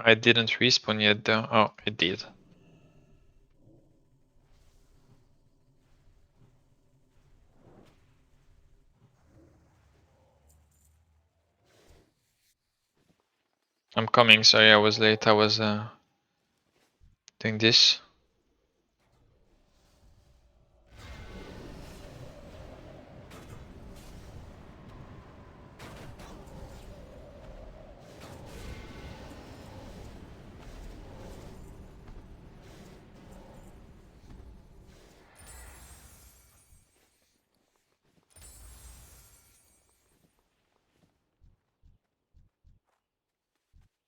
I didn't respawn yet though. Oh, it did. I'm coming, sorry I was late. I was doing this.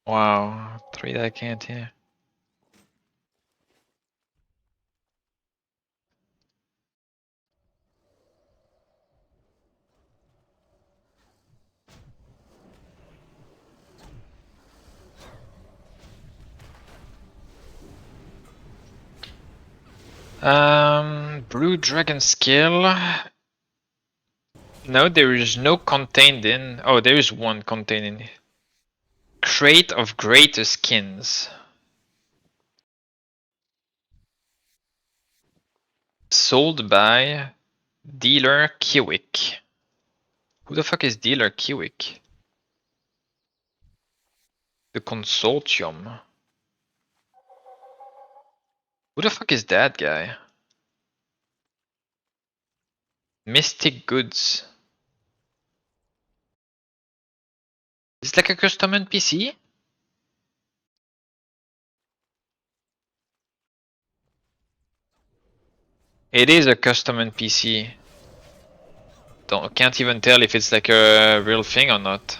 Wow, 3 that I can't hear. Blue Dragon skill. No, there is no contained in. Oh, there is one contained in. Crate of Greater Skins. Sold by Dealer Kiwick. Who the fuck is Dealer Kiwick? The Consortium. Who the fuck is that guy? Mystic Goods. Is it like a custom NPC? It is a custom NPC. Can't even tell if it's like a real thing or not.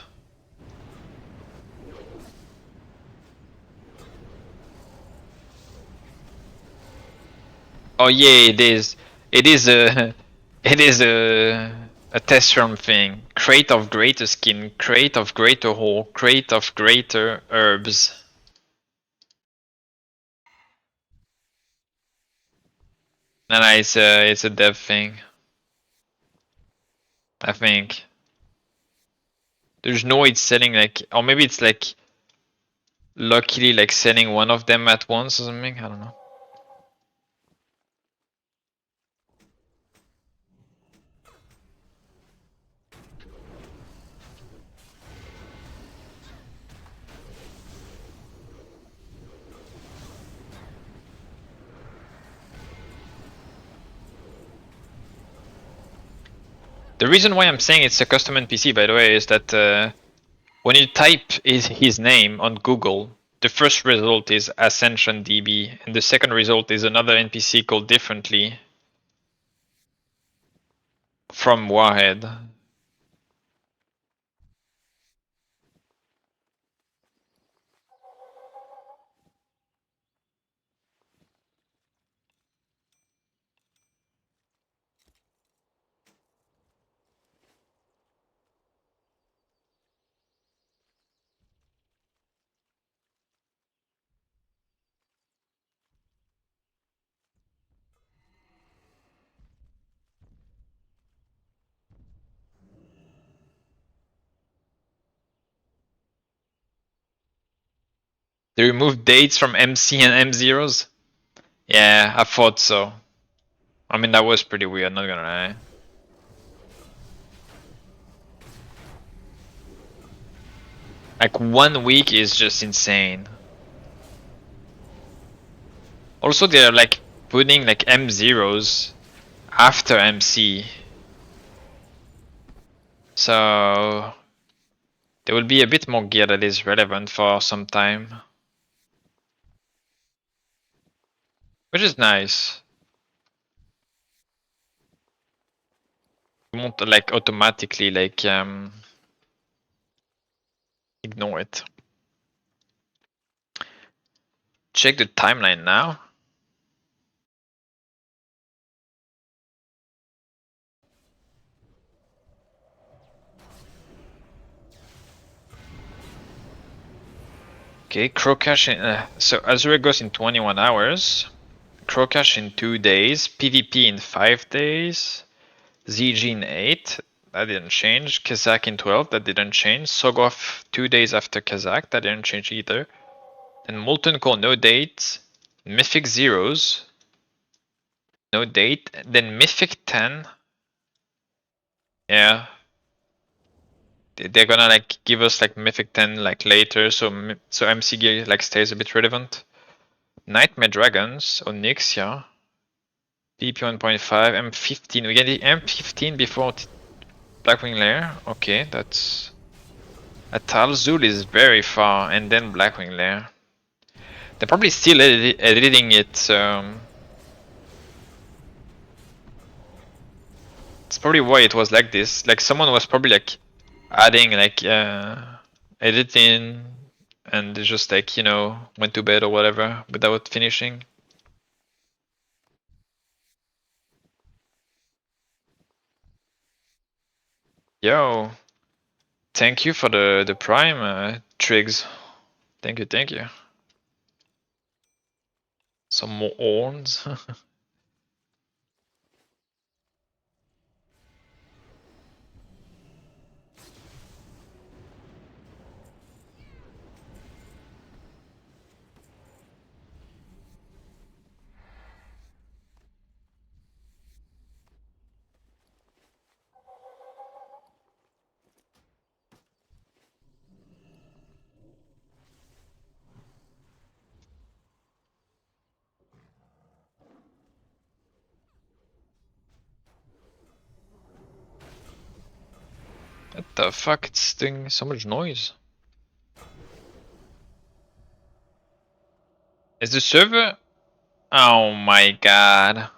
Oh yeah, it is. It is a. It is a test run thing. Crate of Greater Skin, Crate of Greater Hole, Crate of Greater Herbs. And it's a dev thing. I think. There's no way it's selling like, or maybe it's like luckily like selling one of them at once or something. I don't know. The reason why I'm saying it's a custom NPC, by the way, is that when you type his name on Google, the first result is Ascension DB, and the second result is another NPC called differently from Warhead. They removed dates from MC and M zeros? Yeah, I thought so. I mean, that was pretty weird, not gonna lie. Like 1 week is just insane. Also, they're like putting like M zeros after MC. So there will be a bit more gear that is relevant for some time. Which is nice. You won't like automatically like ignore it. Check the timeline now. Okay, Crowcash in so Azure goes in 21 hours. Crowcash in 2 days, PvP in 5 days, ZG in 8, that didn't change, Kazakh in 12, that didn't change, Sogoth 2 days after Kazakh, that didn't change either. Then Molten Core, no date, Mythic Zeros, no date, then Mythic 10, yeah. They're gonna like give us like Mythic 10 like later, so MC gear like stays a bit relevant. Nightmare Dragons, Onyxia, PP 1.5, M15. We get the M15 before Blackwing Lair. Okay, that's. Atalzul is very far, and then Blackwing Lair. They're probably still editing it. It's probably why it was like this. Like someone was probably like adding like editing and they just like, you know, went to bed or whatever without finishing. Yo, thank you for the prime, Triggs. Thank you, thank you. Some more horns. What the fuck? It's doing so much noise. Is the server? Oh my god.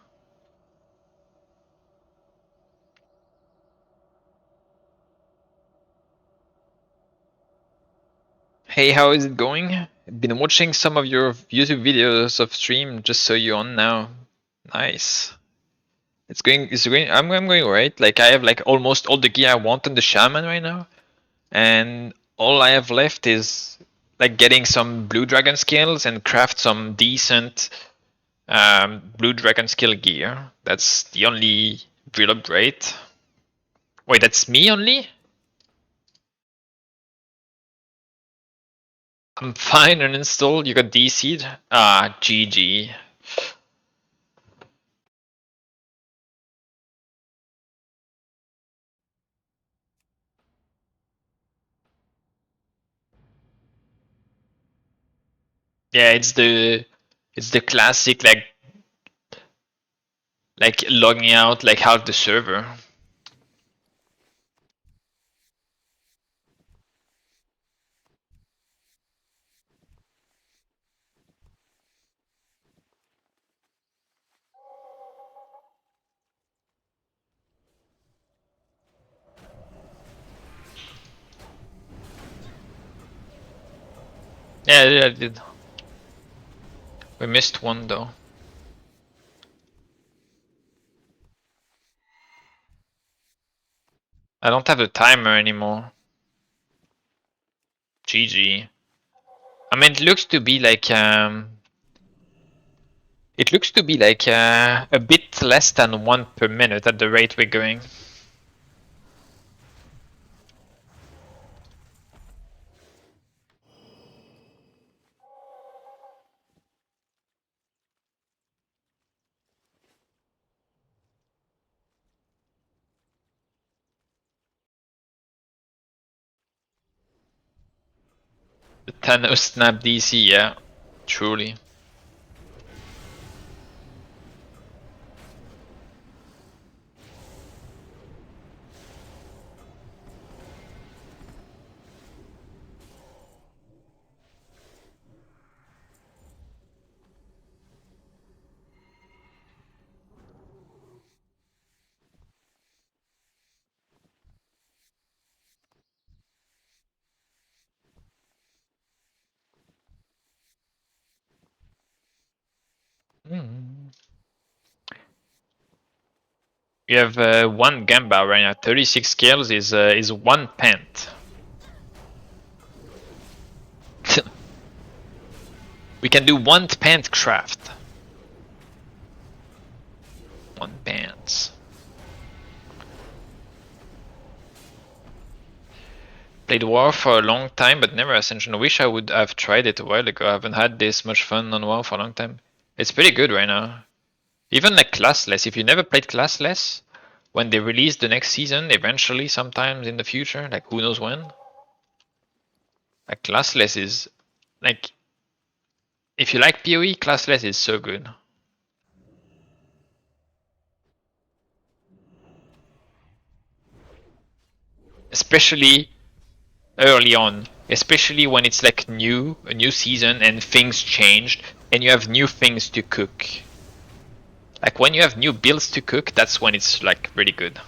Hey, how is it going? I've been watching some of your YouTube videos of stream, just so you're on now. Nice. It's going, I'm going right. Like, I have like almost all the gear I want on the Shaman right now. And all I have left is like getting some blue dragon skills and craft some decent blue dragon skill gear. That's the only real upgrade. Wait, that's me only? I'm fine, uninstall. You got DC'd? Ah, GG. Yeah, it's the classic like logging out like half the server. Yeah, I did. We missed one though. I don't have the timer anymore. GG. I mean, it looks to be like it looks to be like a bit less than 1 per minute at the rate we're going. The Thanos snap DC, yeah, truly. Mm. We have one Gamba right now. 36 kills is one pent. We can do one pant craft. One pants. Played WoW for a long time, but never Ascension. I wish I would have tried it a while ago. I haven't had this much fun on WoW for a long time. It's pretty good right now. Even like classless. If you never played classless, when they release the next season, eventually, sometimes in the future, like who knows when, like classless is like, if you like PoE, classless is so good. Especially early on, especially when it's like new, a new season and things changed and you have new things to cook. Like when you have new builds to cook, that's when it's like really good.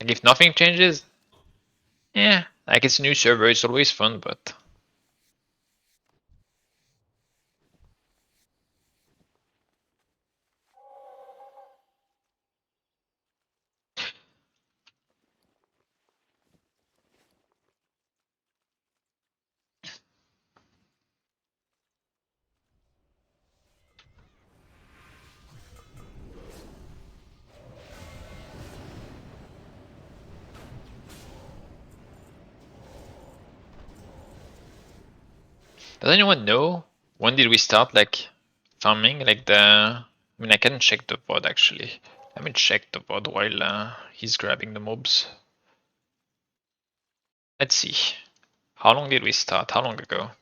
Like if nothing changes, yeah, like it's a new server, it's always fun, but does anyone know when did we start like farming? Like I mean, I can check the VOD actually. Let me check the VOD while he's grabbing the mobs. Let's see. How long did we start? How long ago?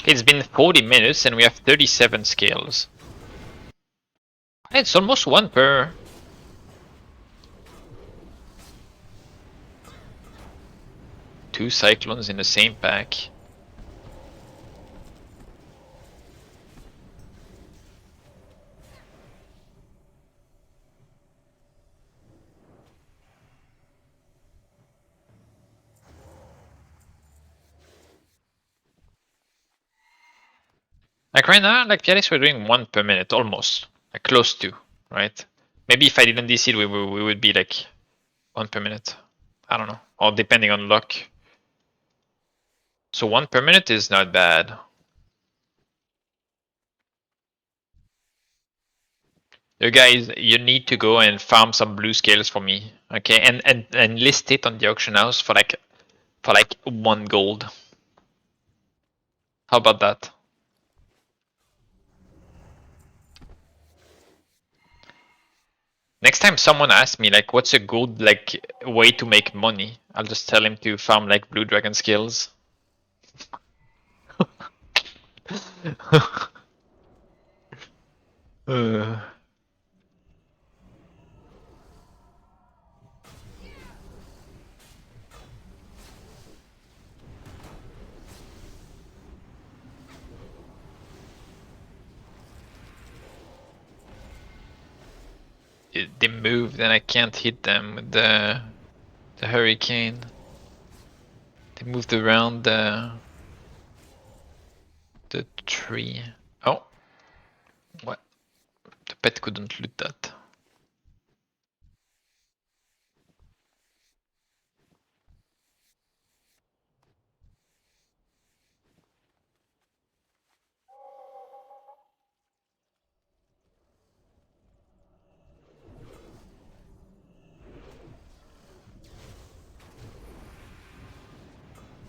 It's been 40 minutes and we have 37 scales. It's almost one per. Two cyclones in the same pack. Like right now, like Pialis, we're doing one per minute, almost. Like close to, right? Maybe if I didn't DC, we would be like one per minute. I don't know. Or depending on luck. So one per minute is not bad. You guys, you need to go and farm some blue scales for me, okay? And list it on the auction house for like 1 gold. How about that? Next time someone asks me like what's a good like way to make money, I'll just tell him to farm like blue dragon scales. uh. They moved and I can't hit them with the hurricane. They moved around the tree. Oh, what? The pet couldn't loot that.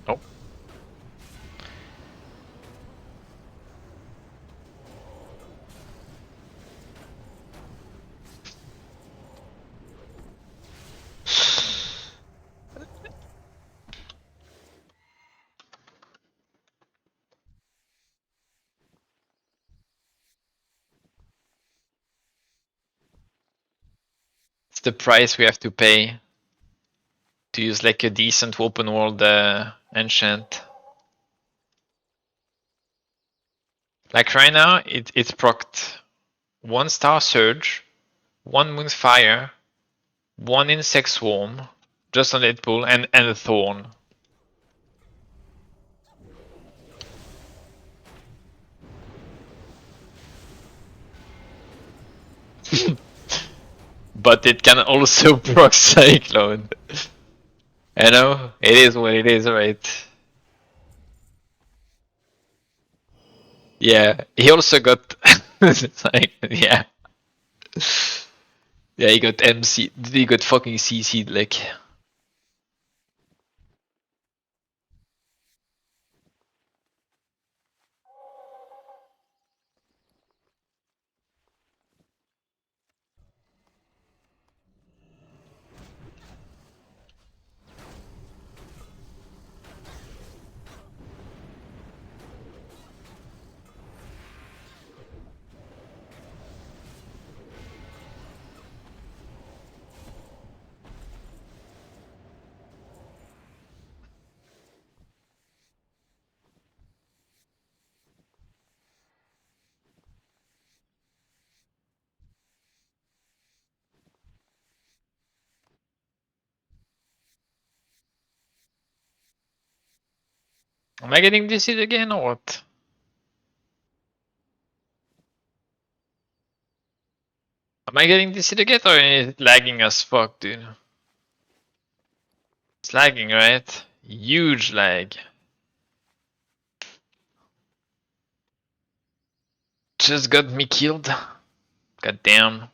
Oh. It's the price we have to pay to use like a decent open world enchant. Like right now, it's procced 1 star surge, 1 moonfire, 1 insect swarm, just on Deadpool, and a thorn. But it can also proc cyclone. You know, it is what it is, right? Yeah, he also got it's like yeah. Yeah, he got MC. He got fucking CC'd like. Am I getting DC'd again or what? Am I getting DC'd again or is it lagging as fuck, dude? It's lagging, right? Huge lag. Just got me killed. God damn.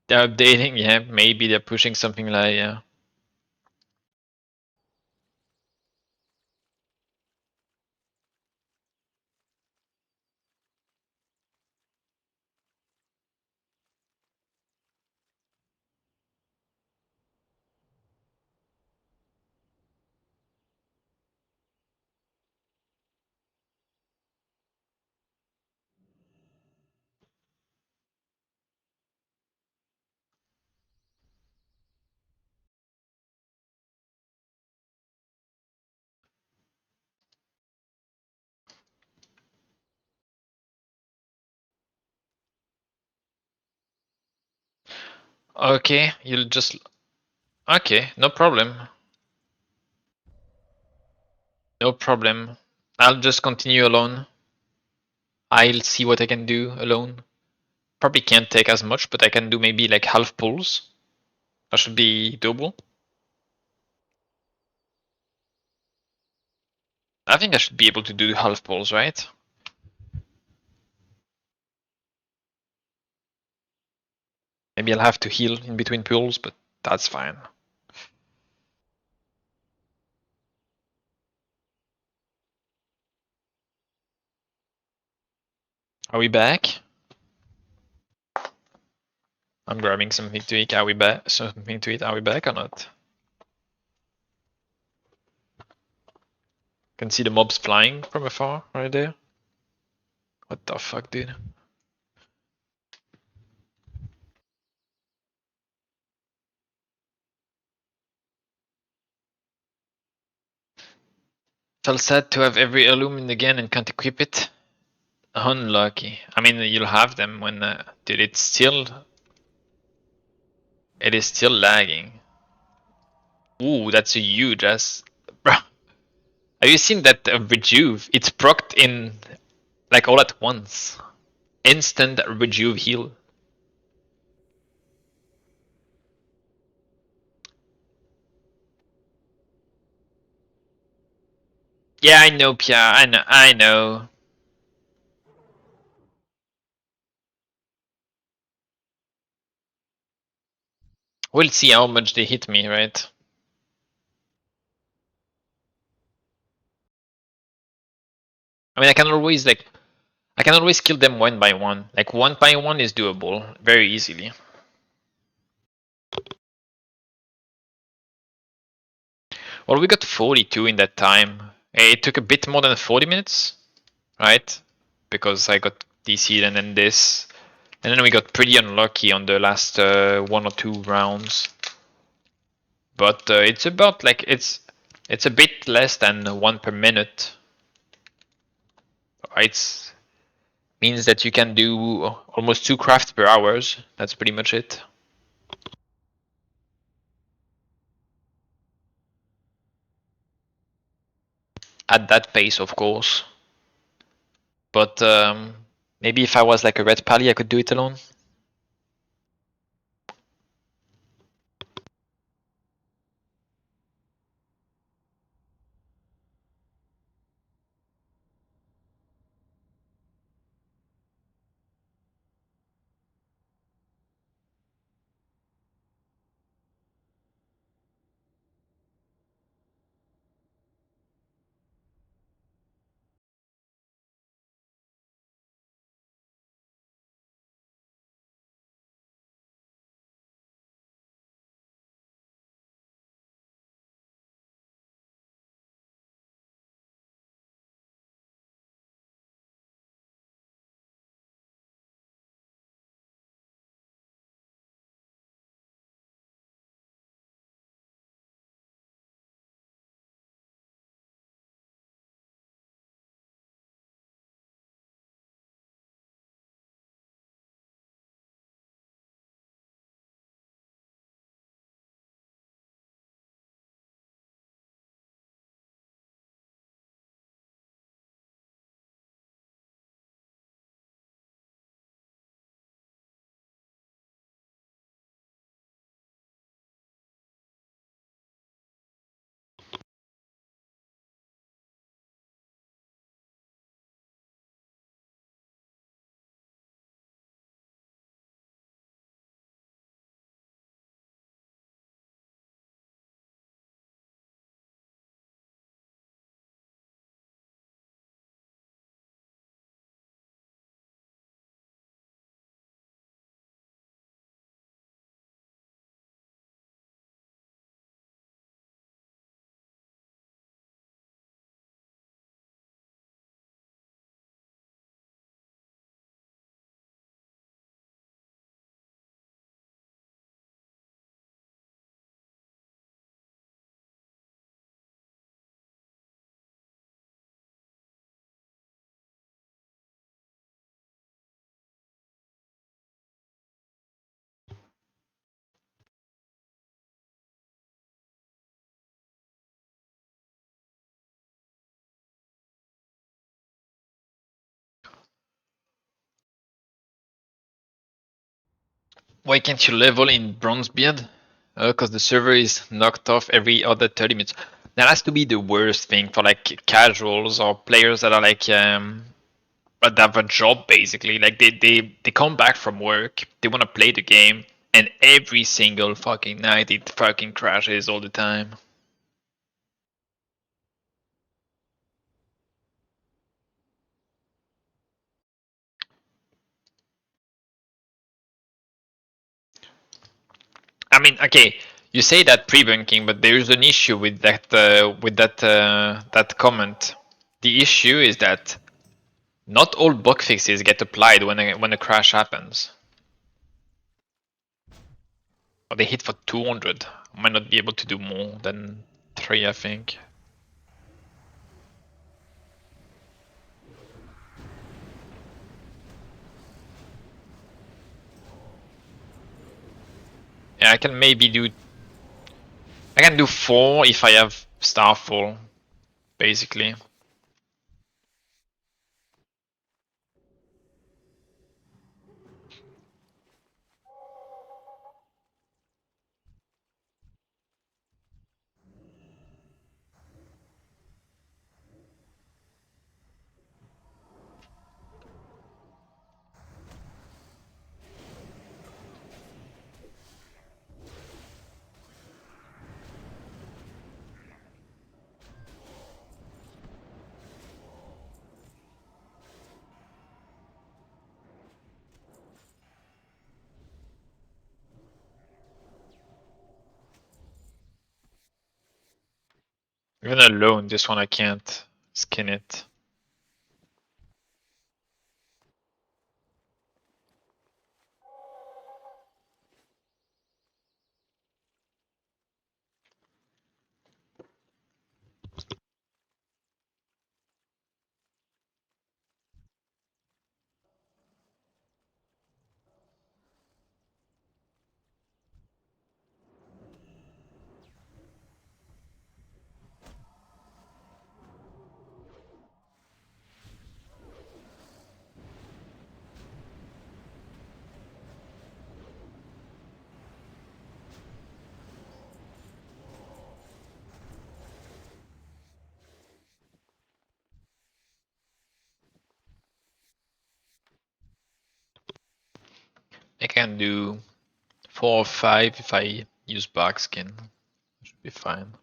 They're updating, yeah, maybe they're pushing something like, yeah. Okay, you'll just... Okay, no problem. No problem. I'll just continue alone. I'll see what I can do alone. Probably can't take as much, but I can do maybe like half pulls. That should be doable. I think I should be able to do half pulls, right? Maybe I'll have to heal in between pulls, but that's fine. Are we back? I'm grabbing something to eat. Are we back? Something to eat. Are we back or not? Can see the mobs flying from afar right there. What the fuck, dude? Felt sad to have every heirloom in the game and can't equip it. Unlucky. I mean, you'll have them when, dude. It is still lagging. Ooh, that's a huge ass, bro. Have you seen that rejuve? It's procced in like all at once. Instant rejuve heal. Yeah, I know, Pia. I know. I know. We'll see how much they hit me, right? I mean, I can always kill them one by one. Like one by one is doable very easily. Well, we got 42 in that time. It took a bit more than 40 minutes, right? Because I got DC'd and then this. And then we got pretty unlucky on the last 1 or 2 rounds. But it's about like it's a bit less than 1 per minute. It means that you can do almost 2 crafts per hours. That's pretty much it. At that pace, of course. But maybe if I was like a red pally, I could do it alone. Why can't you level in Bronzebeard? Because the server is knocked off every other 30 minutes. That has to be the worst thing for like casuals or players that are like that have a job basically. Like they come back from work, they want to play the game, and every single fucking night it fucking crashes all the time. I mean, okay, you say that pre-bunking, but there is an issue with that comment. The issue is that not all bug fixes get applied when a crash happens. Or they hit for 200. I might not be able to do more than 3, I think. Yeah, I can maybe do. I can do 4 if I have Starfall, basically. Even alone, this one I can't skin it. I can do 4 or 5 if I use bark skin. Should be fine.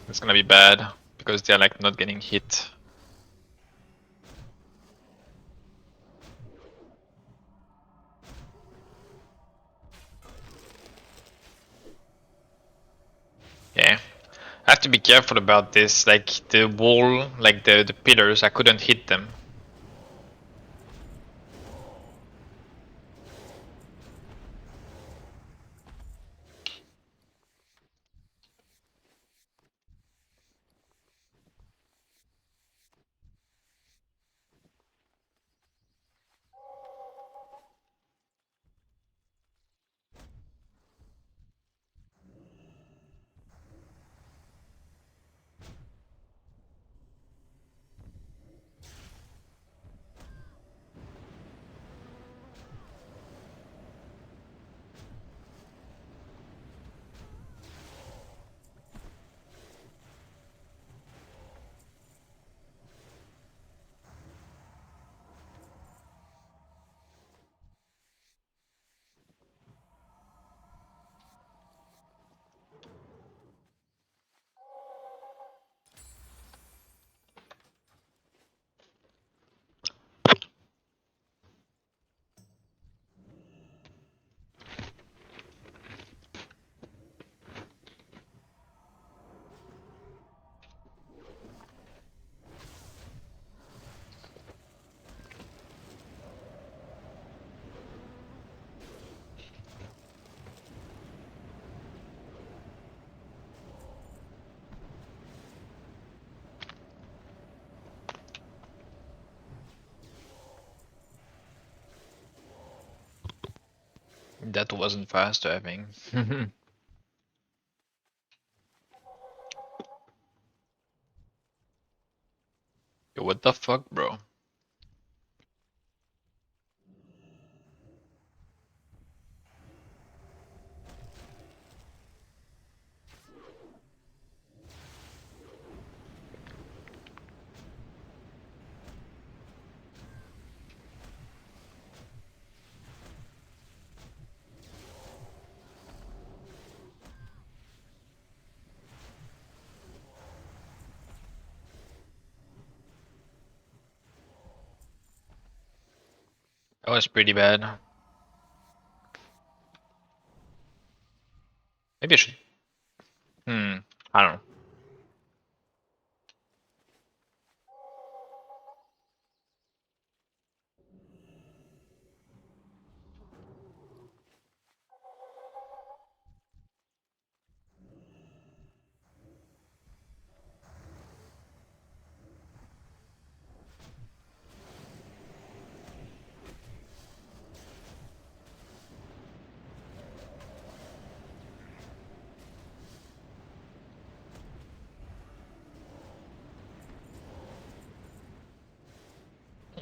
It's gonna be bad because they're like not getting hit. Yeah. I have to be careful about this. Like the wall, like the pillars, I couldn't hit them. That wasn't fast tapping. Yo, what the fuck, bro? That was pretty bad. Maybe I should. I don't know.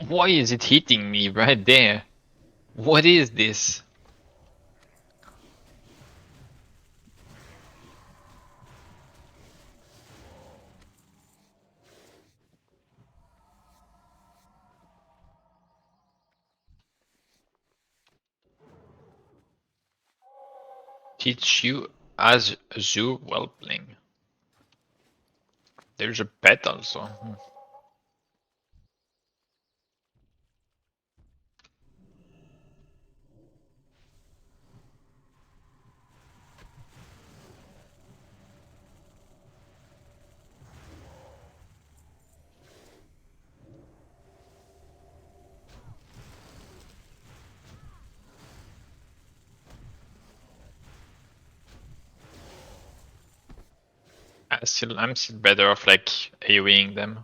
Why is it hitting me right there? What is this? Teach you as Azure Whelpling. There's a pet also. I'm still better off like AoEing them.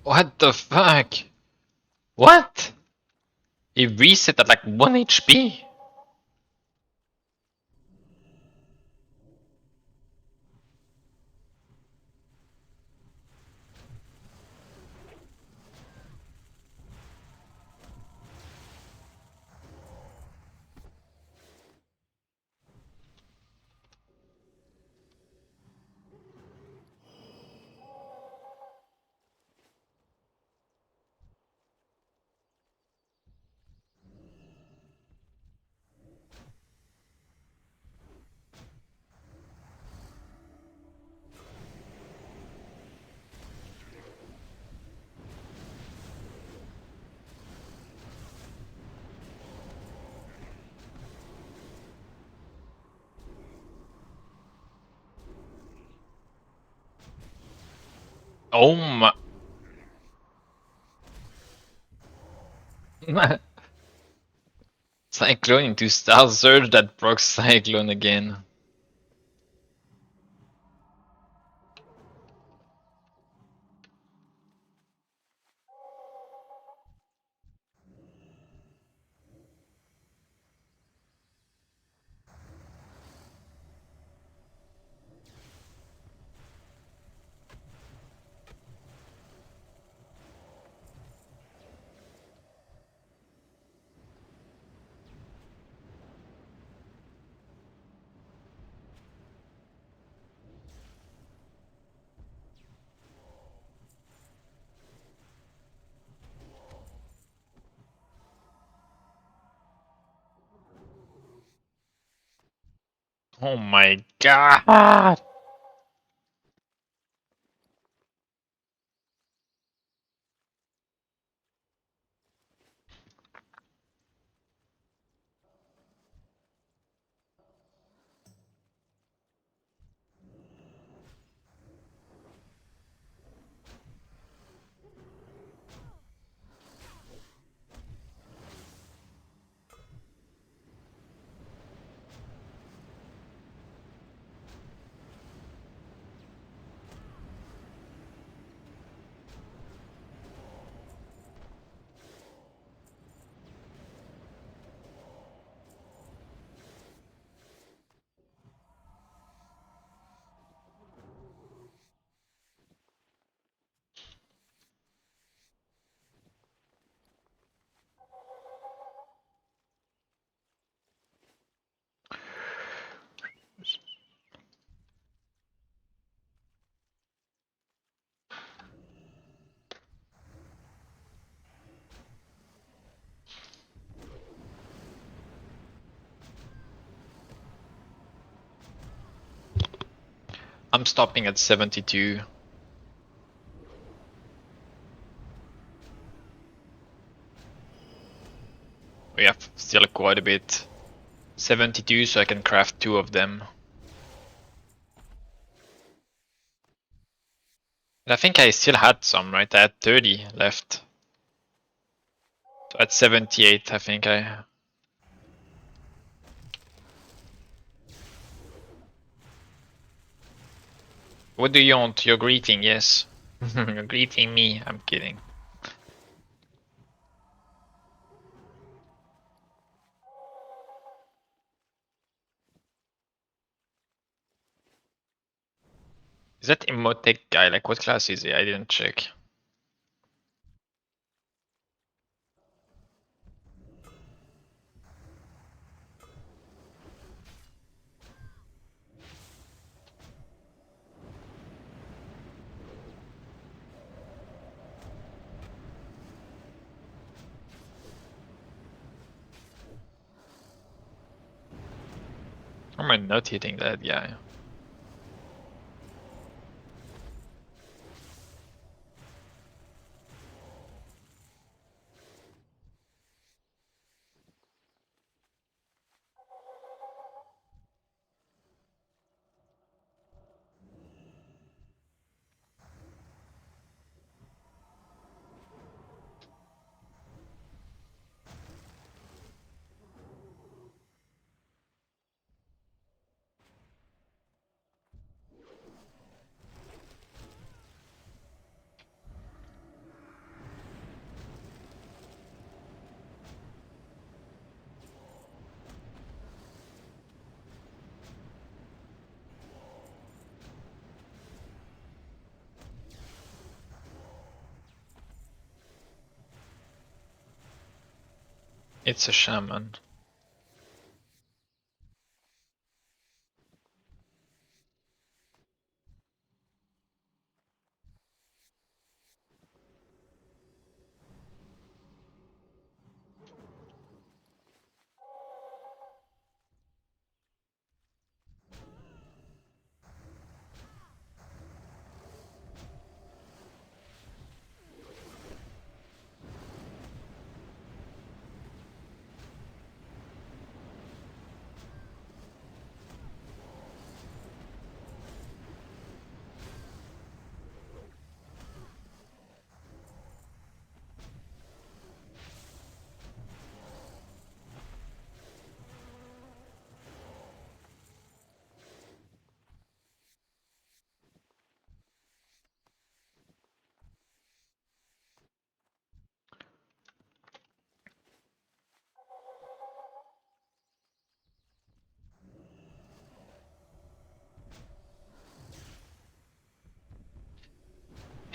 What the fuck? What? It reset at like 1 HP? Oh my. Cyclone into Star Surge that procs Cyclone again. Oh my god! I'm stopping at 72. We have still quite a bit. 72, so I can craft 2 of them. And I think I still had some, right? I had 30 left. So at 78, I think I... What do you want? You're greeting, yes. You're greeting me, I'm kidding. Is that Emotech guy? Like, what class is he? I didn't check. How am I not hitting that guy? It's a shaman.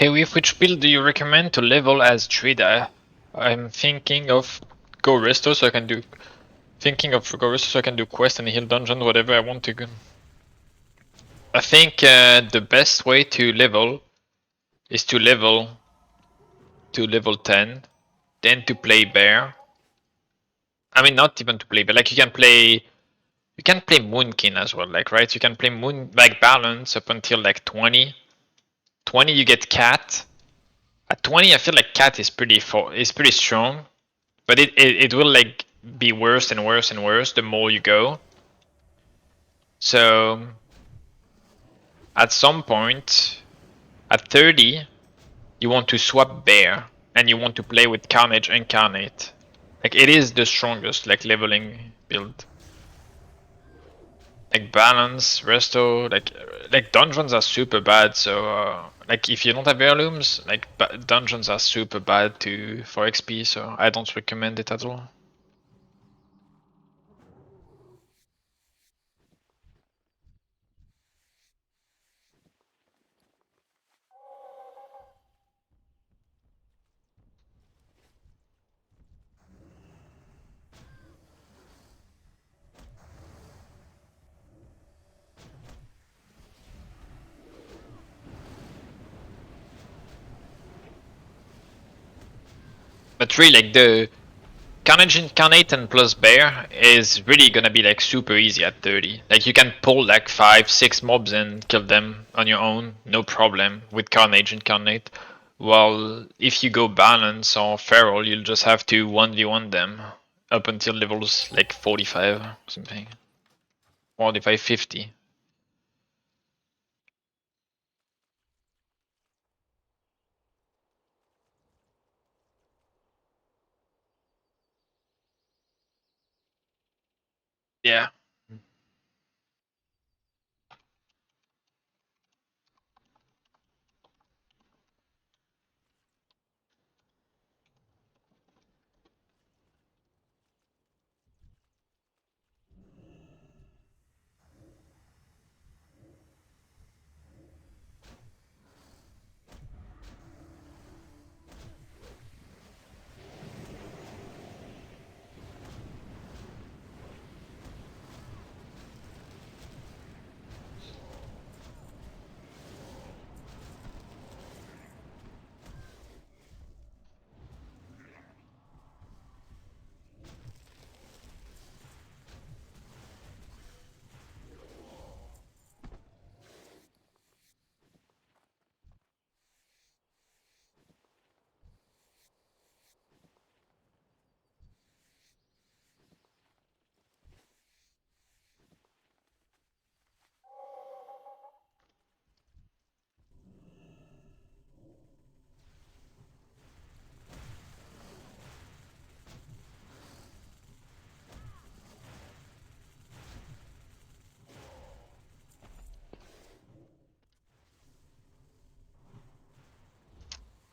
Hey, with which build do you recommend to level as Druida? I'm thinking of Go Resto so I can do quest and heal dungeon, whatever I want to. I think the best way to level is to level 10, then to play bear. I mean, not even to play, but like you can play Moonkin as well, like right? You can play Moon like balance up until like 20. 20 you get cat. At 20 I feel like cat is pretty strong, but it will like be worse and worse and worse the more you go. So at some point at 30 you want to swap bear and you want to play with Carnage Incarnate. Like it is the strongest like leveling build. Like balance, resto, like dungeons are super bad. So like if you don't have heirlooms, like dungeons are super bad to for XP. So I don't recommend it at all. But really, like the Carnage Incarnate and plus Bear is really gonna be like super easy at 30. Like you can pull like 5, 6 mobs and kill them on your own, no problem with Carnage Incarnate. While if you go Balance or Feral, you'll just have to 1v1 them up until levels like 45 or something. 45, 50. Yeah.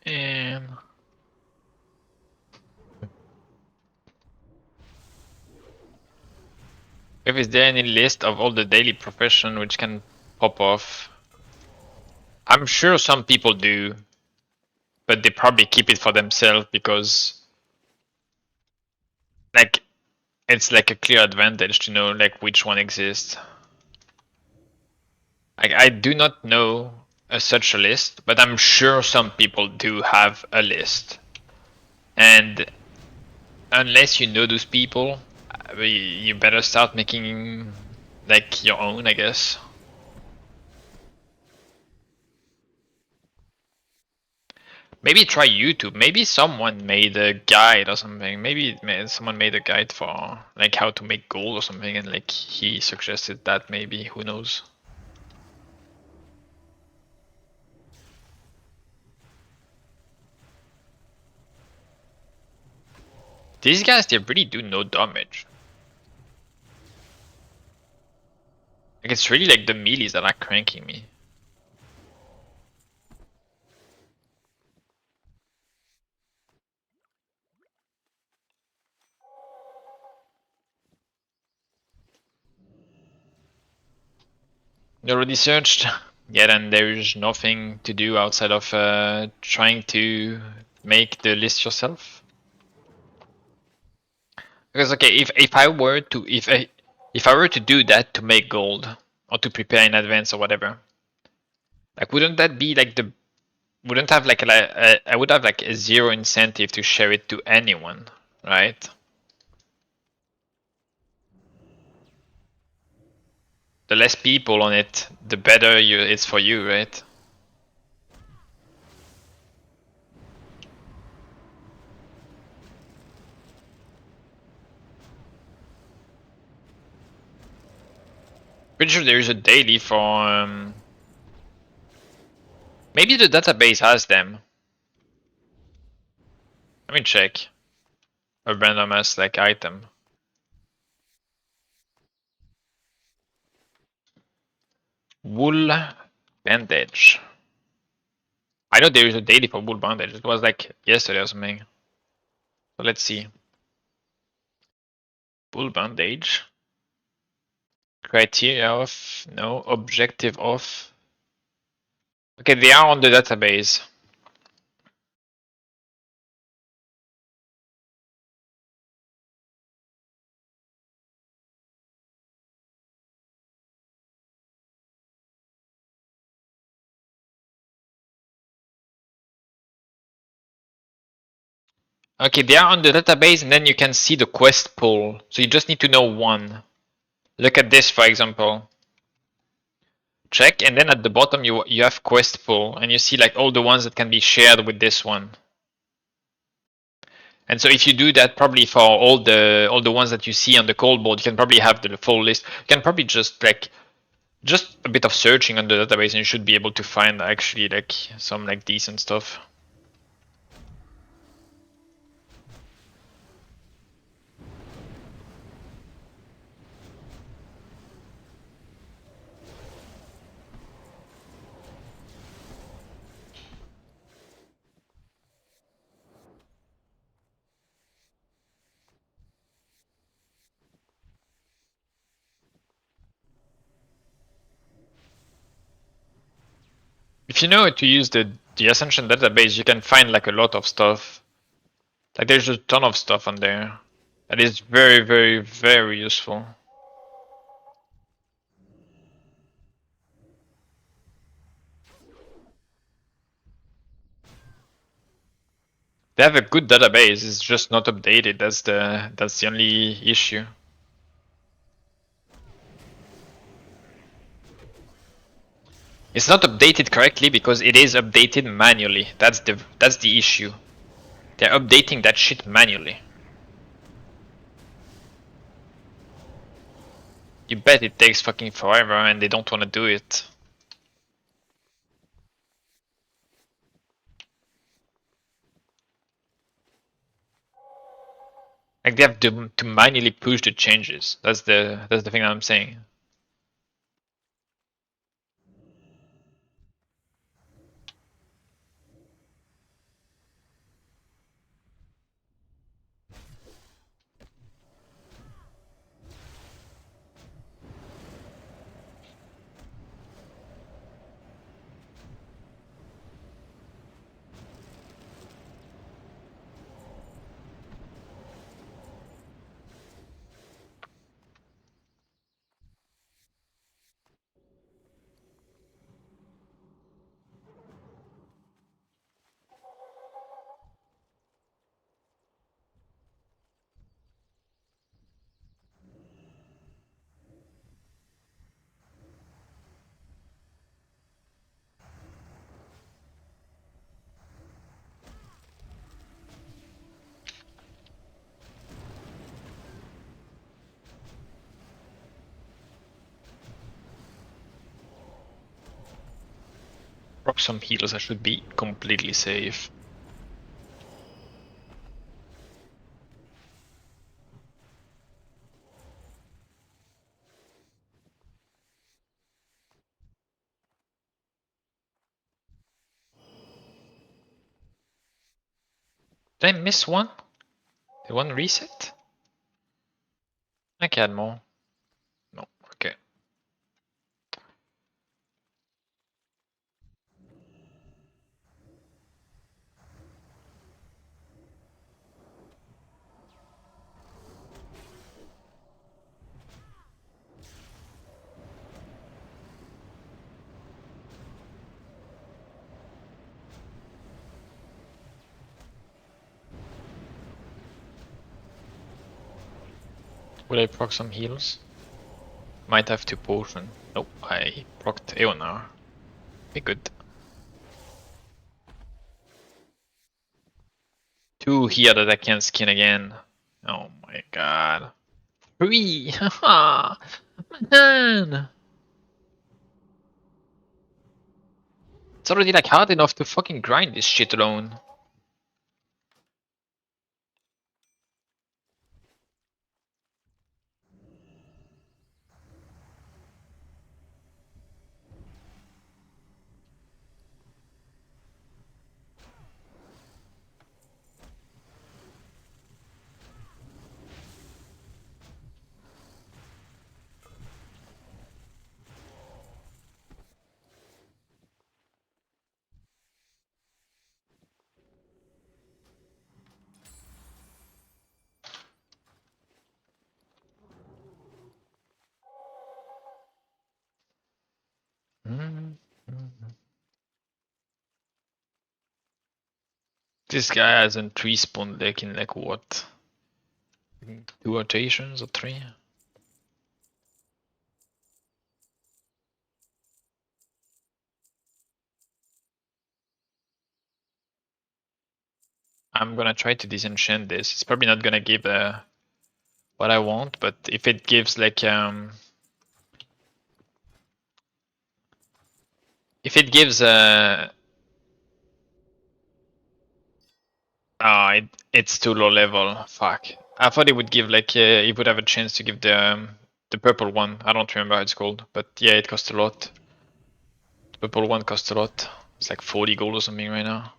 And if is there any list of all the daily profession which can pop off? I'm sure some people do, but they probably keep it for themselves because like it's like a clear advantage to know like which one exists. Like I do not know such a list, but I'm sure some people do have a list. And unless you know those people, you better start making like your own, I guess. Maybe try YouTube. Maybe someone made a guide or something. Maybe someone made a guide for like how to make gold or something, and like he suggested that. Maybe who knows? These guys, they really do no damage. Like it's really like the melees that are cranking me. You already searched? yeah, then there's nothing to do outside of trying to make the list yourself. Because okay, if I were to if I were to do that to make gold or to prepare in advance or whatever, like wouldn't that be like the wouldn't have like I would have like a zero incentive to share it to anyone, right? The less people on it, the better it's for you, right? Pretty sure there is a daily for maybe the database has them. Let me check. A random as like item. Wool bandage. I know there is a daily for wool bandage. It was like yesterday or something. So let's see. Wool bandage. Criteria off. No. Objective off. Okay, they are on the database. Okay, they are on the database and then you can see the quest pool. So you just need to know one. Look at this, for example. Check, and then at the bottom you have quest pool, and you see like all the ones that can be shared with this one. And so if you do that, probably for all the ones that you see on the cold board, you can probably have the full list. You can probably just a bit of searching on the database, and you should be able to find actually like some like decent stuff. If you know to use the Ascension database, you can find like a lot of stuff. Like there's a ton of stuff on there that is very, very, very useful. They have a good database, it's just not updated. That's the only issue. It's not updated correctly because it is updated manually. That's the issue. They're updating that shit manually. You bet it takes fucking forever and they don't want to do it. Like they have to manually push the changes. That's the thing that I'm saying. Rock some heals, I should be completely safe. Did I miss one? Did one reset? I think I had more. No, okay. Will I proc some heals? Might have to potion. Nope, I procced Eonar. Be good. 2 here that I can skin again. Oh my god. 3! Haha! Man! It's already like hard enough to fucking grind this shit alone. This guy hasn't respawned like in like what? 2 rotations or 3? I'm gonna try to disenchant this. It's probably not gonna give what I want, but if it gives like if it gives it's too low level. Fuck. I thought it would give like it would have a chance to give the purple one. I don't remember how it's called, but yeah, it costs a lot. The purple one costs a lot. It's like 40 gold or something right now.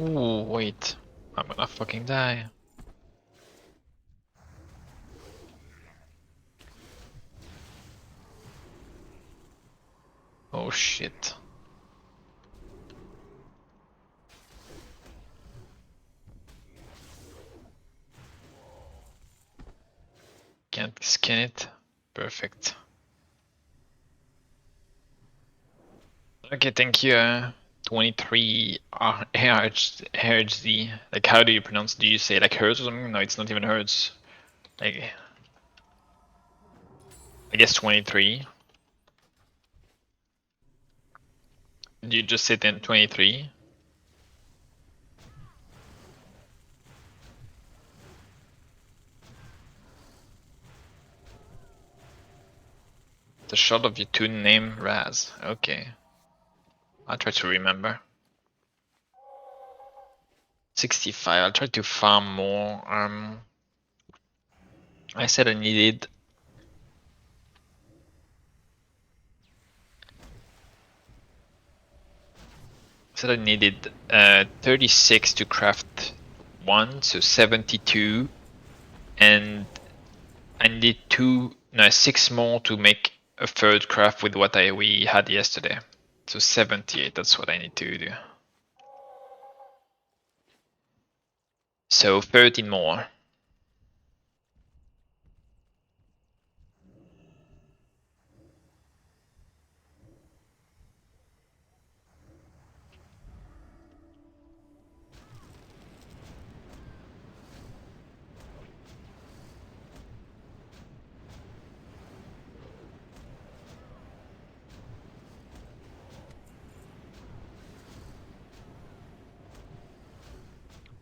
Ooh, wait. I'm gonna fucking die. Oh shit. Can't skin it. Perfect. Okay, thank you. 23 HRD. Like, how do you pronounce it? Do you say like hertz or something? No, it's not even hertz. Like, I guess 23. You just sit in 23. The shot of your tune name, Raz. Okay. I'll try to remember. 65. I'll try to farm more. I said I needed. Said I needed 36 to craft one, so 72, and I need 6 more to make a third craft with what we had yesterday. So 78. That's what I need to do. So 13 more.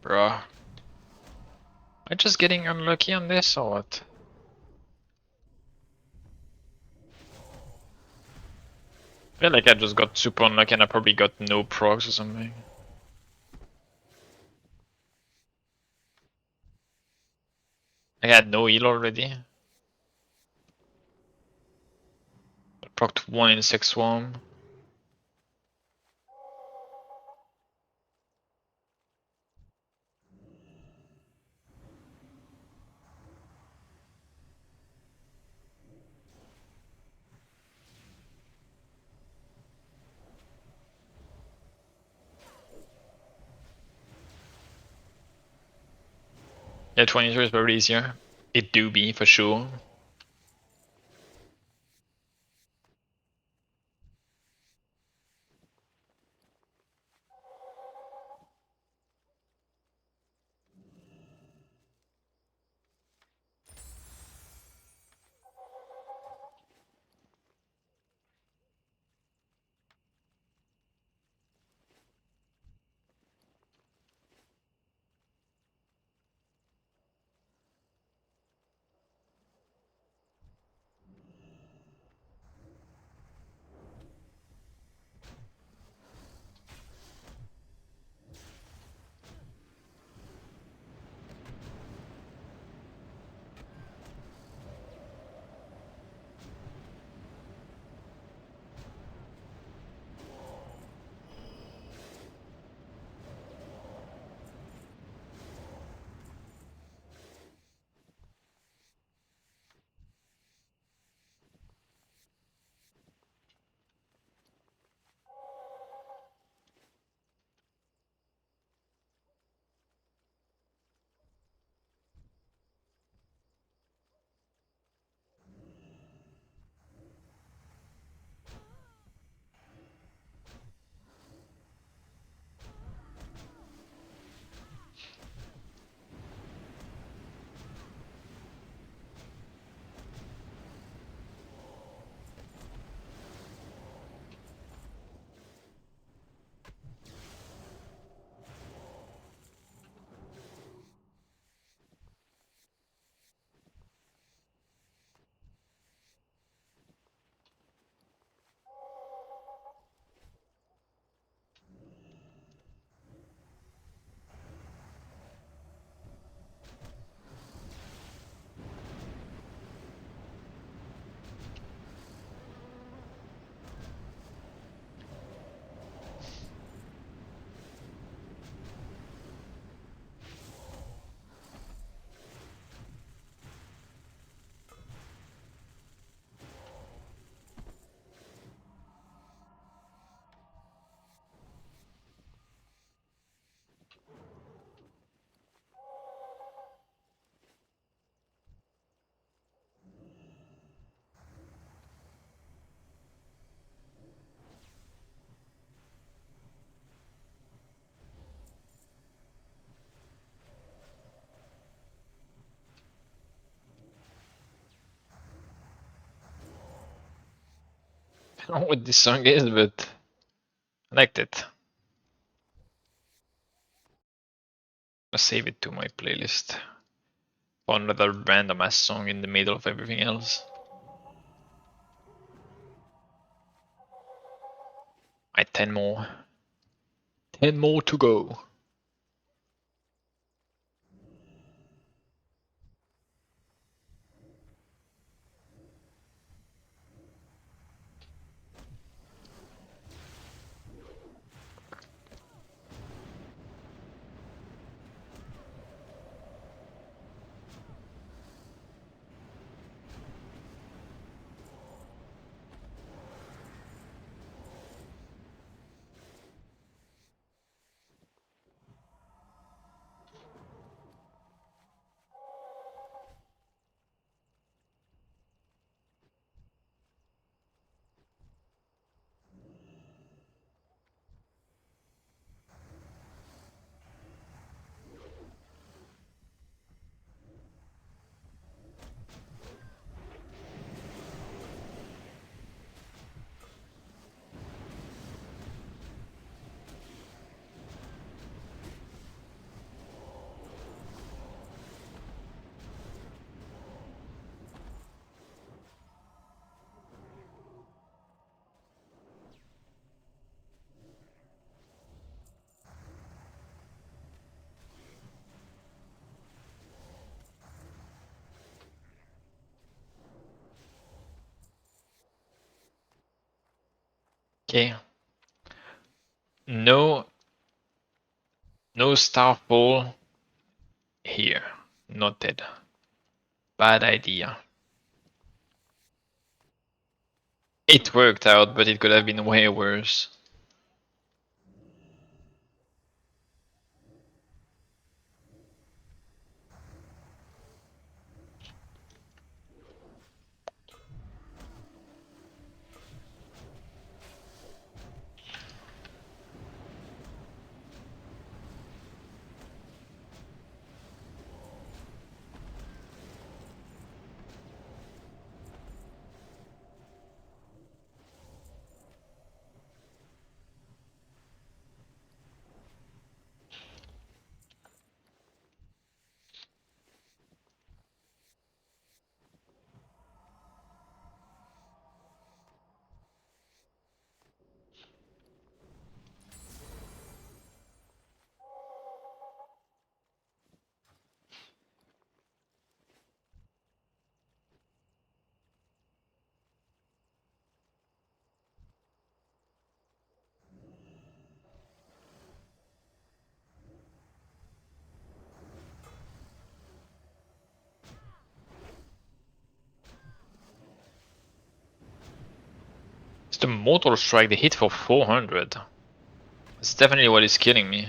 Bruh. Am I just getting unlucky on this or what? I feel like I just got super unlucky and I probably got no procs or something. I had no heal already. I procced 1 insect swarm. Yeah, 23 is probably easier. It do be for sure. I don't know what this song is, but I liked it. I'll save it to my playlist. Found another random ass song in the middle of everything else. I 10 more. 10 more to go. Okay. No Starfall here. Noted. Bad idea. It worked out, but it could have been way worse. It's the Mortal Strike, they hit for 400. That's definitely what is killing me.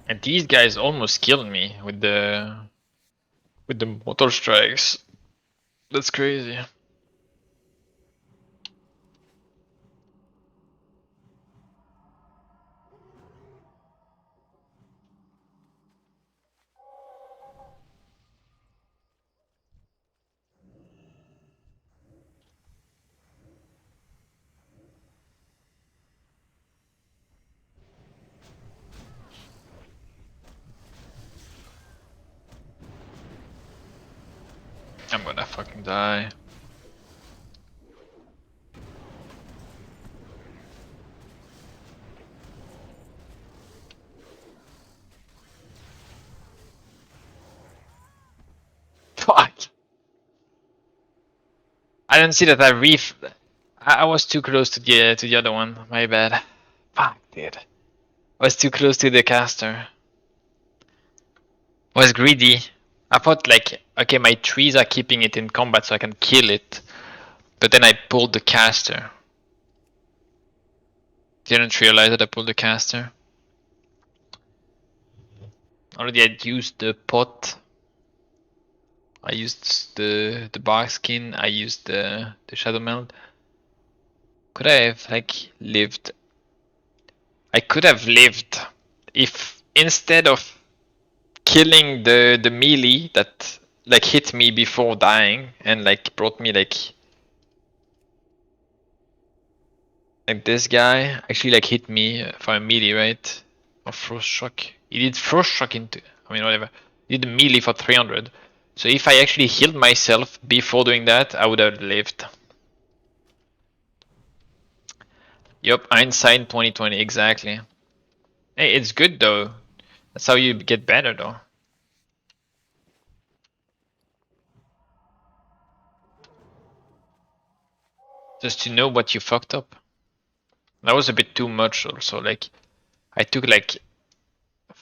And these guys almost killed me with the Mortal Strikes. That's crazy. I'm gonna fucking die. Fuck! I didn't see that I was too close to the other one. My bad. Fuck, dude. I was too close to the caster. I was greedy. I thought like, okay, my trees are keeping it in combat so I can kill it. But then I pulled the caster. Didn't realize that I pulled the caster. Already I'd used the pot. I used the bark skin. I used the shadow meld. Could I have like lived? I could have lived if instead of killing the melee that like hit me before dying and like brought me like this guy actually like hit me for a melee, right? Or frost shock. He did frost shock into, I mean whatever. He did melee for 300. So if I actually healed myself before doing that, I would have lived. Yup, hindsight 2020, exactly. Hey, it's good though. That's how you get better though. Just to know what you fucked up. That was a bit too much also, like I took like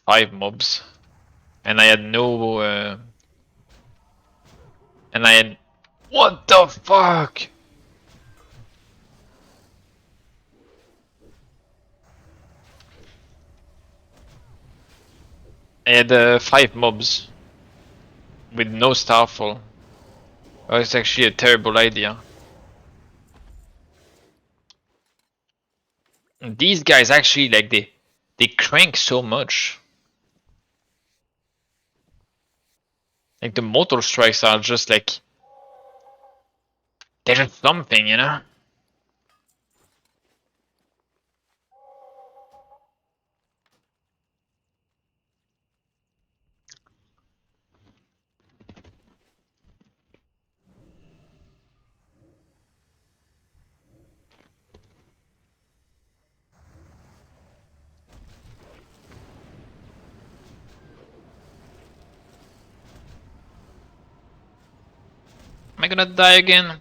5 mobs and I had no and I had, what the fuck? I had 5 mobs with no starfall. Oh, it's actually a terrible idea. And these guys actually like they crank so much. Like the motor strikes are just like they're just something, you know? Am I gonna die again?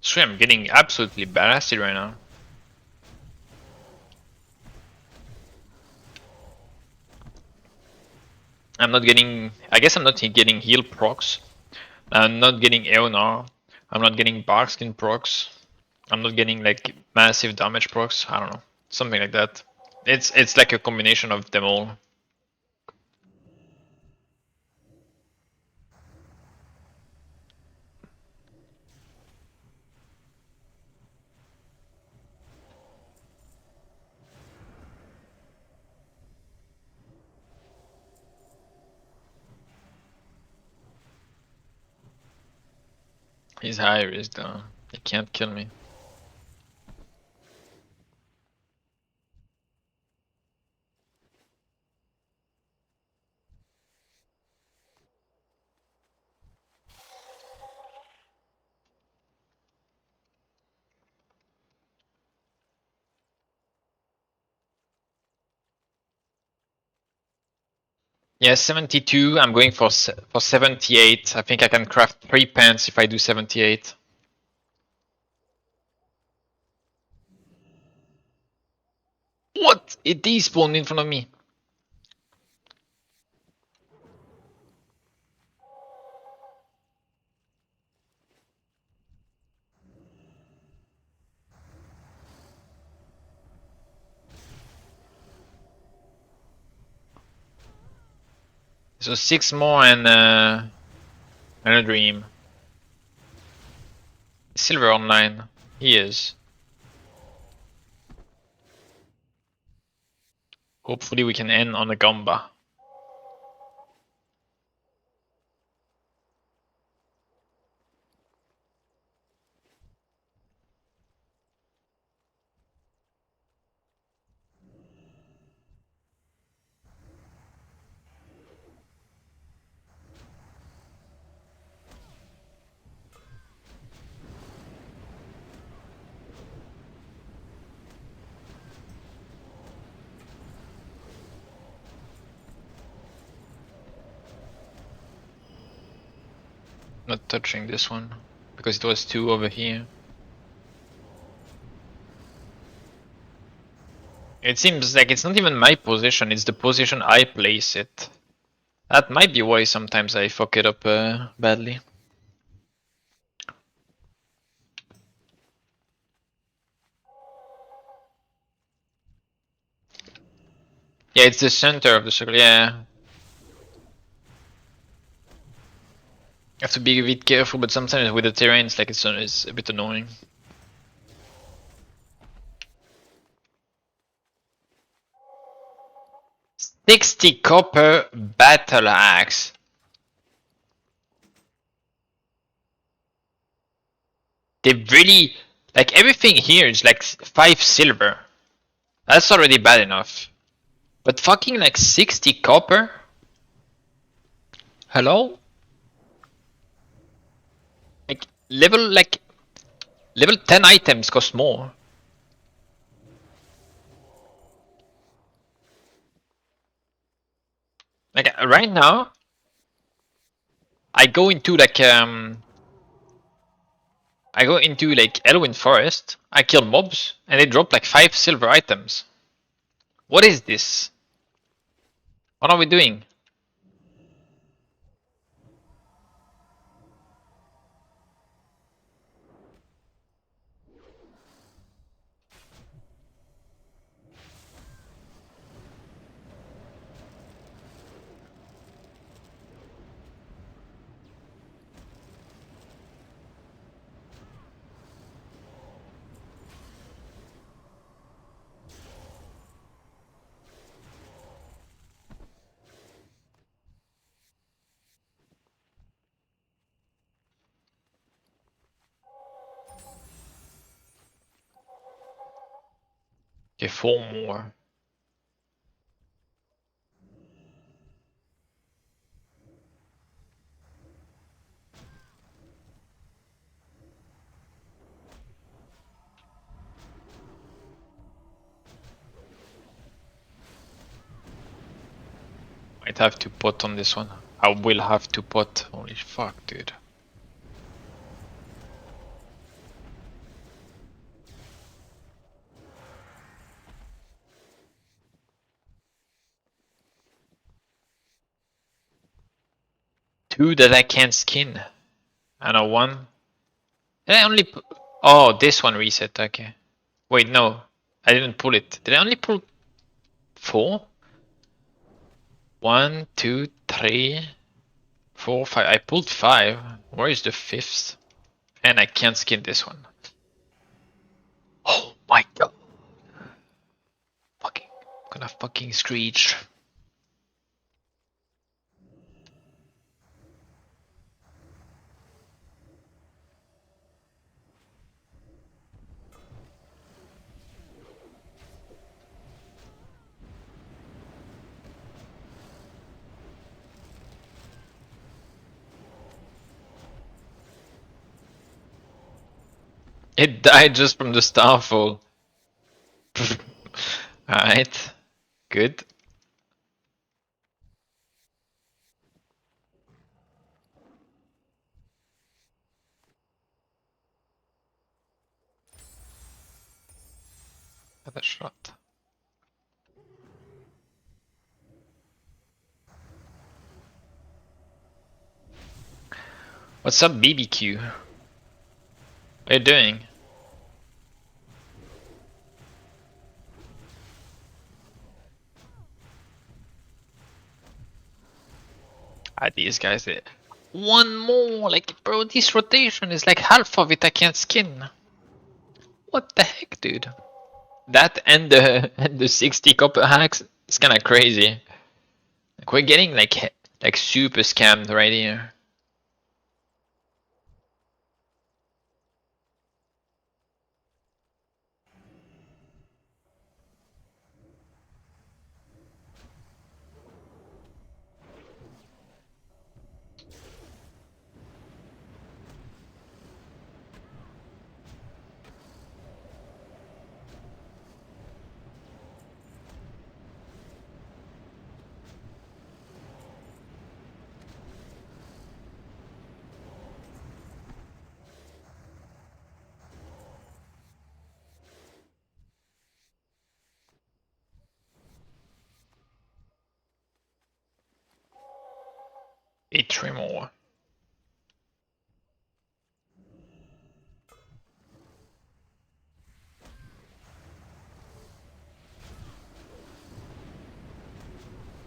Swear I'm getting absolutely blasted right now. I'm not getting. I guess I'm not getting heal procs. I'm not getting Eonar. I'm not getting Barkskin procs. I'm not getting like massive damage procs. I don't know, something like that. It's like a combination of them all. He's high risk though. He can't kill me. Yeah, 72. I'm going for 78. I think I can craft 3 pants if I do 78. What? It despawned in front of me. So 6 more and a dream. Silver online. He is. Hopefully we can end on a gamba. Not touching this one because it was 2 over here. It seems like it's not even my position, it's the position I place it. That might be why sometimes I fuck it up badly. Yeah, it's the center of the circle, yeah. You have to be a bit careful, but sometimes with the terrain it's like it's a bit annoying. $60 copper battle axe. They really like everything here is like 5 silver. That's already bad enough. But fucking like 60 copper? Hello? Like level 10 items cost more. Like right now I go into like Elwyn Forest, I kill mobs, and they drop like 5 silver items. What is this? What are we doing? Okay, 4 more. Might have to pot on this one. I will have to pot. Holy fuck, dude. Two that I can't skin. And a one. Did I only put... Oh, this one reset, okay. Wait, no. I didn't pull it. Did I only pull 4? 1, 2, 3, 4, 5. I pulled 5. Where is the 5th? And I can't skin this one. Oh my god. Fucking. Gonna fucking screech. It died just from the starfall. Alright. Good. Another shot. What's up, BBQ? What are you doing? Ah, these guys. One more, like, bro, this rotation is like half of it I can't skin. What the heck, dude? That and the and the 60 copper hacks is kind of crazy. Like, we're getting like super scammed right here. Eight, 3 more.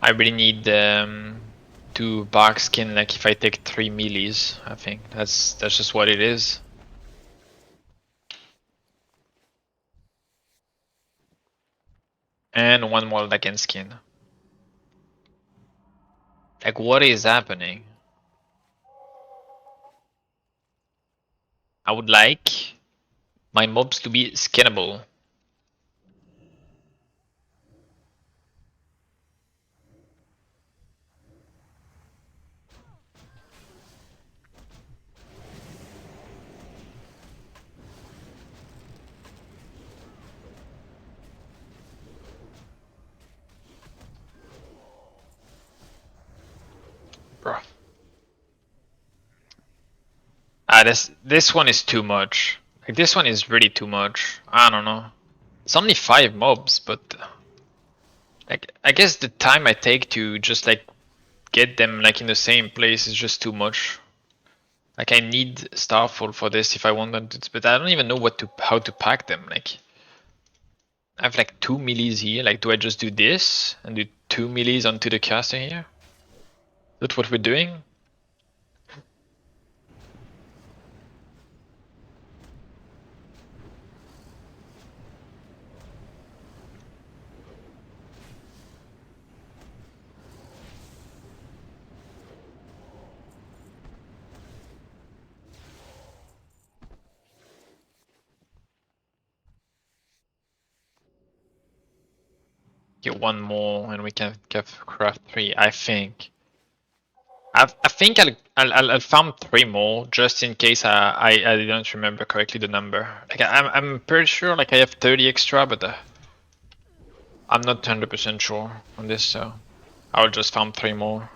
I really need to bark skin. Like if I take 3 meles, I think that's just what it is. And one more that can skin. Like what is happening? I would like my mobs to be skinnable. Bro. Ah, this one is too much. Like this one is really too much. I don't know. It's only 5 mobs, but like I guess the time I take to just like get them like in the same place is just too much. Like I need Starfall for this if I want them to, but I don't even know how to pack them. Like I have like 2 melees here. Like do I just do this and do 2 melees onto the caster here? That's what we're doing? Get one more and we can craft 3, I think. I think I'll farm 3 more just in case I don't remember correctly the number. Like I'm pretty sure like I have 30 extra, but I'm not 100% sure on this, so I'll just farm 3 more.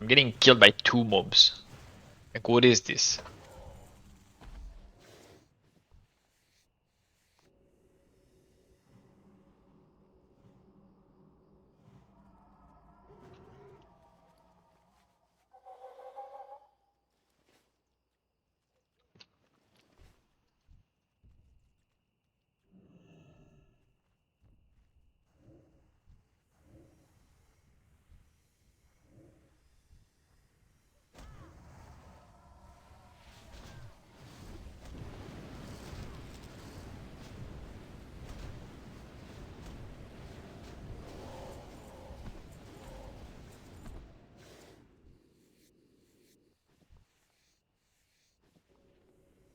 I'm getting killed by 2 mobs. Like what is this?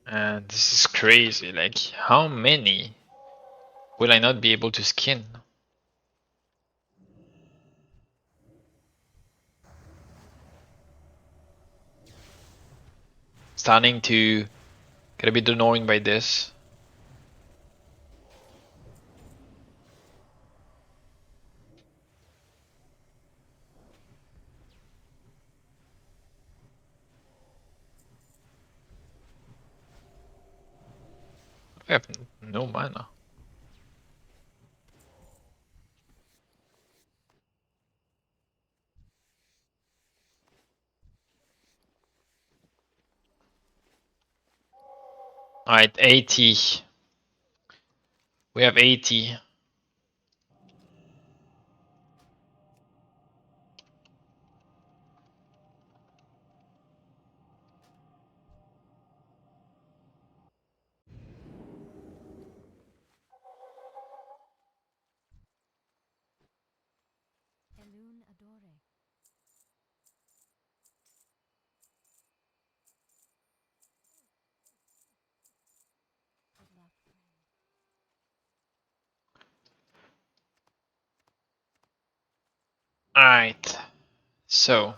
And this is crazy. Like how many will I not be able to skin? Starting to get a bit annoying by this. I have no mana. Alright, 80. We have 80. Alright, so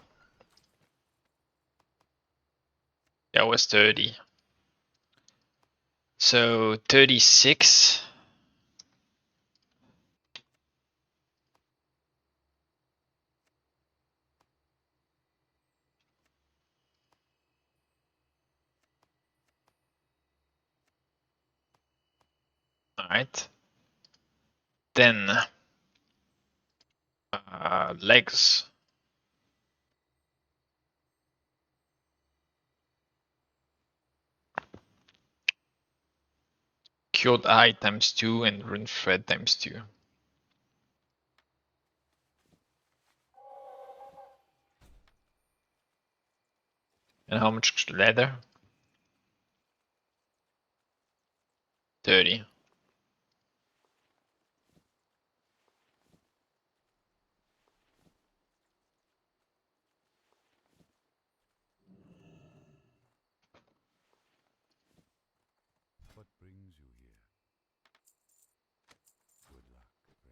that was 30. So 36. Alright. Then legs. Cured eye times 2 and rune thread times 2. And how much leather? 30. What brings you here? Good luck, friend.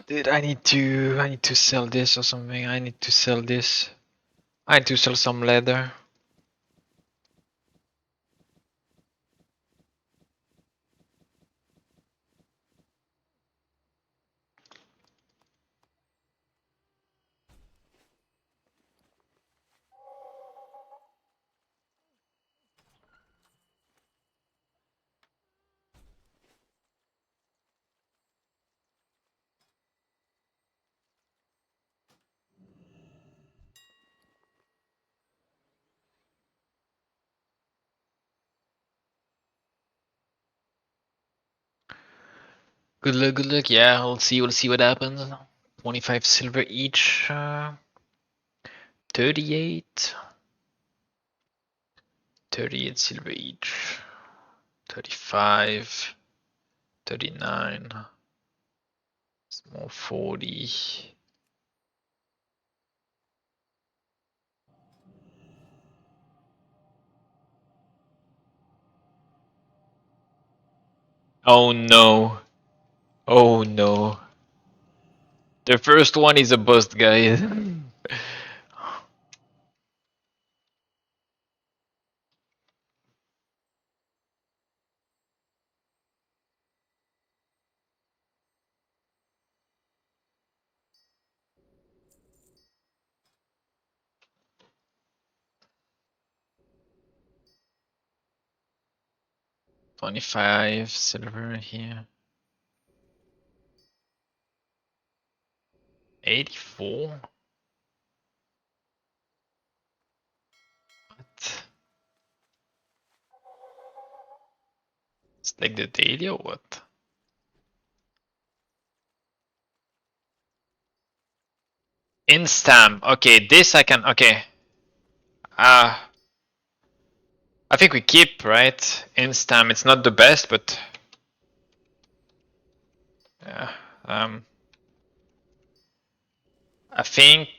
Dude, I need to sell this or something. I need to sell this. I need to sell some leather. Good luck, good luck. Yeah, we'll see what happens. 25 silver each. 38. 38 silver each. 35. 39. Small 40. Oh no. Oh no. The first one is a bust, guys. 25 silver here. 84? What? It's like the daily or what? Instam. Okay, this I can. Okay. I think we keep, right? Instam. It's not the best, but. Yeah. I think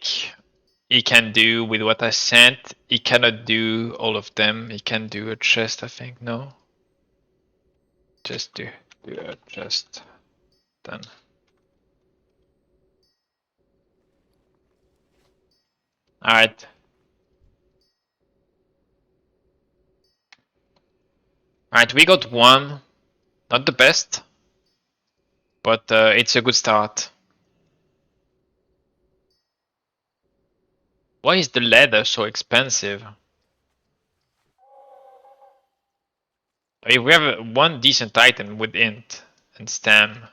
he can do with what I sent. He cannot do all of them. He can do a chest, I think. No? Just do a chest. Then. Alright. Alright, we got one. Not the best, but it's a good start. Why is the leather so expensive? If we have one decent item with int and stem.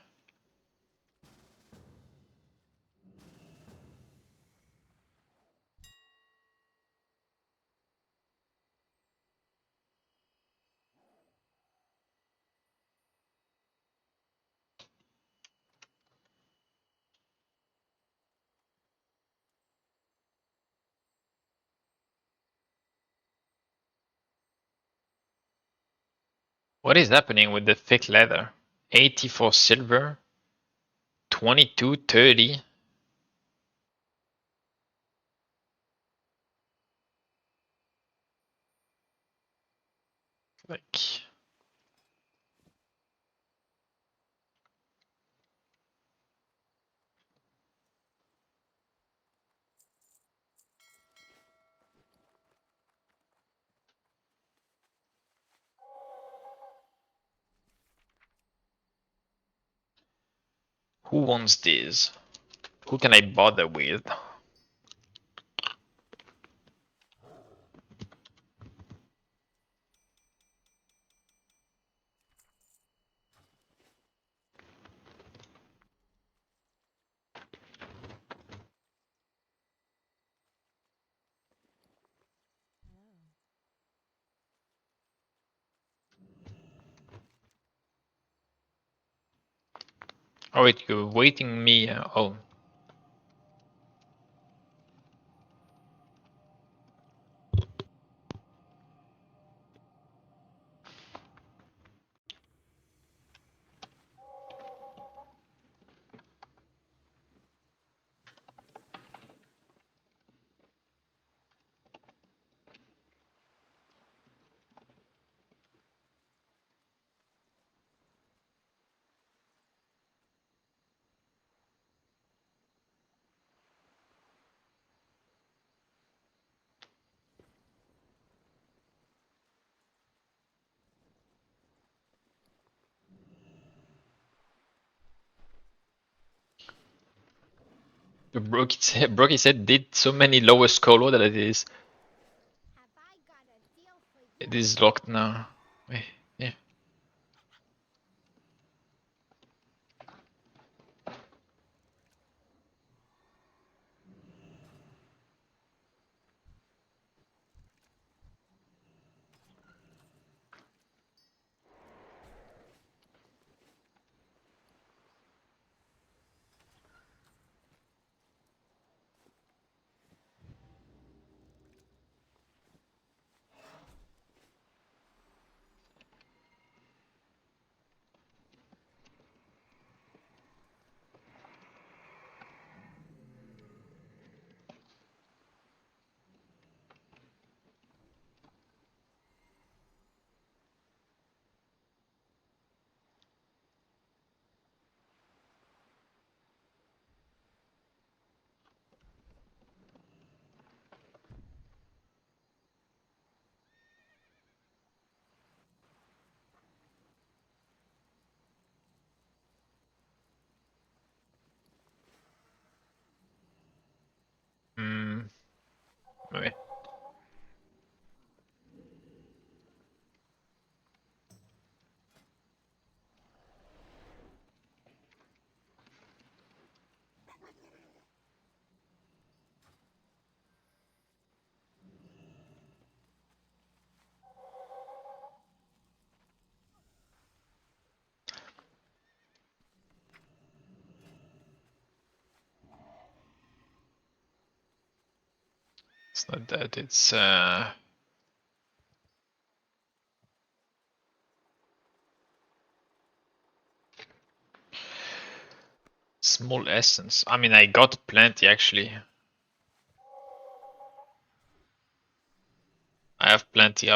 What is happening with the thick leather? 84 silver, 22, 30. Like, who wants this? Who can I bother with? Oh wait, you're waiting me. Oh, Brookie said did so many lowest colo that it is locked now. Yeah. Maybe. It's not that, it's small essence. I mean, I got plenty actually. I have plenty.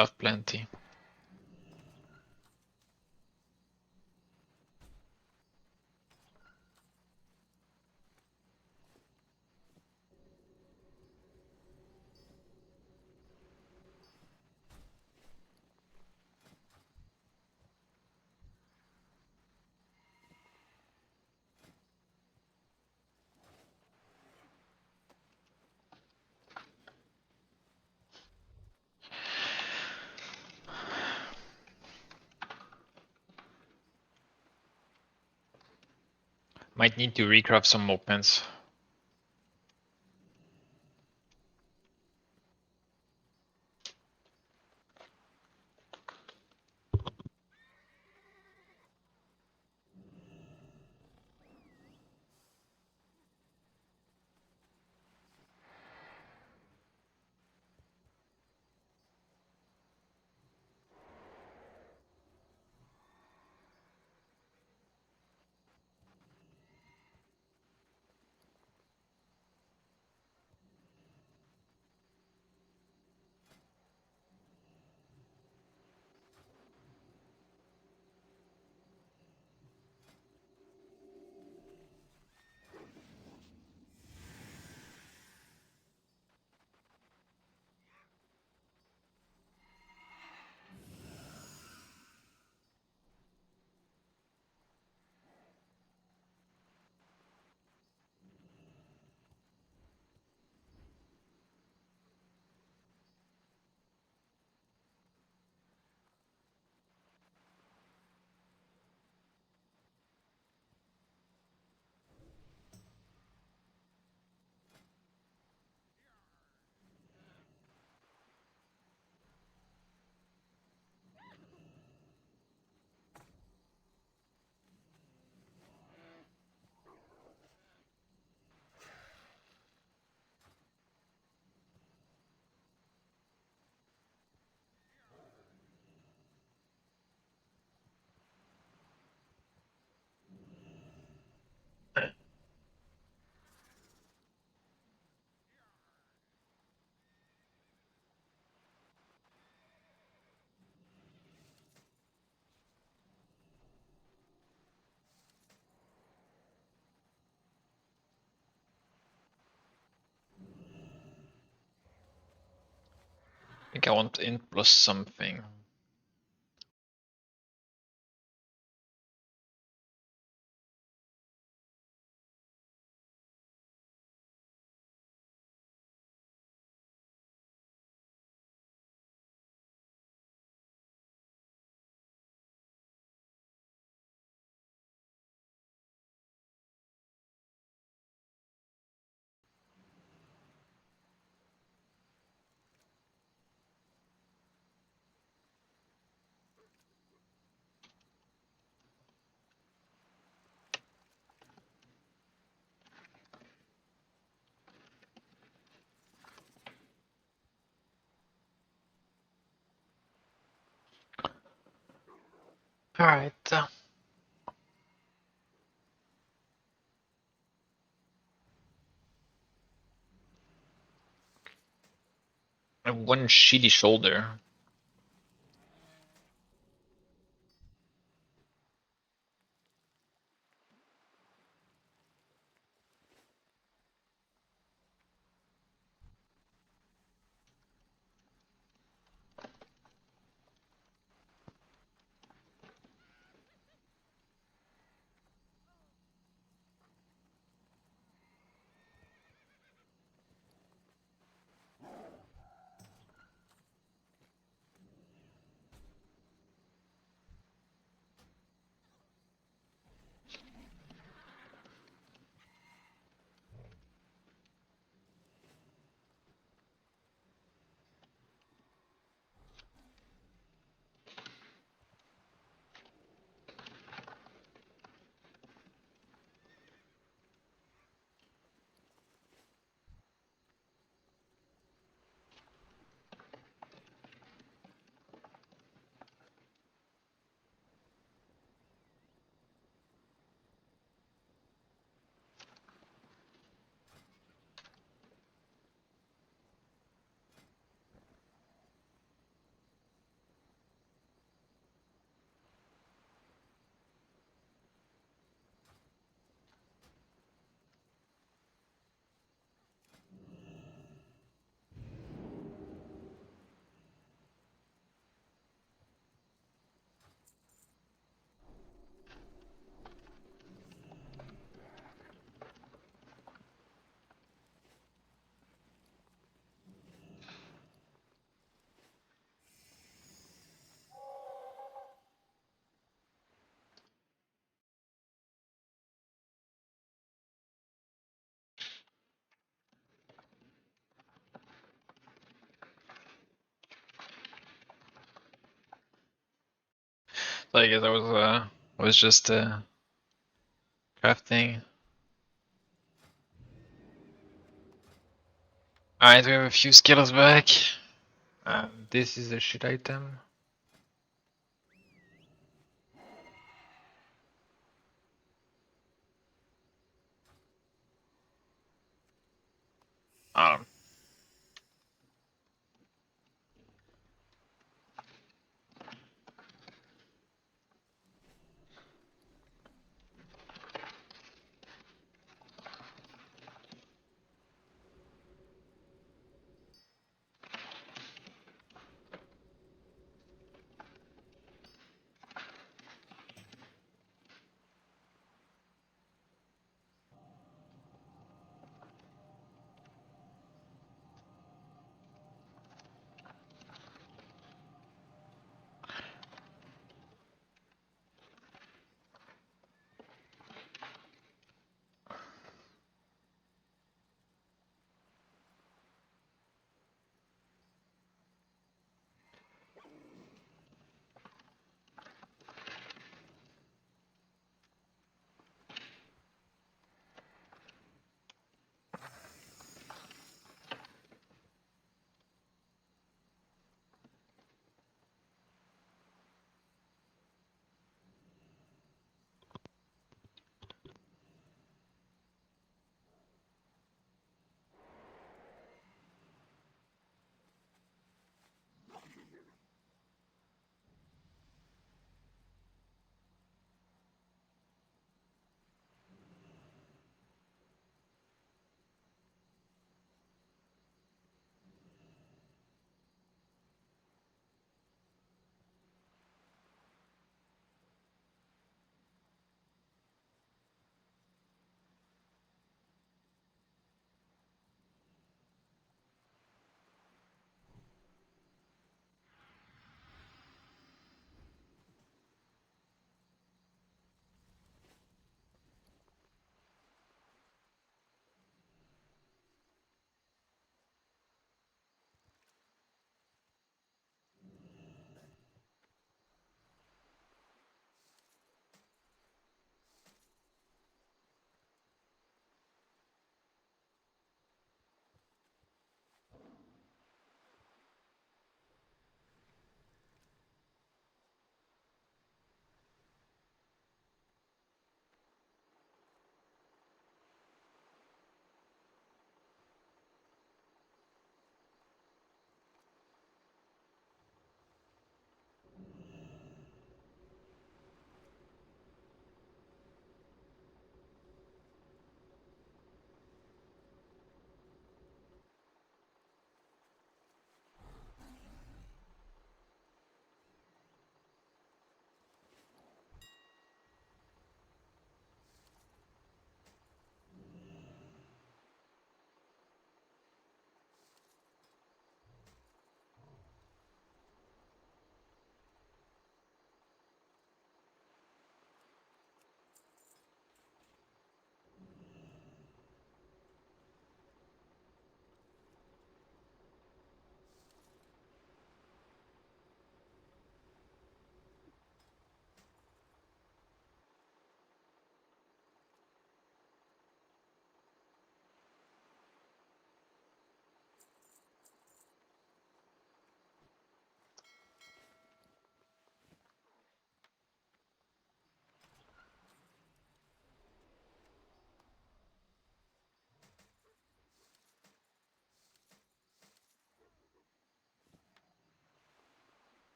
Might need to recraft some more pens. I think I want int plus something. Alright. I have one shitty shoulder. So I guess I was just crafting. Alright, we have a few skills back. This is a shit item. Um,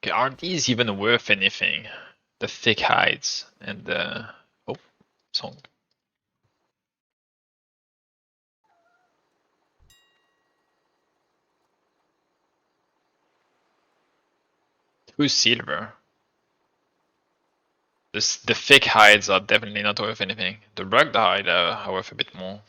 Okay, are these even worth anything? The thick hides and the song. 2 silver. The thick hides are definitely not worth anything. The rugged hide are worth a bit more.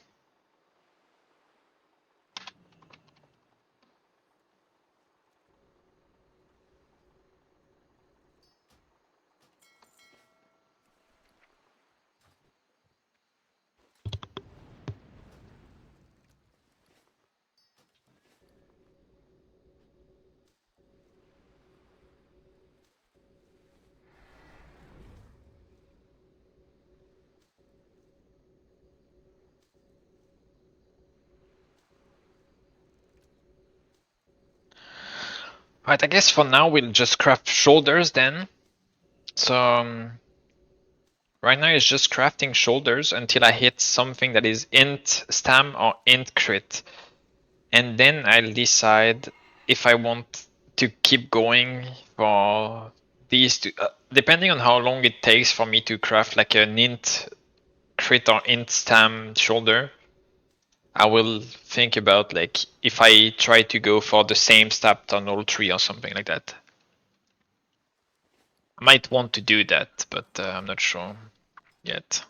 Right, I guess for now we'll just craft shoulders then. So right now it's just crafting shoulders until I hit something that is int stam or int crit. And then I'll decide if I want to keep going for these two, depending on how long it takes for me to craft like an int crit or int stam shoulder. I will think about like if I try to go for the same stat on all three or something like that. I might want to do that, but I'm not sure yet.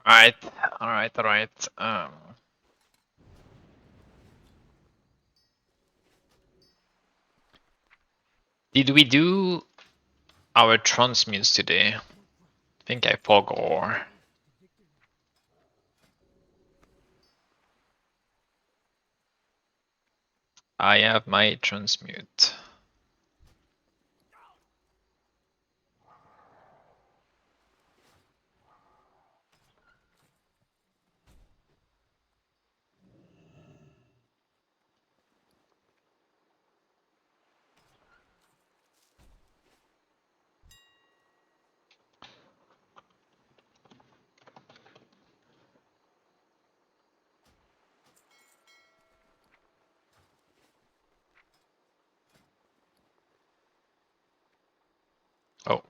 Alright, alright. Did we do our transmutes today? I think I forgot. I have my transmute. Oh.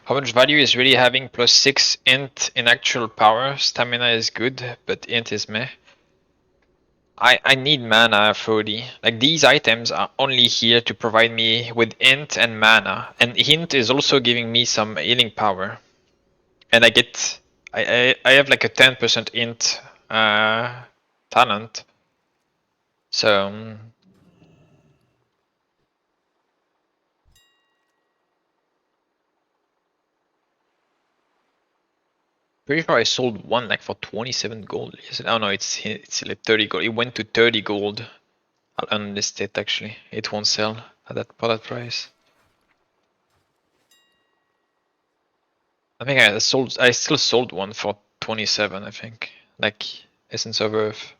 How much value is really having +6 int in actual power? Stamina is good, but int is meh. I need mana 40. Like these items are only here to provide me with int and mana. And int is also giving me some healing power. And I have like a 10% int talent. So pretty sure I sold one like for 27 gold. Oh no, it's like 30 gold. It went to 30 gold. I'll unlist it actually. It won't sell at that price. I think I still sold one for 27, I think. Like Essence of Earth.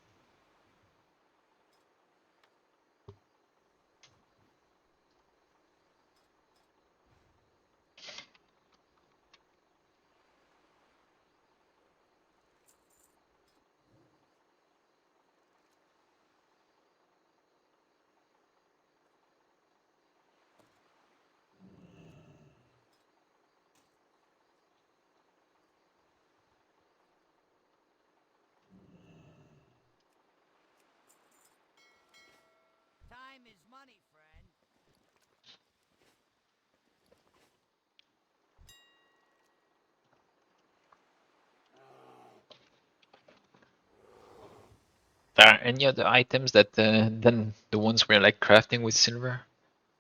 There are any other items that than the ones we're like crafting with silver?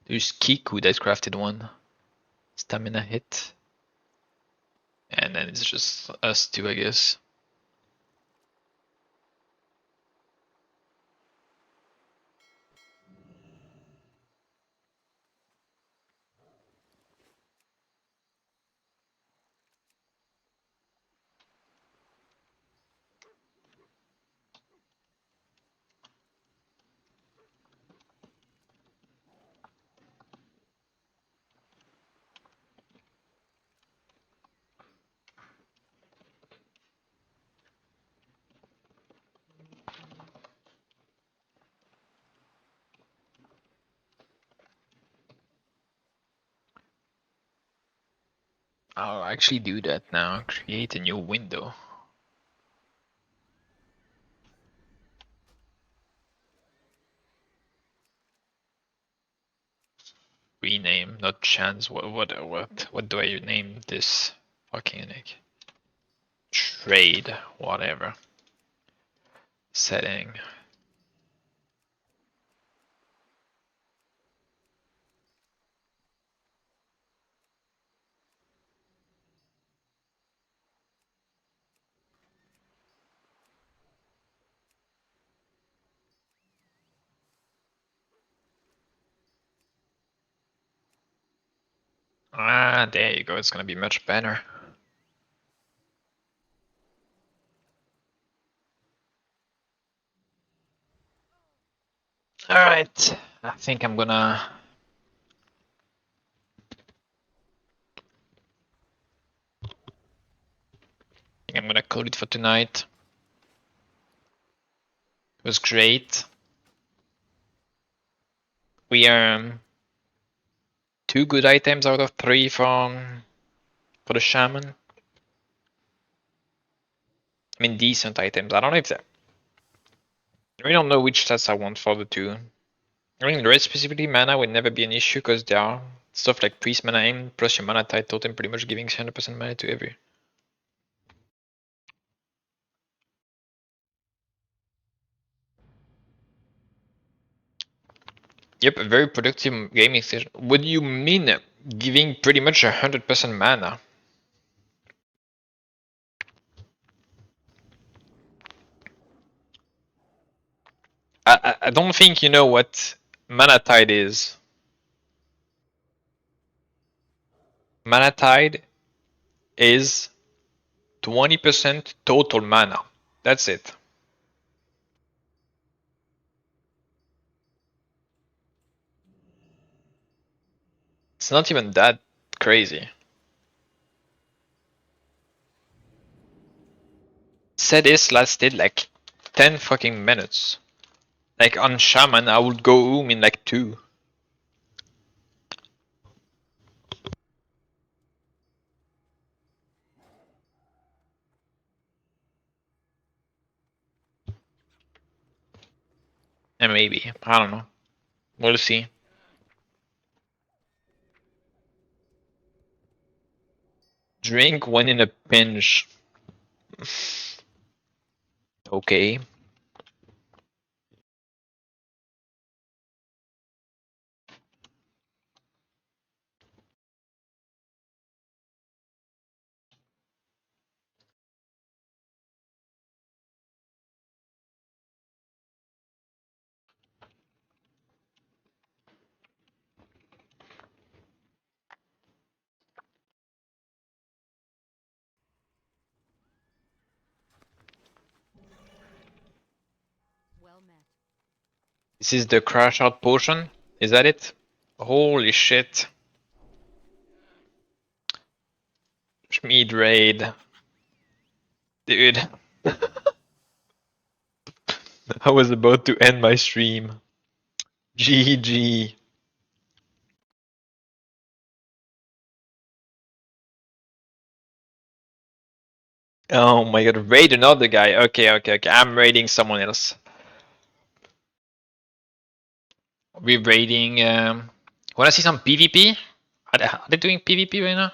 There's Kiku that crafted one. Stamina hit. And then it's just us two, I guess. I'll actually do that now. Create a new window. Rename, not chance. What do I name this fucking thing? Trade, whatever. Setting. Ah, there you go. It's gonna be much better. Alright, I think I'm gonna call it for tonight. It was great. We are 2 good items out of 3 for the Shaman. I mean, decent items. I don't know if that. I really don't know which stats I want for the 2. I mean, the red specifically, mana would never be an issue because there are stuff like priest mana aim plus your mana tide totem pretty much giving 100% mana to every. Yep, a very productive gaming session. What do you mean giving pretty much 100% mana? I don't think you know what mana tide is. Mana tide is 20% total mana. That's it. It's not even that crazy. Said this lasted like 10 fucking minutes. Like on Shaman, I would go in like 2. And maybe. I don't know. We'll see. Drink when in a pinch. Okay. This is the crash out potion? Is that it? Holy shit. Schmied raid. Dude. I was about to end my stream. GG. Oh my god, raid another guy. Okay. I'm raiding someone else. We're raiding. Wanna see some PvP? Are they doing PvP right now?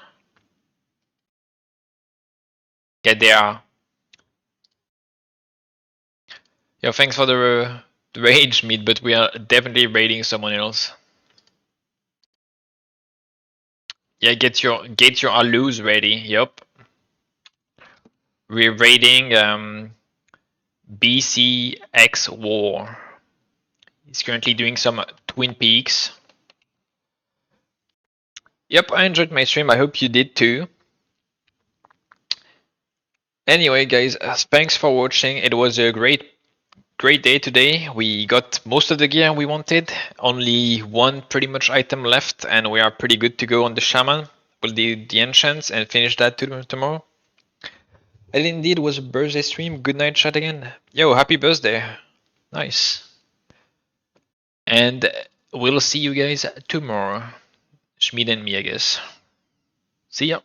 Yeah, they are. Yo, thanks for the rage meet, but we are definitely raiding someone else. Yeah, get your alus ready. Yup. We're raiding BCX War. He's currently doing some Twin Peaks. Yep, I enjoyed my stream. I hope you did too. Anyway, guys, thanks for watching. It was a great day today. We got most of the gear we wanted. Only one pretty much item left, and we are pretty good to go on the Shaman. We'll do the enchants and finish that tomorrow. And indeed, it was a birthday stream. Good night, chat again. Yo, happy birthday. Nice. And we'll see you guys tomorrow. Schmid and me, I guess. See ya.